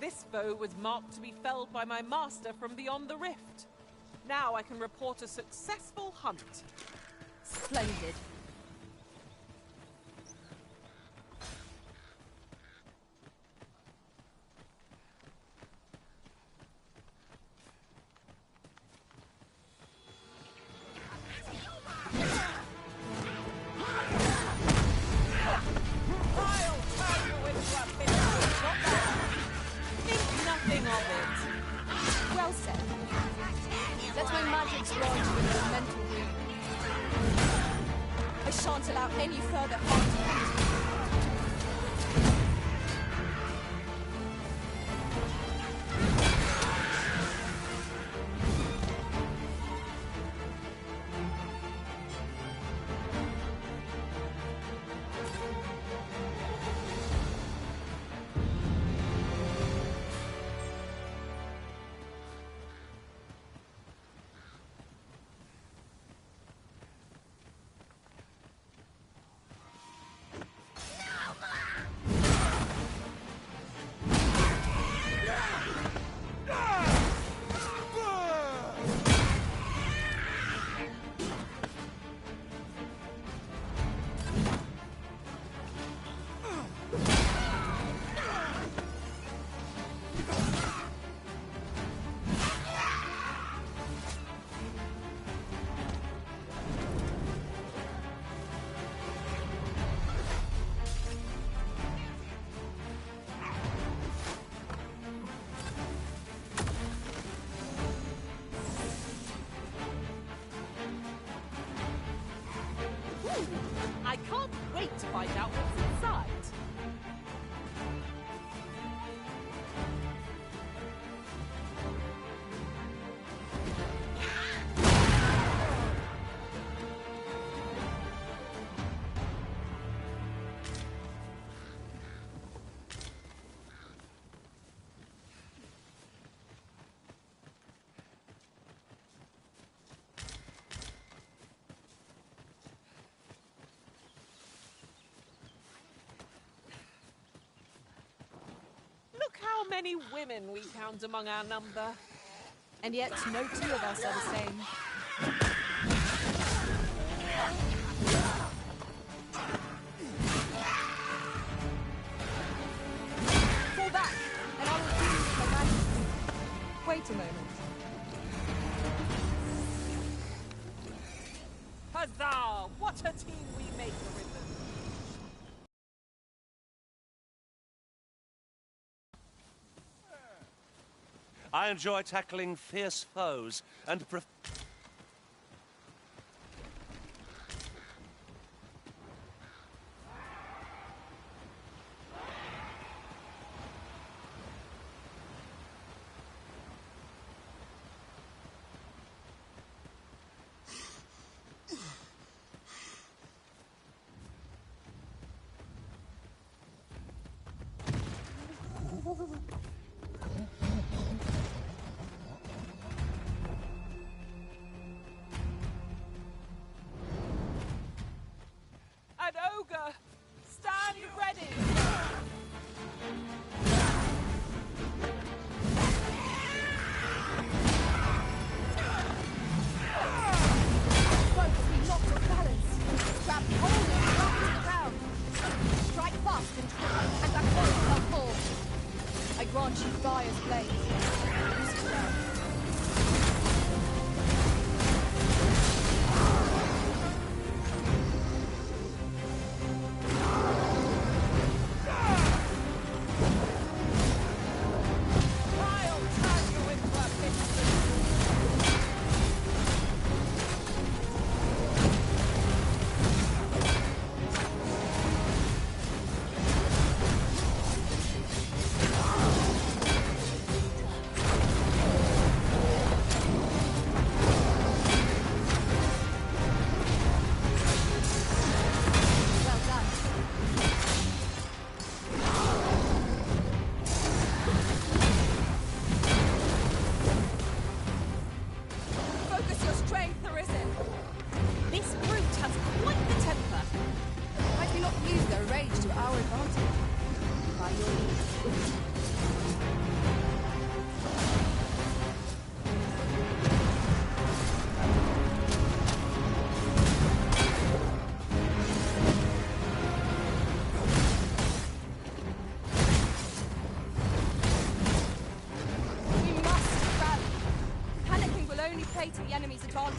This foe was marked to be felled by my master from beyond the rift. Now I can report a successful hunt. Splendid. Well said. Let my magic grant you with your mental wound. I shan't allow any further harm to come to you. I can't wait to find out what's inside. Look how many women we count among our number. And yet no two of us are the same. Fall back, and I will deal with my magic. Wait a moment. Huzzah! What a team we make, Arisen! I enjoy tackling fierce foes and An ogre! Stand ready! Focus me not to balance. Grab hold and drop to the ground. Strike fast and that foe shall fall. I grant you fire's blade. Use it well. Focus your strength, Arisen. This brute has quite the temper. Might we not use their rage to our advantage? By your means. To the enemy's advantage.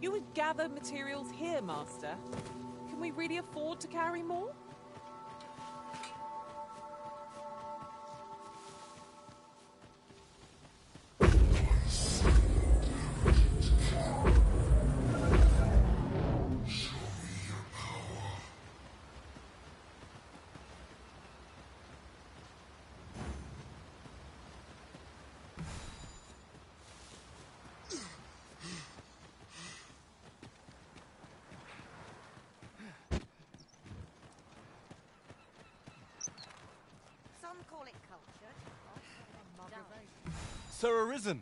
You would gather materials here, Master. Can we really afford to carry more? Sir Arisen,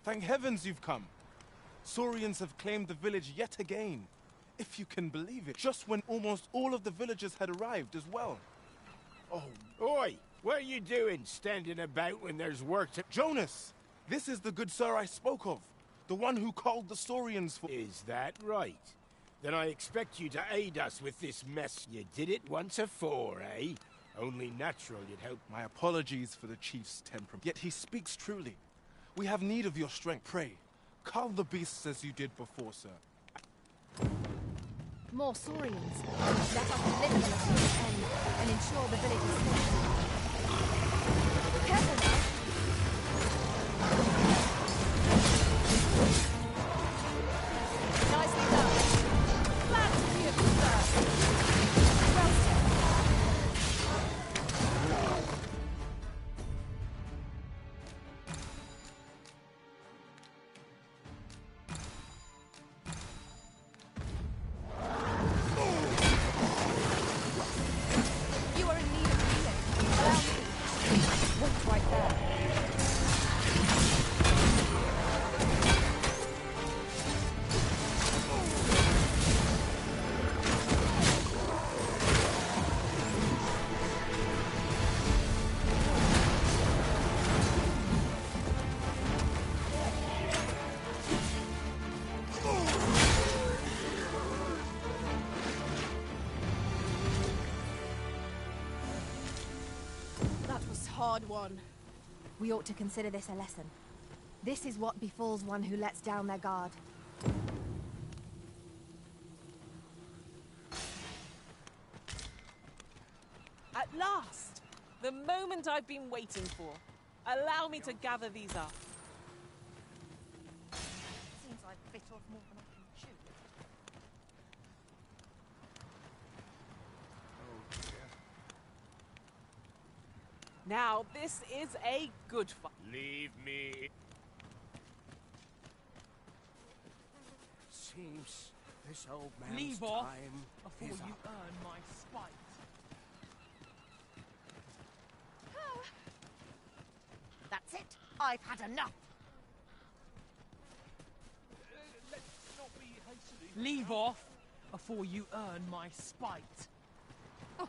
thank heavens you've come. Saurians have claimed the village yet again. If you can believe it, just when almost all of the villagers had arrived as well. Oh, oi! What are you doing standing about when there's work to— Jonas! This is the good sir I spoke of. The one who called the Saurians for— Is that right? Then I expect you to aid us with this mess. You did it once afore, eh? Only natural you'd help. My apologies for the chief's temperament. Yet he speaks truly. We have need of your strength. Pray, calm the beasts as you did before, sir. More Saurians. Let us deliver them to the end and ensure the village is safe. Careful now. Nicely done. Glad to see you, sir. Well said. You are in need of healing. Allow me. Wait right there. Hard one. We ought to consider this a lesson. This is what befalls one who lets down their guard. At last! The moment I've been waiting for. Allow me to gather these up. Seems I've bit off more than I can chew. Now, this is a good fight. Leave me. Seems this old man's Leave off time before is you up. earn my spite. I've had enough. Leave off before you earn my spite. Oh.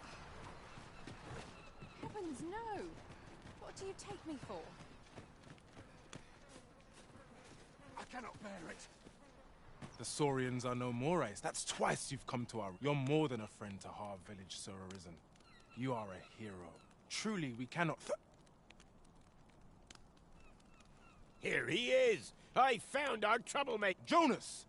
Heavens, no! What do you take me for? I cannot bear it. The Saurians are no more, Ace. That's twice you've come to our... You're more than a friend to Harv Village, Sir Arisen. You are a hero. Truly, we cannot... Here he is! I found our troublemaker! Jonas!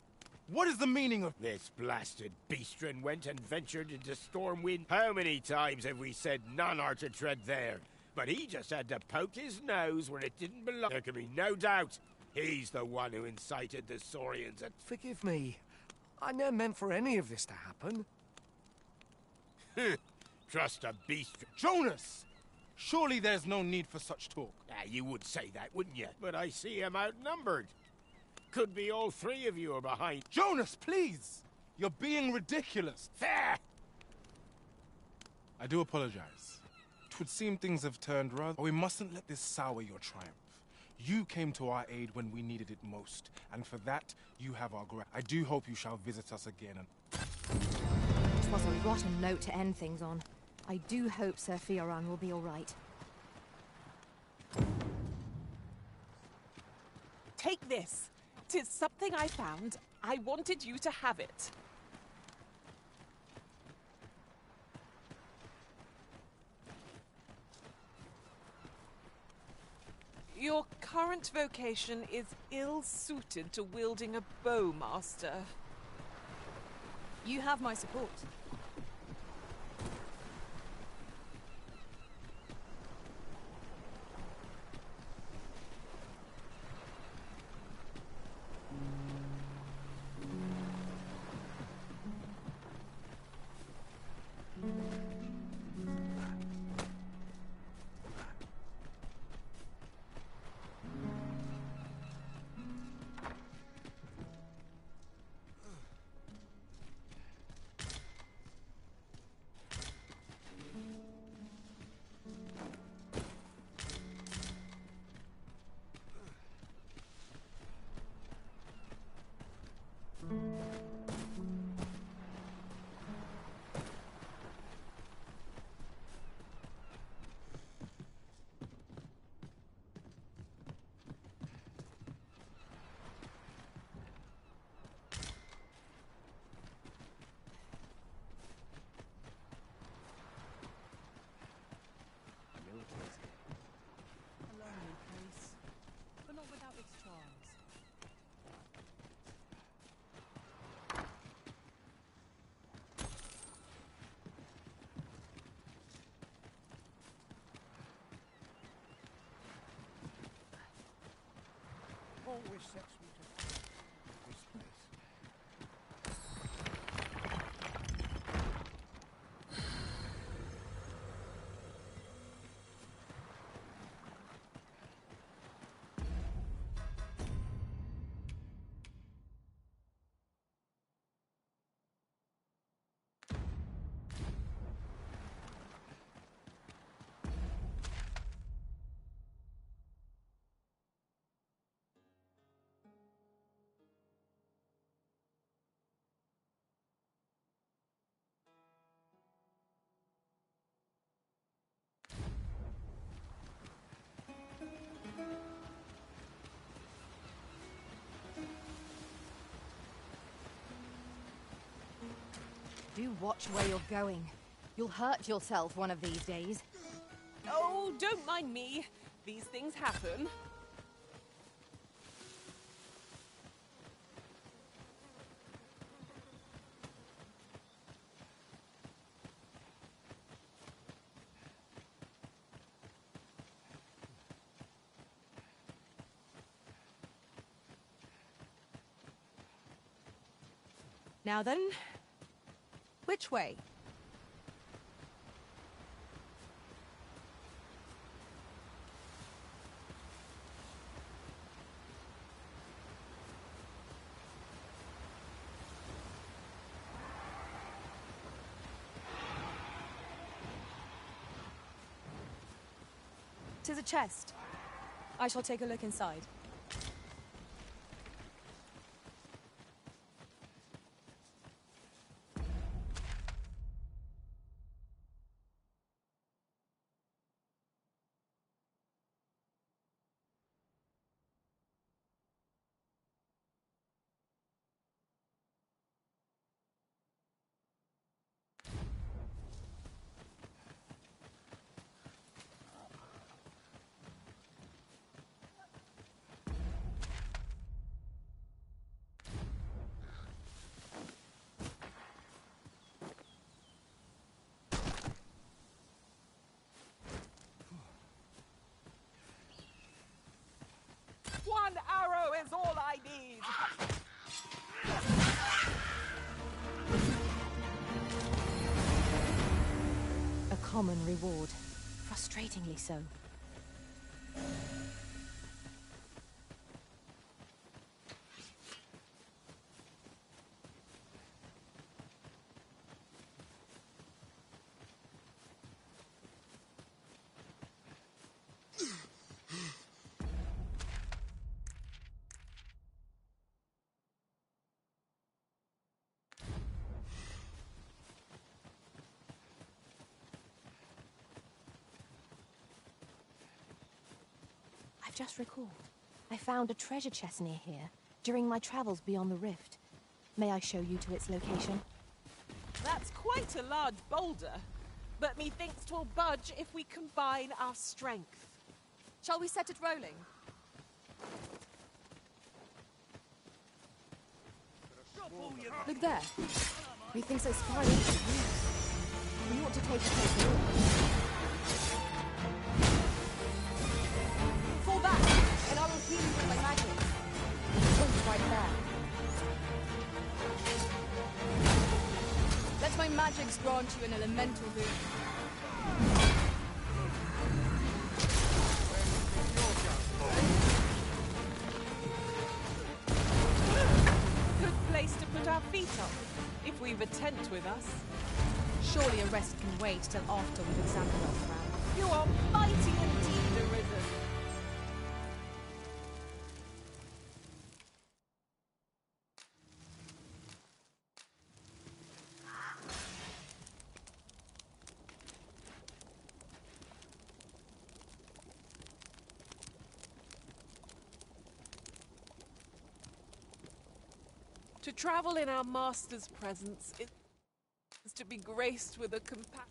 What is the meaning of... This blasted beastren went and ventured into Stormwind. How many times have we said none are to tread there? But he just had to poke his nose where it didn't belong. There can be no doubt he's the one who incited the Saurians at... Forgive me. I never meant for any of this to happen. Trust a beast... Jonas! Surely there's no need for such talk. You would say that, wouldn't you? But I see him outnumbered. Could be all three of you are behind... Jonas, please! You're being ridiculous. There! I do apologize. It would seem things have turned rather... We mustn't let this sour your triumph. You came to our aid when we needed it most, and for that, you have our gratitude. I do hope you shall visit us again and... It was a rotten note to end things on. I do hope Sir Fioran will be all right. Take this. 'Tis something I found. I wanted you to have it. Your current vocation is ill-suited to wielding a bow, Master. You have my support. Always sets me to this place. Do watch where you're going. You'll hurt yourself one of these days. Oh, don't mind me. These things happen. Now then, which way? Tis a chest. I shall take a look inside. One arrow is all I need. A common reward. Frustratingly so. I've just recalled. I found a treasure chest near here during my travels beyond the rift. May I show you to its location? That's quite a large boulder, but methinks 'twill budge if we combine our strength. Shall we set it rolling? Look there. Methinks it's far into the roof. We ought to take a closer look. Fall back, and I will heal you with my magic. Wait right there. Let my magics grant you an elemental boon. Good place to put our feet up, if we've a tent with us. Surely a rest can wait till after we've examined our ground. You are mighty indeed, Arisen. To travel in our master's presence is to be graced with a compact.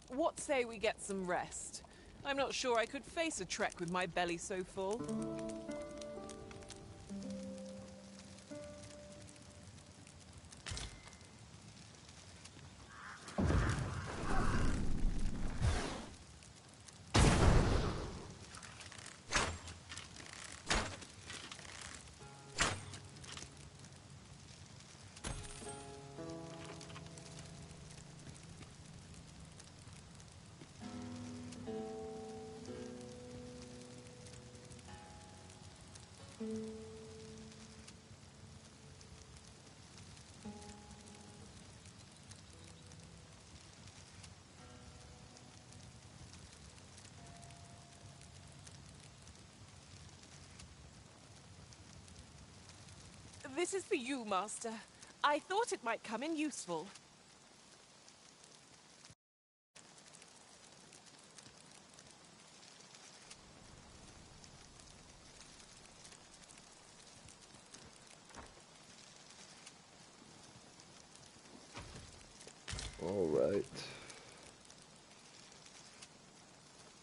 What say we get some rest? I'm not sure I could face a trek with my belly so full. This is for you, Master. I thought it might come in useful. Alright.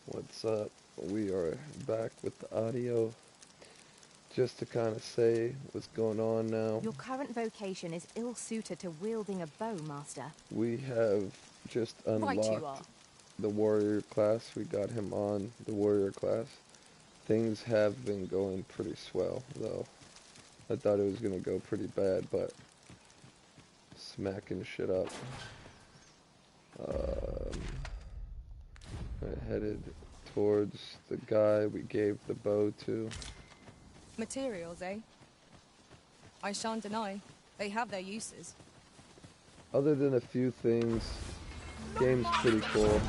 What's up? We are back with the audio. Just to kind of say what's going on now. Your current vocation is ill-suited to wielding a bow, Master. We have just unlocked the warrior class. We got him on the warrior class. Things have been going pretty swell, though. I thought it was going to go pretty bad, but smacking shit up. I headed towards the guy we gave the bow to. Materials, eh? I shan't deny. They have their uses. Other than a few things, game's pretty cool.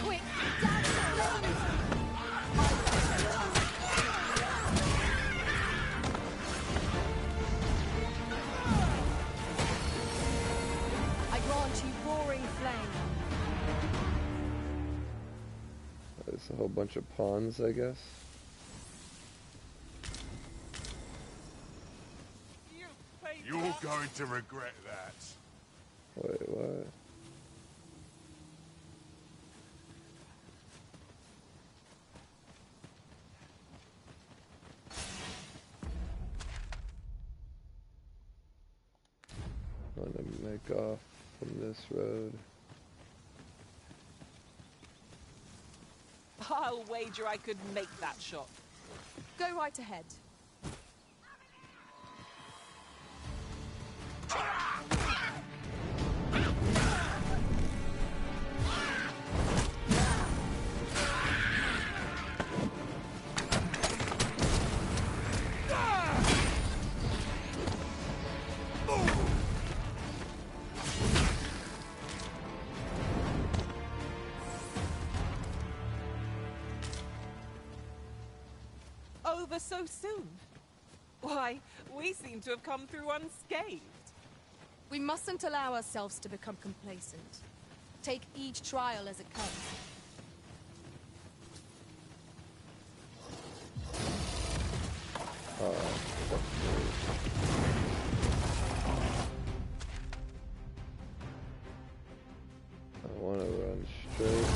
Quick, I grant you roaring flame. There's a whole bunch of pawns, I guess. You're going to regret that. Wait, what? I'm gonna make off from this road. I'll wager I could make that shot. Go right ahead. Over so soon? Why, we seem to have come through unscathed. We mustn't allow ourselves to become complacent. Take each trial as it comes. I want to run straight.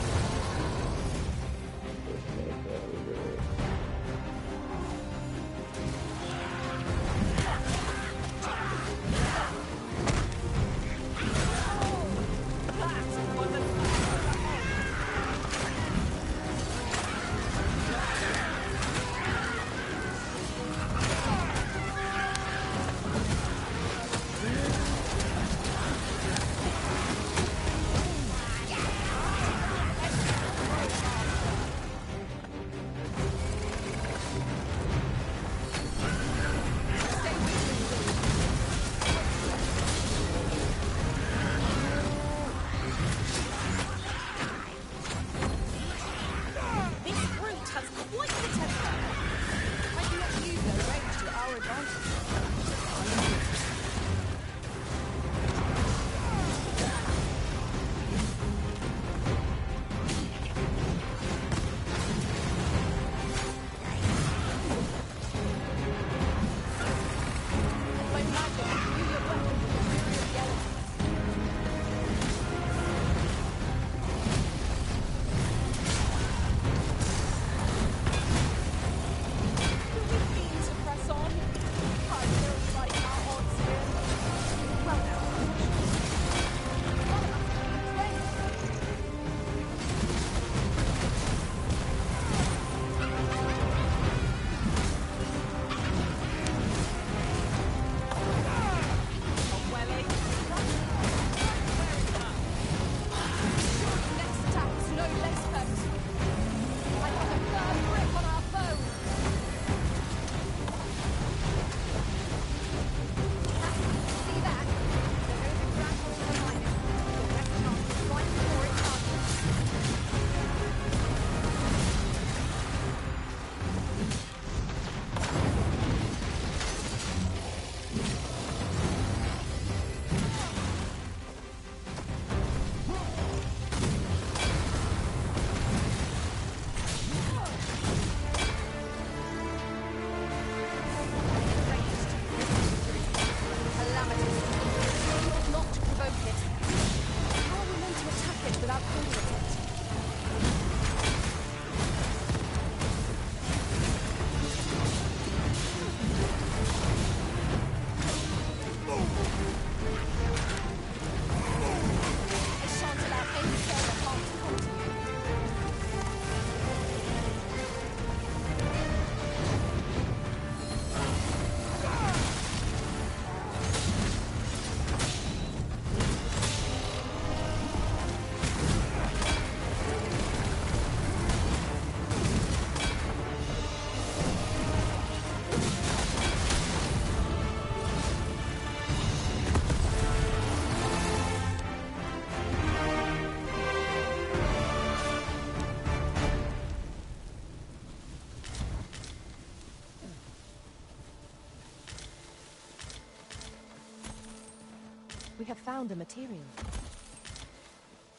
We have found a material.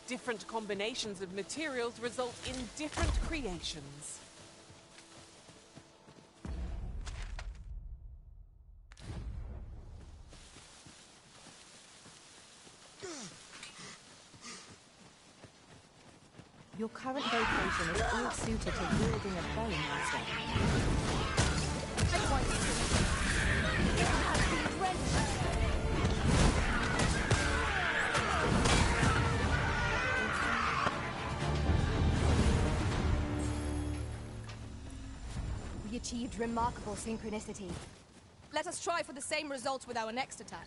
Different combinations of materials result in different creations. Your current vocation is ill suited to wielding a bow, Master. We achieved remarkable synchronicity. Let us try for the same results with our next attack.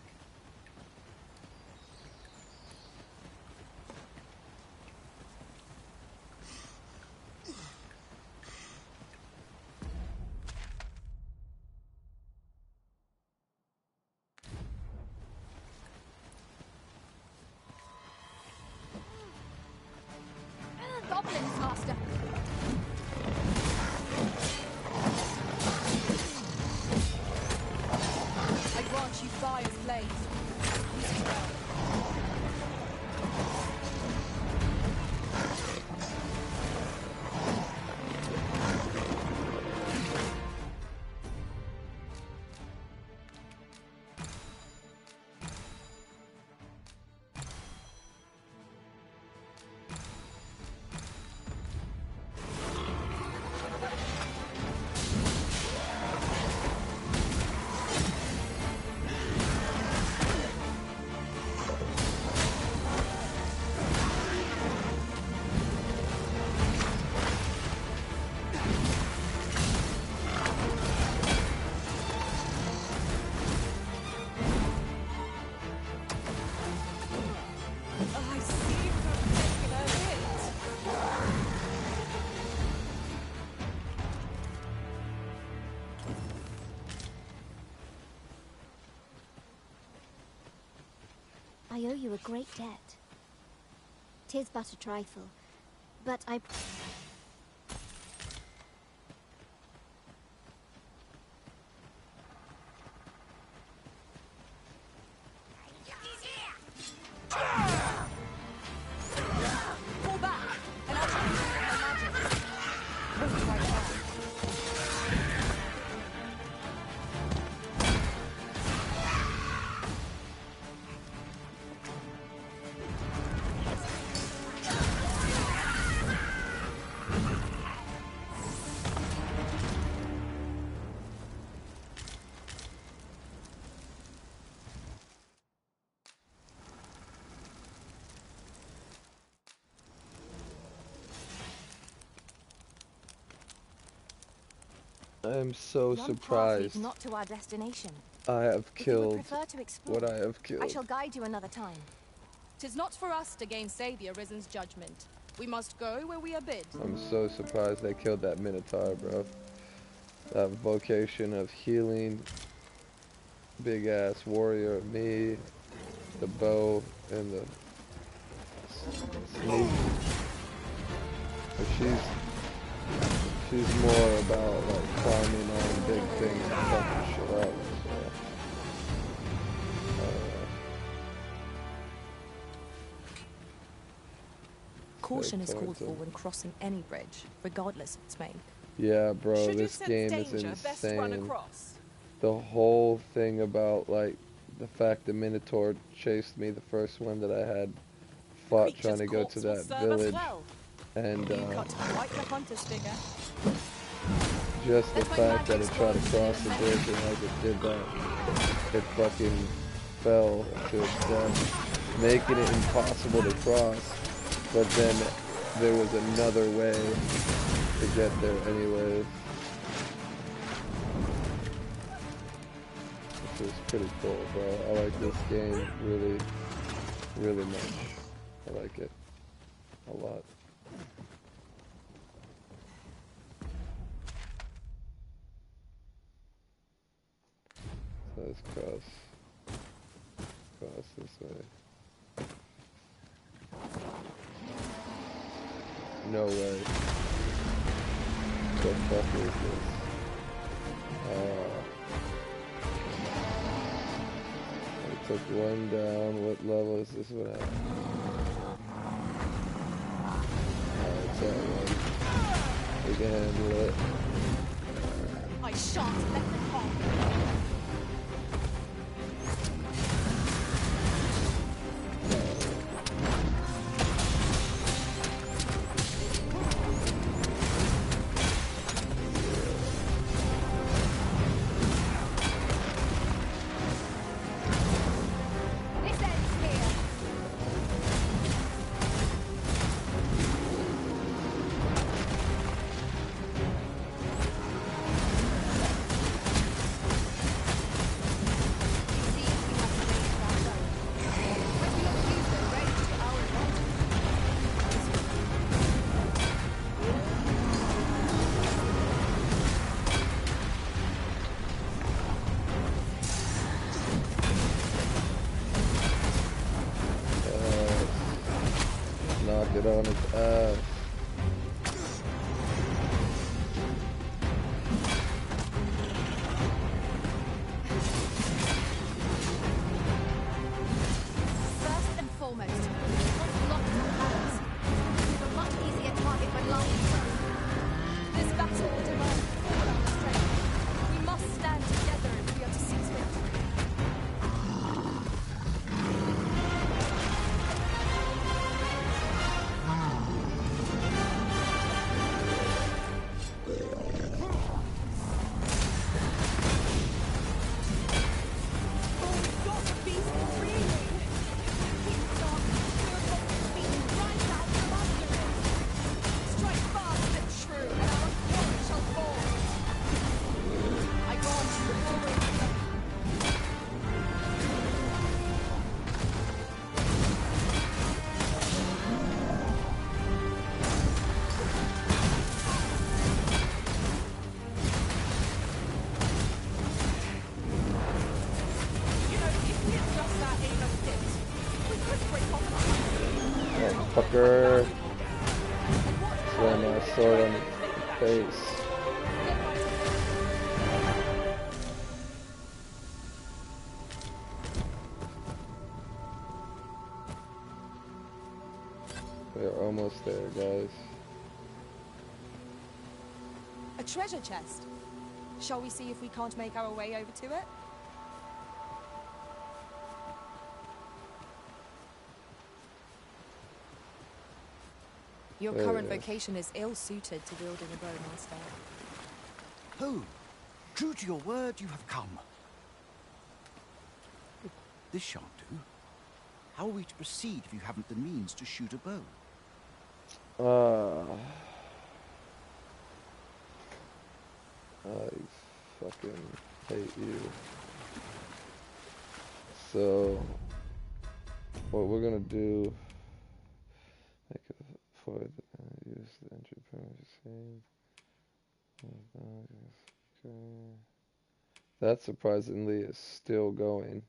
Goblins, Master! I grant you fire's blaze. Use it well. I owe you a great debt. 'Tis but a trifle, but I... Fall back, and I'll try to use my magic. Wait right now. I am so One path surprised. leads not to our destination. I have If you would killed prefer to explore, what I have killed. I shall guide you another time. 'Tis not for us to gainsay the Arisen's judgment. We must go where we are bid. I'm so surprised they killed that Minotaur, bro. That vocation of healing, big ass warrior, me, the bow, and the sneak. But she's more about like climbing on big things and fucking shit up. Caution is called for when crossing any bridge, regardless of its make. Yeah, bro, Should you this sense game is danger, best run insane. across. The whole thing about like the fact the Minotaur chased me, the first one that I had fought trying to go to that village, and You got quite the hunter's figure. just the fact that it tried to cross the bridge and like it did that, it fucking fell to its death, making it impossible to cross. But then there was another way to get there anyways. Which is pretty cool, bro. I like this game really, really much. I like it a lot. So let's cross this way. No way. What the fuck is this? Took one down. What level is this one at? It's at one. We can handle it. I shan't let them harm you. Knock it on its ass. First and foremost, we must block the balance. It's a much easier target when lying prone. This battle will demand all our strength. We must stand together if we are to seize victory. Fucker. Slam my sword on the face. We're almost there, guys. A treasure chest. Shall we see if we can't make our way over to it? Your current vocation is ill-suited to wielding a bow, Master. Who? True to your word, you have come. This shan't do. How are we to proceed if you haven't the means to shoot a bow? I fucking hate you. So, what we're gonna do, make a for use the entry permit save. That surprisingly is still going.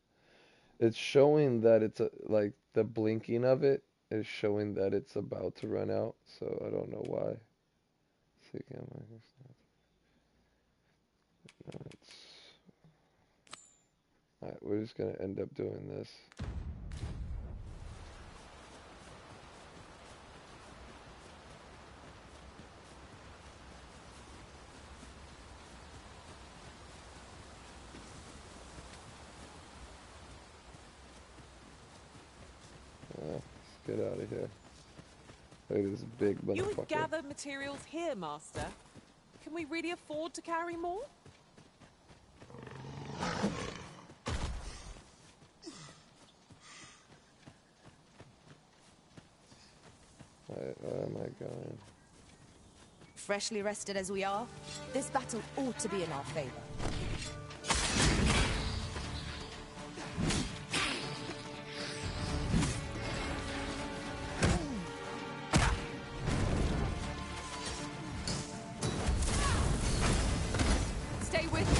It's showing that it's like the blinking of it is showing that it's about to run out, so I don't know why. See again, alright, we're just gonna end up doing this. Let's get out of here. Look at this big motherfucker. You would gather materials here, Master. Can we really afford to carry more? Where am I going? Freshly rested as we are, this battle ought to be in our favor. Stay with me.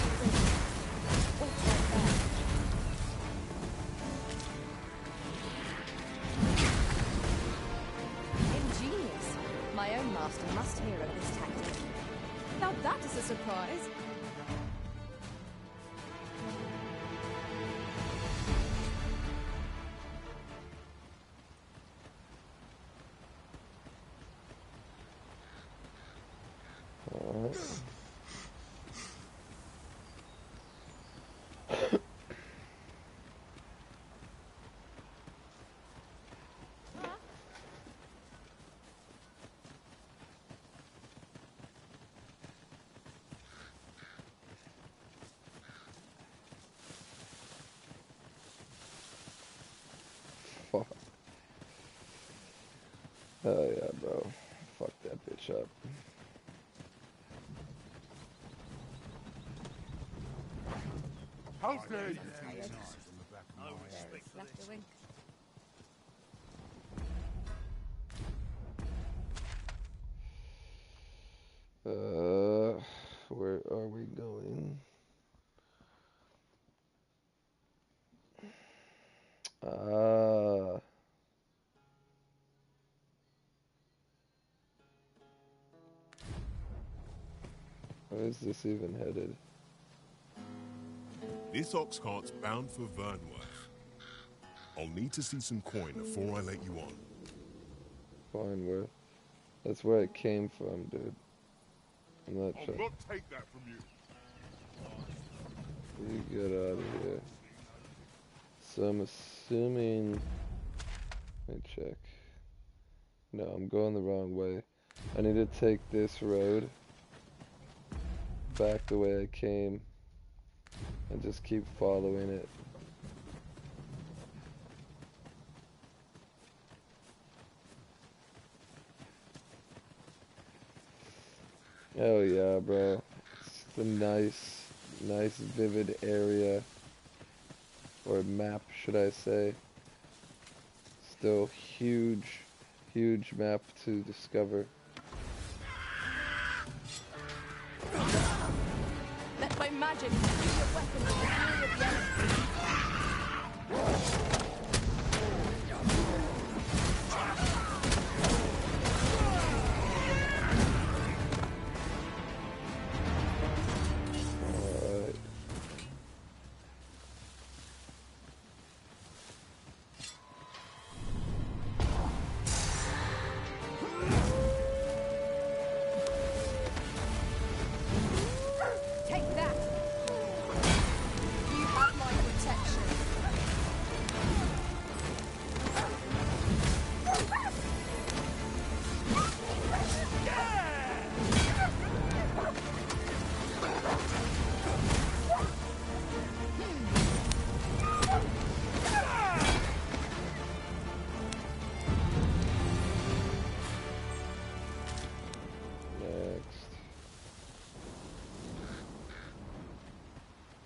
Ingenious. My own master must hear of this tactic. Now that is a surprise. Oh yeah, bro. Fuck that bitch up. How's there? Where are we going? Where is this even headed? This ox cart's bound for Vernworth. I'll need to see some coin before I let you on. Farnworth. That's where it came from, dude. I'm not sure. I'll not take that from you. You get out of here. So I'm assuming... Let me check. No, I'm going the wrong way. I need to take this road back the way I came and just keep following it. Oh yeah, bro. It's a nice vivid area, or map, should I say. Still huge map to discover. Let my magic be your weapon to the fury of the enemy.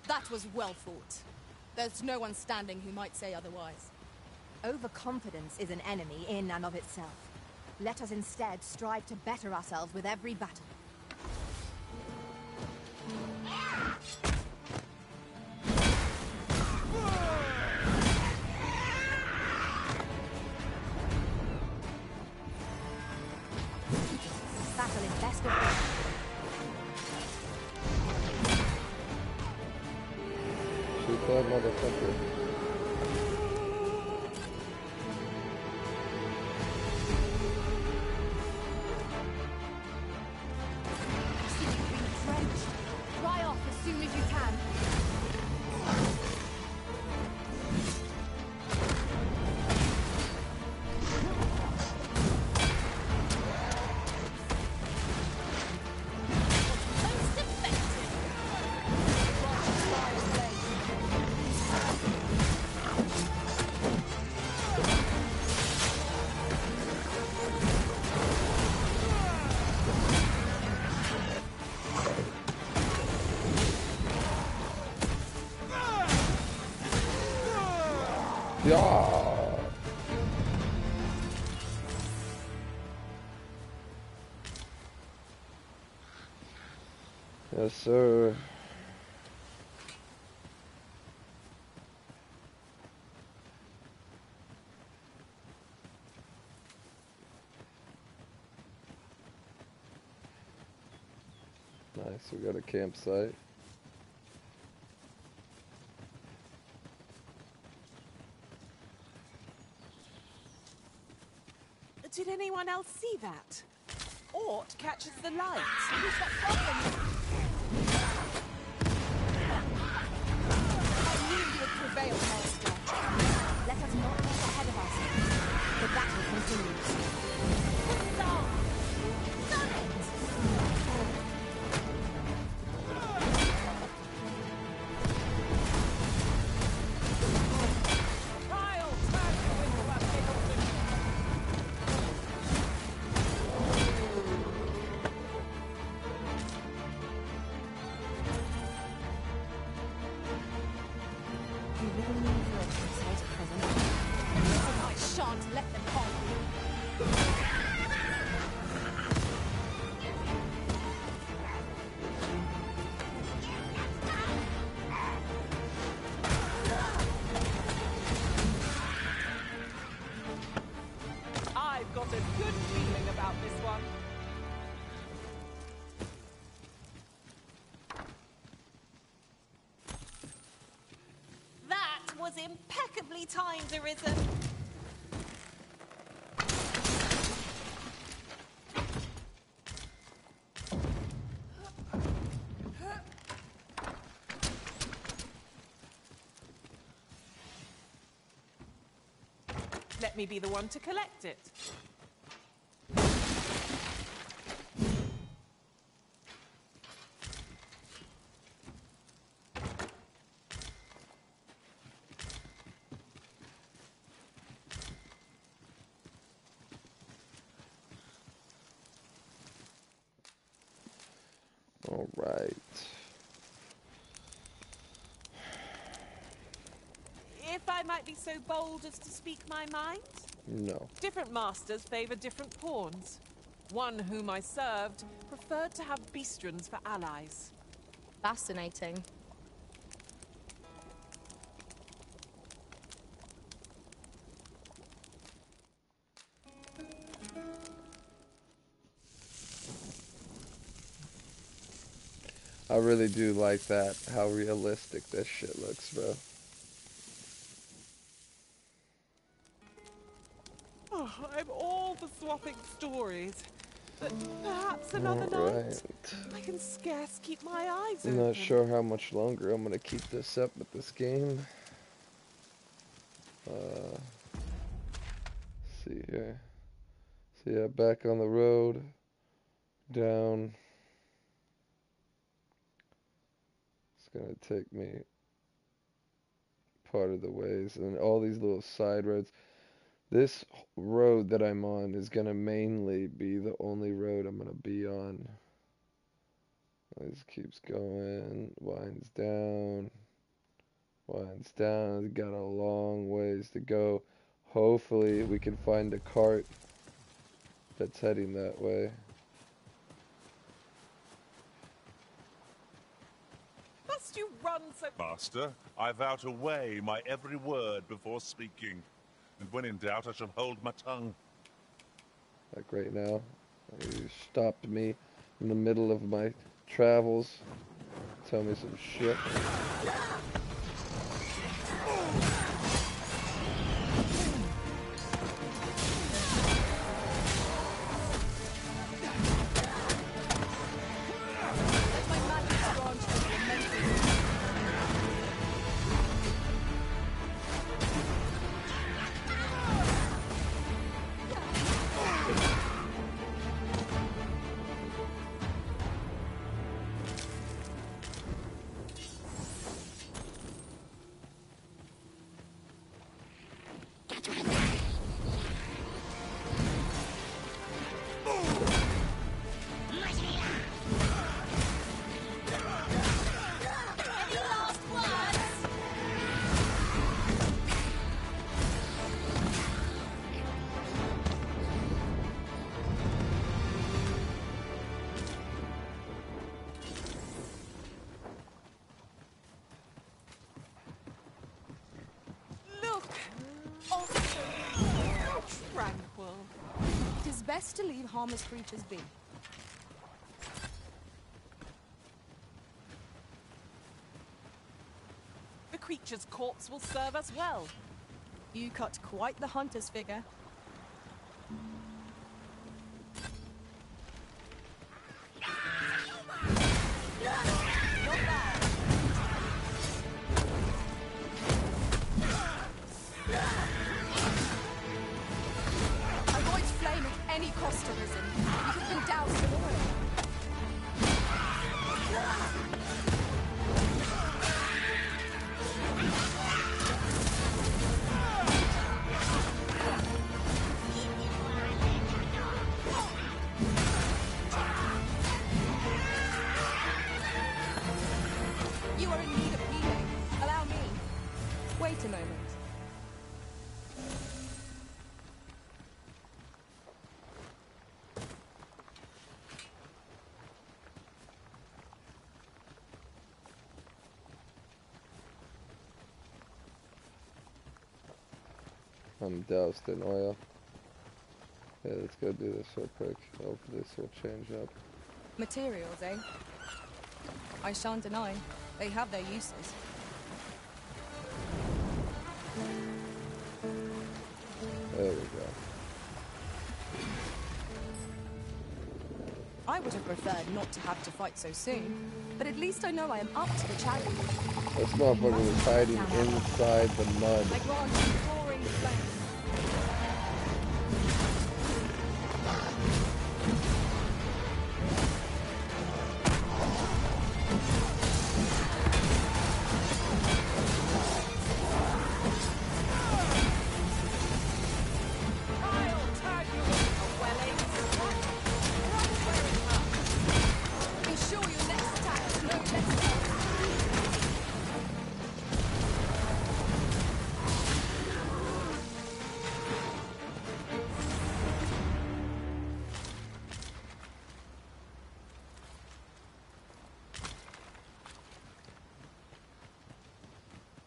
That was well fought. There's no one standing who might say otherwise. Overconfidence is an enemy in and of itself. Let us instead strive to better ourselves with every battle. Battle is best of all. Shoot that motherfucker. Dry off as soon as you can. Yeah. Yes, sir. Nice, we got a campsite. Did anyone else see that? Ort catches the light. Who's got problems? I knew you would prevail, Master. Let us not get ahead of ourselves. The battle continues. Done it! little more for sight at present. Oh, I shan't let them harm you. I've got a good feeling about this one. That was impeccably timed, Arisen. Let me be the one to collect it. All right. If I might be so bold as to speak my mind? No. Different masters favor different pawns. One whom I served preferred to have beastrons for allies. Fascinating. I really do like that, how realistic this shit looks, bro. Oh, I'm all for swapping stories, but perhaps another night? I can scarce keep my eyes open. I'm not sure how much longer I'm gonna keep this up with this game. See here. So yeah, back on the road, down. It's gonna take me part of the ways, and all these little side roads. This road that I'm on is gonna mainly be the only road I'm gonna be on. This keeps going, winds down, winds down. It's got a long ways to go. Hopefully we can find a cart that's heading that way. Must you run so... Master, I vow to weigh my every word before speaking. And when in doubt, I shall hold my tongue. Like right now, you stopped me in the middle of my travels. Tell me some shit. Tranquil. It is best to leave harmless creatures be. The creature's corpse will serve us well. You cut quite the hunter's figure. Avoid flame at any cost, Arisen. You have been doused in oil. Wait a moment. I'm doused in oil. Yeah, let's go do this real quick. Hopefully this will change up. Materials, eh? I shan't deny. They have their uses. There we go. I would have preferred not to have to fight so soon, but at least I know I am up to the challenge. This motherfucker was hiding inside the mud. I grant you roaring flame.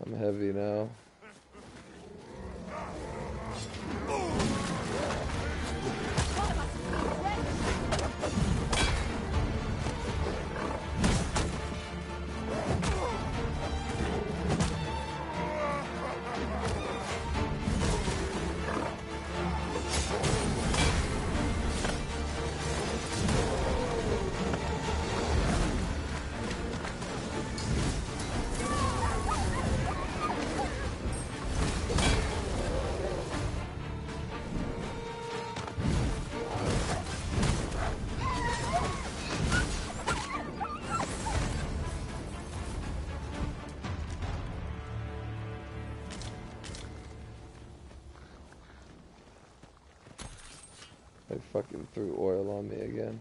I'm heavy now. They fucking threw oil on me again.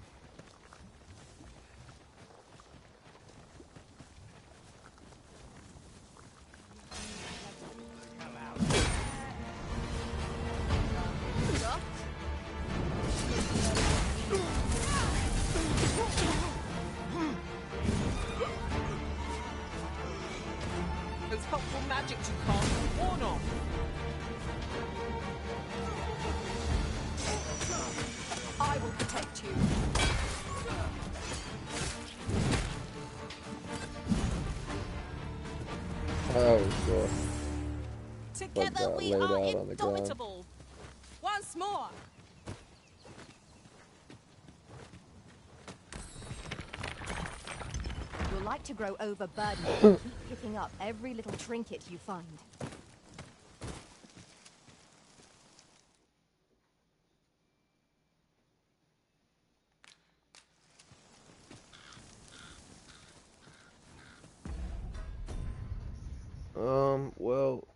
There's helpful magic to cast or not. I will protect you. Oh, cool. Together we are indomitable. Once more. You'll like to grow overburdened and keep picking up every little trinket you find. Well,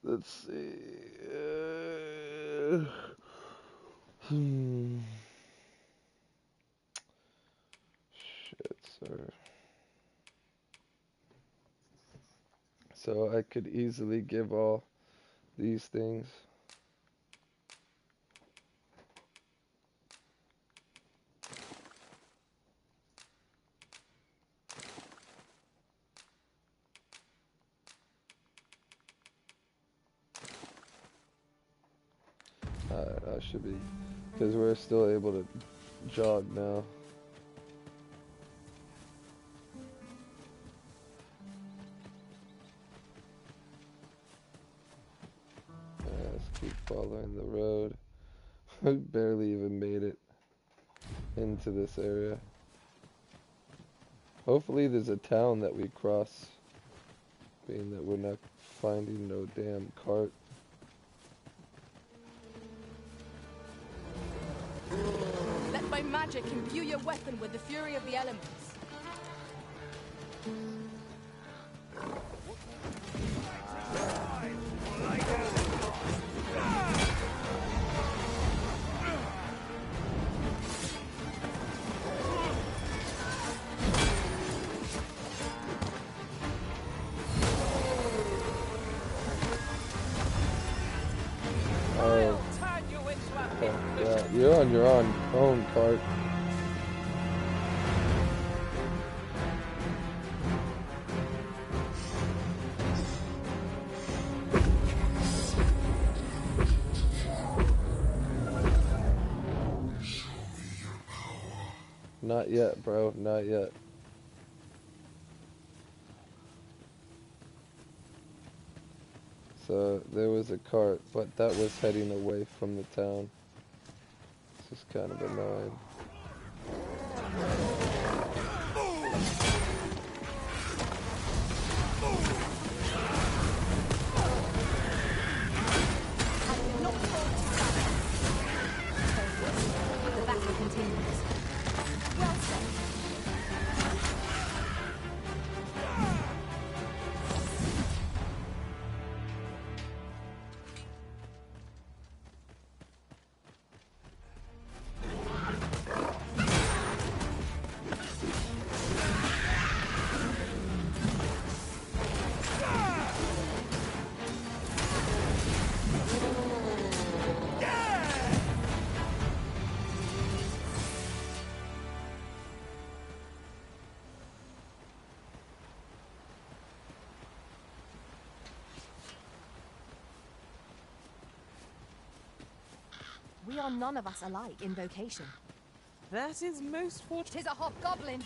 let's see. Shit, sir. So I could easily give all these things. I should be, because we're still able to jog now. Let's keep following the road. I barely even made it into this area. Hopefully there's a town that we cross, being that we're not finding no damn cart. Let my magic imbue your weapon with the fury of the elements. You're on your own cart. Not yet, bro. Not yet. So there was a cart, but that was heading away from the town. This is kind of annoying. The battle continues. Well said. We are none of us alike in vocation. That is most fortunate. 'Tis a hobgoblin.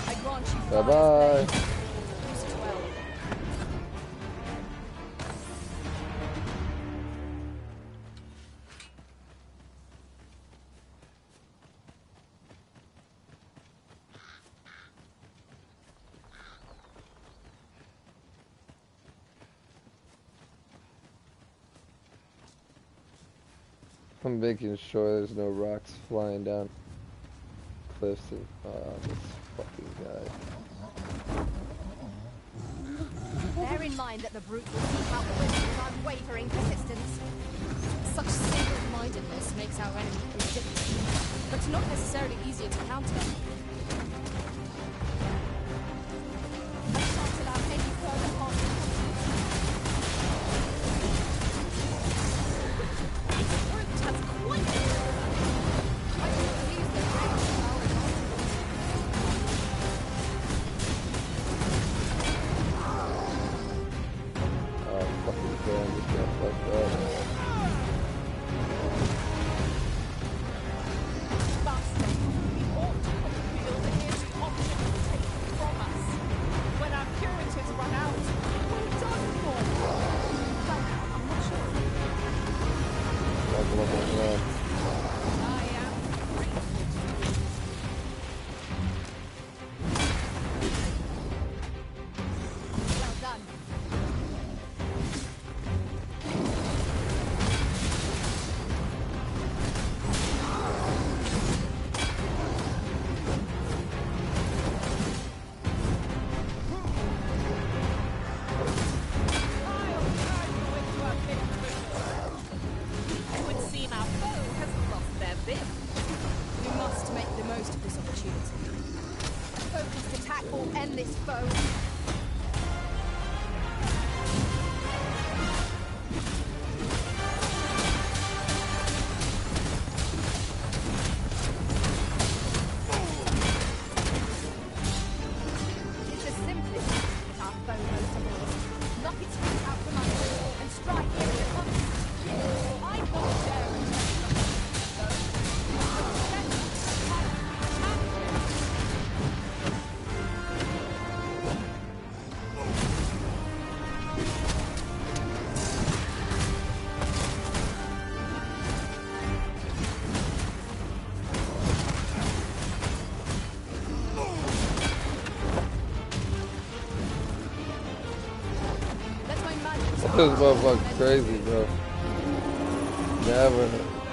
I grant you Bye-bye. I'm making sure there's no rocks flying down cliffs and this fucking guy. Bear in mind that the brute will seek out the witch with unwavering persistence. Such single-mindedness makes our enemy predictable, but not necessarily easier to counter. I shan't allow any further harm to come to you. This brute has quite a I don't believe they're ready for our Oh, fucking damn, this got fucked up. This motherfucker's crazy, bro. Never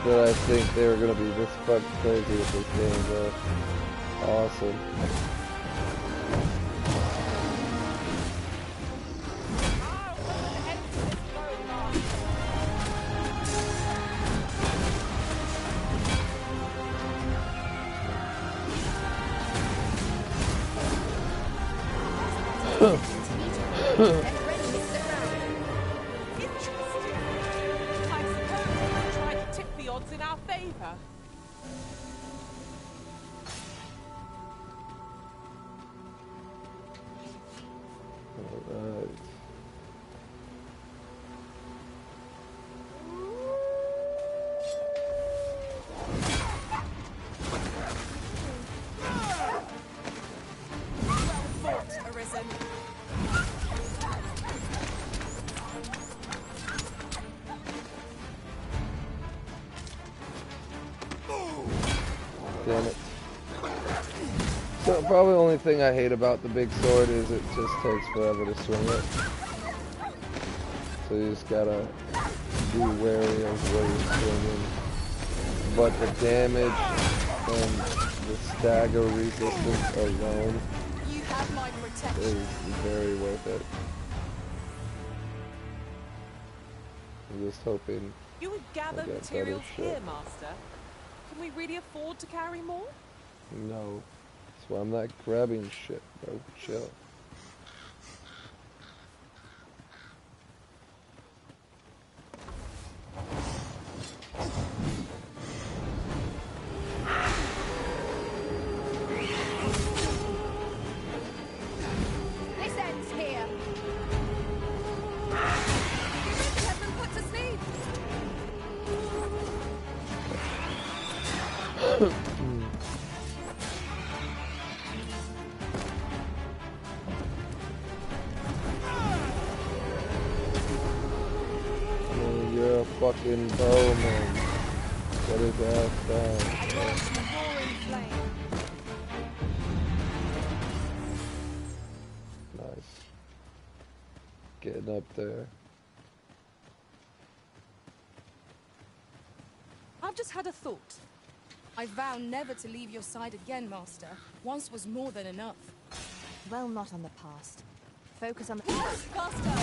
did I think they were gonna be this fucking crazy with this game, bro. Awesome. Interesting. I suppose we'll try to tip the odds in our favor. Alright. Damn it. So probably the only thing I hate about the big sword is it just takes forever to swing it. So you just gotta be wary of where you're swinging. But the damage and the stagger resistance alone is very worth it. I'm just hoping You would gather I get materials better here, shit. Master. Can we really afford to carry more? No. That's why I'm not grabbing shit, bro. Chill. This ends here. You have been put to sleep. You're a fucking bowman. What is that sound? Nice. Getting up there. I've just had a thought. I vow never to leave your side again, Master. Once was more than enough. Dwell not on the past. Focus on the... Master!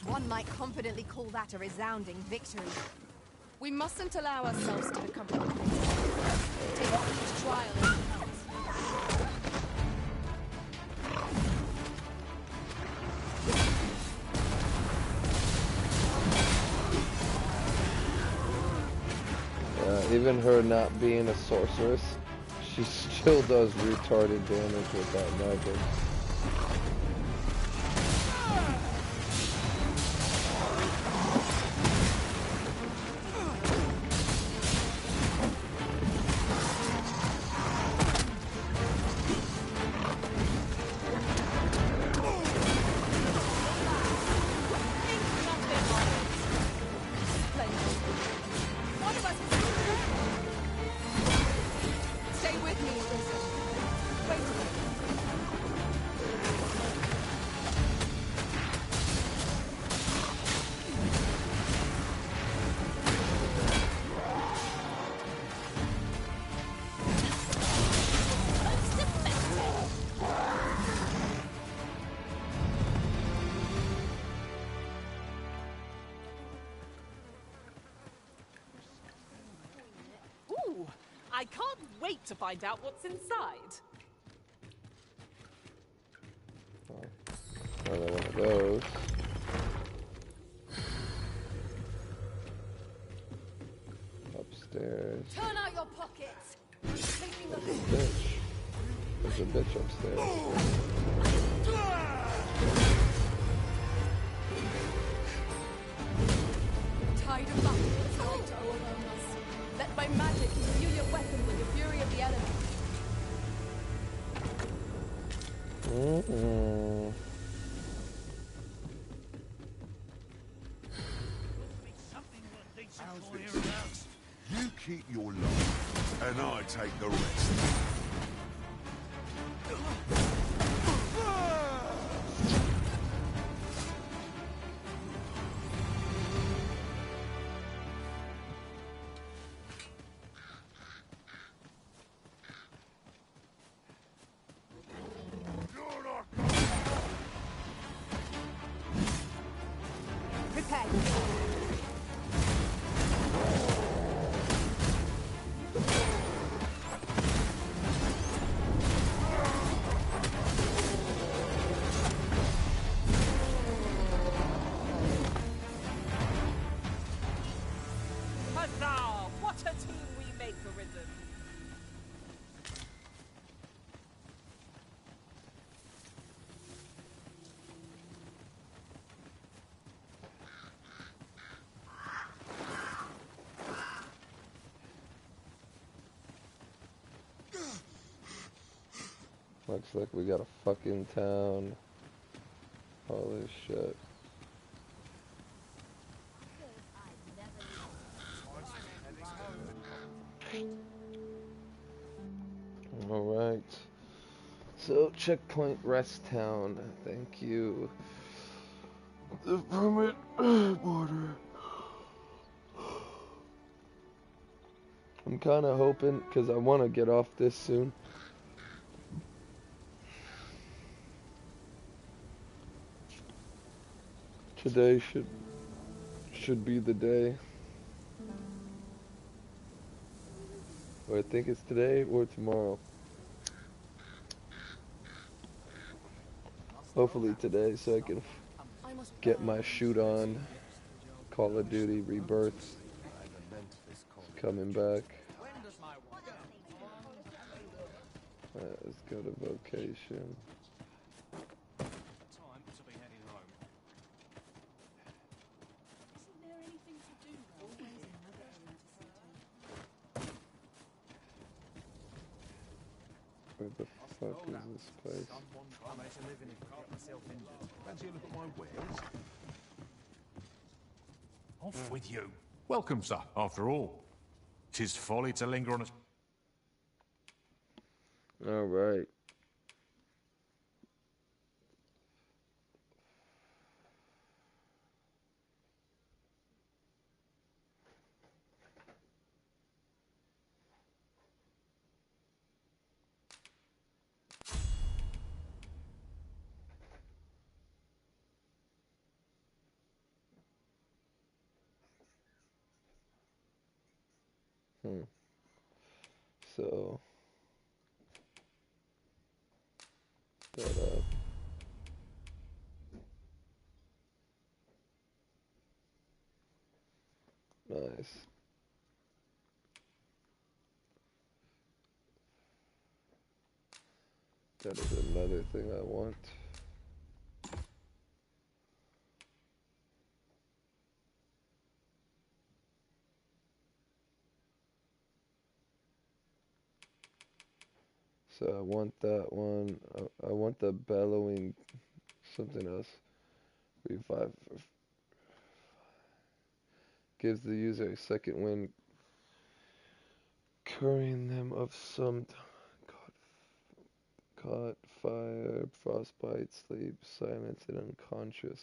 One might confidently call that a resounding victory. We mustn't allow ourselves to become complacent. Take each trial as it comes. Even her not being a sorceress, she still does retarded damage with that magic. Stay with me, Elizabeth. Wait a minute. Ooh, I can't wait to find out what's inside. Another one of those. Upstairs. Turn out your pockets. Taking the Bitch. There's a bitch upstairs. tide of battle is going to overwhelm us. Let my magic imbue your weapon with the fury of the elements. You keep your life, and I take the rest. Prepare. Huzzah! What a team we make for rhythm! Looks like we got a fucking town. Holy shit. Alright. So, checkpoint rest town. Thank you. The permit border. I'm kind of hoping, because I want to get off this soon. Today should be the day. Or I think it's today or tomorrow. Hopefully today, so I can get my shoot on. Call of Duty Rebirth coming back. Let's go to vocation. Where the fuck is this place? Off with you. Welcome, sir. After all, 'tis folly to linger on a... All right. So, that up. Nice. That is another thing I want. So I want that one. I want the bellowing something else. Revive. Gives the user a second wind, curing them of some caught fire, frostbite, sleep, silence, and unconscious.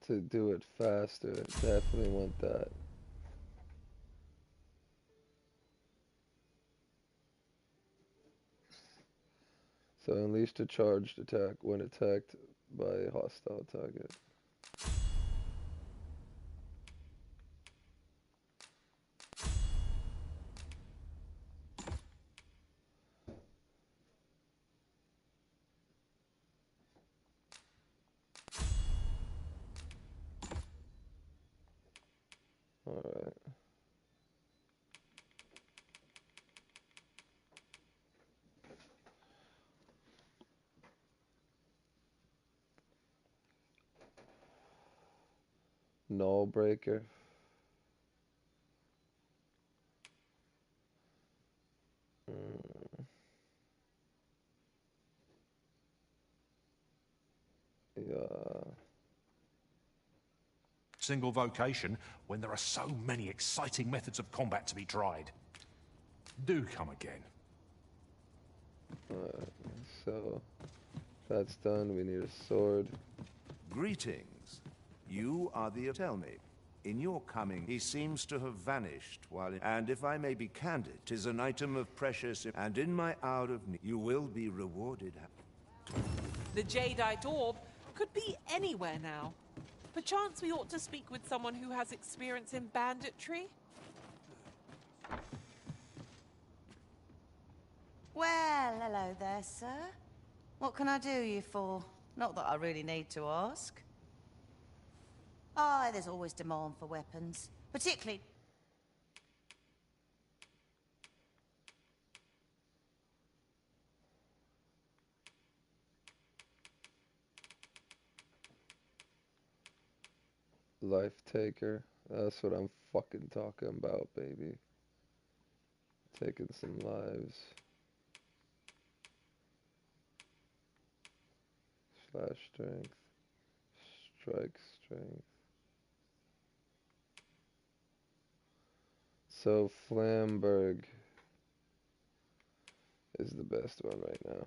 To do it faster, definitely want that. So unleash a charged attack when attacked by a hostile target. Alright. Null breaker. Yeah. single vocation when there are so many exciting methods of combat to be tried. Do come again. So, that's done. We need a sword. Greetings. You are the... Tell me, in your coming, he seems to have vanished while... And if I may be candid, 'tis an item of precious... And in my hour of need, you will be rewarded. The jadeite orb could be anywhere now. Perchance we ought to speak with someone who has experience in banditry? Well, hello there, sir. What can I do you for? Not that I really need to ask. Ah, there's always demand for weapons. Particularly... Life taker. That's what I'm fucking talking about, baby. Taking some lives. Slash strength. Strike strength. So Flamberg is the best one right now.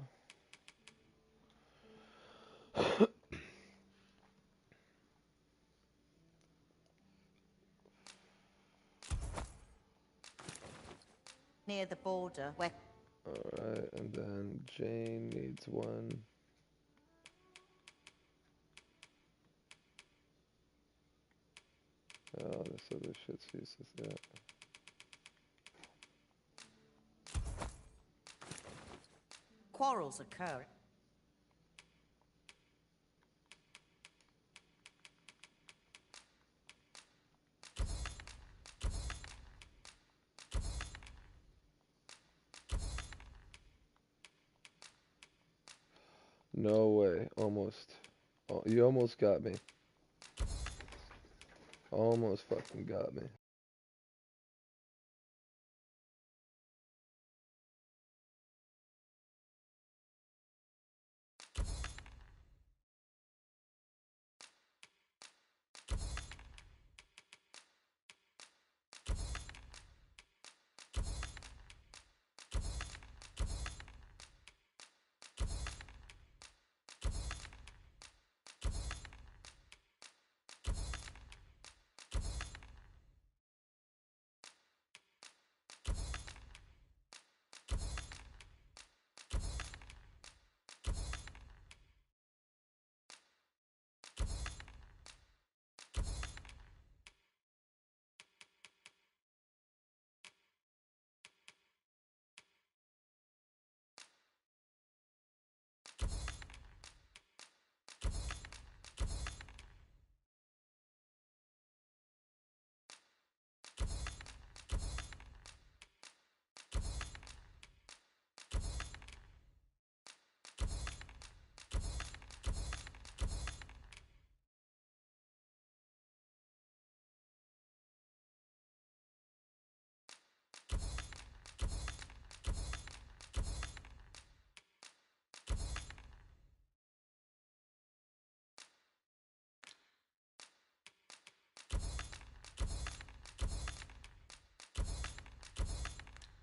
Near the border, where... Alright, and then Jane needs one. Oh, this other shit's useless, yeah. Quarrels occur. No way, almost. Oh, you almost got me. Almost fucking got me.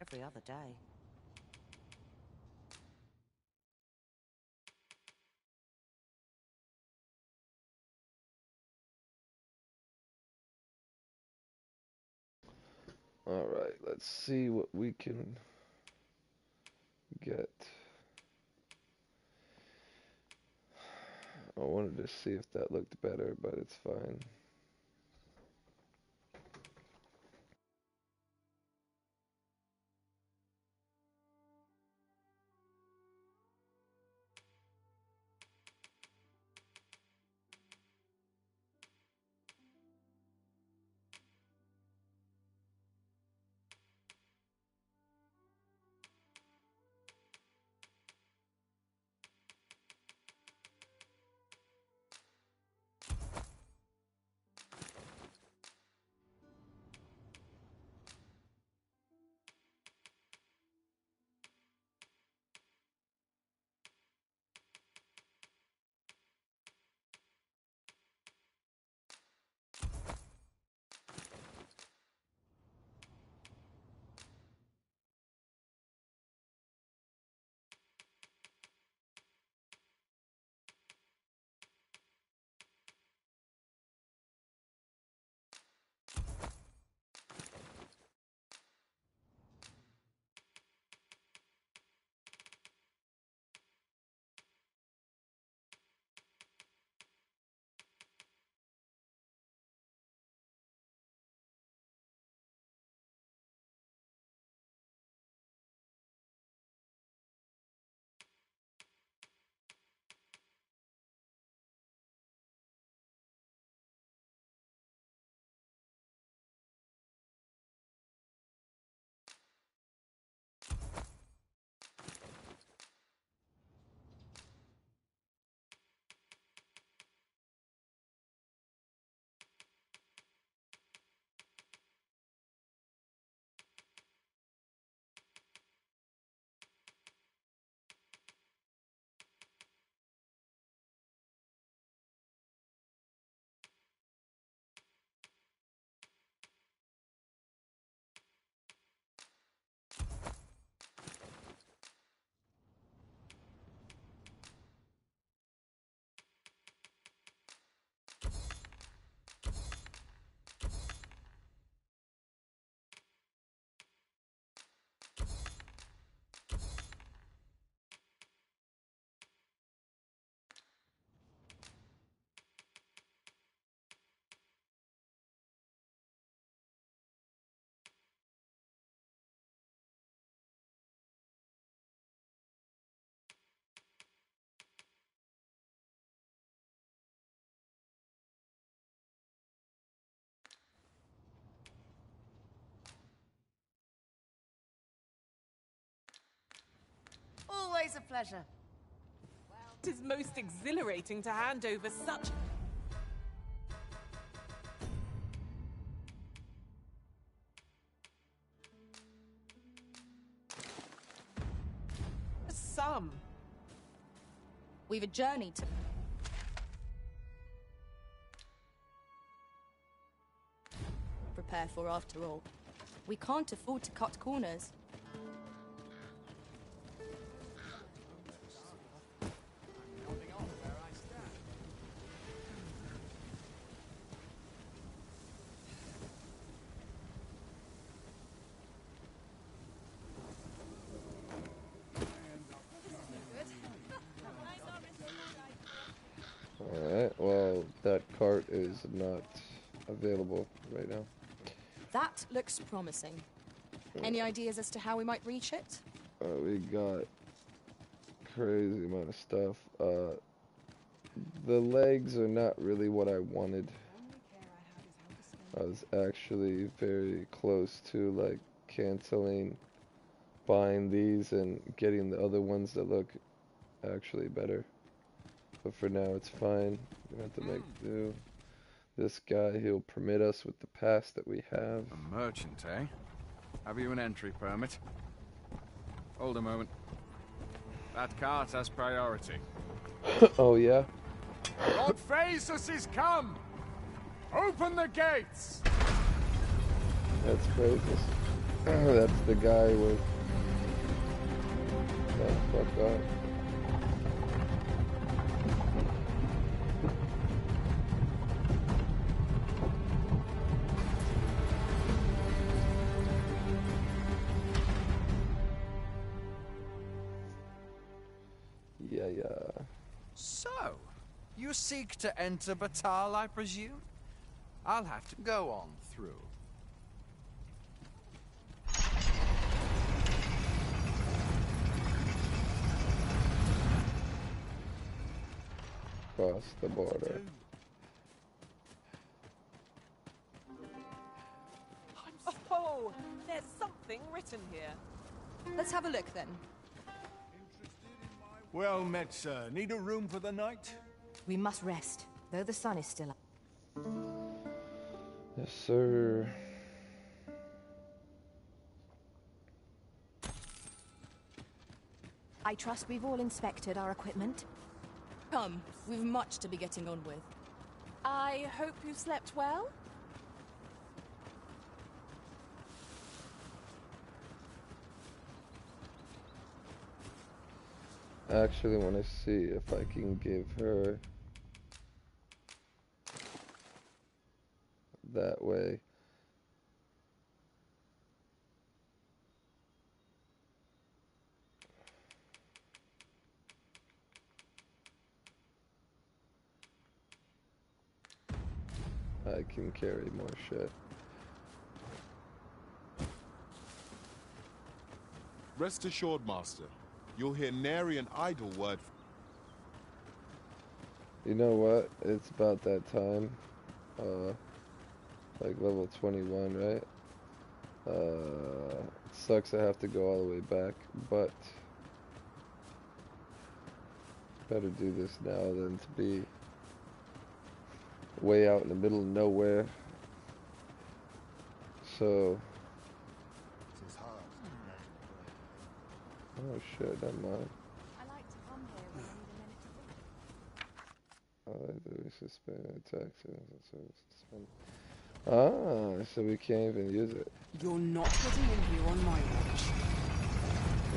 Every other day. Alright, let's see what we can get. I wanted to see if that looked better, but it's fine. Always a pleasure. It is most exhilarating to hand over such... some. We've a journey to... prepare for after all. We can't afford to cut corners. Alright, well, that cart is not available right now. That looks promising. Any ideas as to how we might reach it? We got crazy amount of stuff. The legs are not really what I wanted. I was actually very close to like canceling buying these and getting the other ones that look actually better. But for now it's fine. We have to make do. This guy, he'll permit us with the pass that we have. A merchant, eh? Have you an entry permit? Hold a moment. That cart has priority. Oh, yeah? Lord Phaesus is come! Open the gates! That's crazy. That's the guy with... Oh, fuck off. Yeah. So, you seek to enter Batal, I presume? I'll have to go on through. Cross the border. Oh, there's something written here. Let's have a look then. Well met, sir. Need a room for the night? We must rest, though the sun is still up. Yes, sir. I trust we've all inspected our equipment. Come, we've much to be getting on with. I hope you slept well? I actually want to see if I can give her that way. I can carry more shit. Rest assured, Master. You'll hear nary an idle word. You know what? It's about that time. Like level 21, right? It sucks I have to go all the way back, but better do this now than to be way out in the middle of nowhere. So oh shit, never mind. I like to come here when I need a minute to think. I like that we suspend attacks. Ah, so we can't even use it. You're not getting in here on my watch.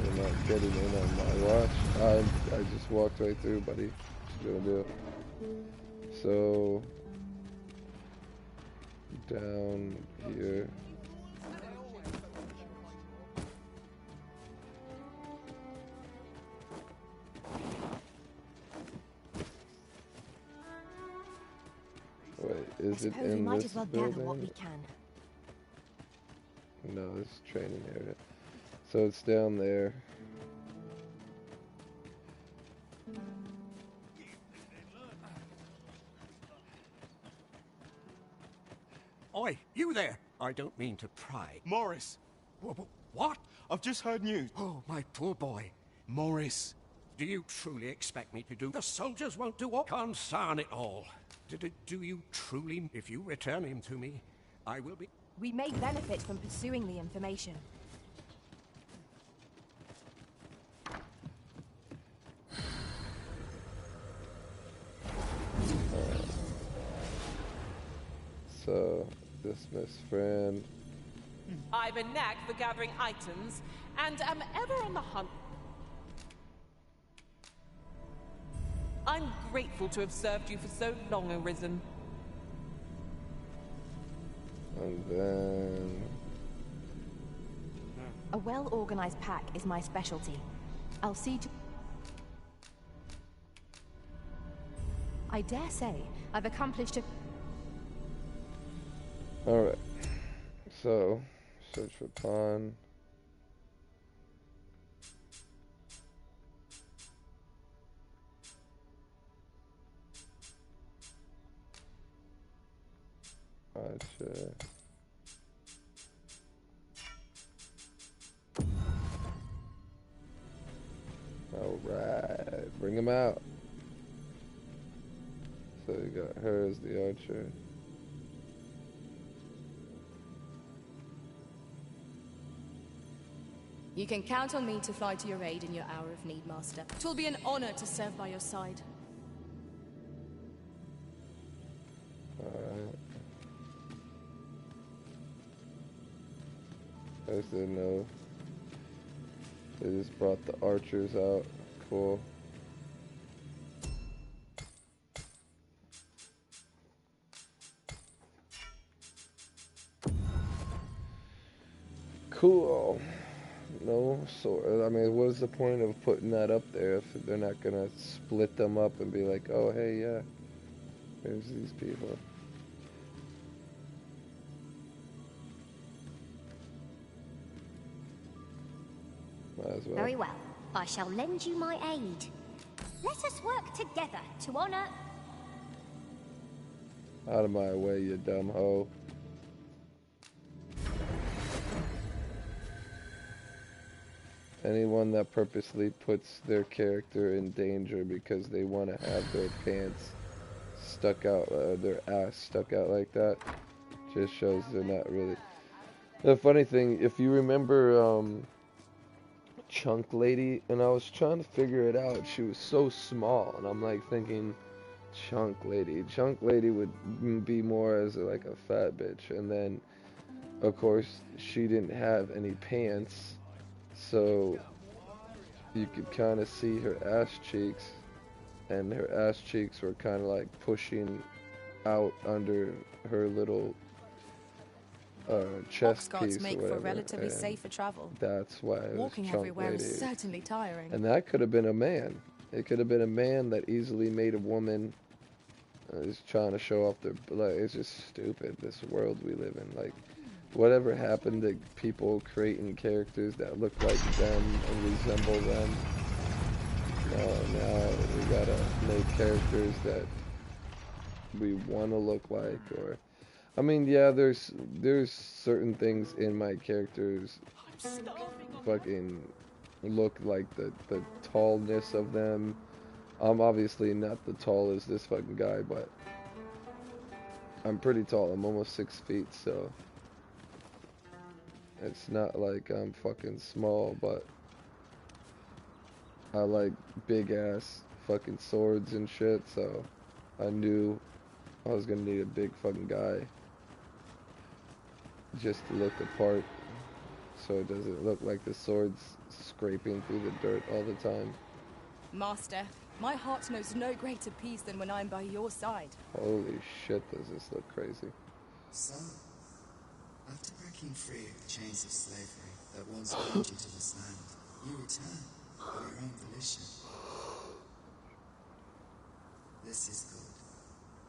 You're not getting in on my watch. I just walked right through, buddy. What you gonna do? So down here. Wait, is it Suppose we in might this as well gather building? what we can. No, it's training area. So it's down there. Oi, you there! I don't mean to pry. Morris! What? I've just heard news. Oh, my poor boy. Morris, Do you truly expect me to do? The soldiers won't do what? Concern it all. Do you truly? If you return him to me, I will be... We may benefit from pursuing the information. So, dismiss friend. I've a knack for gathering items, and am ever on the hunt. I'm grateful to have served you for so long, Arisen. And then... A well-organized pack is my specialty. I'll see to... I dare say I've accomplished a... Alright. So, search for pawn. Gotcha. Alright, bring him out. So you got her as the archer. You can count on me to fly to your aid in your hour of need, Master. It will be an honor to serve by your side. Alright. I just didn't know. They just brought the archers out. Cool. Cool. No sword. I mean, what's the point of putting that up there if they're not gonna split them up and be like, oh, hey, yeah, there's these people. Might as well. Very well. I shall lend you my aid. Let us work together to honor... Out of my way, you dumb hoe. Anyone that purposely puts their character in danger because they want to have their pants stuck out, their ass stuck out like that, just shows they're not really... The funny thing, if you remember Chunk Lady, and I was trying to figure it out, she was so small, and I'm like thinking, Chunk Lady would be more as like a fat bitch, and then of course she didn't have any pants, so you could kind of see her ass cheeks, and her ass cheeks were kind of like pushing out under her little chest piece or make whatever. for relatively safer travel. That's why it was Walking Chunk everywhere Lady. is certainly tiring. And that could have been a man. It could have been a man that easily made a woman is trying to show off their... Like, it's just stupid, this world we live in. Like, whatever happened to people creating characters that look like them and resemble them? Now we gotta make characters that we want to look like, or... I mean, yeah, there's certain things in my characters fucking look like the tallness of them. I'm obviously not the tall as this fucking guy, but I'm pretty tall. I'm almost 6 feet, so it's not like I'm fucking small, but I like big ass fucking swords and shit, so I knew I was gonna need a big fucking guy just to look the part, so it doesn't look like the sword's scraping through the dirt all the time. Master, my heart knows no greater peace than when I'm by your side. Holy shit, does this look crazy. So, after breaking free of the chains of slavery that once bound you to this land, you return of your own volition. This is good.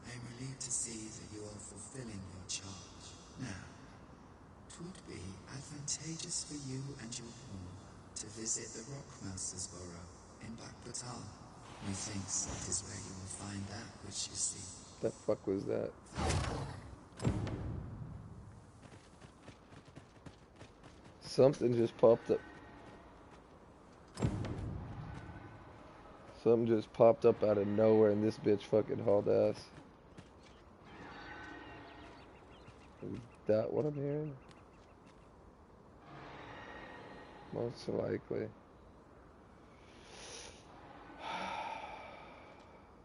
I am relieved to see that you are fulfilling your charge. Now, 'twould be advantageous for you and your pawn to visit the Rockmaster's burrow in Backbatal. Methinks it is where you will find that which you seek. The fuck was that? Something just popped up. Something just popped up out of nowhere and this bitch fucking hauled ass. Is that what I'm hearing? Most likely.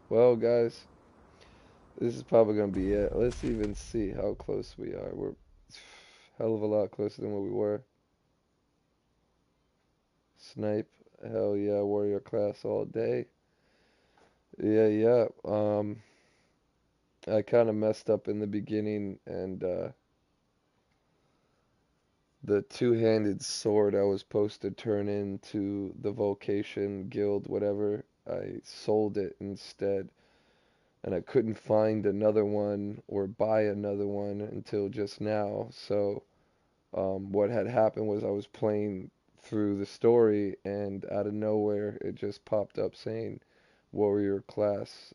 Well, guys, this is probably going to be it. Let's even see how close we are. We're a hell of a lot closer than what we were. Snipe. Hell yeah, warrior class all day. Yeah. I kind of messed up in the beginning, and the two-handed sword I was supposed to turn into the vocation guild, whatever, I sold it instead. And I couldn't find another one or buy another one until just now. So what had happened was I was playing through the story, and out of nowhere it just popped up saying warrior class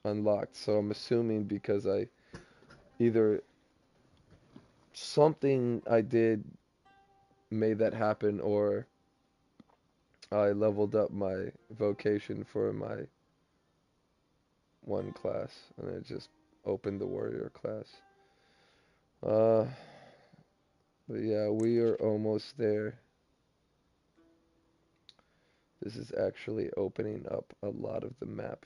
unlocked. So I'm assuming because I either something I did made that happen, or I leveled up my vocation for my one class and it just opened the warrior class. But yeah, we are almost there. This is actually opening up a lot of the map.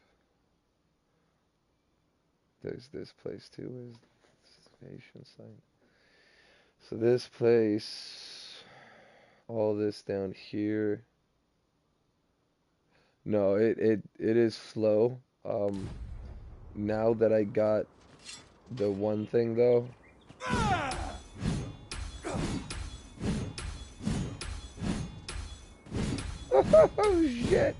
There's this place too. Where's the station sign? So this place, all this down here. No, it is slow. Now that I got the one thing though. Oh shit!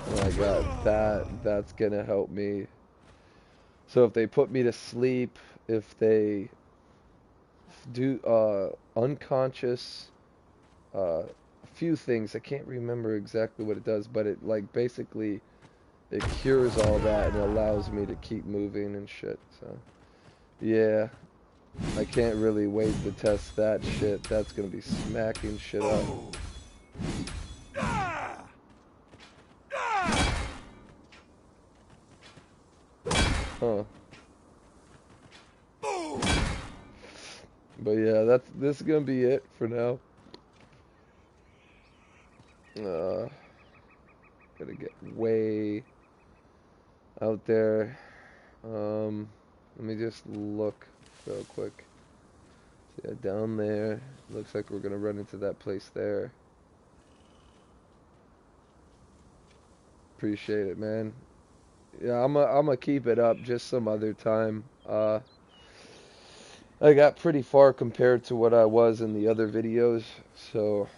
Oh my god, that's gonna help me. So if they put me to sleep, if they do unconscious, a few things, I can't remember exactly what it does, but it like basically it cures all that and allows me to keep moving and shit. So yeah, I can't really wait to test that shit. That's gonna be smacking shit up. Huh. But yeah, this is gonna be it for now. Gotta get way out there. Let me just look real quick. So yeah, down there. Looks like we're gonna run into that place there. Appreciate it, man. Yeah, I'm gonna keep it up just some other time. I got pretty far compared to what I was in the other videos, so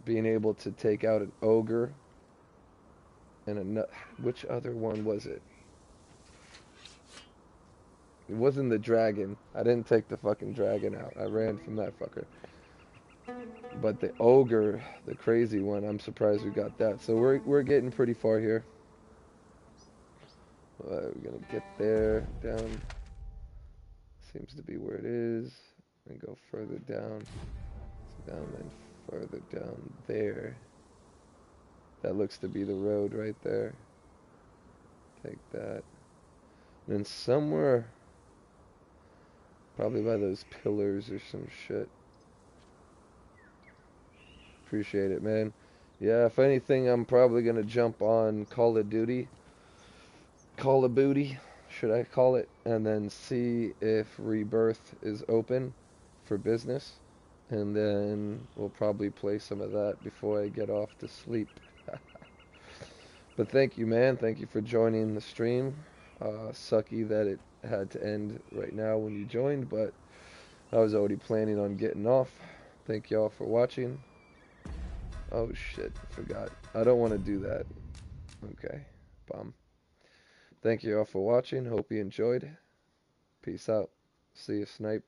being able to take out an ogre and which other one was it? It wasn't the dragon. I didn't take the fucking dragon out. I ran from that fucker. But the ogre, the crazy one, I'm surprised we got that. So we're getting pretty far here. We're gonna get there, down. Seems to be where it is. And go further down. So down, then further down there. That looks to be the road right there. Take that. And then somewhere, probably by those pillars or some shit. Appreciate it, man. Yeah, if anything, I'm probably gonna jump on Call of Duty. Call of Booty, should I call it? And then see if Rebirth is open for business. And then we'll probably play some of that before I get off to sleep. But thank you, man. Thank you for joining the stream. Sucky that it had to end right now when you joined, but I was already planning on getting off. Thank y'all for watching. Oh shit, forgot. I don't want to do that. Okay, bum. Thank you all for watching. Hope you enjoyed. Peace out. See you, Snipe.